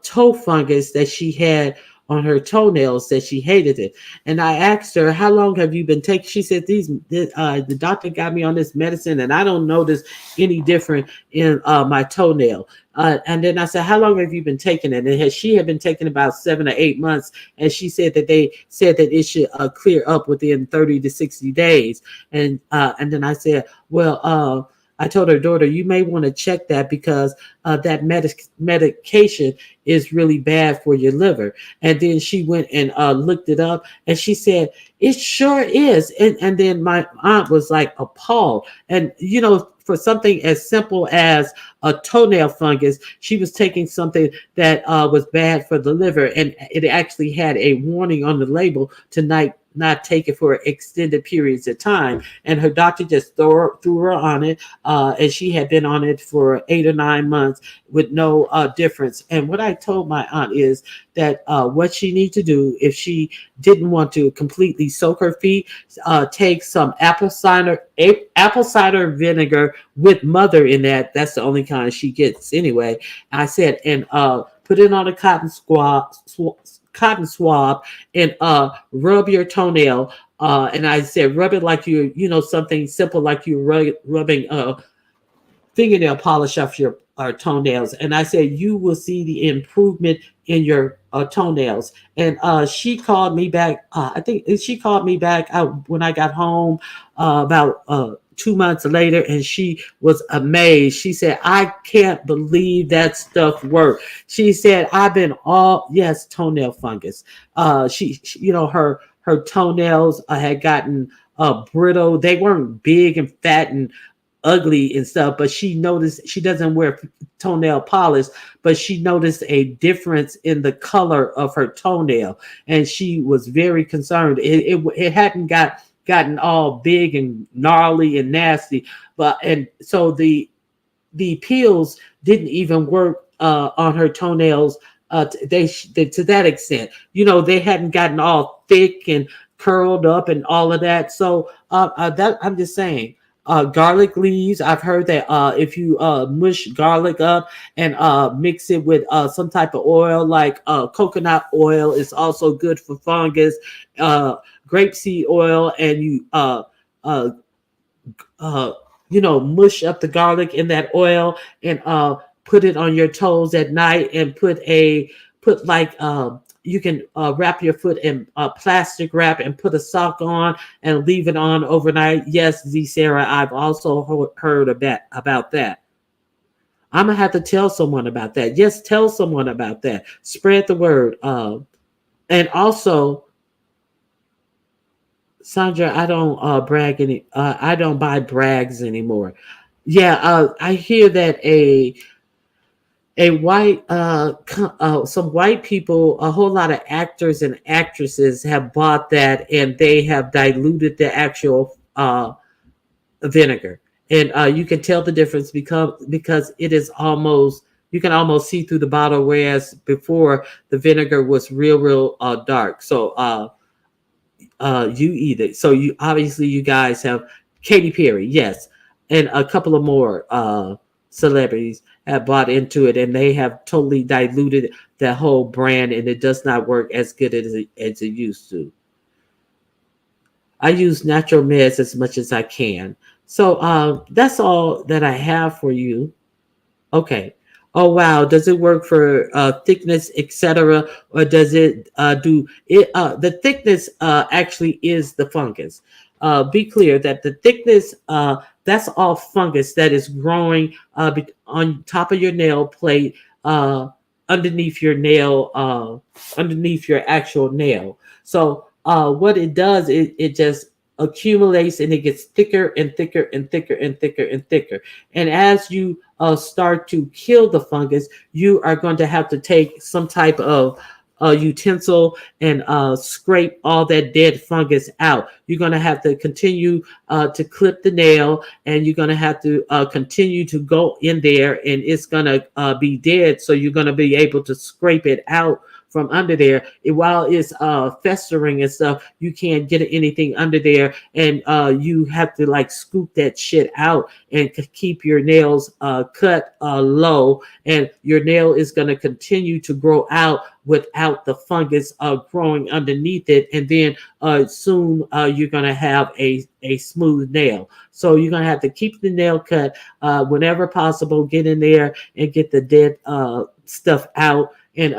toe fungus that she had on her toenails that she hated it. And I asked her, how long have you been taking? She said, the doctor got me on this medicine and I don't notice any different in my toenail. And then I said, how long have you been taking it? And she had been taking about 7 or 8 months. And she said that they said that it should clear up within 30 to 60 days. And then I said, well, I told her daughter, you may want to check that because that medication is really bad for your liver. And then she went and looked it up, and she said, it sure is. And then my aunt was like appalled. And for something as simple as a toenail fungus, she was taking something that was bad for the liver, and it actually had a warning on the label to not take it for extended periods of time. And her doctor just threw her on it, and she had been on it for 8 or 9 months with no difference. And what I told my aunt is that what she needs to do, if she didn't want to completely soak her feet, take some apple cider vinegar with mother in that. That's the only kind she gets anyway. I said, and put it on a cotton swab and rub your toenail. And I said, rub it like something simple like you're rubbing fingernail polish off your toenails. And I said, you will see the improvement in your toenails. And she called me back. I think she called me back when I got home about 2 months later, and she was amazed. She said, I can't believe that stuff worked. She said, I've been yes, toenail fungus. Her toenails had gotten brittle. They weren't big and fat and ugly and stuff, but she noticed she doesn't wear toenail polish, but she noticed a difference in the color of her toenail, and she was very concerned. It hadn't gotten all big and gnarly and nasty, and so the peels didn't even work on her toenails. To that extent, they hadn't gotten all thick and curled up and all of that. So that I'm just saying. Garlic leaves. I've heard that if you mush garlic up and mix it with some type of oil, like coconut oil, is also good for fungus. Grapeseed oil, and you uh, uh, mush up the garlic in that oil and put it on your toes at night, and put like you can wrap your foot in plastic wrap and put a sock on and leave it on overnight. Yes, Z Sarah, I've also heard about that. I'm gonna have to tell someone about that. Yes, tell someone about that. Spread the word. And also, Sandra, I don't brag any. I don't buy brags anymore. Yeah, I hear that a white some white people, a whole lot of actors and actresses have bought that, and they have diluted the actual vinegar, and you can tell the difference because it is almost, you can almost see through the bottle, whereas before the vinegar was real dark. So you eat it. So you obviously, you guys have Katy Perry, yes, and a couple of more celebrities have bought into it, and they have totally diluted the whole brand, and it does not work as good as it used to. I use natural meds as much as I can. So that's all that I have for you. Okay. Oh wow. Does it work for thickness, etc., or does it do it? The thickness actually is the fungus. Be clear that the thickness, that's all fungus that is growing on top of your nail plate, underneath your nail, underneath your actual nail. So what it does, it just accumulates, and it gets thicker and thicker and thicker and thicker and thicker. And as you start to kill the fungus, you are going to have to take some type of utensil and scrape all that dead fungus out. You're going to have to continue to clip the nail, and you're going to have to continue to go in there, and it's going to be dead. So you're going to be able to scrape it out from under there. While it's festering and stuff, you can't get anything under there, and you have to like scoop that shit out and keep your nails cut low, and your nail is going to continue to grow out without the fungus growing underneath it, and then soon you're going to have a smooth nail. So you're going to have to keep the nail cut whenever possible, get in there and get the dead stuff out, and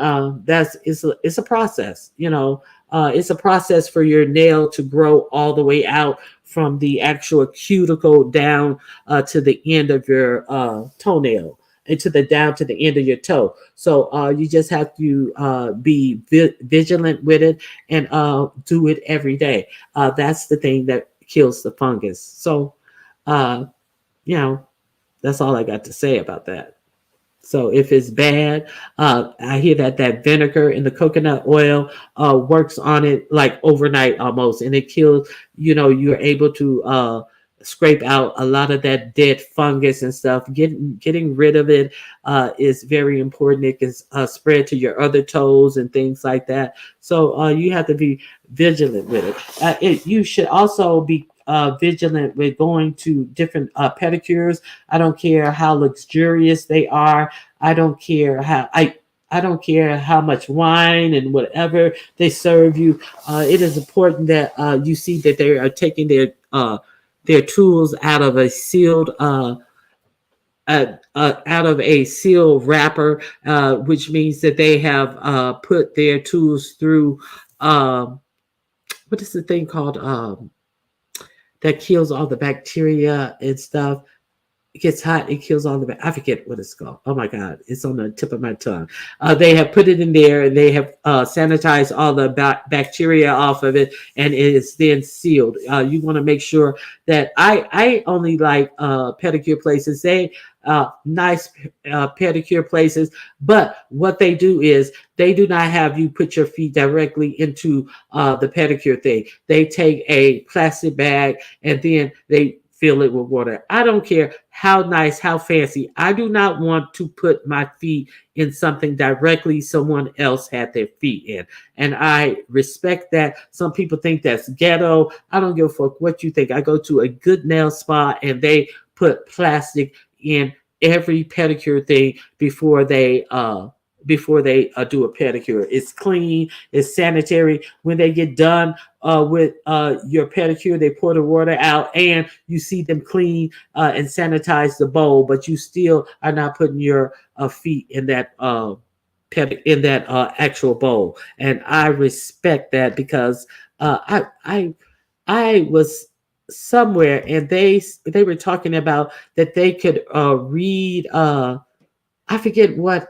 it's a process, you know. It's a process for your nail to grow all the way out from the actual cuticle down to the end of your toenail, and to the down to the end of your toe. So you just have to be vigilant with it, and do it every day. That's the thing that kills the fungus. So uh, you know, that's all I got to say about that. So if it's bad, I hear that that vinegar and the coconut oil works on it like overnight almost, and it kills. You know, you're able to scrape out a lot of that dead fungus and stuff. Getting rid of it is very important. It can spread to your other toes and things like that. So you have to be vigilant with it. You should also be vigilant with going to different pedicures. I don't care how luxurious they are. I don't care how I don't care how much wine and whatever they serve you. It is important that you see that they are taking their tools out of a sealed out of a sealed wrapper, which means that they have put their tools through what is the thing called that kills all the bacteria and stuff. It gets hot, it kills all the. I forget what it's called. Oh my God, it's on the tip of my tongue. They have put it in there, and they have sanitized all the bacteria off of it, and it is then sealed. You want to make sure that I only like pedicure places. They nice pedicure places, but what they do is they do not have you put your feet directly into the pedicure thing. They take a plastic bag, and then they fill it with water. I don't care how nice, how fancy. I do not want to put my feet in something directly someone else had their feet in. And I respect that. Some people think that's ghetto. I don't give a fuck what you think. I go to a good nail spa, and they put plastic in every pedicure thing before they do a pedicure. It's clean, it's sanitary. When they get done with your pedicure, they pour the water out, and you see them clean and sanitize the bowl, but you still are not putting your feet in that in that actual bowl. And I respect that because I was somewhere, and they were talking about that they could read I forget what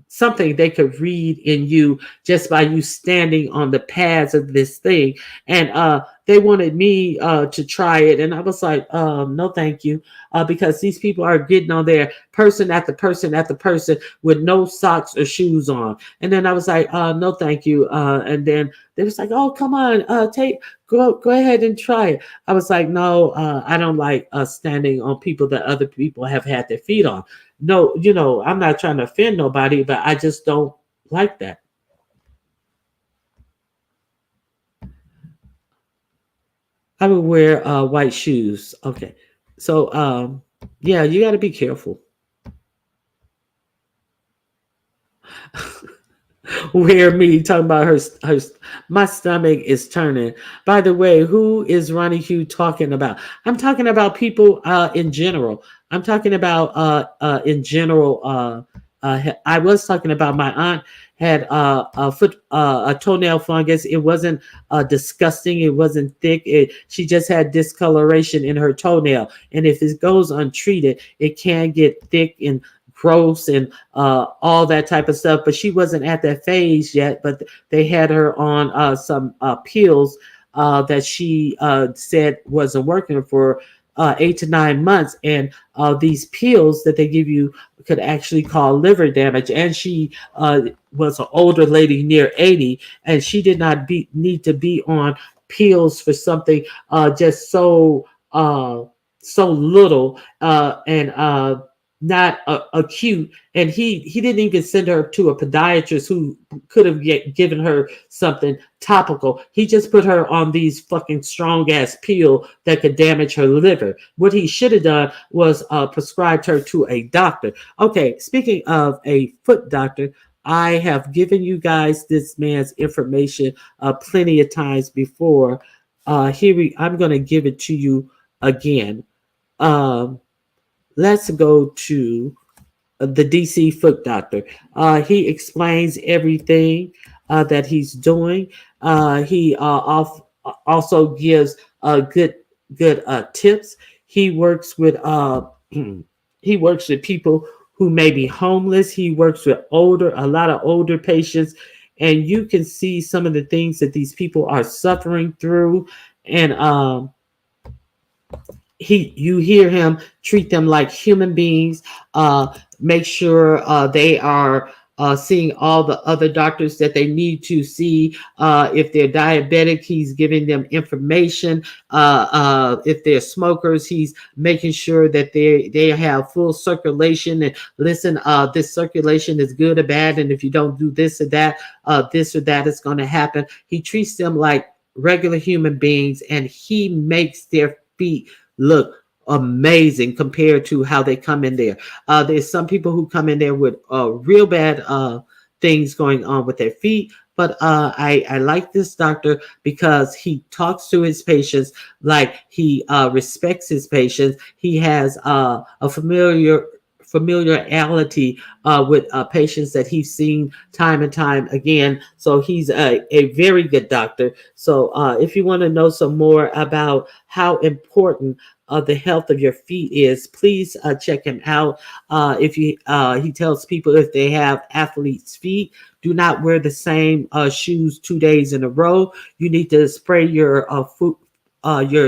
something they could read in you just by you standing on the pads of this thing, and they wanted me to try it, and I was like, no, thank you, because these people are getting on there, person after person after person, with no socks or shoes on, and then I was like, no, thank you, and then they was like, oh, come on, go ahead and try it. I was like, no, I don't like standing on people that other people have had their feet on. No, I'm not trying to offend nobody, but I just don't like that. I would wear white shoes. Okay. So yeah, you got to be careful. Where me talking about her my stomach is turning. By the way, who is Ronnie Hugh talking about? I'm talking about people in general. I'm talking about in general I was talking about my aunt had a toenail fungus. It wasn't disgusting, it wasn't thick. She just had discoloration in her toenail, and if it goes untreated it can get thick and gross and all that type of stuff. But she wasn't at that phase yet. But they had her on some pills that she said wasn't working for 8 to 9 months. And these pills that they give you could actually cause liver damage. And she was an older lady near 80, and she did not need to be on pills for something just so little and not acute. And he didn't even send her to a podiatrist who could have given her something topical. He just put her on these fucking strong ass pill that could damage her liver. What he should have done was prescribed her to a doctor. Okay, speaking of a foot doctor, I have given you guys this man's information plenty of times before. I'm going to give it to you again. um let's go to the DC foot doctor. He explains everything that he's doing. He also gives good tips. He works with he works with people who may be homeless. He works with a lot of older patients, and you can see some of the things that these people are suffering through. And you hear him treat them like human beings, make sure they are seeing all the other doctors that they need to see. If they're diabetic, he's giving them information. If they're smokers, he's making sure that they have full circulation. And listen, this circulation is good or bad, and if you don't do this or that is going to happen. He treats them like regular human beings, and he makes their feet look amazing compared to how they come in there. There's some people who come in there with real bad things going on with their feet. But I like this doctor because he talks to his patients like he respects his patients. He has a familiarity with patients that he's seen time and time again. So he's a very good doctor. So if you want to know some more about how important the health of your feet is, please check him out. If you He tells people if they have athlete's feet, do not wear the same shoes 2 days in a row. You need to spray your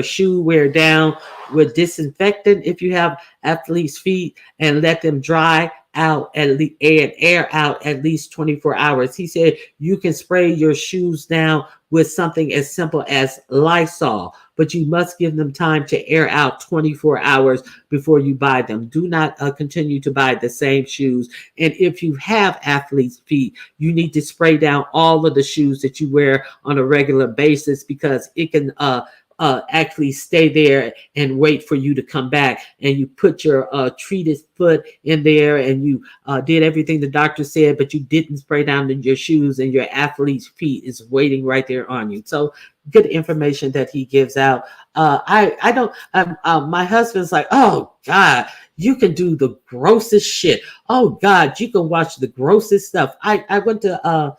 shoe wear down with disinfectant if you have athlete's feet, and let them dry out and air out at least 24 hours. He said you can spray your shoes down with something as simple as Lysol, but you must give them time to air out 24 hours before you buy them. Do not continue to buy the same shoes. And if you have athlete's feet, you need to spray down all of the shoes that you wear on a regular basis, because it can actually stay there and wait for you to come back. And you put your treated foot in there, and you did everything the doctor said, but you didn't spray down your shoes, and your athlete's feet is waiting right there on you. So good information that he gives out. I don't. My husband's like, oh God, you can do the grossest shit. Oh God, you can watch the grossest stuff. I went to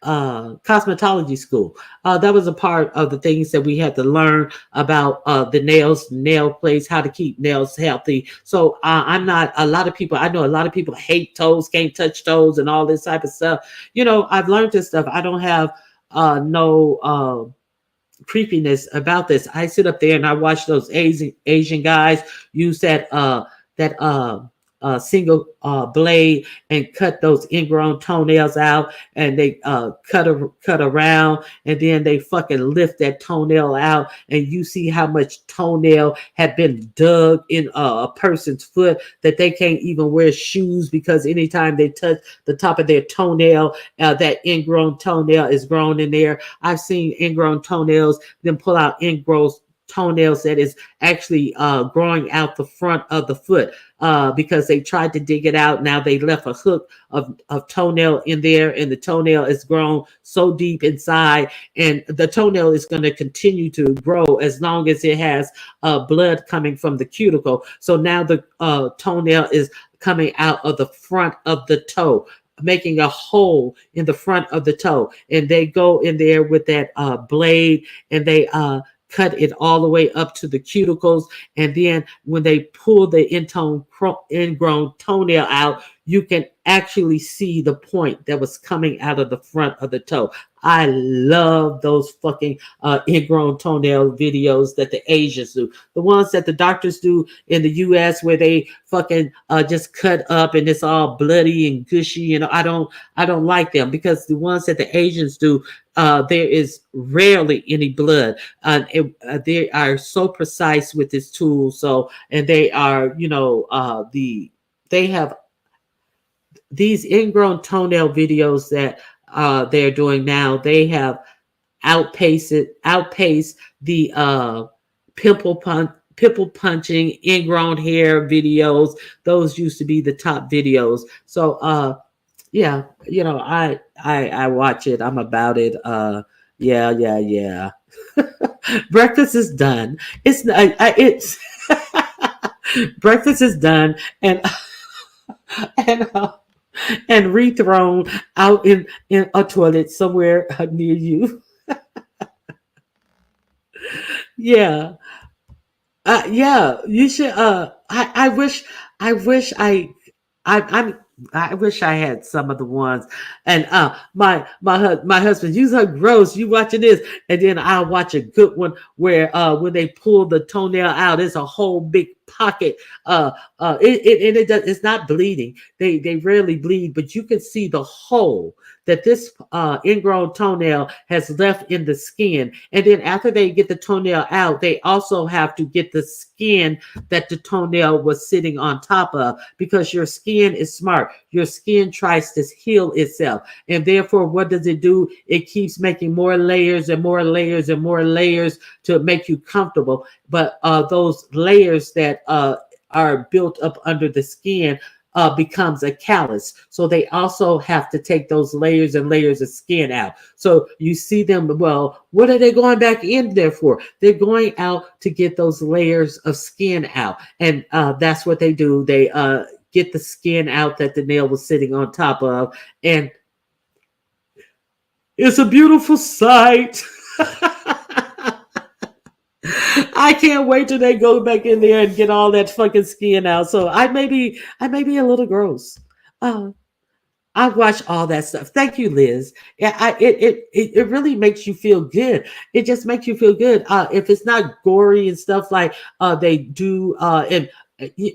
cosmetology school. That was a part of the things that we had to learn about the nails, nail place, how to keep nails healthy. So I'm not a lot of people. I know a lot of people hate toes, can't touch toes, and all this type of stuff. I've learned this stuff. I don't have no creepiness about this. I sit up there and I watch those Asian guys use that single blade and cut those ingrown toenails out, and they cut around, and then they fucking lift that toenail out, and you see how much toenail had been dug in a person's foot that they can't even wear shoes because anytime they touch the top of their toenail, that ingrown toenail is grown in there. I've seen ingrown toenails, then pull out ingrown toenails that is actually growing out the front of the foot because they tried to dig it out. Now they left a hook of toenail in there, and the toenail is grown so deep inside, and the toenail is going to continue to grow as long as it has blood coming from the cuticle. So now the toenail is coming out of the front of the toe, making a hole in the front of the toe, and they go in there with that blade, and they cut it all the way up to the cuticles, and then when they pull the ingrown toenail out, you can actually see the point that was coming out of the front of the toe. I love those fucking ingrown toenail videos that the Asians do. The ones that the doctors do in the US where they fucking just cut up and it's all bloody and gushy. I don't like them, because the ones that the Asians do, there is rarely any blood. They are so precise with this tool. So, and they are, they have these ingrown toenail videos that they're doing now. They have outpaced the pimple punching ingrown hair videos. Those used to be the top videos. So yeah, I watch it. I'm about it. Yeah, yeah, yeah. Breakfast is done. It's breakfast is done, and and and rethrown out in a toilet somewhere near you. Yeah. Yeah, you should. I wish I'm. I wish I had some of the ones. And my husband, you so gross. You watching this, and then I'll watch a good one where when they pull the toenail out, it's a whole big pocket. It's not bleeding. They rarely bleed, but you can see the hole that this ingrown toenail has left in the skin. And then after they get the toenail out, they also have to get the skin that the toenail was sitting on top of, because your skin is smart. Your skin tries to heal itself. And therefore, what does it do? It keeps making more layers and more layers and more layers to make you comfortable. But those layers that are built up under the skin becomes a callus. So they also have to take those layers and layers of skin out. So you see them, well, what are they going back in there for? They're going out to get those layers of skin out. And that's what they do. They get the skin out that the nail was sitting on top of. And it's a beautiful sight. I can't wait till they go back in there and get all that fucking skin out. So I may be a little gross. Uh, I watch all that stuff. Thank you, Liz. Yeah, it really makes you feel good. It just makes you feel good. If it's not gory and stuff like they do,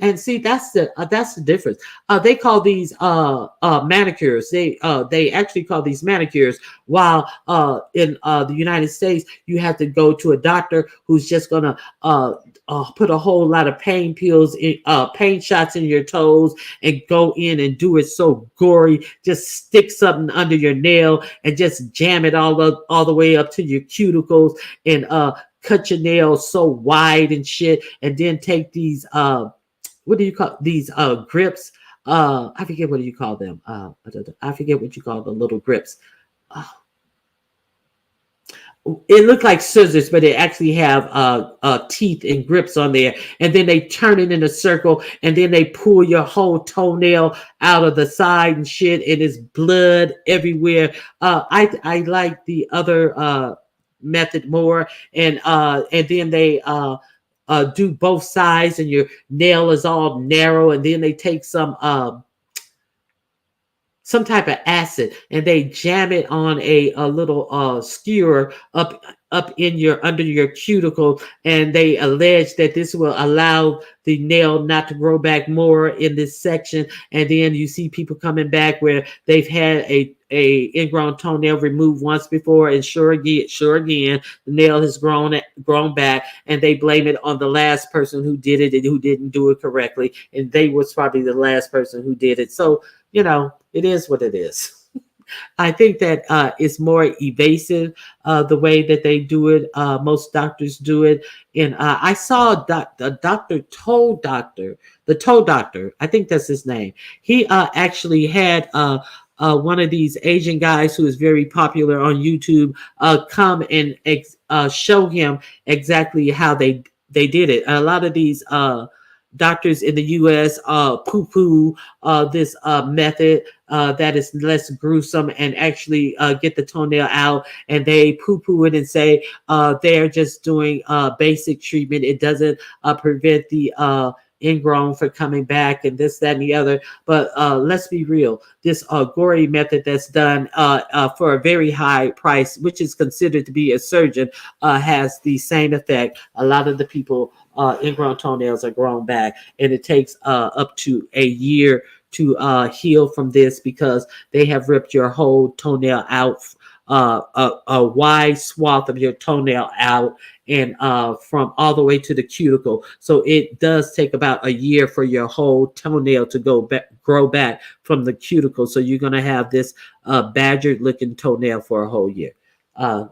and see that's the difference. They call these manicures. They actually call these manicures. While in the United States, you have to go to a doctor who's just gonna put a whole lot of pain pills, pain shots in your toes, and go in and do it so gory. Just stick something under your nail and just jam it all the way up to your cuticles, and cut your nails so wide and shit, and then take these what do you call these grips? I forget what do you call them. I forget what you call the little grips. Uh, it looked like scissors, but they actually have teeth and grips on there. And then they turn it in a circle, and then they pull your whole toenail out of the side and shit, and it's blood everywhere. I like the other method more, and then they do both sides, and your nail is all narrow, and then they take some type of acid, and they jam it on a little skewer up in your under your cuticle, and they allege that this will allow the nail not to grow back more in this section. And then you see people coming back where they've had a ingrown toenail removed once before, and sure again the nail has grown back, and they blame it on the last person who did it and who didn't do it correctly, and they was probably the last person who did it. So it is what it is. I think that it's more evasive the way that they do it. Most doctors do it, and I saw a doctor, the toe doctor. I think that's his name. He actually had one of these Asian guys who is very popular on YouTube come and show him exactly how they did it. A lot of these doctors in the U.S. Poo-poo this method that is less gruesome, and actually get the toenail out, and they poo-poo it and say they're just doing basic treatment. It doesn't prevent the ingrown from coming back, and this, that, and the other. But let's be real. This gory method that's done for a very high price, which is considered to be a surgeon, has the same effect. A lot of the people ingrown toenails are grown back, and it takes up to a year to heal from this, because they have ripped your whole toenail out, a wide swath of your toenail out, and from all the way to the cuticle. So it does take about a year for your whole toenail to grow back from the cuticle. So you're going to have this badgered looking toenail for a whole year.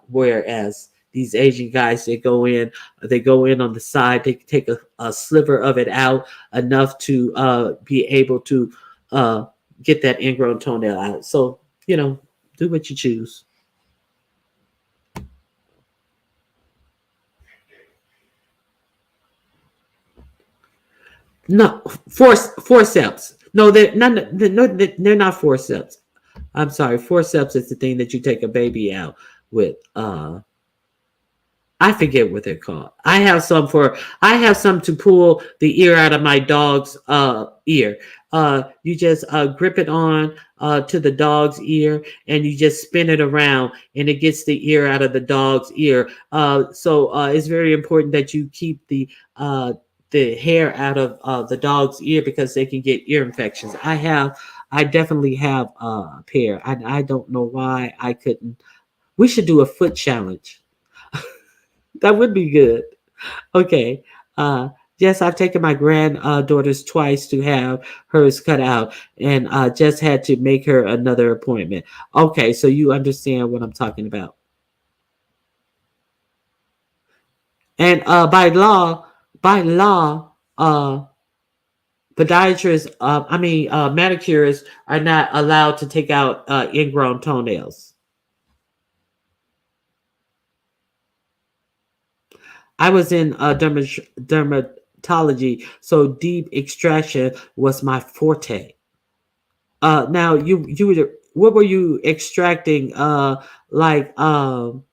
Whereas these Asian guys, they go in on the side, they take a sliver of it out, enough to be able to uh, get that ingrown toenail out. So, do what you choose. No, forceps. No, they're not. No, they're not forceps. I'm sorry. Forceps is the thing that you take a baby out with. I forget what they're called. I have some to pull the ear out of my dog's ear. You just grip it on to the dog's ear, and you just spin it around, and it gets the ear out of the dog's ear. So it's very important that you keep the hair out of the dog's ear, because they can get ear infections. I definitely have a pair. I don't know why I couldn't. We should do a foot challenge. That would be good. Okay. Uh, yes, I've taken my granddaughters twice to have hers cut out, and just had to make her another appointment. Okay, so you understand what I'm talking about. And by law, podiatrists, manicurists are not allowed to take out ingrown toenails. I was in dermatology, so deep extraction was my forte. Now what were you extracting? Like pimples,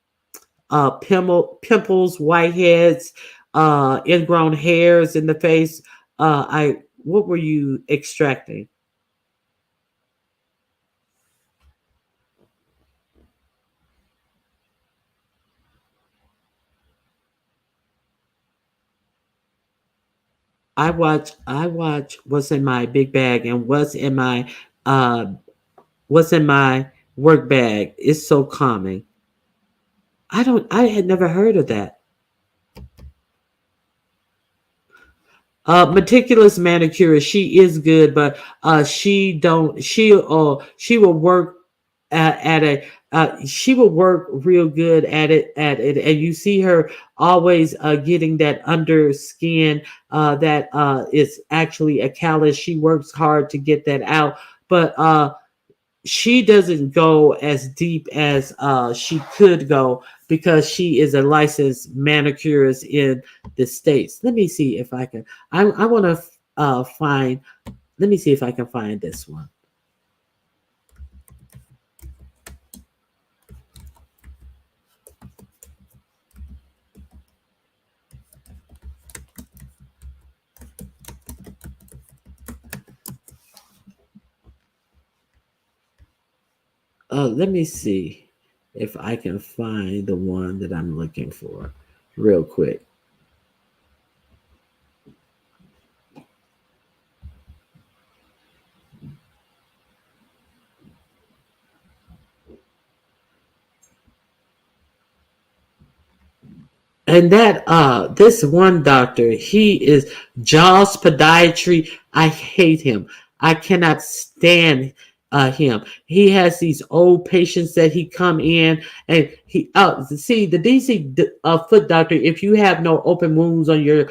whiteheads, ingrown hairs in the face. I What were you extracting? I watch what's in my big bag, and uh what's in my work bag. It's so calming. I had never heard of that. Meticulous manicurist, she is good, but she don't she will work at a she will work real good at it, and you see her always getting that under skin that is actually a callus. She works hard to get that out, but she doesn't go as deep as she could go because she is a licensed manicurist in the states. Let me see if I can. I want to find. Let me see if I can find this one. Let me see if I can find the one that I'm looking for, real quick. And that this one doctor, he is Jaws Podiatry. I hate him. I cannot stand him. He has these old patients that he come in and he see the DC foot doctor. If you have no open wounds on your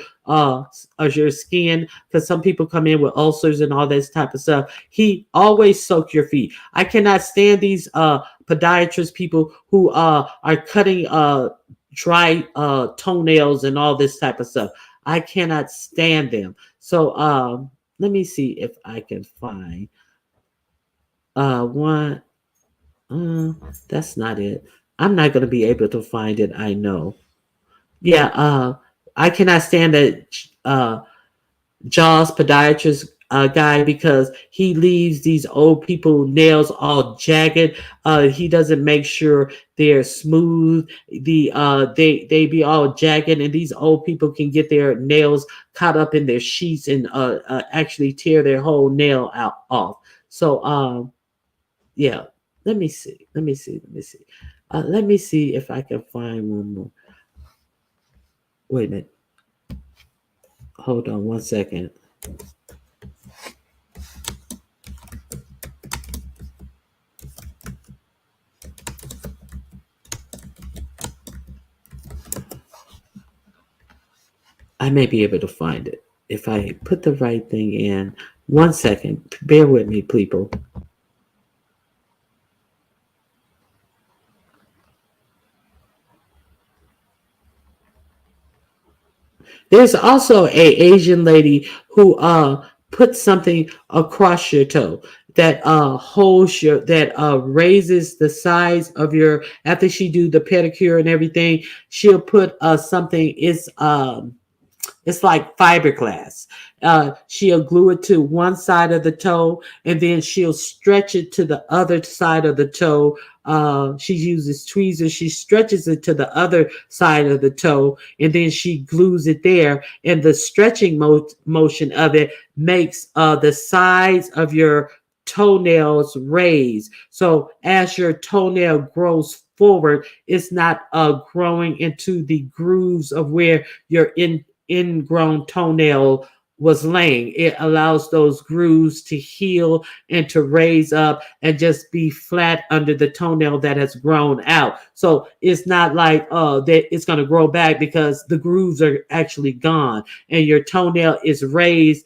skin, because some people come in with ulcers and all this type of stuff, he always soak your feet. I cannot stand these podiatrist people who are cutting dry toenails and all this type of stuff. I cannot stand them. So let me see if I can find one. That's not it. I'm not going to be able to find it. I know. Yeah. I cannot stand that. Jaws podiatrist guy because he leaves these old people nails all jagged. He doesn't make sure they're smooth. They be all jagged, and these old people can get their nails caught up in their sheets and actually tear their whole nail out off. So yeah. Let me see. Let me see. Let me see. Let me see if I can find one more. Wait a minute. Hold on one second. I may be able to find it if I put the right thing in. One second. Bear with me, people. There's also a Asian lady who puts something across your toe that holds your that raises the size of your after she do the pedicure and everything. She'll put something. It's like fiberglass. She'll glue it to one side of the toe and then she'll stretch it to the other side of the toe. She uses tweezers. She stretches it to the other side of the toe and then she glues it there. And the stretching motion of it makes the sides of your toenails raise. So as your toenail grows forward, it's not growing into the grooves of where your ingrown toenail was laying. It allows those grooves to heal and to raise up and just be flat under the toenail that has grown out. So it's not like that it's going to grow back because the grooves are actually gone and your toenail is raised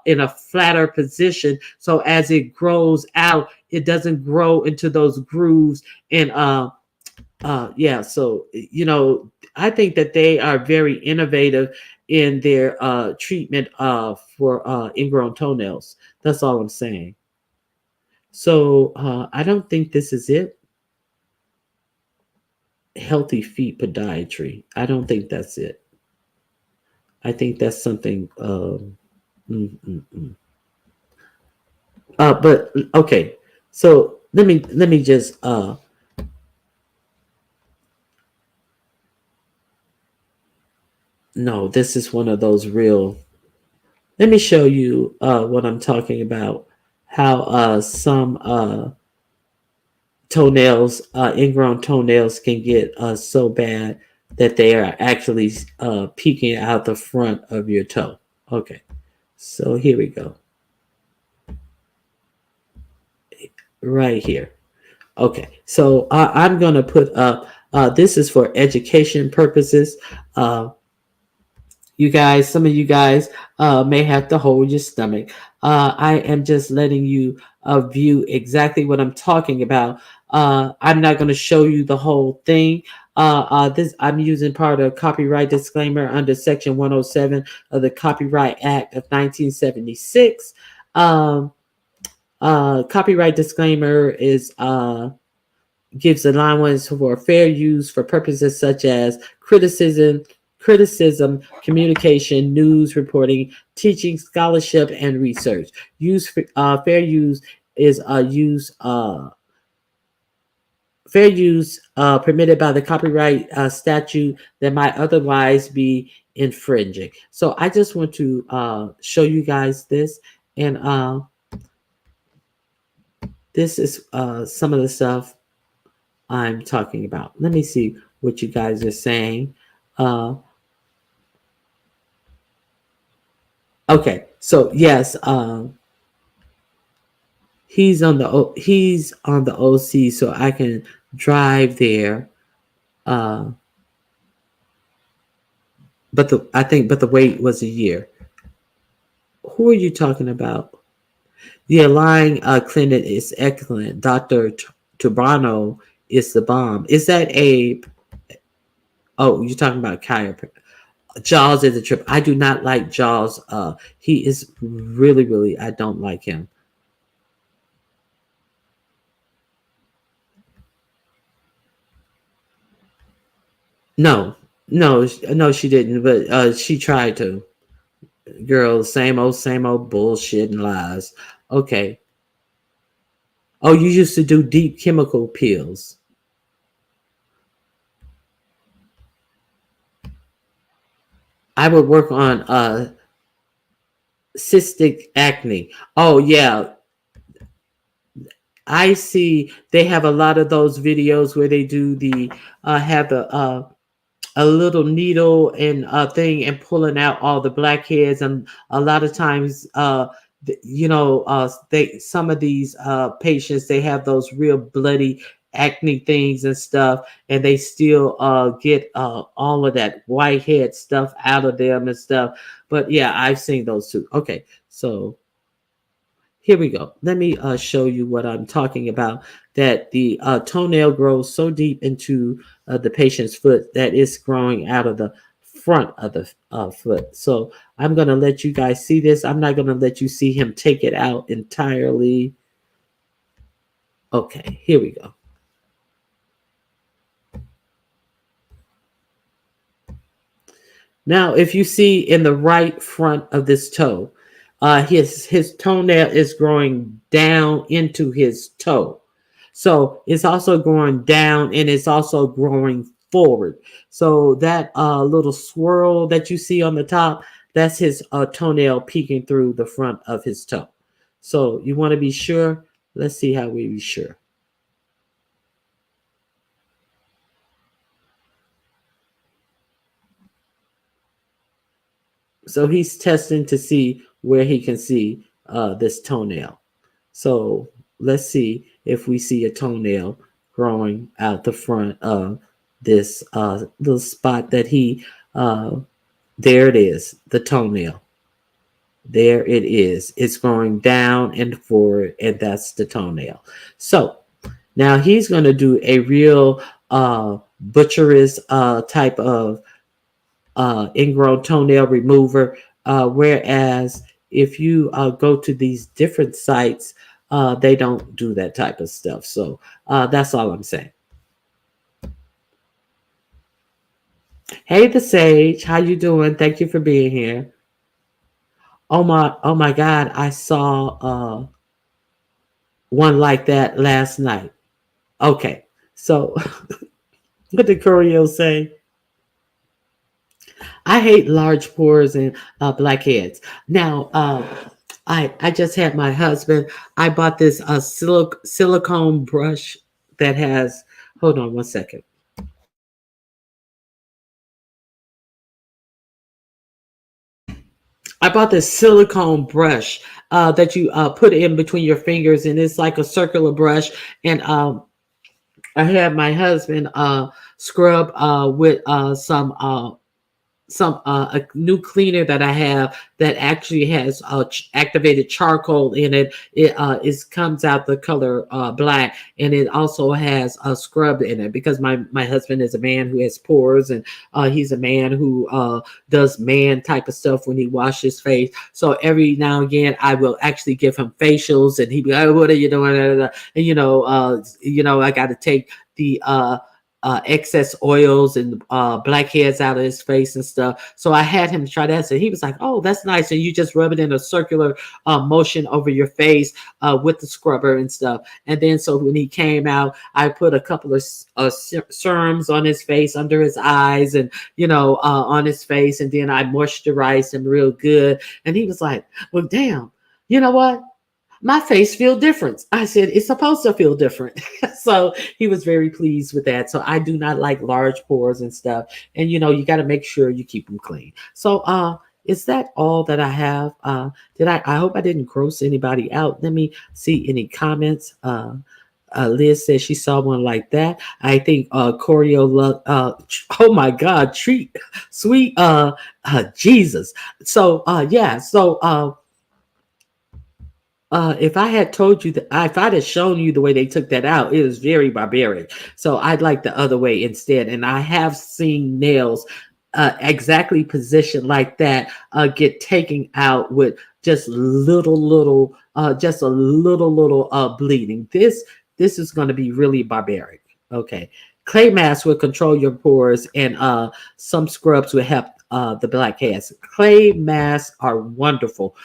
in a flatter position. So as it grows out, it doesn't grow into those grooves and yeah, so I think that they are very innovative in their treatment for ingrown toenails. That's all I'm saying. So I don't think this is it. Healthy feet podiatry. I don't think that's it. I think that's something. Mm, mm, mm. But okay. So let me just no. This is one of those real. Let me show you what I'm talking about. How some toenails, ingrown toenails, can get so bad that they are actually peeking out the front of your toe. Okay, so here we go. Right here. Okay, so I'm gonna put up. This is for education purposes. You guys, some of you guys may have to hold your stomach. I am just letting you view exactly what I'm talking about. I'm not going to show you the whole thing. This I'm using part of copyright disclaimer under Section 107 of the Copyright Act of 1976. Um, Copyright disclaimer is gives allowance for fair use for purposes such as criticism, communication, news reporting, teaching, scholarship, and research. Fair use is fair use permitted by the copyright statute that might otherwise be infringing. So I just want to show you guys this, and this is some of the stuff I'm talking about. Let me see what you guys are saying. Uh, okay, so yes, he's on the OC, so I can drive there. Uh, but the wait was a year. Who are you talking about? The Align clinic is excellent. Doctor Turbano is the bomb. Is that a? Oh, you're talking about chiropractor. Jaws is a trip. I do not like Jaws. He is really, really. I don't like him. No, no, she didn't. But she tried to. Girl, same old bullshit and lies. Okay. Oh, you used to do deep chemical pills. I would work on cystic acne. Oh yeah, I see. They have a lot of those videos where they do the have a little needle and thing and pulling out all the blackheads, and a lot of times they some of these patients, they have those real bloody acne things and stuff, and they still get all of that whitehead stuff out of them and stuff. But yeah, I've seen those too. Okay, so here we go. Let me show you what I'm talking about. That the toenail grows so deep into the patient's foot that it's growing out of the front of the foot. So I'm going to let you guys see this. I'm not going to let you see him take it out entirely. Okay, here we go. Now, if you see in the right front of this toe, his toenail is growing down into his toe. So it's also growing down and it's also growing forward. So that little swirl that you see on the top, that's his toenail peeking through the front of his toe. So you want to be sure. Let's see how we be sure. So he's testing to see where he can see this toenail. So let's see if we see a toenail growing out the front of this little spot that he, there it is, the toenail. There it is. It's growing down and forward, and that's the toenail. So now he's going to do a real butcherous type of ingrown toenail remover. Whereas if you go to these different sites, they don't do that type of stuff. So that's all I'm saying. Hey, the Sage, how you doing? Thank you for being here. Oh my God! I saw one like that last night. Okay, so what did Corio say? I hate large pores and blackheads. Now, I just had my husband. I bought this silicone brush that has. Hold on one second. I bought this silicone brush that you put in between your fingers, and it's like a circular brush. And I had my husband scrub with some some a new cleaner that I have that actually has activated charcoal in it. It is comes out the color black, and it also has a scrub in it because my husband is a man who has pores, and he's a man who does man type of stuff when he washes his face. So every now and again, I will actually give him facials, and he'd be like, "Oh, what are you doing?" And I got to take the excess oils and blackheads out of his face and stuff. So I had him try that. So he was like, "Oh, that's nice." And you just rub it in a circular motion over your face with the scrubber and stuff. And then so when he came out, I put a couple of serums on his face, under his eyes, and on his face. And then I moisturized him real good. And he was like, "Well, damn, you know what? My face feel different." I said, "It's supposed to feel different." So he was very pleased with that. So I do not like large pores and stuff. And you got to make sure you keep them clean. So is that all that I have? Did I hope I didn't gross anybody out. Let me see any comments. Liz says she saw one like that. I think Choreo oh my God, treat sweet Jesus. So yeah, so if I had told you that, if I'd have shown you the way they took that out, it was very barbaric. So I'd like the other way instead. And I have seen nails exactly positioned like that get taken out with just a little bleeding. This is going to be really barbaric. Okay. Clay mask will control your pores, and some scrubs will help the blackheads. Clay masks are wonderful.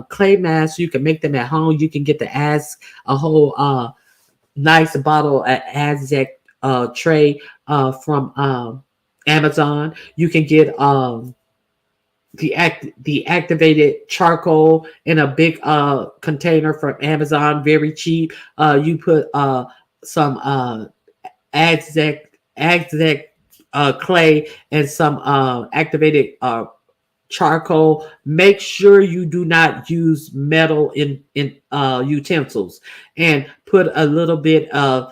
Clay masks, you can make them at home. You can get a whole nice bottle at Aztec tray from Amazon. You can get the activated charcoal in a big container from Amazon, very cheap. You put some Aztec clay and some activated charcoal. Make sure you do not use metal in utensils, and put a little bit of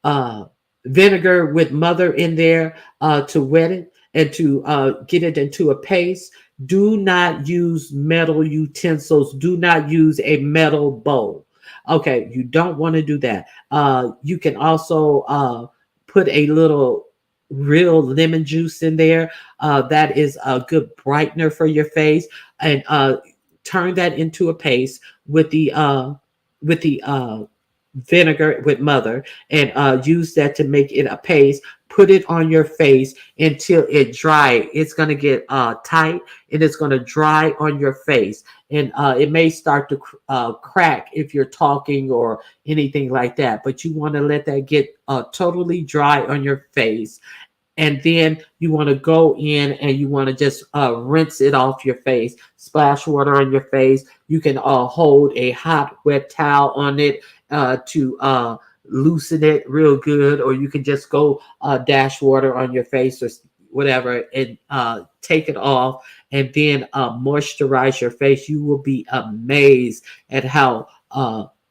uh, vinegar with mother in there to wet it and to get it into a paste. Do not use metal utensils. Do not use a metal bowl. Okay, you don't want to do that. You can also put a little real lemon juice in there. That is a good brightener for your face, and turn that into a paste with the vinegar with mother, and use that to make it a paste. Put it on your face until it dry. It's going to get tight, and it's going to dry on your face, and it may start to crack if you're talking or anything like that, but you want to let that get totally dry on your face. And then you want to go in and you want to just rinse it off your face. Splash water on your face. You can hold a hot wet towel on it to loosen it real good, or you can just go dash water on your face or whatever, and take it off, and then moisturize your face. You will be amazed at how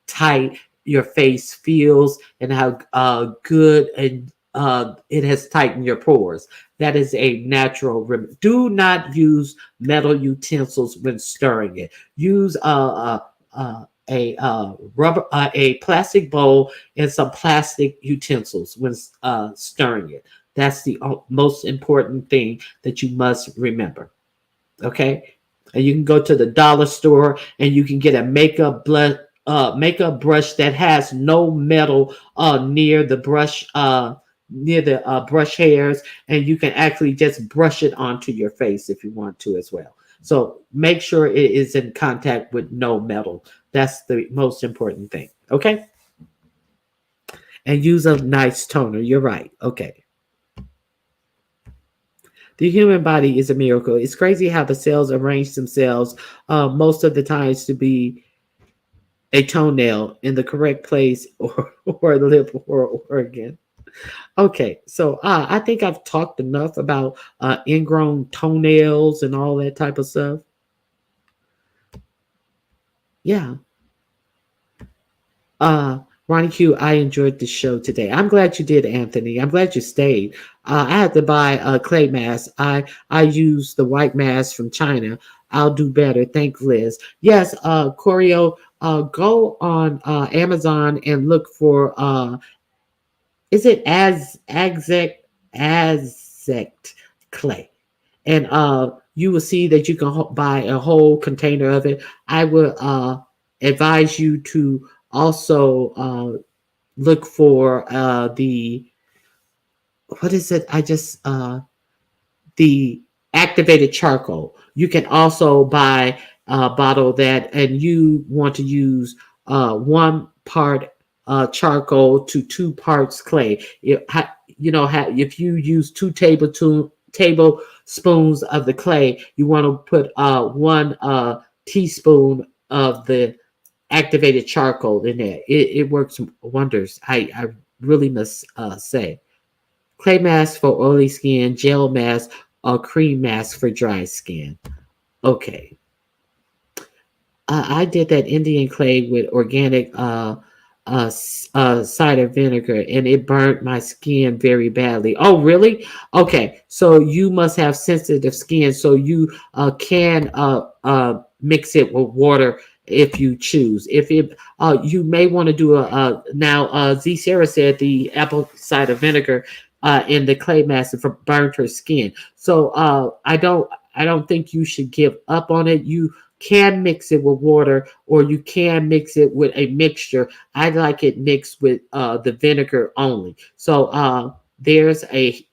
tight your face feels, and how good and it has tightened your pores. That is a natural remedy. Do not use metal utensils when stirring it. Use rubber, a plastic bowl, and some plastic utensils when stirring it. That's the most important thing that you must remember. Okay, and you can go to the dollar store and you can get a makeup brush that has no metal near the brush hairs, and you can actually just brush it onto your face if you want to as well. So make sure it is in contact with no metal. That's the most important thing. Okay, and use a nice toner. You're right. Okay. The human body is a miracle. It's crazy how the cells arrange themselves most of the times to be a toenail in the correct place, or a lip, or organ. Okay, so I think I've talked enough about ingrown toenails and all that type of stuff. Yeah. Ronnie Q, I enjoyed the show today. I'm glad you did, Anthony. I'm glad you stayed. I had to buy a clay mask. I use the white mask from China. I'll do better. Thank Liz. Yes, Corio, go on Amazon and look for is it as Azect clay, and you will see that you can buy a whole container of it. I would advise you to also look for the what is it? I just the activated charcoal. You can also buy a bottle of that, and you want to use 1 part charcoal to 2 parts clay. If you use 2 tablespoons of the clay, you want to put 1 teaspoon of the activated charcoal in there. It works wonders. I really must say. Clay mask for oily skin, gel mask, or cream mask for dry skin. Okay. I did that Indian clay with organic cider vinegar, and it burnt my skin very badly. Oh, really? Okay, so you must have sensitive skin, so you can mix it with water if you choose. If it, you may want to do a now. Z Sarah said the apple cider vinegar in the clay mask for burnt her skin. So I don't think you should give up on it. You can mix it with water, or you can mix it with a mixture. I like it mixed with the vinegar only. So there's a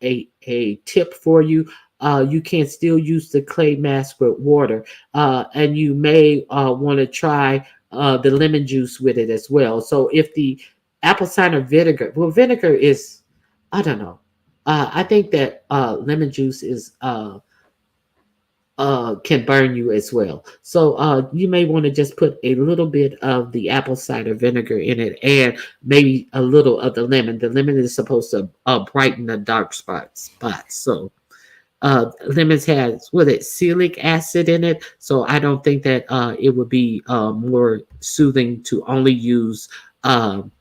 tip for you. You can still use the clay mask with water, and you may want to try the lemon juice with it as well. So if the apple cider vinegar, well, vinegar is, I don't know. I think that lemon juice is can burn you as well. So you may want to just put a little bit of the apple cider vinegar in it, and maybe a little of the lemon. The lemon is supposed to brighten the dark spots. So lemons has what it salicylic acid in it. So I don't think that it would be more soothing um,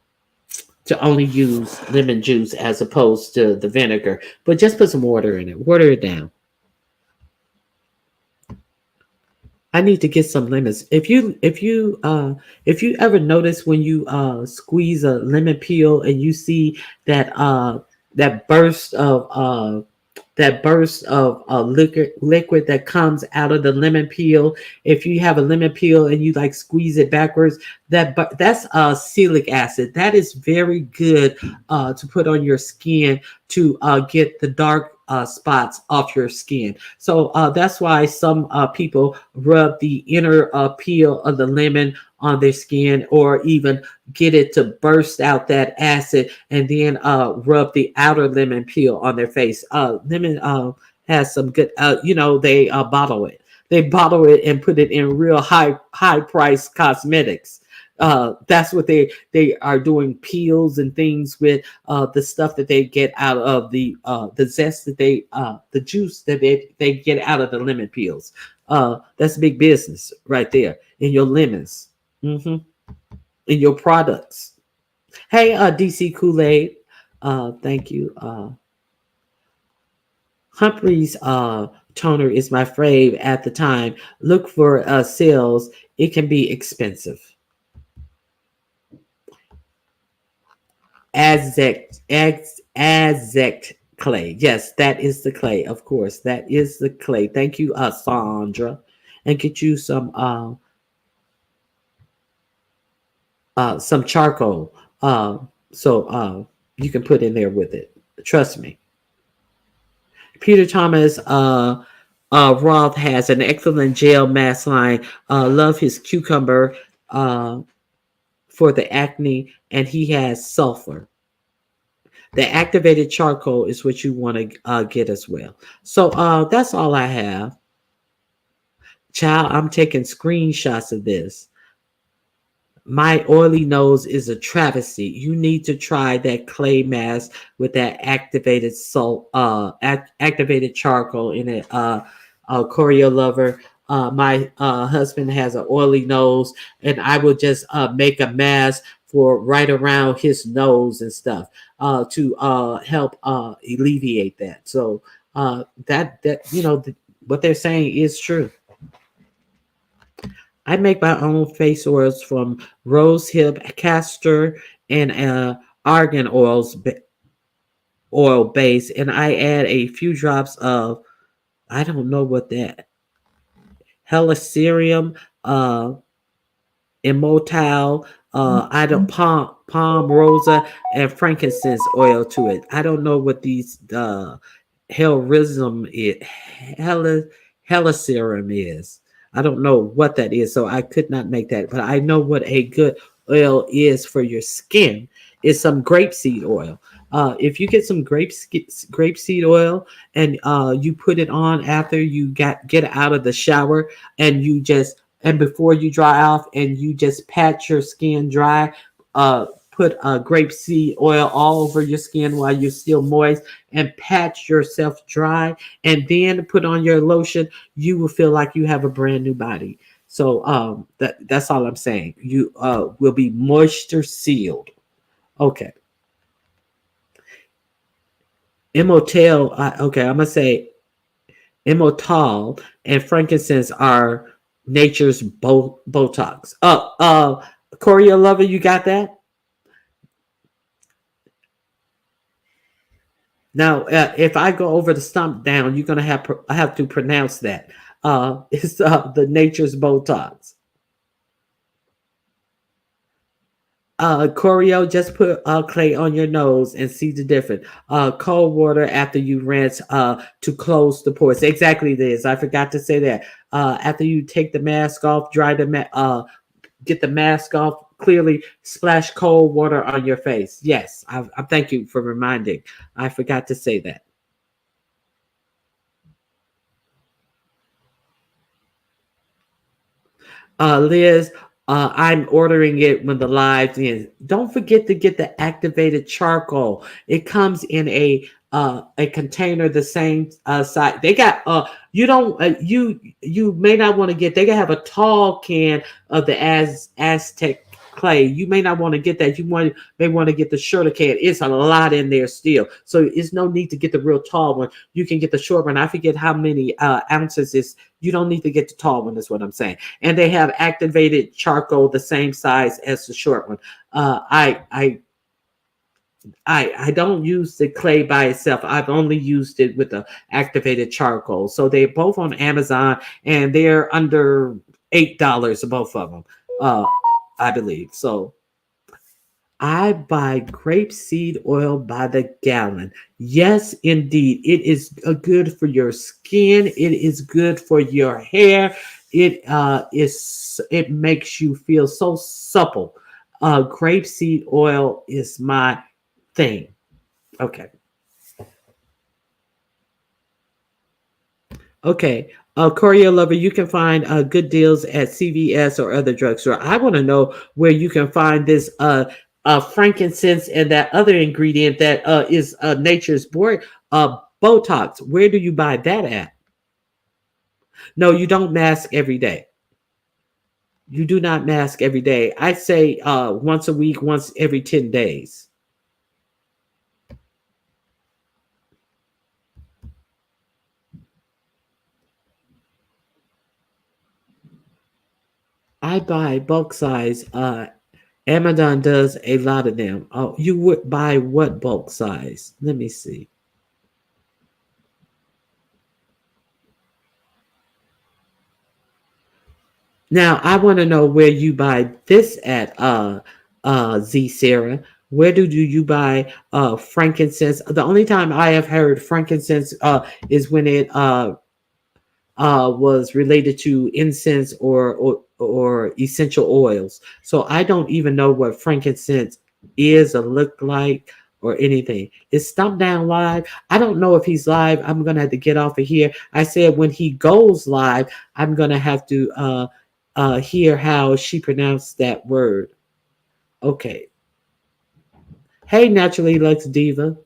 to only use lemon juice as opposed to the vinegar. But just put some water in it. Water it down. I need to get some lemons. If you ever notice when you squeeze a lemon peel and you see that that burst of liquid that comes out of the lemon peel. If you have a lemon peel and you like squeeze it backwards, that's salicylic acid. That is very good to put on your skin to get the dark spots off your skin. So that's why some people rub the inner peel of the lemon on their skin, or even get it to burst out that acid, and then rub the outer lemon peel on their face. Lemon has some good, they bottle it. They bottle it and put it in real high price cosmetics. That's what they are doing, peels and things with the stuff that they get out of the zest that the juice that they get out of the lemon peels. That's big business right there in your lemons. Hmm. In your products. Hey, DC Kool-Aid. Thank you. Humphrey's toner is my fave at the time. Look for sales. It can be expensive. Azect clay. Yes, that is the clay. Of course, that is the clay. Thank you, Sandra. And get you some charcoal. So you can put in there with it. Trust me. Peter Thomas Roth has an excellent gel mask line. Love his cucumber for the acne, and he has sulfur. The activated charcoal is what you want to get as well. So that's all I have. Child, I'm taking screenshots of this. My oily nose is a travesty. You need to try that clay mask with that activated salt, activated charcoal in it. Choreo lover. My husband has an oily nose, and I will just make a mask for right around his nose and stuff to help alleviate that. So what they're saying is true. I make my own face oils from rosehip, castor, and argan oil base, and I add a few drops of I don't know what that helicerium, immortale, I don't palm rosa and frankincense oil to it. I don't know what these helicerium heli helicerium is. I don't know what that is, so I could not make that. But I know what a good oil is for your skin is some grapeseed oil. If you get some grapeseed oil and you put it on after you get out of the shower and you just and before you dry off and you just pat your skin dry, put grapeseed oil all over your skin while you're still moist and pat yourself dry and then put on your lotion, you will feel like you have a brand new body. So that's all I'm saying. You will be moisture sealed. Okay. Immotel, okay, I'm gonna say Immortal and frankincense are nature's Botox. Korea lover, you got that? Now, if I go over the stump down, you're gonna have to pronounce that. It's the nature's Botox. Choreo, just put clay on your nose and see the difference. Cold water after you rinse to close the pores. Exactly this. I forgot to say that. After you take the mask off, get the mask off. Clearly, splash cold water on your face. Yes, I thank you for reminding. I forgot to say that. Liz, I'm ordering it when the live ends. Don't forget to get the activated charcoal. It comes in a container the same size. They got you don't you may not want to get. They have a tall can of the Aztec clay. You may not want to get that. May want to get the shorter can. It's a lot in there still, so it's no need to get the real tall one. You can get the short one. I forget how many ounces is. You don't need to get the tall one. Is what I'm saying. And they have activated charcoal the same size as the short one. I don't use the clay by itself. I've only used it with the activated charcoal. So they're both on Amazon and they're under $8 both of them. I believe. So I buy grapeseed oil by the gallon. Yes, indeed. It is good for your skin. It is good for your hair. It makes you feel so supple. Grapeseed oil is my thing. Okay. Okay. Courier lover, you can find good deals at CVS or other drugstore. I want to know where you can find this frankincense and that other ingredient that is nature's Botox. Where do you buy that at? No, you don't mask every day. You do not mask every day. I say once a week, once every 10 days. I buy bulk size. Amazon does a lot of them. Oh, you would buy what bulk size? Let me see. Now I want to know where you buy this at, Z Sarah. Where do you buy frankincense? The only time I have heard frankincense is when it was related to incense or essential oils. So I don't even know what frankincense is or look like or anything. Is Stump Down live? I don't know if he's live. I'm gonna have to get off of here. I said when he goes live, I'm gonna have to hear how she pronounced that word. Okay. Hey, Naturally Lux Diva.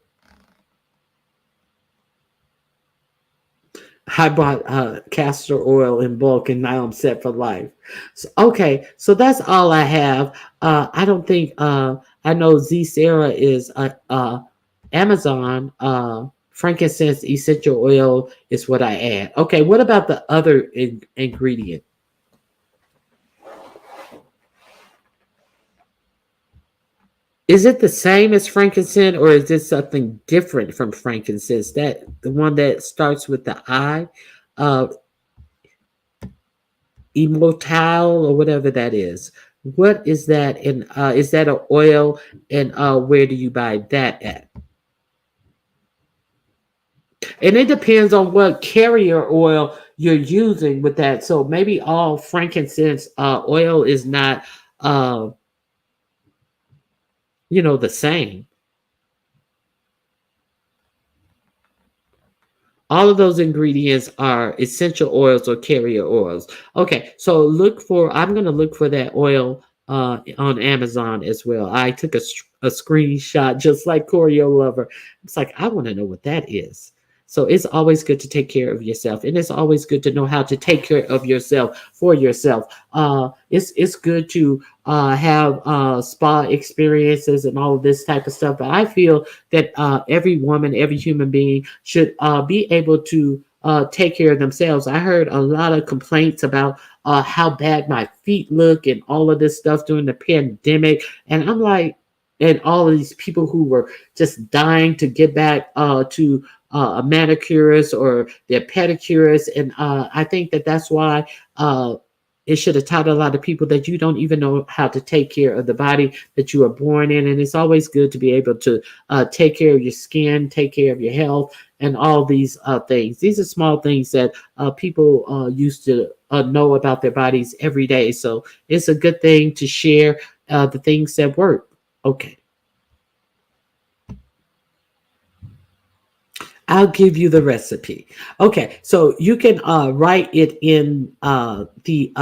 I bought castor oil in bulk, and now I'm set for life. So, okay, so that's all I have. I don't think I know Z Sarah is Amazon. Frankincense essential oil is what I add. Okay, what about the other ingredient? Is it the same as frankincense, or is this something different from frankincense? That the one that starts with the I, uh, immortale or whatever that is. What is that? And is that an oil? And where do you buy that at? And it depends on what carrier oil you're using with that. So maybe all frankincense oil is not, uh, the same. All of those ingredients are essential oils or carrier oils. Okay, so I'm going to look for that oil on Amazon as well. I took a screenshot just like Choreo Lover. It's like, I want to know what that is. So it's always good to take care of yourself, and it's always good to know how to take care of yourself for yourself. It's good to have spa experiences and all of this type of stuff. But I feel that every woman, every human being should be able to take care of themselves. I heard a lot of complaints about how bad my feet look and all of this stuff during the pandemic. And I'm like, and all of these people who were just dying to get back to a manicurist or their pedicurist. And I think that that's why it should have taught a lot of people that you don't even know how to take care of the body that you are born in. And it's always good to be able to take care of your skin, take care of your health, and all these things. These are small things that people used to know about their bodies every day. So it's a good thing to share the things that work. Okay. I'll give you the recipe. Okay, so you can write it in the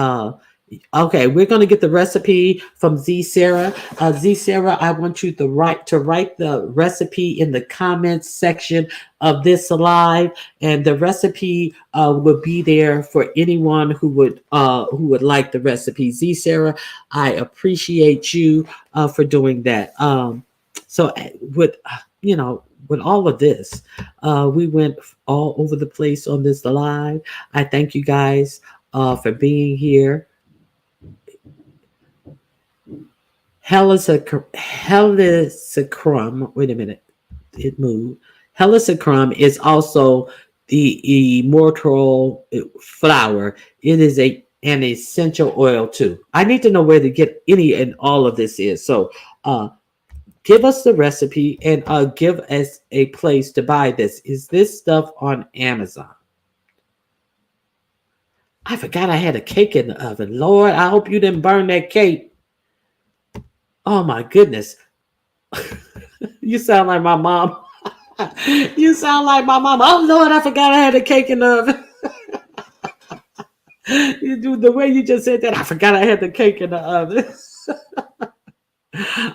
okay, we're going to get the recipe from Z Sarah. Z Sarah, I want you to write the recipe in the comments section of this live, and the recipe will be there for anyone who would like the recipe. Z Sarah, I appreciate you for doing that. So with with all of this, we went all over the place on this live. I thank you guys for being here. Helicacrum. Wait a minute. It moved. Helicacrum is also the immortal flower. It is an essential oil too. I need to know where to get any and all of this is. So give us the recipe and give us a place to buy this. Is this stuff on Amazon? I forgot I had a cake in the oven. Lord, I hope you didn't burn that cake. Oh my goodness. You sound like my mom. You sound like my mom. Oh Lord, I forgot I had a cake in the oven. You do the way you just said that. I forgot I had the cake in the oven.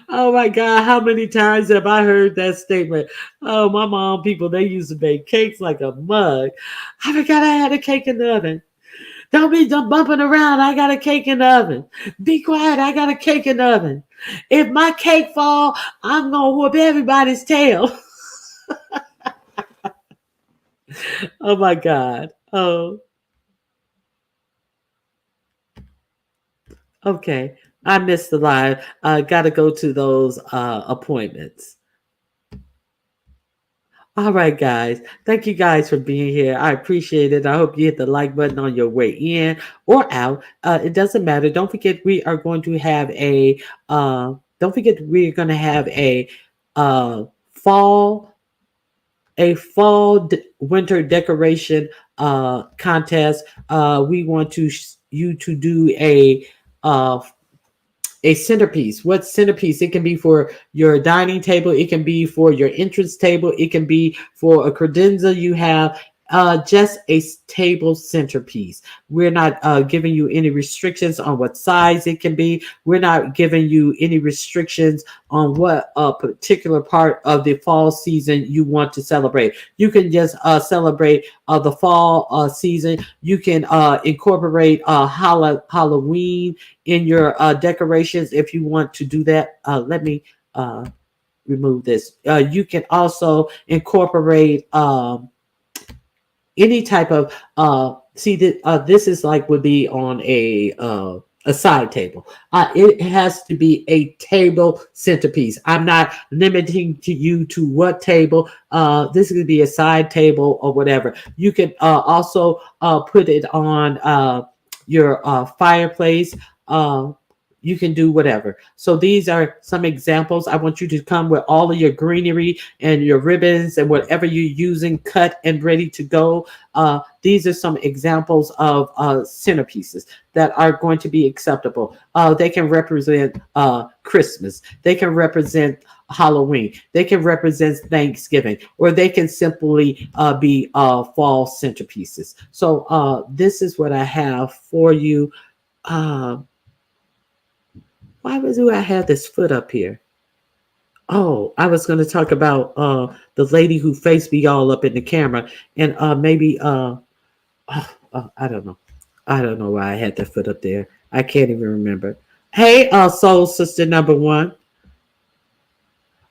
Oh my God, how many times have I heard that statement? Oh, my mom, people, they used to bake cakes like a mug. I forgot I had a cake in the oven. Don't be bumping around. I got a cake in the oven. Be quiet. I got a cake in the oven. If my cake fall, I'm going to whoop everybody's tail. Oh my God. Oh, okay. I missed the live. I got to go to those appointments. All right, guys. Thank you guys for being here. I appreciate it. I hope you hit the like button on your way in or out. It doesn't matter. Don't forget we are going to have a don't forget we're going to have uh fall winter decoration contest. We want you to do uh a centerpiece. What centerpiece? It can be for your dining table. It can be for your entrance table. It can be for a credenza you have just a table centerpiece. We're not giving you any restrictions on what size it can be. We're not giving you any restrictions on what particular part of the fall season you want to celebrate. You can just celebrate the fall season. You can incorporate Halloween in your decorations if you want to do that. Let me remove this. You can also incorporate any type of see that this is like would be on a side table. It has to be a table centerpiece. I'm not limiting to you to what table. This could be a side table or whatever. You could also put it on your fireplace. You can do whatever. So these are some examples. I want you to come with all of your greenery and your ribbons and whatever you're using cut and ready to go. These are some examples of centerpieces that are going to be acceptable. They can represent Christmas. They can represent Halloween. They can represent Thanksgiving, or they can simply be fall centerpieces. So this is what I have for you. Uh, why do I have this foot up here? Oh, I was going to talk about the lady who faced me all up in the camera, and maybe I don't know. I don't know why I had that foot up there. I can't even remember. Hey, soul sister number one.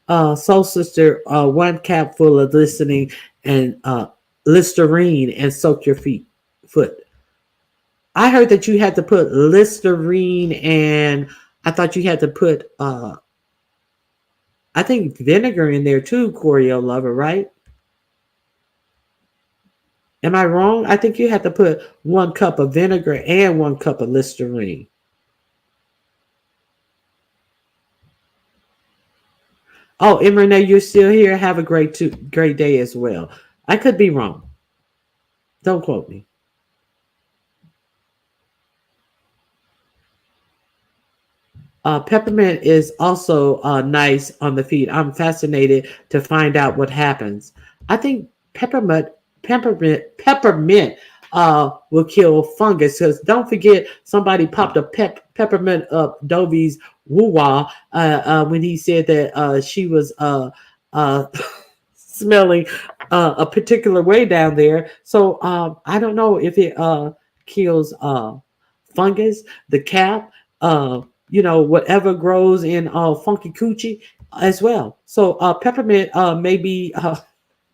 Soul sister, one cap full of listening and Listerine and soak your foot. I heard that you had to put Listerine and I thought you had to put I think vinegar in there too, Choreo lover, right? Am I wrong? I think you had to put 1 cup of vinegar and 1 cup of Listerine. Oh, and Renee, you're still here. Have a great day as well. I could be wrong. Don't quote me. Peppermint is also nice on the feet. I'm fascinated to find out what happens. I think peppermint will kill fungus. Because don't forget, somebody popped a peppermint up Dovey's woo wah when he said that she was uh, smelling a particular way down there. So I don't know if it kills fungus, the cap, whatever grows in funky coochie as well. So peppermint may be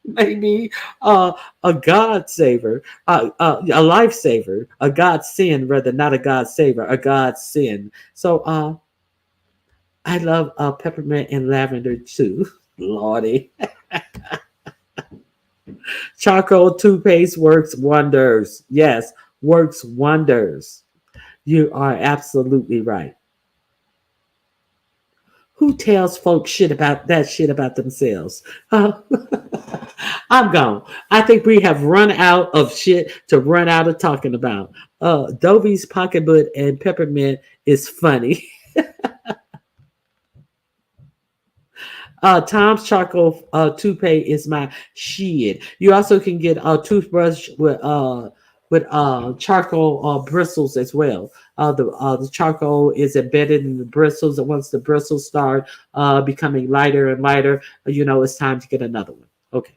maybe a God saver, a lifesaver, a God sin rather, not a God saver, a God sin. So I love peppermint and lavender too. Lordy. Charcoal toothpaste works wonders. Yes, works wonders. You are absolutely right. Who tells folks shit about themselves? I'm gone. I think we have run out of shit to run out of talking about. Dovey's pocketbook and peppermint is funny. Tom's charcoal toothpaste is my shit. You also can get a toothbrush with charcoal bristles as well. The charcoal is embedded in the bristles, and once the bristles start becoming lighter and lighter, it's time to get another one. Okay.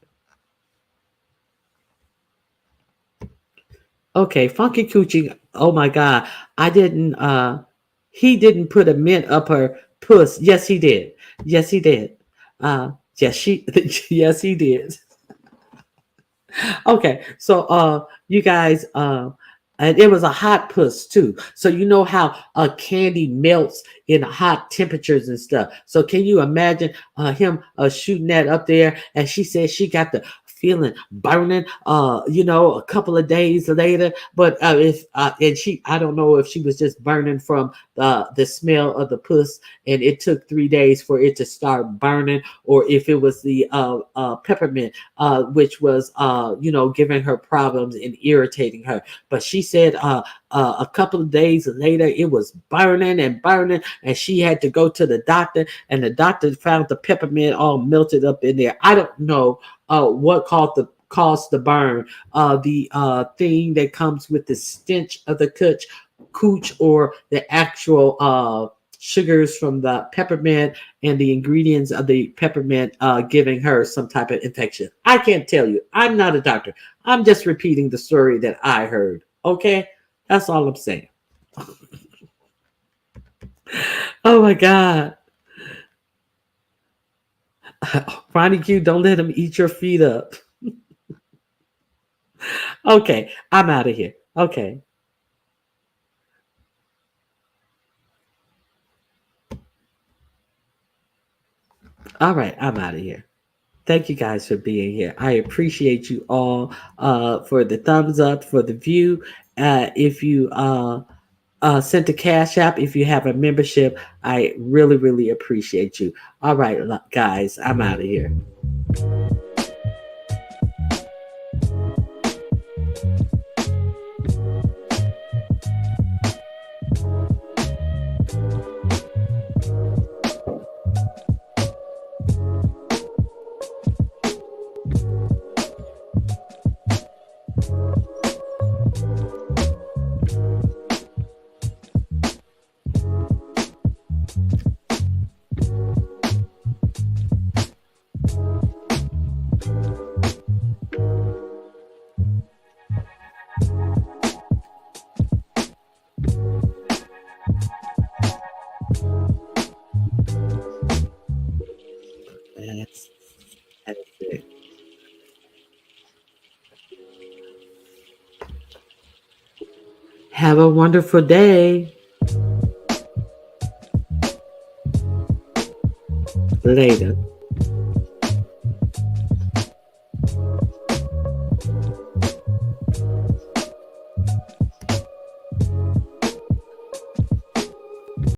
Okay, Funky Coochie. Oh my God. I didn't he didn't put a mint up her puss. Yes, he did. Yes, he did. Yes, she yes, he did. Okay, so you guys and it was a hot puss too. So you know how candy melts in hot temperatures and stuff. So can you imagine him shooting that up there? And she said she got the feeling burning a couple of days later. But if and she I don't know if she was just burning from the smell of the puss and it took 3 days for it to start burning, or if it was the peppermint which was giving her problems and irritating her. But she said a couple of days later it was burning and burning, and she had to go to the doctor, and the doctor found the peppermint all melted up in there. I don't know what cause the burn. The thing that comes with the stench of the cooch, or the actual sugars from the peppermint and the ingredients of the peppermint giving her some type of infection. I can't tell you. I'm not a doctor. I'm just repeating the story that I heard. Okay? That's all I'm saying. Oh my God. Ronnie Q, don't let him eat your feet up. Okay, I'm out of here. Okay. All right, I'm out of here. Thank you guys for being here. I appreciate you all for the thumbs up, for the view. If you sent a cash app, if you have a membership, I really, really appreciate you. All right, guys, I'm out of here. That's, that's it. Have a wonderful day. Later.